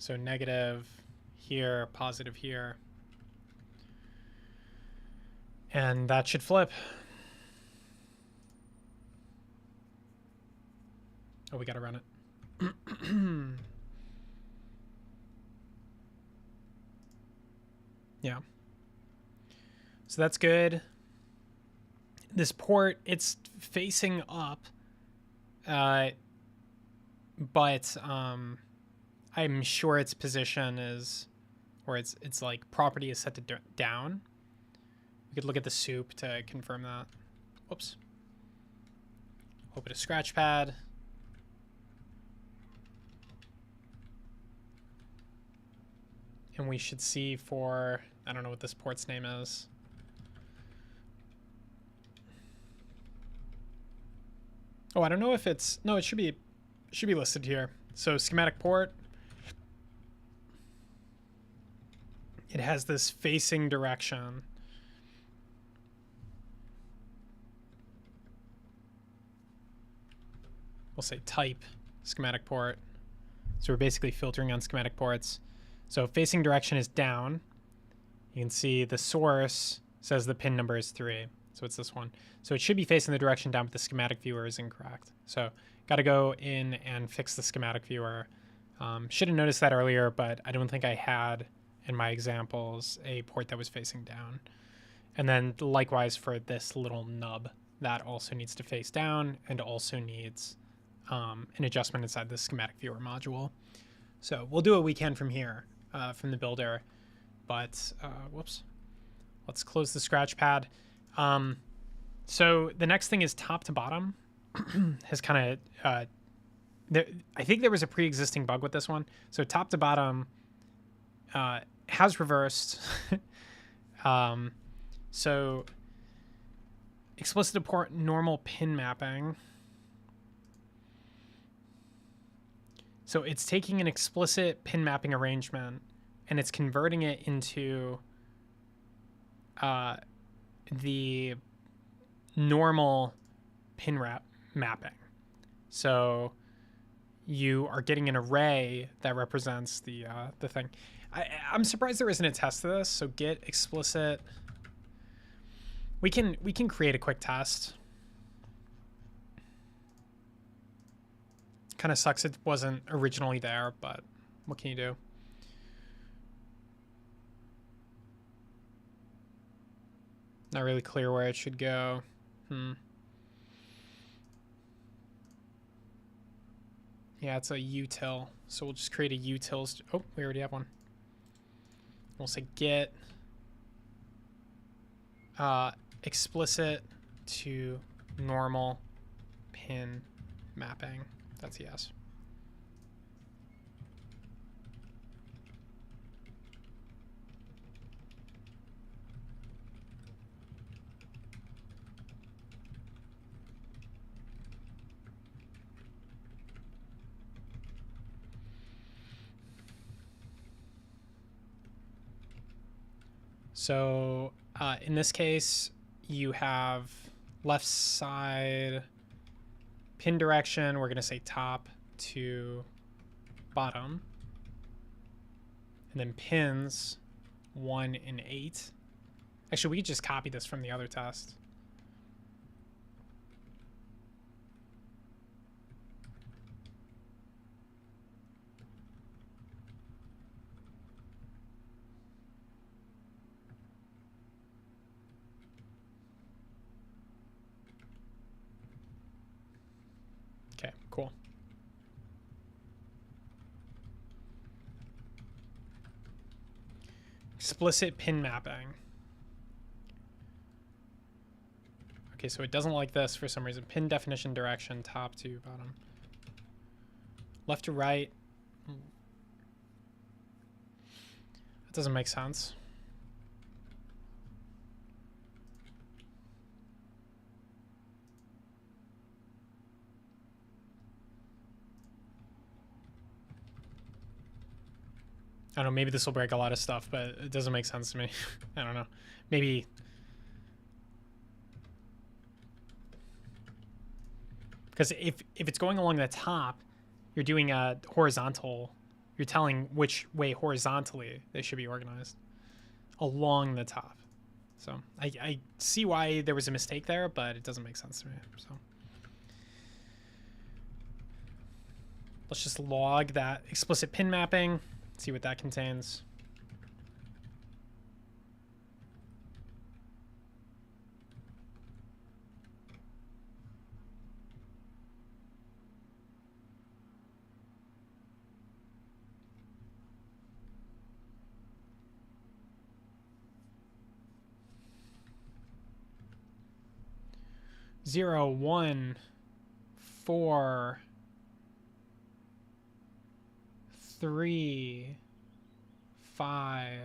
So negative here, positive here. And that should flip. Oh, we got to run it. Yeah. So that's good. This port, it's facing up. But I'm sure its position is, or its like property is set to down. could look at the soup to confirm that. Whoops. Open a scratch pad. And we should see for, I don't know what this port's name is. Oh, I don't know if it's, no, it should be listed here. So schematic port. It has this facing direction. We'll say type schematic port. So we're basically filtering on schematic ports. So facing direction is down. You can see the source says the pin number is 3. So it's this one. So it should be facing the direction down, but the schematic viewer is incorrect. So got to go in and fix the schematic viewer. Should have noticed that earlier, but I don't think I had in my examples a port that was facing down. And then likewise for this little nub, that also needs to face down and also needs an adjustment inside the schematic viewer module. So we'll do what we can from here, from the builder. But, whoops. Let's close the scratch pad. So the next thing is top to bottom. Has kind of, I think there was a pre-existing bug with this one. So top to bottom has reversed. So explicit to port normal pin mapping. So it's taking an explicit pin mapping arrangement and it's converting it into the normal pin mapping. So you are getting an array that represents the thing. I'm surprised there isn't a test to this. So get explicit. We can create a quick test. Kind of sucks it wasn't originally there, but what can you do? Not really clear where it should go. Yeah, it's a util. So we'll just create a utils. Oh, we already have one. We'll say get explicit to normal pin mapping. That's yes. So in this case, you have left side pin direction. We're going to say top to bottom. And then pins 1 and 8. Actually, we could just copy this from the other test. Okay, cool. Explicit pin mapping. Okay, so it doesn't like this for some reason. Pin definition direction, top to bottom. Left to right. That doesn't make sense. I don't know, maybe this will break a lot of stuff, but it doesn't make sense to me. I don't know. Maybe... Because if it's going along the top, you're doing a horizontal... You're telling which way horizontally they should be organized. Along the top. So I see why there was a mistake there, but it doesn't make sense to me. So let's just log that explicit pin mapping. See what that contains. 0, 1, 4, 3, 5.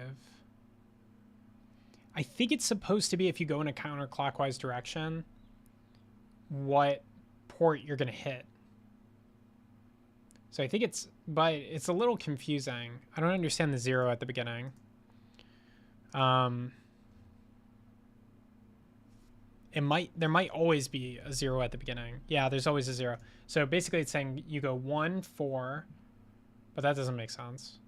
I think it's supposed to be, if you go in a counterclockwise direction, what port you're going to hit. So I think it's, but it's a little confusing. I don't understand the 0 at the beginning. There might always be a 0 at the beginning. Yeah, there's always a 0. So basically it's saying you go 1, 4, but that doesn't make sense.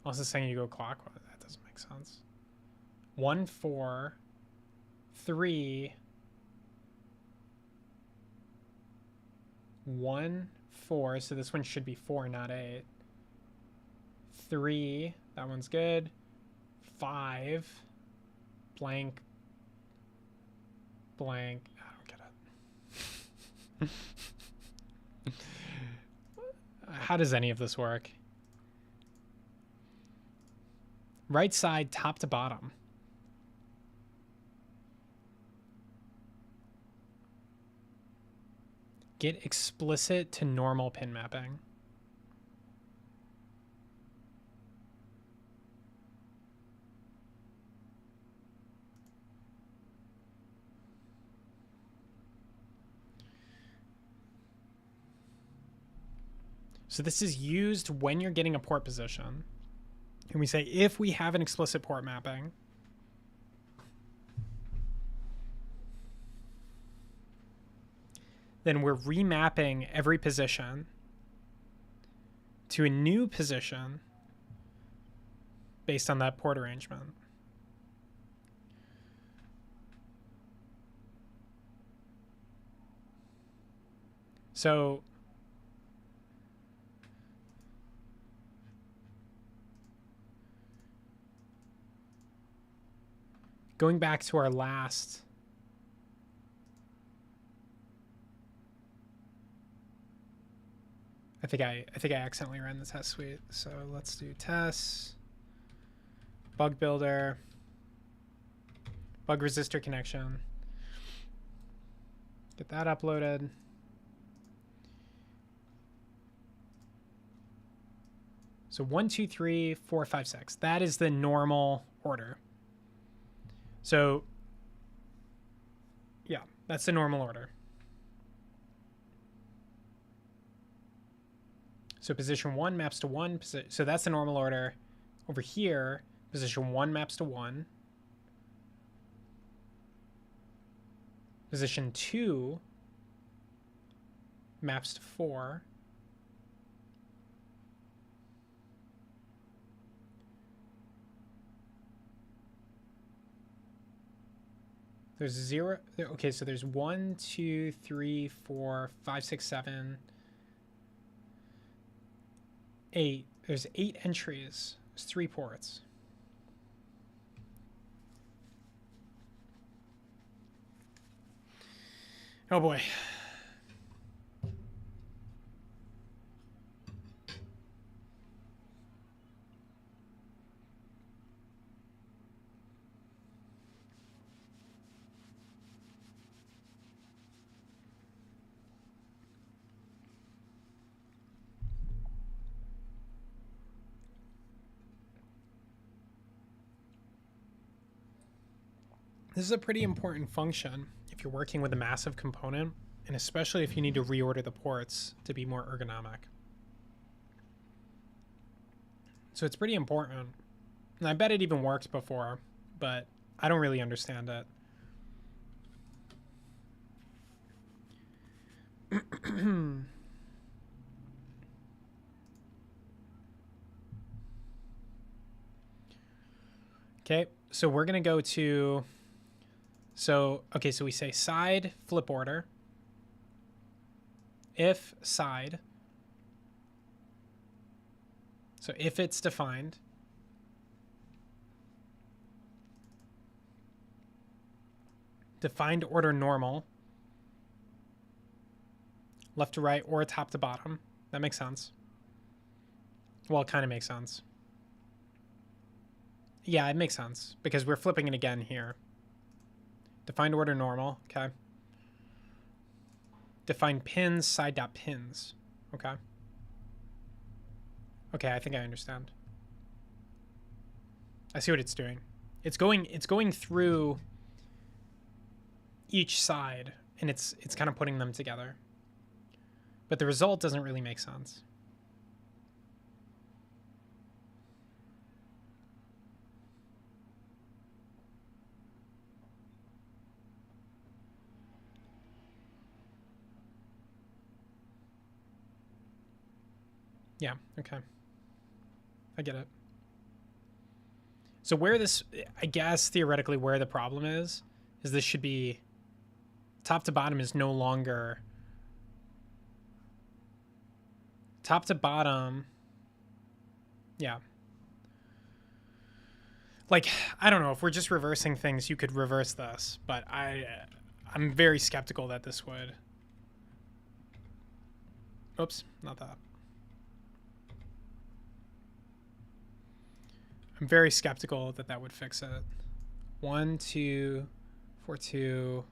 Unless it's saying you go clockwise. That doesn't make sense. 1, 4, 3, 1, 4. So this one should be 4, not 8. 3, that one's good. 5, blank, blank. I don't get it. How does any of this work? Right side, top to bottom. Get explicit to normal pin mapping. So this is used when you're getting a port position. And we say, if we have an explicit port mapping, then we're remapping every position to a new position based on that port arrangement. So going back to our last, I think I accidentally ran the test suite. So let's do tests, bug builder, bug resistor connection. Get that uploaded. So 1, 2, 3, 4, 5, 6. That is the normal order. So yeah, that's the normal order. So position 1 maps to 1. So that's the normal order. Over here, position 1 maps to 1. Position 2 maps to 4. There's 0. Okay, so there's 1, 2, 3, 4, 5, 6, 7, 8. There's 8 entries. There's 3 ports. Oh boy. This is a pretty important function if you're working with a massive component, and especially if you need to reorder the ports to be more ergonomic. So it's pretty important. And I bet it even worked before, but I don't really understand it. Okay, so we're going to go to, so we say side flip order, if side, so if it's defined, defined order normal, left to right or top to bottom. That makes sense. Well, it kind of makes sense. Yeah, it makes sense because we're flipping it again here. Defined order normal, okay. Define pins, side dot pins. Okay. Okay, I think I understand. I see what it's doing. It's going through each side, and it's kind of putting them together. But the result doesn't really make sense. Yeah, okay. I get it. So where this, I guess theoretically where the problem is this should be, top to bottom is no longer, top to bottom, yeah. Like, I don't know, if we're just reversing things, you could reverse this, but I'm very skeptical that this would. Oops, not that. I'm very skeptical that that would fix it. 1, 2, 4, 2.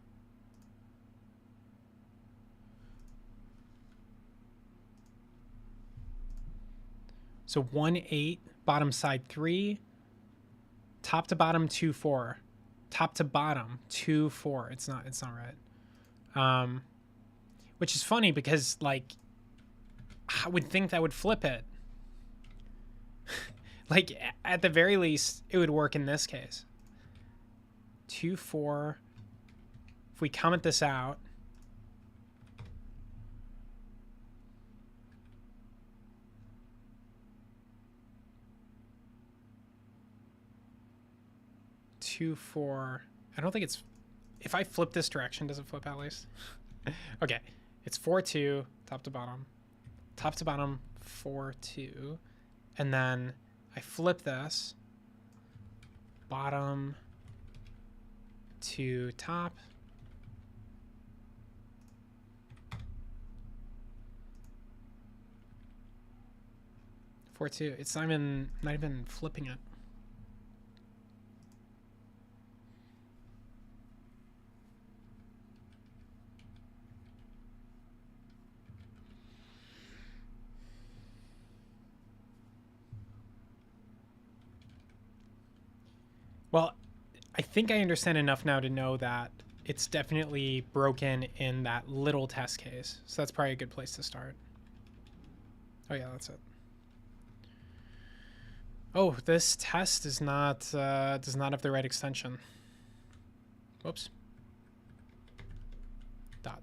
So 1, 8, bottom side 3, top to bottom 2, 4, top to bottom 2, 4. It's not right. Which is funny because like I would think that would flip it. Like at the very least, it would work in this case. 2, 4. If we comment this out, two, 4. I don't think it's. If I flip this direction, does it flip at least? Okay, it's 4, 2, top to bottom 4, 2, and then I flip this, bottom to top. Four, 2. It's not even flipping it. Well, I think I understand enough now to know that it's definitely broken in that little test case. So that's probably a good place to start. Oh yeah, that's it. Oh, this test is not does not have the right extension. Whoops.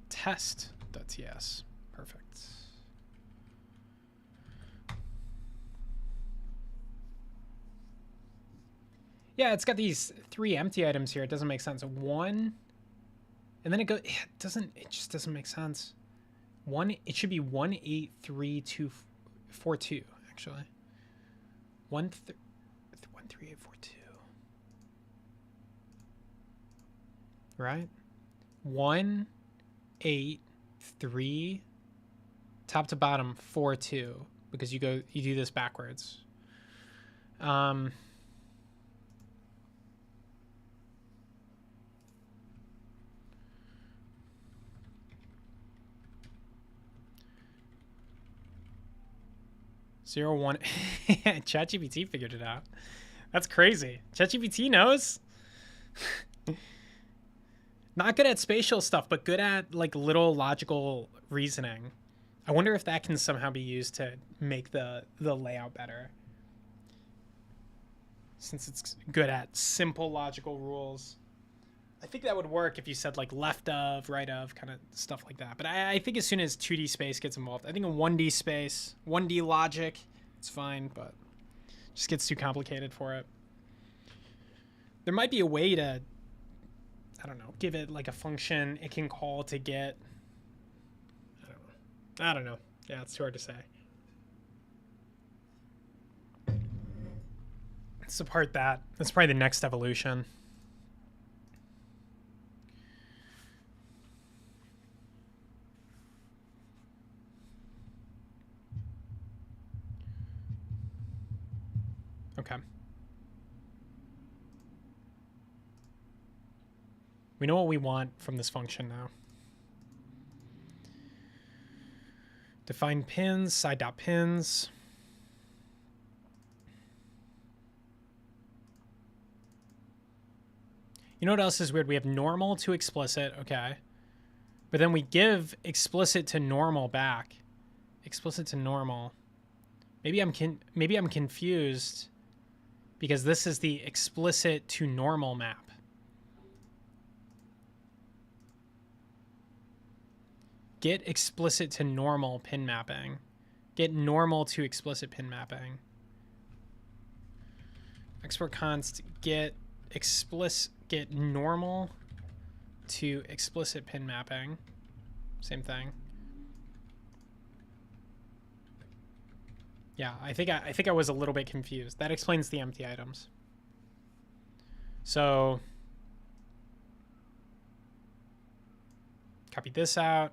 .test.ts. Perfect. Yeah, it's got these 3 empty items here. It doesn't make sense. 1, and then it just doesn't make sense. It should be 1, 8, 3, 2, 4, 2 actually. 1, 3, 8, 4, 2. Right? 1, 8, 3, top to bottom 4, 2, because you do this backwards. 0, 1. ChatGPT figured it out. That's crazy. ChatGPT knows. Not good at spatial stuff, but good at like little logical reasoning. I wonder if that can somehow be used to make the layout better. Since it's good at simple logical rules. I think that would work if you said like left of, right of, kind of stuff like that. But I think as soon as 2D space gets involved, I think in 1D space, 1D logic, it's fine, but it just gets too complicated for it. There might be a way to, I don't know, give it like a function it can call to get, I don't know. Yeah, it's too hard to say. Support that. That's probably the next evolution. Okay. We know what we want from this function now. Define pins, side dot pins. You know what else is weird? We have normal to explicit, okay. But then we give explicit to normal back. Explicit to normal. Maybe I'm confused because this is the explicit to normal map. Get explicit to normal pin mapping. Get normal to explicit pin mapping. Export const get normal to explicit pin mapping. Same thing. Yeah, I think I was a little bit confused. That explains the empty items. So copy this out.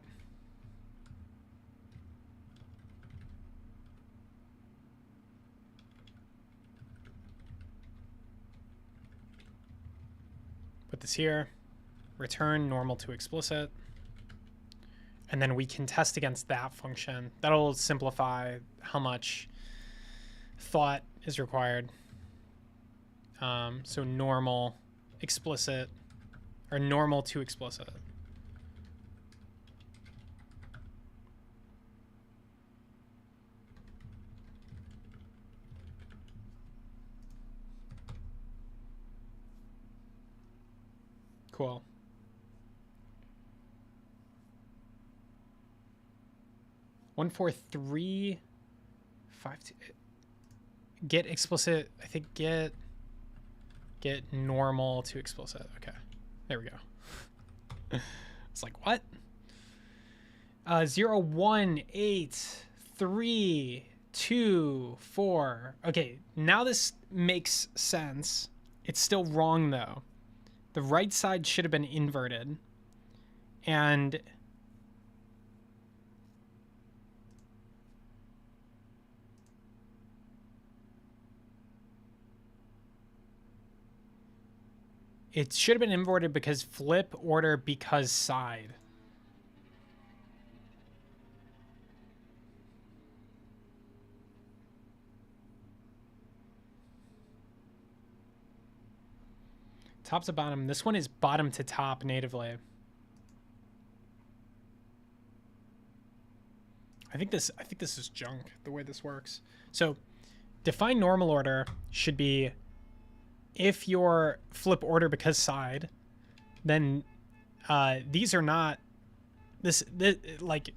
Put this here. Return normal to explicit. And then we can test against that function. That'll simplify how much thought is required. So normal, explicit, or normal to explicit. Cool. One, 4, 3, 5, 2. Get explicit. I think get normal to explicit. Okay, there we go. It's like what? 0, 1, 8, 3, 2, 4. Okay, now this makes sense. It's still wrong though. The right side should have been inverted, and it should have been inverted because flip order because side. Top to bottom. This one is bottom to top natively. I think this is junk the way this works. So define normal order should be if your flip order because side, then these are not this like,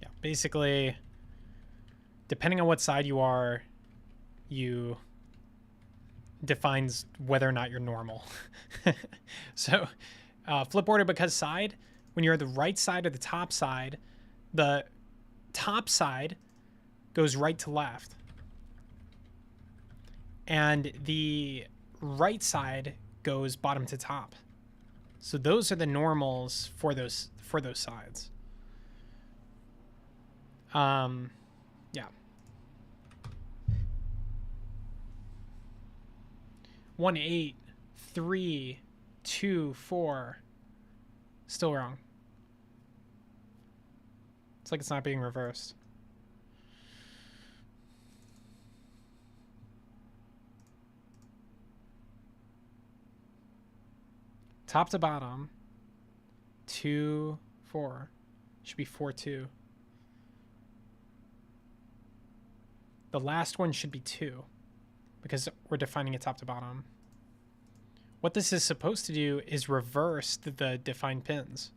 yeah, basically depending on what side you are, you defines whether or not you're normal. So flip order because side, when you're the right side or the top side goes right to left, and the right side goes bottom to top. So those are the normals for those sides. Yeah. 1, 8, 3, 2, 4. Still wrong. It's like it's not being reversed. Top to bottom, 2, 4. Should be 4, 2. The last one should be 2 because we're defining it top to bottom. What this is supposed to do is reverse the defined pins.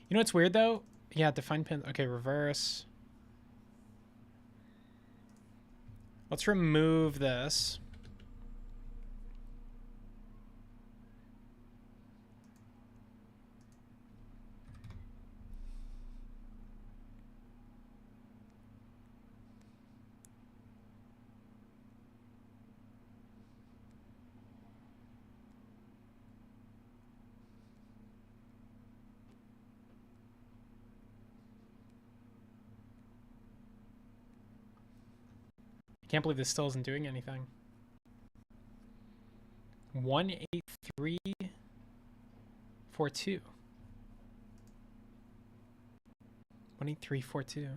You know what's weird though? Yeah, defined pins. Okay, reverse. Let's remove this. Can't believe this still isn't doing anything. 18342. 18342.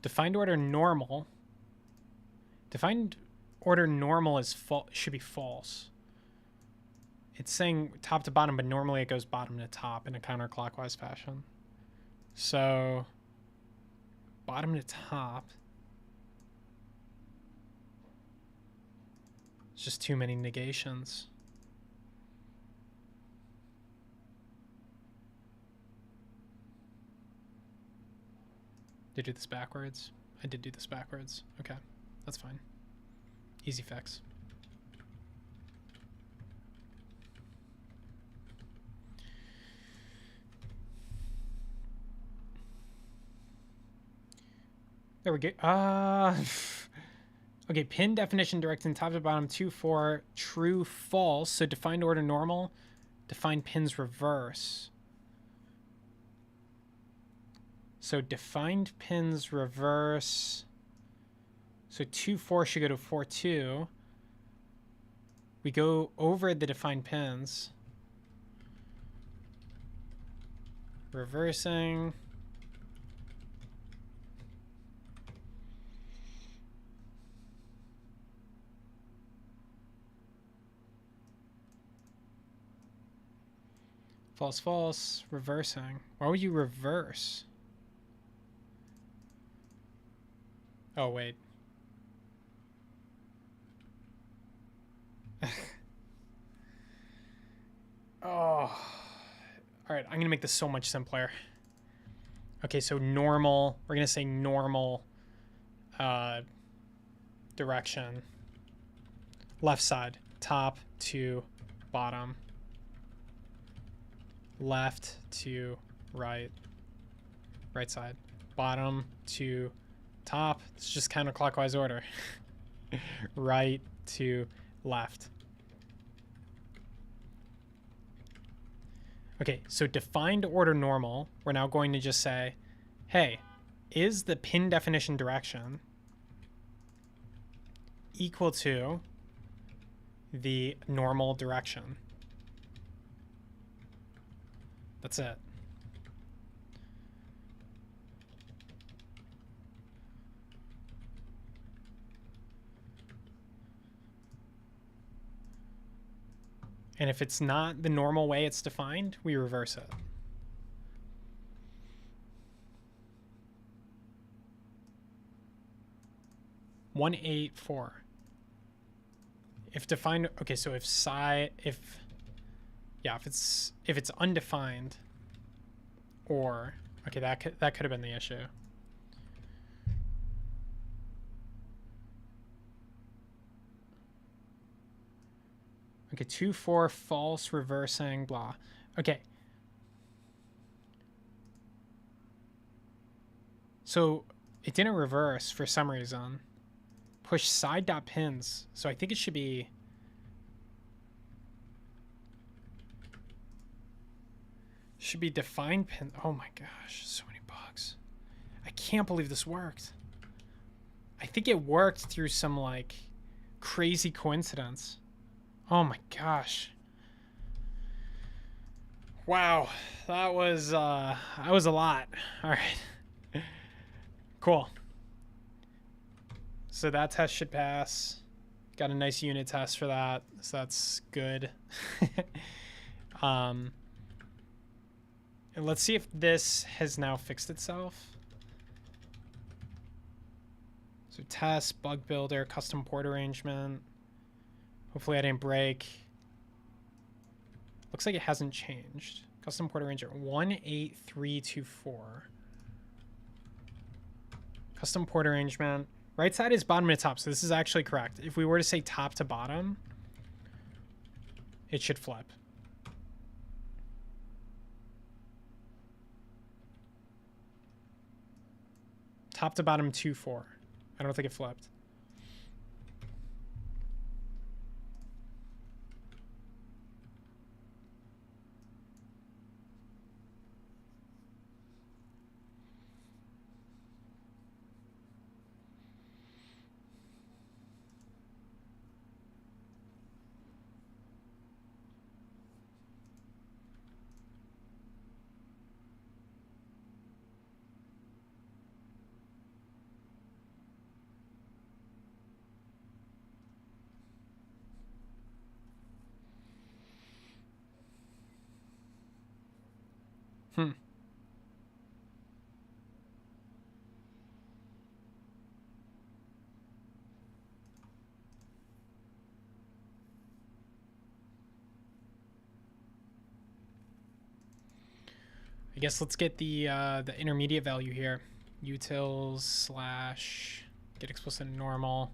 Defined order normal. Defined order normal is should be false. It's saying top to bottom, but normally it goes bottom to top in a counterclockwise fashion. So bottom to top. It's just too many negations. Did I do this backwards? I did do this backwards. Okay, that's fine. Easy fix. There we go. Okay, pin definition directing top to bottom 2, 4, true, false. So defined order normal, defined pins reverse. So defined pins reverse. So 2, 4 should go to 4, 2. We go over the defined pins. Reversing. False, false, reversing. Why would you reverse? Oh, wait. Oh. All right, I'm going to make this so much simpler. Okay, so normal. We're going to say normal direction. Left side, top to bottom. Left to right. Right side. Bottom to top. It's just counterclockwise order. Right to left. Okay, so defined order normal, we're now going to just say, hey, is the pin definition direction equal to the normal direction? That's it. And if it's not the normal way it's defined, we reverse it. One, 8, 4. If defined, okay, so if it's undefined, or okay, that could have been the issue. Okay, 2, 4, false, reversing, blah. Okay. So it didn't reverse for some reason. Push side dot pins. So I think it should be defined pin. Oh my gosh, so many bugs. I can't believe this worked. I think it worked through some like crazy coincidence. Oh my gosh. Wow, that was a lot. All right. Cool. So that test should pass. Got a nice unit test for that, so that's good. And let's see if this has now fixed itself. So test, bug builder, custom port arrangement. Hopefully I didn't break. Looks like it hasn't changed. Custom port arrangement 18324. Custom port arrangement. Right side is bottom to top, so this is actually correct. If we were to say top to bottom, it should flip. Top to bottom 2-4. I don't think it flipped. Hmm. I guess let's get the intermediate value here. Utils slash get explicit normal.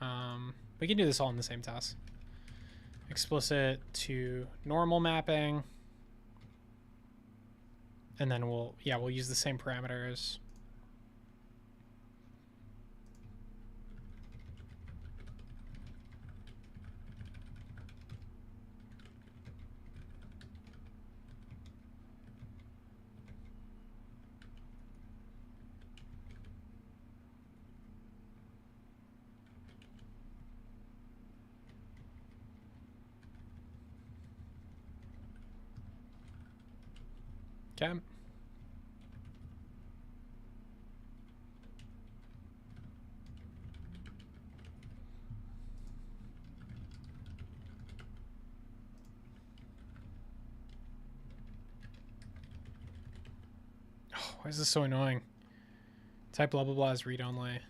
We can do this all in the same task. Explicit to normal mapping. And then we'll use the same parameters. Okay. Oh, why is this so annoying? Type blah blah blah is read only.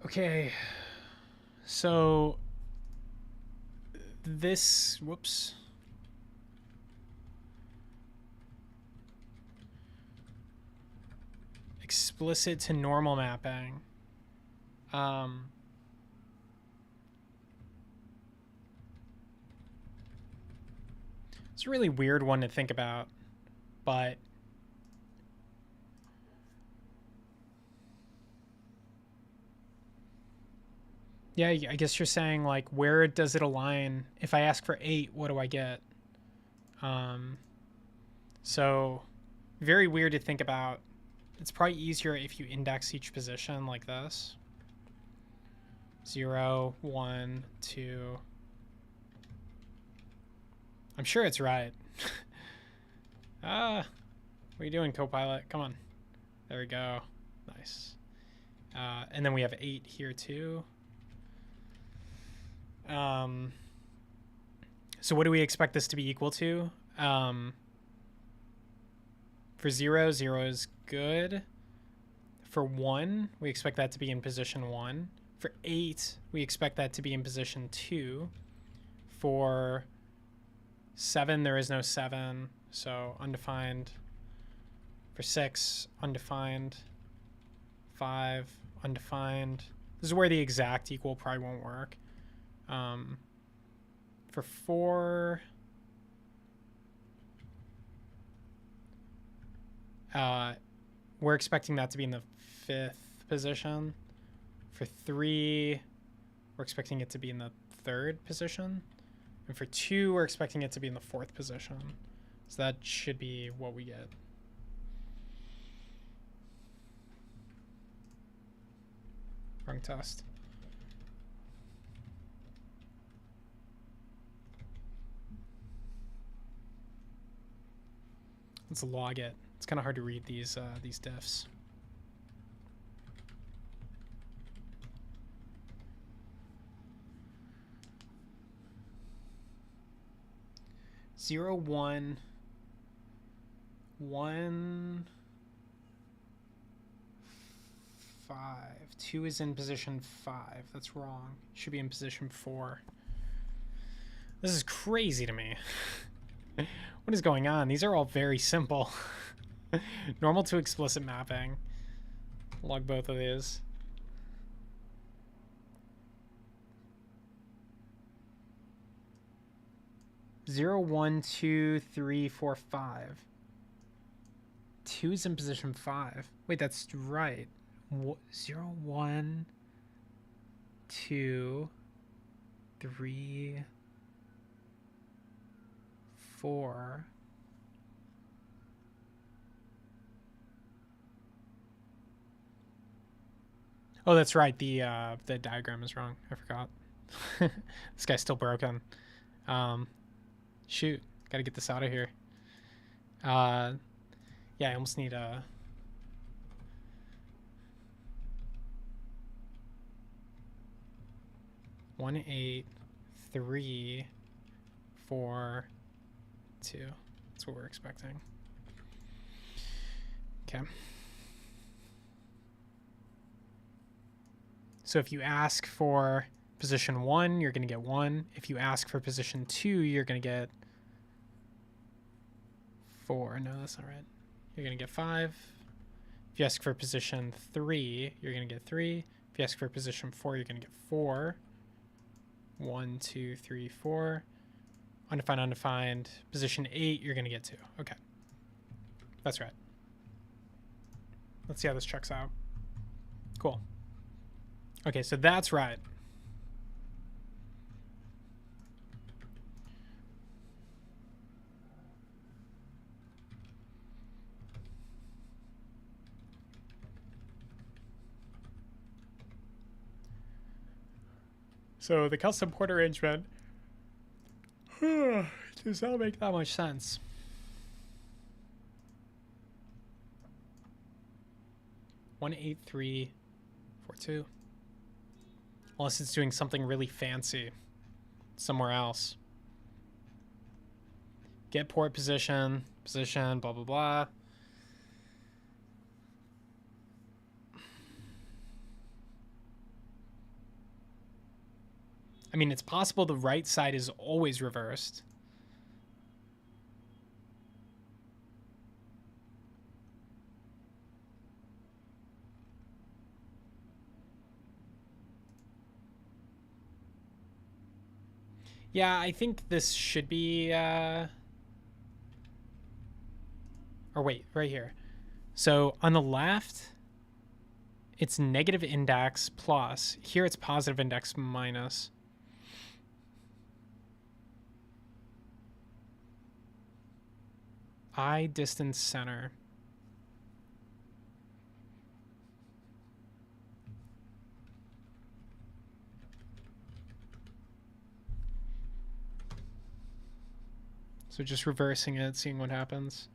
Okay. So this, whoops. Explicit to normal mapping. It's a really weird one to think about, but yeah, I guess you're saying like where does it align? If I ask for 8, what do I get? So very weird to think about. It's probably easier if you index each position like this. 0, 1, 2. I'm sure it's right. What are you doing, Copilot? Come on. There we go. Nice. And then we have 8 here too. So what do we expect this to be equal to? For 0, 0 is good. For 1, we expect that to be in position 1. For 8, we expect that to be in position 2. For 7, there is no 7, so undefined. For 6, undefined. 5, undefined. This is where the exact equal probably won't work. For 4, we're expecting that to be in the 5th position. For 3, we're expecting it to be in the 3rd position. And for 2, we're expecting it to be in the 4th position. So that should be what we get. Wrong test. Let's log it. It's kind of hard to read these diffs. Zero, 1, 1, 5. 2 is in position 5. That's wrong. Should be in position 4. This is crazy to me. What is going on? These are all very simple. Normal to explicit mapping. Log both of these. Zero, 1, 2, 3, 4, 5. 2's in position 5. Wait, that's right. 0, 1, 2, 3, 4. Oh, that's right. The diagram is wrong. I forgot. This guy's still broken. Shoot, gotta get this out of here. Yeah, I almost need a. One, 8, 3, 4, 2. That's what we're expecting. Okay. So if you ask for position 1, you're going to get 1. If you ask for position 2, you're going to get 4. No, that's not right. You're going to get 5. If you ask for position 3, you're going to get 3. If you ask for position 4, you're going to get 4. 1, 2, 3, 4. Undefined, undefined. Position 8, you're going to get 2. Okay. That's right. Let's see how this checks out. Cool. Okay, so that's right. So the custom port arrangement does not make that much sense. One, 8, 3, 4, 2. Unless it's doing something really fancy somewhere else. Get port position, blah, blah, blah. I mean, it's possible the right side is always reversed. Yeah, I think this should be, or wait, right here. So on the left, it's negative index plus. Here it's positive index minus. I distance center. So just reversing it, seeing what happens.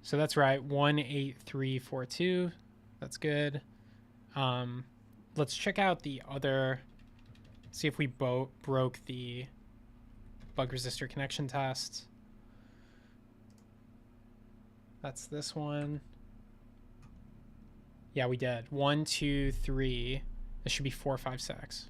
So that's right. 1, 8, 3, 4, 2. That's good. Let's check out the other. See if we broke the bug resistor connection test. That's this one. Yeah, we did. 1, 2, 3. This should be 4, 5, 6.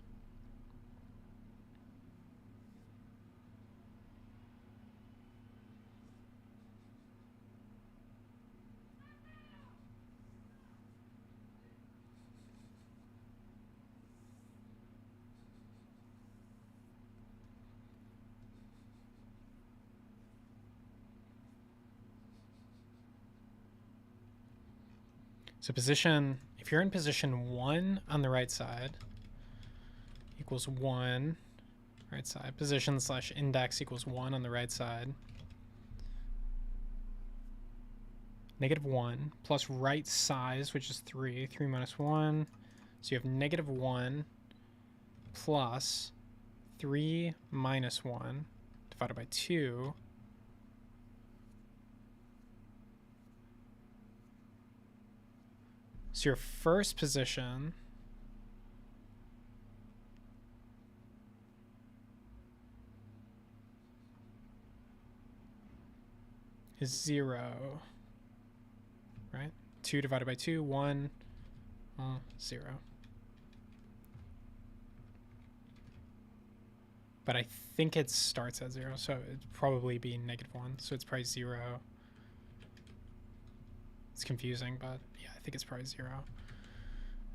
So position, if you're in position 1 on the right side, equals 1, right side. Position slash index equals 1 on the right side. Negative 1 plus right size, which is 3. 3 minus 1. So you have negative 1 plus 3 minus 1 divided by 2. So your first position is 0, right? 2 divided by 2, 1, 0. but I think it starts at 0, so it'd probably be -1. So it's probably 0. It's confusing, but yeah, I think it's probably 0.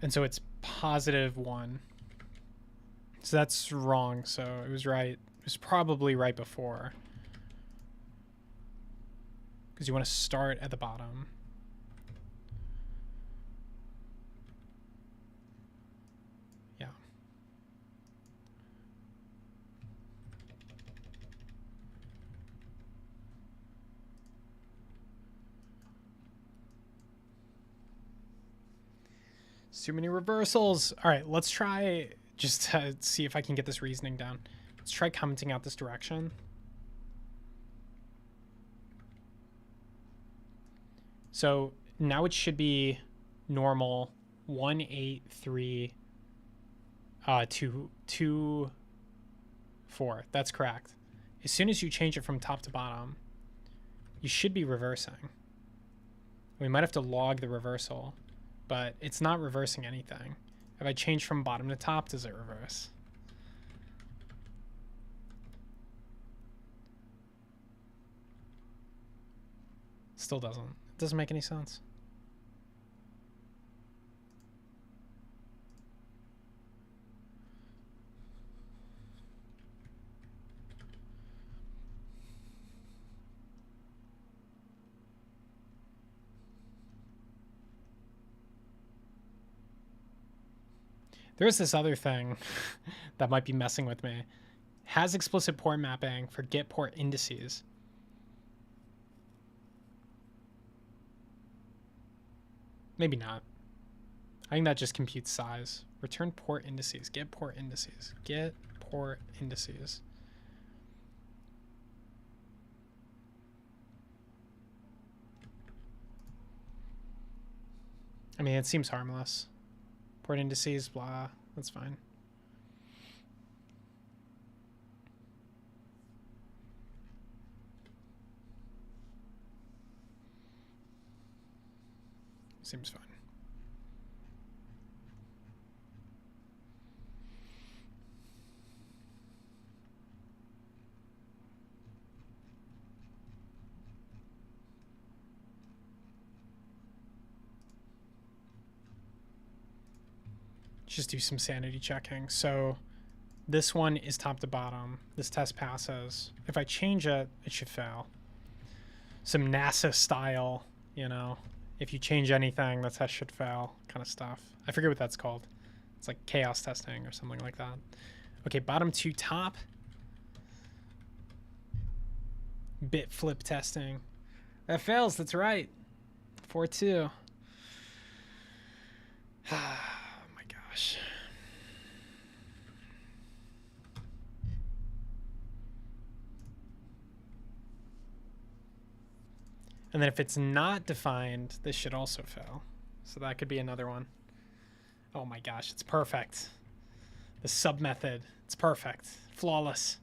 And so it's +1. So that's wrong. So it was right. It was probably right before. Because you want to start at the bottom. Yeah. Too many reversals. All right, let's try just to see if I can get this reasoning down. Let's try commenting out this direction. So now it should be normal 1, 8, 3, 2, 2, 4. That's correct. As soon as you change it from top to bottom, you should be reversing. We might have to log the reversal, but it's not reversing anything. If I change from bottom to top, does it reverse? Still doesn't. It doesn't make any sense. There's this other thing that might be messing with me. Has explicit port mapping for get port indices. Maybe not. I think that just computes size. Return port indices. Get port indices. Get port indices. I mean, it seems harmless. Port indices, blah. That's fine. Seems fine. Just do some sanity checking. So this one is top to bottom. This test passes. If I change it, it should fail. Some NASA style, you know, if you change anything, the test should fail kind of stuff. I forget what that's called. It's like chaos testing or something like that. Okay, bottom to top. Bit flip testing. That fails, that's right. 4-2. Oh my gosh. And then if it's not defined, this should also fail. So that could be another one. Oh my gosh, it's perfect. The sub method, it's perfect. Flawless.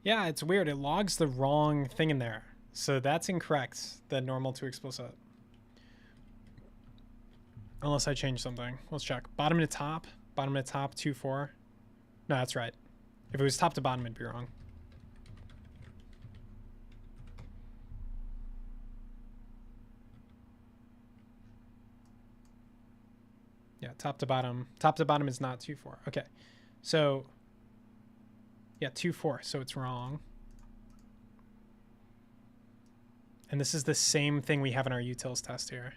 Yeah, it's weird. It logs the wrong thing in there. So that's incorrect, the normal to explicit. Unless I change something. Let's check. Bottom to top, 2-4. No, that's right. If it was top to bottom, it'd be wrong. Yeah, top to bottom. Top to bottom is not 2-4. Okay. So yeah, 2-4, so it's wrong. And this is the same thing we have in our utils test here.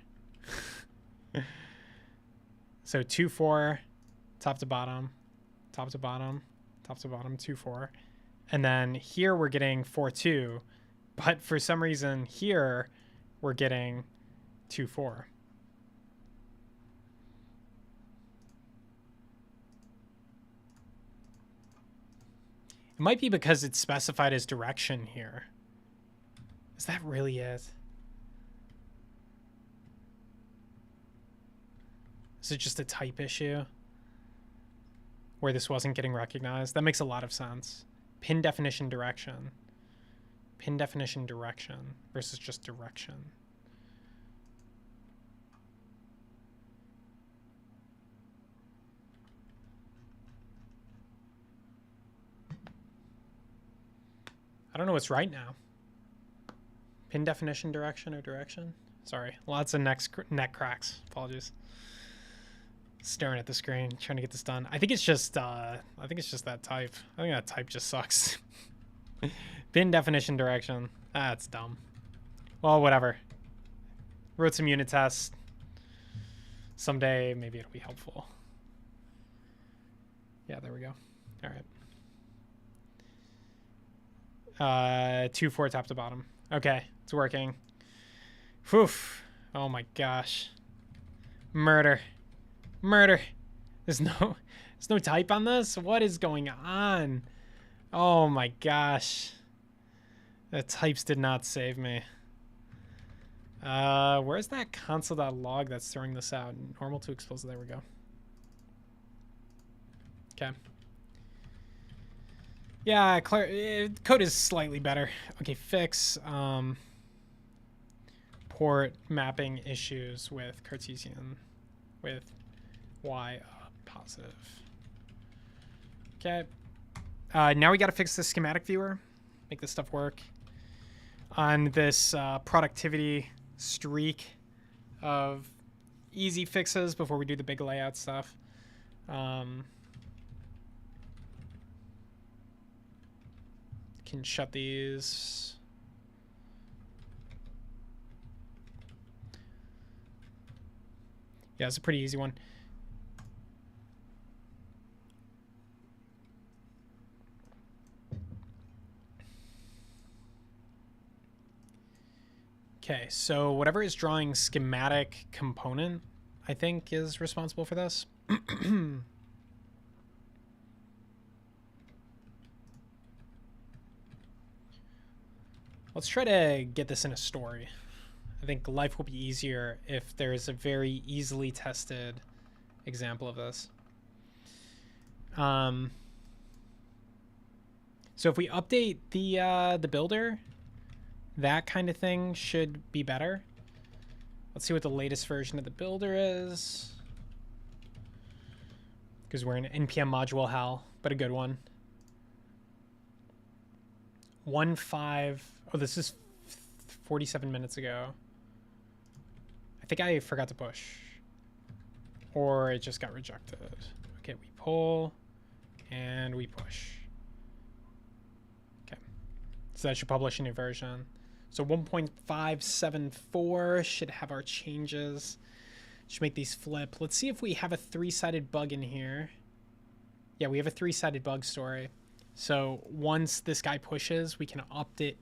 So 2-4, top to bottom, top to bottom, top to bottom, 2-4. And then here we're getting 4-2. But for some reason here we're getting 2-4. It might be because it's specified as direction here. Is that really it? Is it just a type issue where this wasn't getting recognized? That makes a lot of sense. Pin definition direction. Pin definition direction versus just direction. I don't know what's right now. Pin definition direction or direction? Sorry, lots of neck cracks. Apologies. Staring at the screen, trying to get this done. I think it's just that type. I think that type just sucks. Pin definition direction. That's dumb. Well, whatever. Wrote some unit tests. Someday maybe it'll be helpful. Yeah, there we go. All right. 2-4 top to bottom. Okay, it's working. Whew. Oh my gosh. Murder. There's no type on this? What is going on? Oh my gosh. The types did not save me. Where's that console.log that's throwing this out? Normal to explosive. There we go. Okay. Yeah, code is slightly better. Okay, fix port mapping issues with Cartesian with y positive. Okay. Now we got to fix the schematic viewer. Make this stuff work. On this productivity streak of easy fixes before we do the big layout stuff. Can shut these. Yeah, it's a pretty easy one. Okay, so whatever is drawing schematic component, I think, is responsible for this. Let's try to get this in a story. I think life will be easier if there is a very easily tested example of this. So if we update the builder, that kind of thing should be better. Let's see what the latest version of the builder is. Because we're in NPM module hell, but a good one. 1.5. Oh, this is 47 minutes ago. I think I forgot to push. Or it just got rejected. Okay, we pull and we push. Okay. So that should publish a new version. So 1.574 should have our changes. Should make these flip. Let's see if we have a 3-sided bug in here. Yeah, we have a 3-sided bug story. So once this guy pushes, we can update,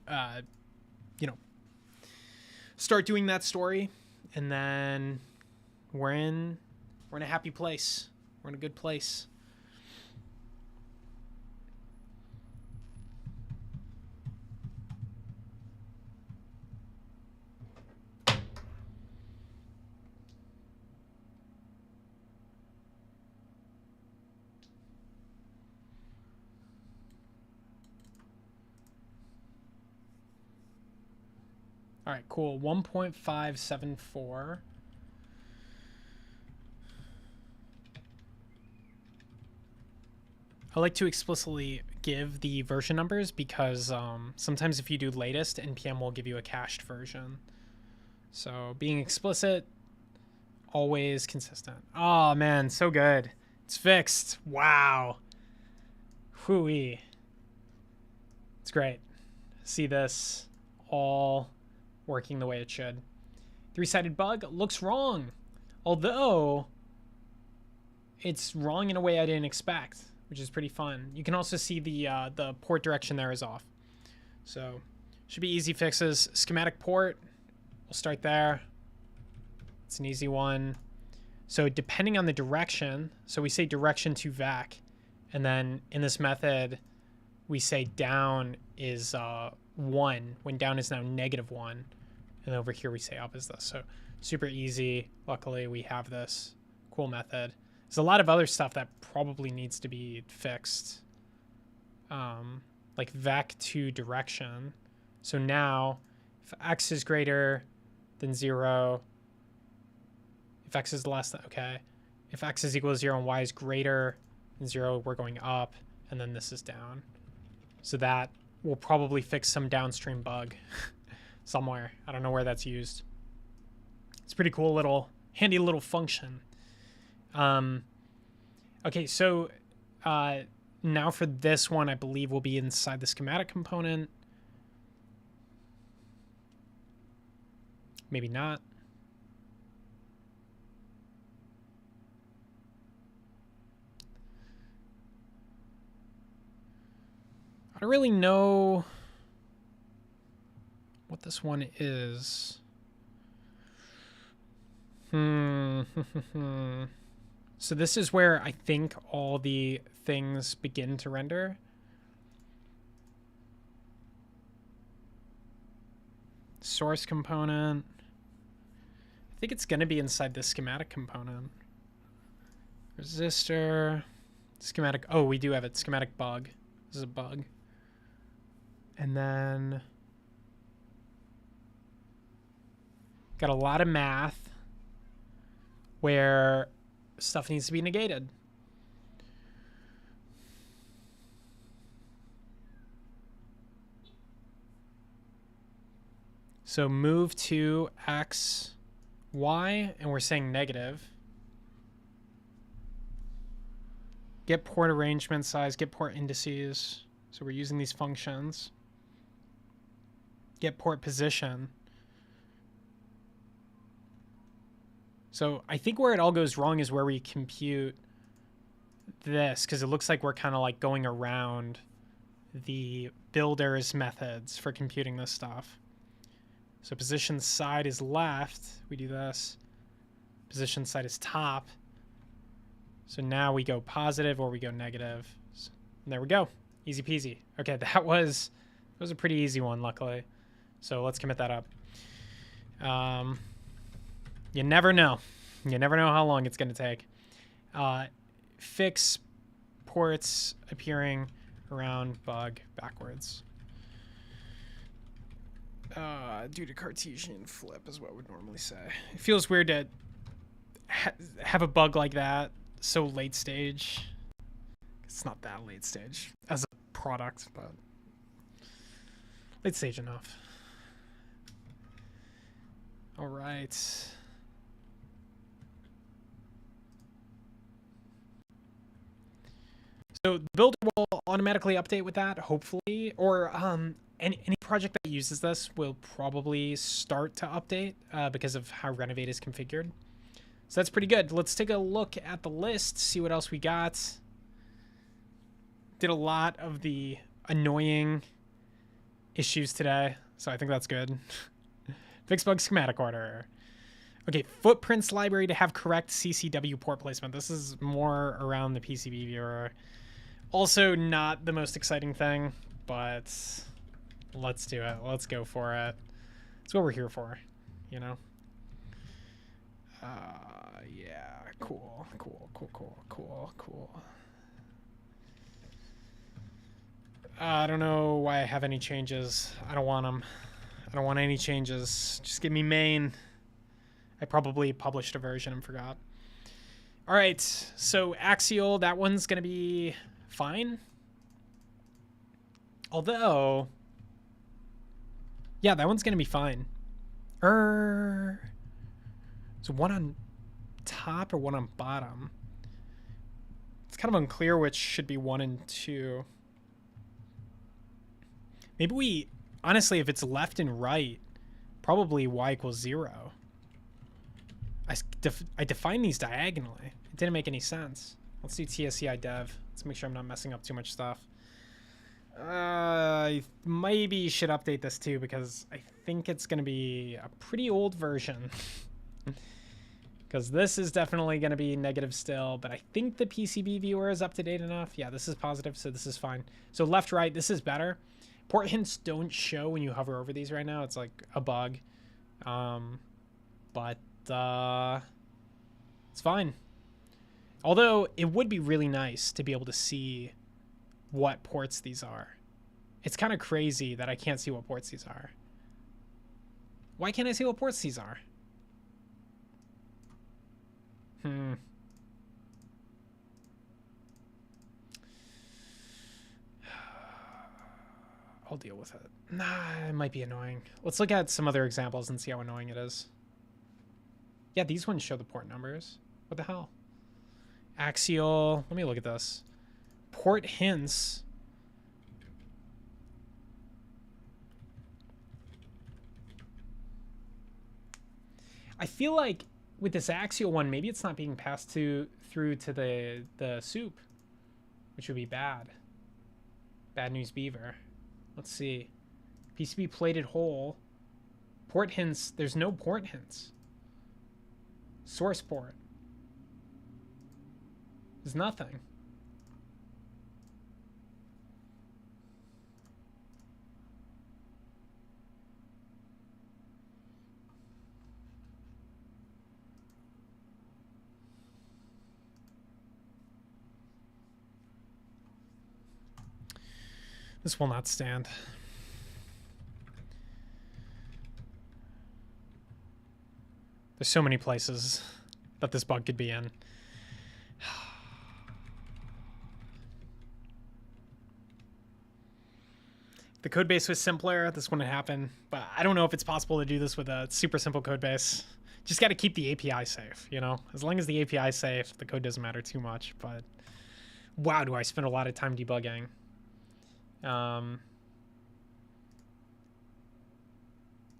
start doing that story, and then we're in a happy place. We're in a good place. All right, cool. 1.574. I like to explicitly give the version numbers because sometimes if you do latest, NPM will give you a cached version. So being explicit, always consistent. Oh man, so good. It's fixed. Wow. Whoo-wee. It's great. See this all working the way it should. 3-sided bug looks wrong. Although it's wrong in a way I didn't expect, which is pretty fun. You can also see the port direction there is off. So should be easy fixes. Schematic port, we'll start there. It's an easy one. So depending on the direction, so we say direction to vac, and then in this method, we say down is 1, when down is now -1. And over here we say up is this. So super easy. Luckily we have this cool method. There's a lot of other stuff that probably needs to be fixed. Like vac to direction. So now if x is greater than 0, if x is less than, okay. If x is equal to 0 and y is greater than 0, we're going up, and then this is down. So that will probably fix some downstream bug somewhere. I don't know where that's used. It's pretty cool little, handy little function. Okay, so now for this one, I believe will be inside the schematic component. Maybe not. I don't really know what this one is. So this is where I think all the things begin to render. Source component. I think it's going to be inside the schematic component. Resistor. Schematic. Oh, we do have it. Schematic bug. This is a bug. And then got a lot of math where stuff needs to be negated. So move to x, y, and we're saying negative. Get port arrangement size, get port indices. So we're using these functions. Get port position. So I think where it all goes wrong is where we compute this, because it looks like we're kind of like going around the builder's methods for computing this stuff. So position side is left. We do this. Position side is top. So now we go positive or we go negative. And there we go. Easy peasy. Okay, that was a pretty easy one, luckily. So let's commit that up. You never know. You never know how long it's going to take. Fix ports appearing around bug backwards. Due to Cartesian flip is what we'd normally say. It feels weird to have a bug like that so late stage. It's not that late stage as a product, but late stage enough. All right. So the builder will automatically update with that, hopefully, or any project that uses this will probably start to update because of how Renovate is configured. So that's pretty good. Let's take a look at the list, see what else we got. Did a lot of the annoying issues today, so I think that's good. Fix bug schematic order. Okay, footprints library to have correct CCW port placement. This is more around the PCB viewer. Also not the most exciting thing, but let's do it. Let's go for it. That's what we're here for, you know? Yeah, cool. I don't know why I have any changes. I don't want them. I don't want any changes. Just give me main. I probably published a version and forgot. All right, so axial, that one's going to be fine. Although, yeah, that one's going to be fine. So one on top or one on bottom? It's kind of unclear which should be 1 and 2. Maybe we, honestly, if it's left and right, probably y equals 0. I define these diagonally. It didn't make any sense. Let's do TSCI dev. Let's make sure I'm not messing up too much stuff. I maybe should update this too because I think it's going to be a pretty old version. Because this is definitely going to be negative still, but I think the PCB viewer is up to date enough. Yeah, this is positive, so this is fine. So left, right, this is better. Port hints don't show when you hover over these right now. It's like a bug. But it's fine. Although it would be really nice to be able to see what ports these are. It's kind of crazy that I can't see what ports these are. Why can't I see what ports these are? I'll deal with it. Nah, it might be annoying. Let's look at some other examples and see how annoying it is. Yeah, these ones show the port numbers. What the hell? Axial. Let me look at this. Port hints. I feel like with this axial one, maybe it's not being passed through to the soup, which would be bad. Bad news beaver. Let's see. PCB plated hole. Port hints. There's no port hints. Source port. There's nothing. This will not stand. There's so many places that this bug could be in. The code base was simpler, this wouldn't happen, but I don't know if it's possible to do this with a super simple code base. Just got to keep the API safe, you know? As long as the API is safe, the code doesn't matter too much, but wow, do I spend a lot of time debugging. I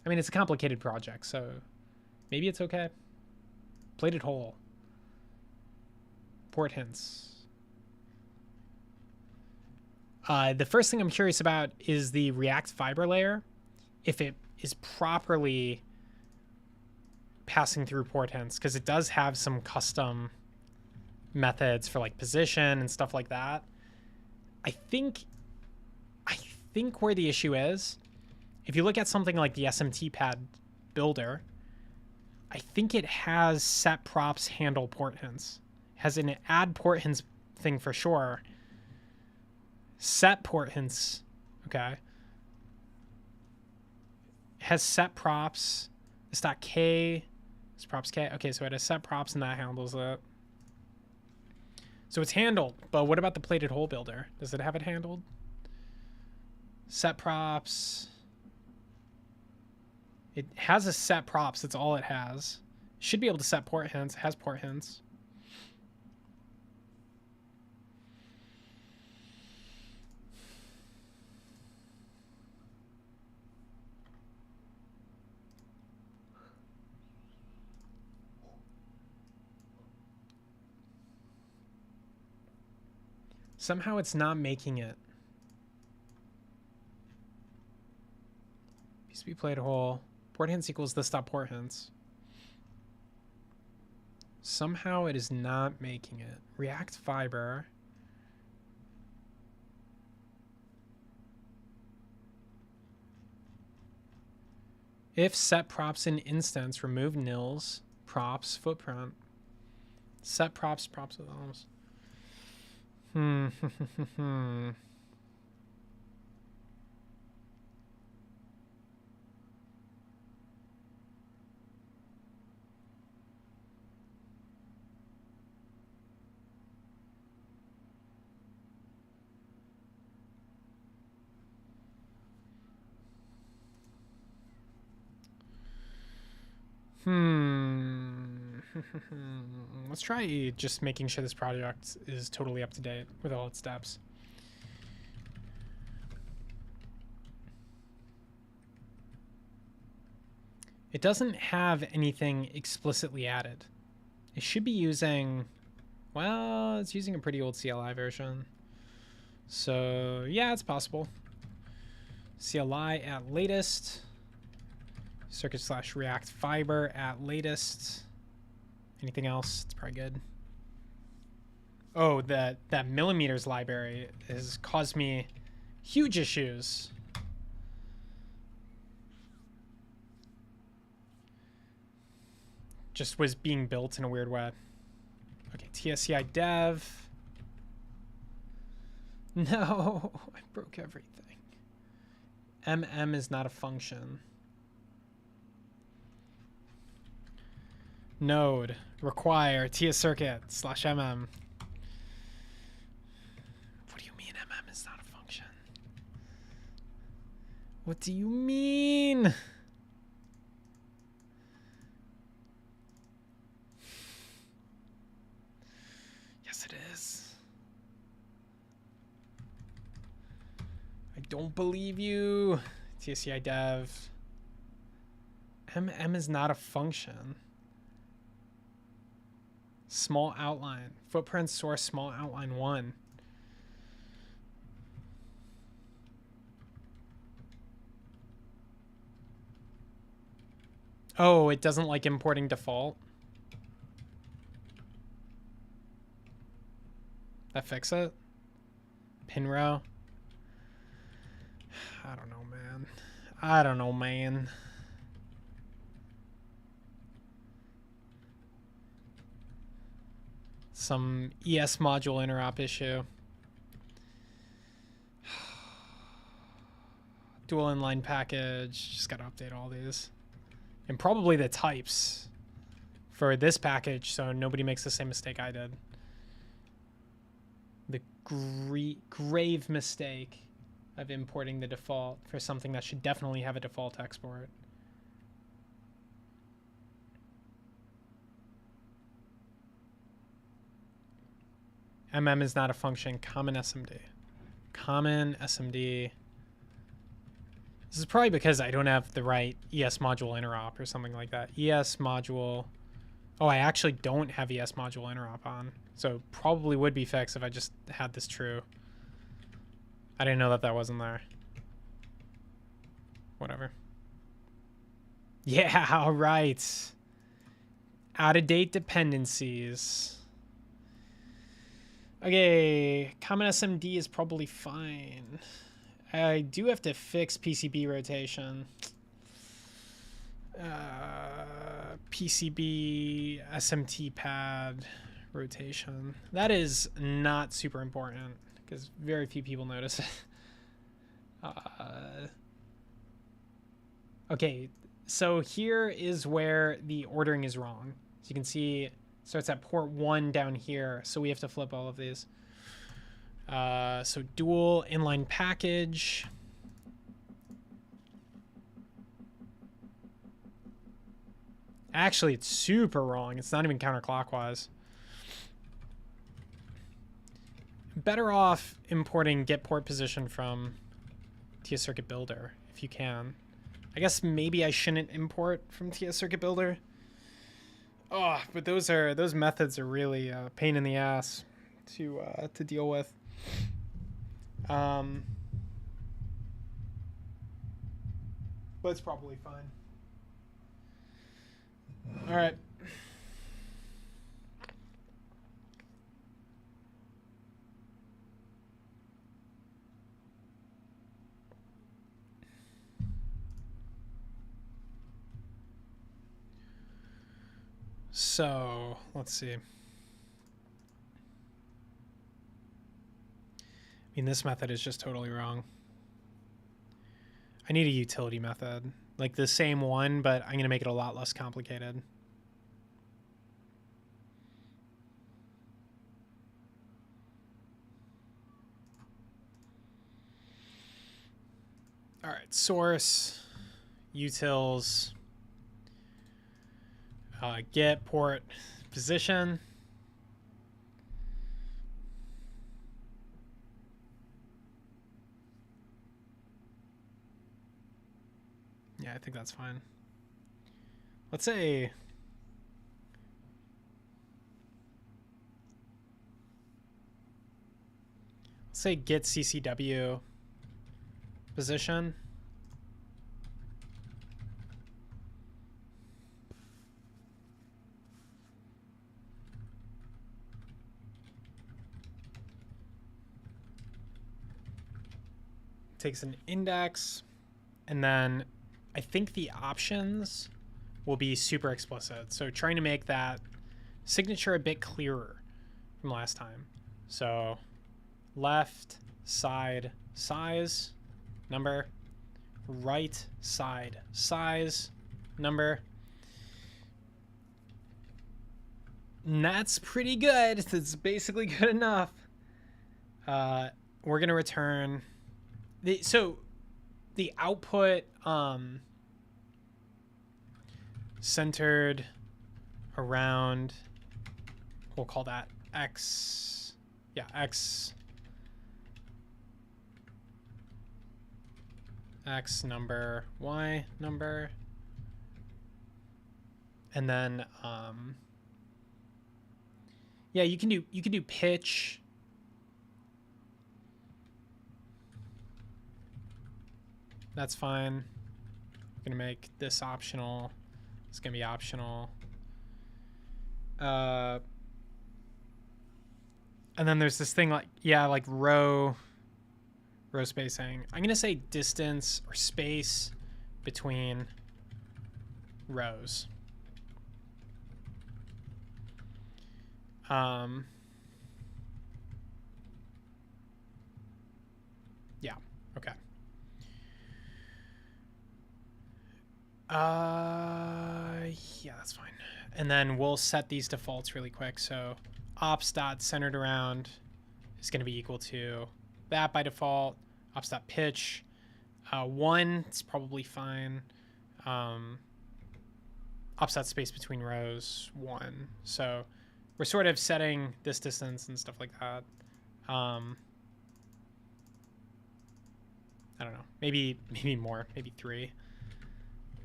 mean, it's a complicated project, so maybe it's okay. Plated hole. Port hints. The first thing I'm curious about is the React fiber layer. If it is properly passing through port hints, because it does have some custom methods for like position and stuff like that. I think where the issue is, if you look at something like the SMT pad builder, I think it has set props handle port hints. It has an add port hints thing for sure. Set port hints, okay. It has set props. It's .k. It's props k. Okay, so it has set props and that handles it. So it's handled, but what about the plated hole builder? Does it have it handled? Set props. It has a set props. That's all it has. It should be able to set port hints. It has port hints. Somehow it's not making it. PCB plate hole. Port hints equals this dot port hints. Somehow it is not making it. React fiber. If set props in instance, remove nils, props, footprint. Set props, props with alms. Let's try just making sure this project is totally up to date with all its steps. It doesn't have anything explicitly added. It should be using Well, it's using a pretty old CLI version. So, yeah, it's possible. CLI at latest. Circuit/React fiber at latest. Anything else? It's probably good. Oh, that millimeters library has caused me huge issues. Just was being built in a weird way. Okay, TSCI dev. No, I broke everything. MM is not a function. Node require tscircuit/mm. What do you mean MM is not a function? What do you mean? Yes, it is. I don't believe you. TSCI dev. MM is not a function. Small outline. Footprint source small outline 1. Oh, it doesn't like importing default. That fix it? Pin row? I don't know, man. I don't know, man. Some ES module interop issue. Dual inline package. Just gotta update all these. And probably the types for this package so nobody makes the same mistake I did. The grave mistake of importing the default for something that should definitely have a default export. is not a function. Common SMD. Common SMD. This is probably because I don't have the right ES module interop or something like that. ES module. Oh, I actually don't have ES module interop on. So probably would be fixed if I just had this true. I didn't know that that wasn't there. Whatever. Yeah, all right. Out-of-date dependencies. Okay, common SMD is probably fine. I do have to fix PCB rotation. PCB SMT pad rotation. That is not super important because very few people notice it. Okay, so here is where the ordering is wrong. So you can see it starts at port 1 down here. So we have to flip all of these. So dual inline package. Actually, it's super wrong. It's not even counterclockwise. Better off importing get port position from TS Circuit Builder if you can. I guess maybe I shouldn't import from TS Circuit Builder. Oh, but those methods are really a pain in the ass to deal with. But it's probably fine. All right. So let's see. I mean, this method is just totally wrong. I need a utility method, like the same one, but I'm going to make it a lot less complicated. All right, source, utils, get port position. Yeah, I think that's fine. Let's say say get CCW position. Takes an index, and then I think the options will be super explicit. So trying to make that signature a bit clearer from last time. So left side size number, right side size number. And that's pretty good. It's basically good enough. We're gonna return so the output centered around, we'll call that X. Yeah, X number, Y number. And then yeah, you can do pitch. That's fine. I'm gonna make this optional. It's gonna be optional. And then there's this thing like, yeah, like row spacing. I'm gonna say distance or space between rows. Yeah, okay. Yeah, that's fine. And then we'll set these defaults really quick. So ops dot centered around is going to be equal to that by default. Ops dot pitch 1 is probably fine. Ops dot space between rows 1. So we're sort of setting this distance and stuff like that. I don't know. Maybe more. Maybe 3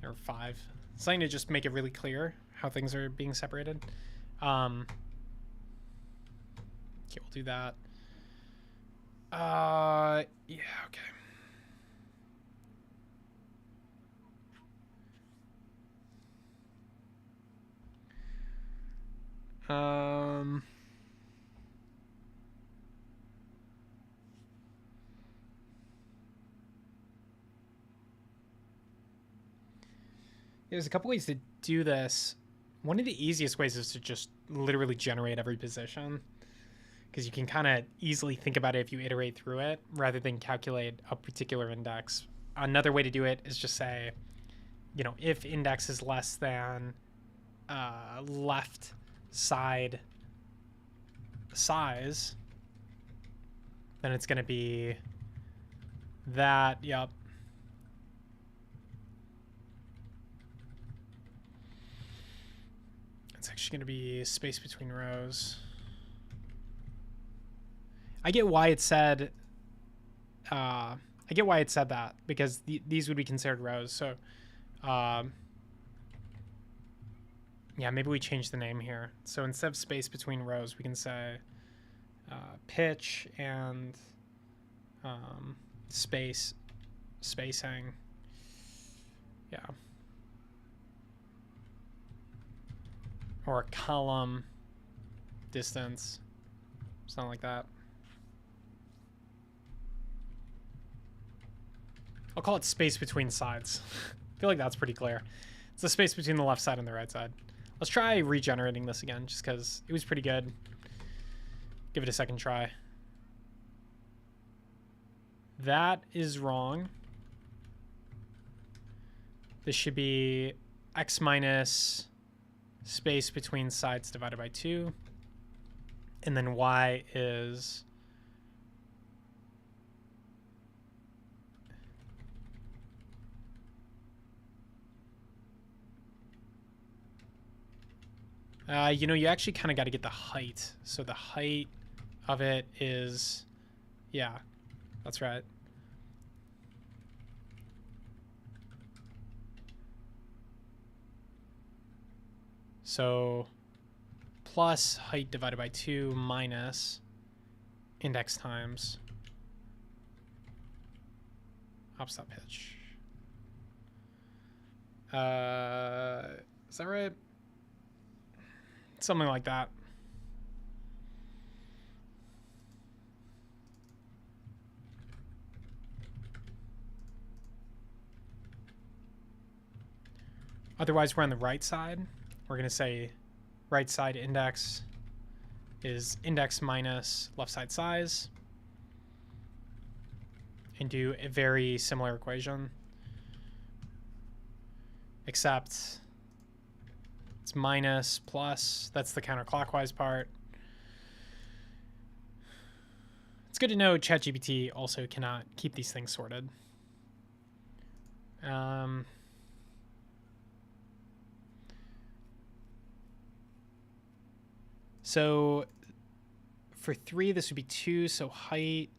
or 5. Something to just make it really clear how things are being separated. Okay, we'll do that. Yeah, okay. There's a couple ways to do this. One of the easiest ways is to just literally generate every position, because you can kind of easily think about it if you iterate through it rather than calculate a particular index. Another way to do it is just say, you know, if index is less than left side size, then it's going to be that, yep. It's actually going to be space between rows. I get why it said that, because these would be considered rows. So yeah, maybe we change the name here. So instead of space between rows, we can say pitch and spacing. Yeah. Or column distance, something like that. I'll call it space between sides. I feel like that's pretty clear. It's the space between the left side and the right side. Let's try regenerating this again, just because it was pretty good. Give it a second try. That is wrong. This should be x minus space between sides divided by 2. And then y is you know, you actually kind of got to get the height. So the height of it is, yeah, that's right. So plus height divided by 2 minus index times Opstop pitch. Is that right? Something like that. Otherwise, we're on the right side. We're going to say right side index is index minus left side size, and do a very similar equation, except it's minus plus. That's the counterclockwise part. It's good to know ChatGPT also cannot keep these things sorted. So for 3, this would be 2. So height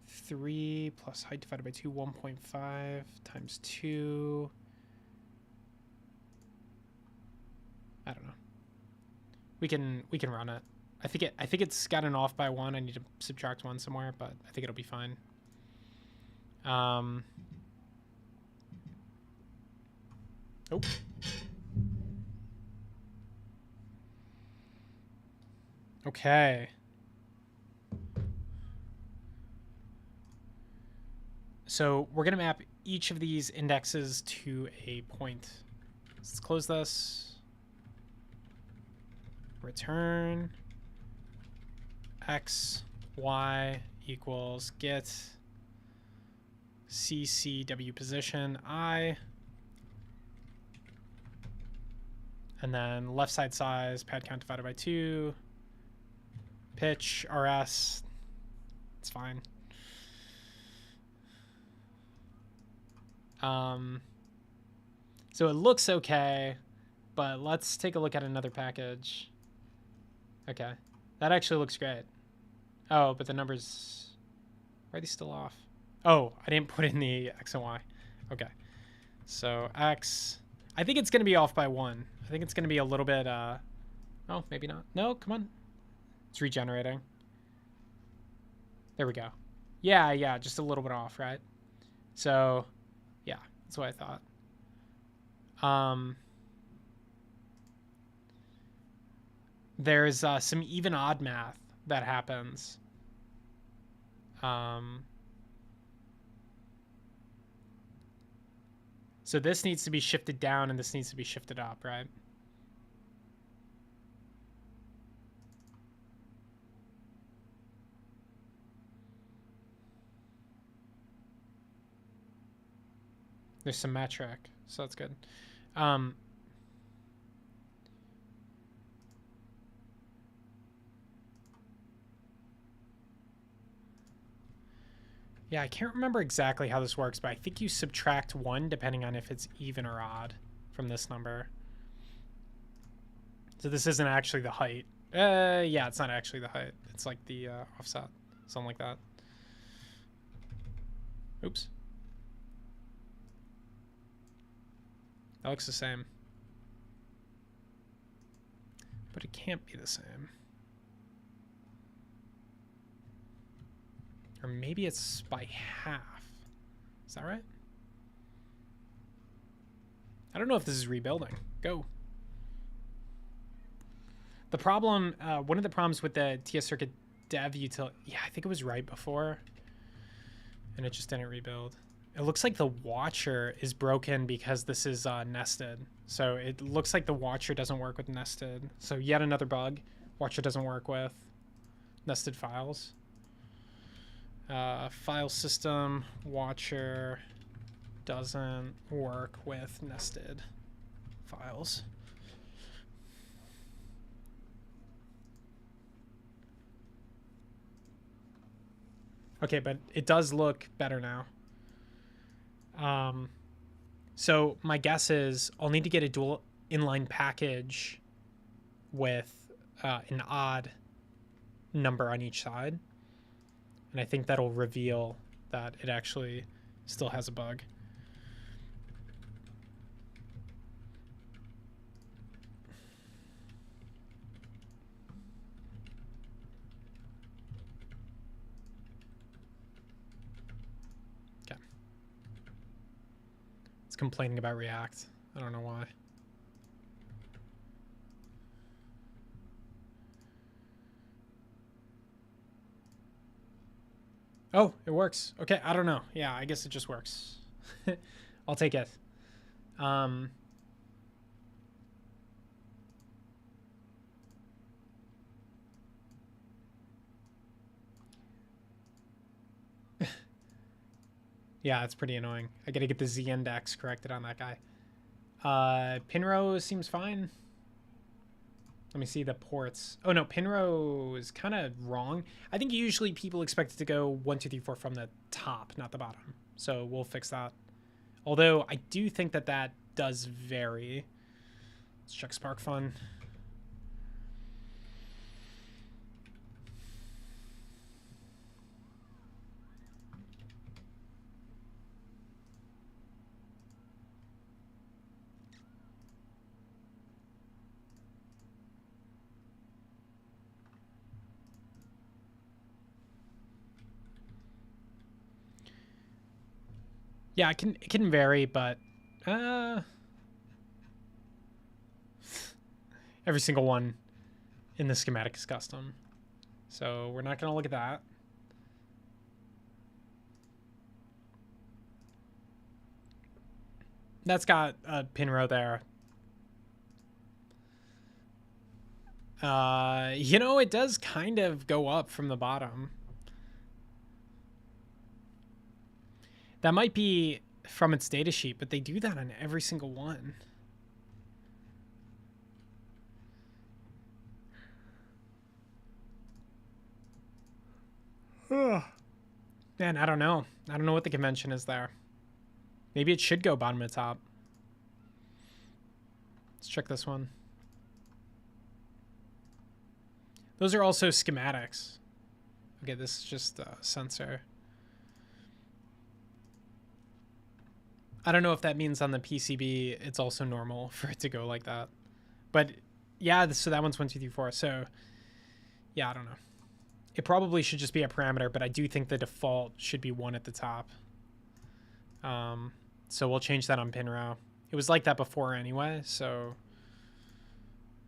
3 plus height divided by 2, 1.5 times 2. I don't know. We can run it. I think it's gotten off by 1. I need to subtract 1 somewhere, but I think it'll be fine. Oh. Okay. So we're going to map each of these indexes to a point. Let's close this. Return x, y equals get ccw position I, and then left side size, pad count divided by 2, pitch, rs, it's fine. So it looks okay, but let's take a look at another package. Okay, that actually looks great. Oh, but the numbers, why are they still off? Oh, I didn't put in the x and y. Okay, so x, I think it's going to be off by 1. I think it's going to be a little bit, oh, maybe not. No, come on. It's regenerating. There we go. Yeah, just a little bit off, right? So, yeah, that's what I thought. There's some even odd math that happens. So this needs to be shifted down and this needs to be shifted up, right? They're symmetric, so that's good. Yeah, I can't remember exactly how this works, but I think you subtract 1 depending on if it's even or odd from this number. So this isn't actually the height. Yeah, it's not actually the height. It's like the offset, something like that. Oops. That looks the same. But it can't be the same. Or maybe it's by half. Is that right? I don't know if this is rebuilding. Go. The problem, one of the problems with the TS Circuit dev utility, yeah, I think it was right before, and it just didn't rebuild. It looks like the watcher is broken because this is nested. So it looks like the watcher doesn't work with nested. So yet another bug. Watcher doesn't work with nested files. File system watcher doesn't work with nested files. Okay, but it does look better now. So my guess is I'll need to get a dual inline package with an odd number on each side. And I think that'll reveal that it actually still has a bug. complaining about React. I don't know why. Oh, it works. Okay, I don't know. Yeah, I guess it just works. I'll take it. Yeah, it's pretty annoying. I gotta get the Z index corrected on that guy. Pinrow seems fine. Let me see the ports. Oh no, Pinrow is kind of wrong. I think usually people expect it to go 1, 2, 3, 4 from the top, not the bottom. So we'll fix that. Although I do think that that does vary. Let's check SparkFun. Yeah, it can vary, but every single one in the schematic is custom. So we're not going to look at that. That's got a pin row there. You know, it does kind of go up from the bottom. That might be from its datasheet, but they do that on every single one. Man, I don't know. I don't know what the convention is there. Maybe it should go bottom to top. Let's check this one. Those are also schematics. Okay, this is just a sensor. I don't know if that means on the PCB it's also normal for it to go like that. But yeah, so that one's 1, 2, 3, 4. So yeah, I don't know. It probably should just be a parameter, but I do think the default should be 1 at the top. So we'll change that on pin row. It was like that before anyway, so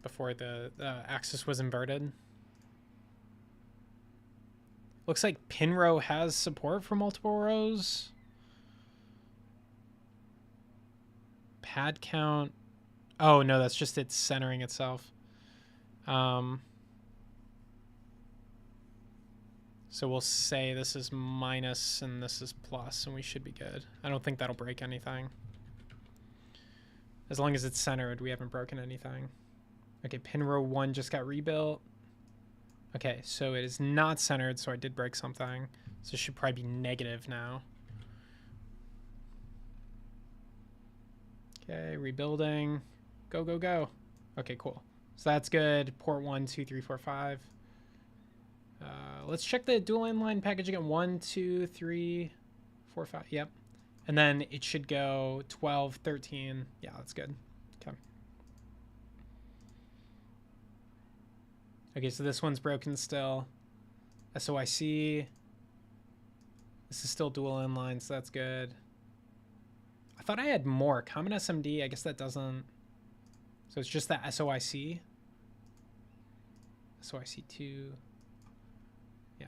before the axis was inverted. Looks like pin row has support for multiple rows. Pad count. Oh no, that's just it centering itself. So we'll say this is minus and this is plus, and we should be good. I don't think that'll break anything. As long as it's centered, we haven't broken anything. Okay, pin row 1 just got rebuilt. Okay, so it is not centered, so I did break something. So it should probably be negative now. Okay, rebuilding. Go, go, go. Okay, cool. So that's good. Port 1, 2, 3, 4, 5. Let's check the dual inline package again. 1, 2, 3, 4, 5. Yep. And then it should go 12, 13. Yeah, that's good. Okay. Okay, so this one's broken still. SOIC. This is still dual inline, so that's good. I thought I had more. Common SMD, I guess that doesn't. So it's just that SOIC. SOIC2. Yeah.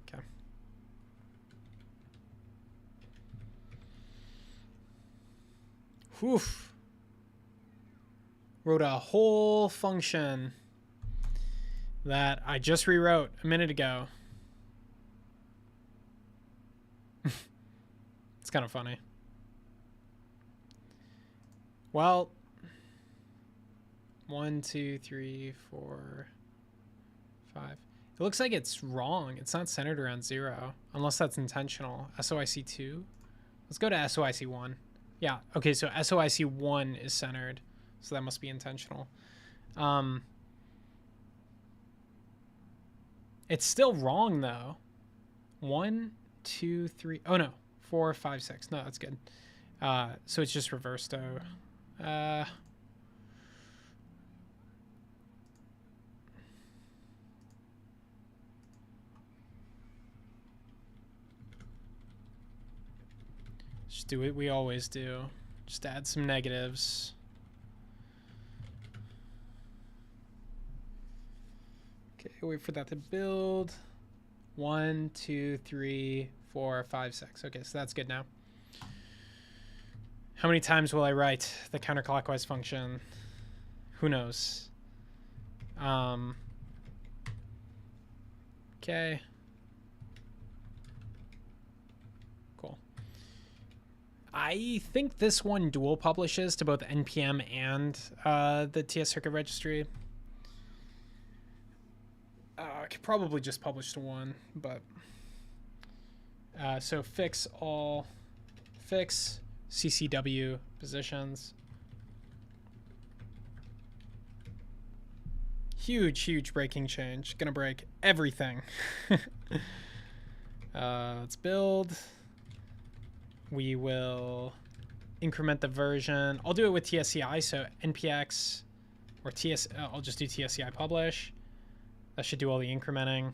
Okay. Whew. Wrote a whole function that I just rewrote a minute ago. It's kind of funny. Well, 1, 2, 3, 4, 5. It looks like it's wrong. It's not centered around 0, unless that's intentional. SOIC2. Let's go to SOIC1. Yeah, okay, so SOIC1 is centered, so that must be intentional. It's still wrong, though. 1, 2, 3. Oh, no. 4, 5, 6. No, that's good. So it's just reversed, though. Just do what we always do. Just add some negatives. Okay, wait for that to build. 1, 2, 3, 4, 5, 6. Okay, so that's good now. How many times will I write the counterclockwise function? Who knows? Okay. Cool. I think this one dual publishes to both NPM and the TS Circuit Registry. I could probably just publish to one, but so fix all, fix CCW positions. Huge breaking change. Gonna break everything. Let's build. We will increment the version. I'll do it with TSCI, so npx or TS. I'll just do TSCI publish. That should do all the incrementing.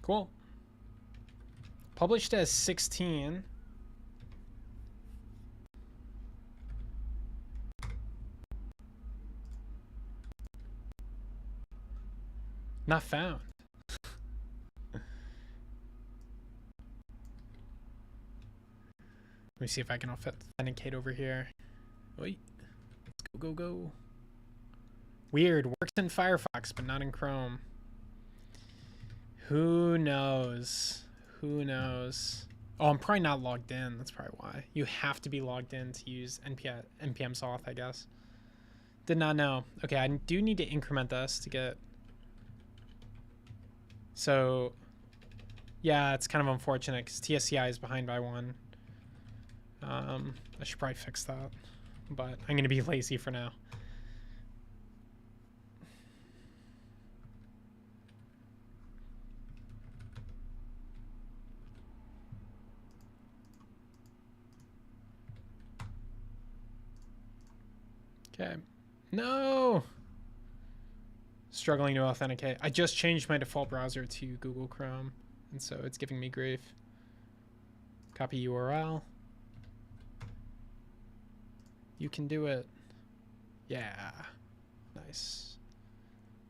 Cool. Published as 16. Not found. Let me see if I can authenticate over here. Wait. Let's go. Weird. Works in Firefox, but not in Chrome. Who knows? Who knows? Oh, I'm probably not logged in. That's probably why. You have to be logged in to use npm sauth, I guess. Did not know. Okay, I do need to increment this to get... So, yeah, it's kind of unfortunate because TSCI is behind by 1. I should probably fix that, but I'm going to be lazy for now. Okay. No! Struggling to authenticate. I just changed my default browser to Google Chrome, and so it's giving me grief. Copy URL. You can do it. Yeah. Nice.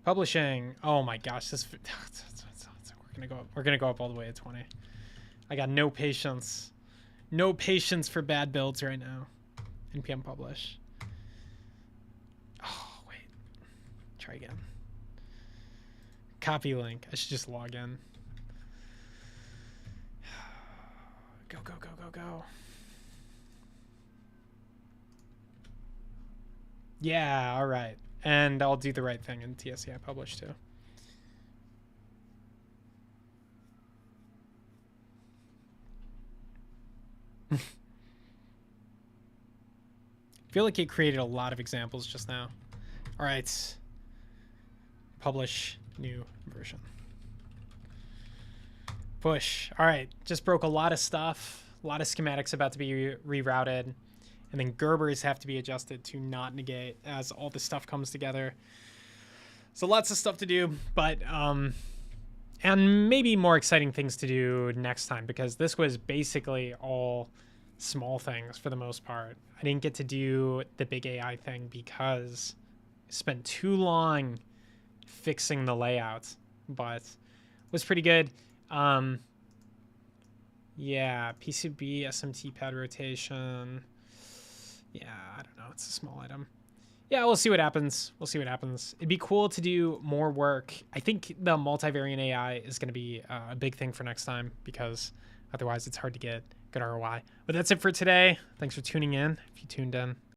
Publishing. Oh my gosh, this we're gonna go up all the way to 20. I got no patience. No patience for bad builds right now. npm publish. Oh wait. Try again. Copy link. I should just log in. Go. Yeah, all right. And I'll do the right thing in TSCI publish too. I feel like it created a lot of examples just now. All right. Publish new version. Push. All right. Just broke a lot of stuff. A lot of schematics about to be rerouted. And then Gerbers have to be adjusted to not negate as all this stuff comes together. So lots of stuff to do, but and maybe more exciting things to do next time, because this was basically all small things for the most part. I didn't get to do the big AI thing because I spent too long fixing the layout, but it was pretty good. Yeah, PCB, SMT pad rotation. Yeah, I don't know. It's a small item. Yeah, we'll see what happens. It'd be cool to do more work. I think the multivariate AI is going to be a big thing for next time, because otherwise it's hard to get good ROI. But that's it for today. Thanks for tuning in, if you tuned in.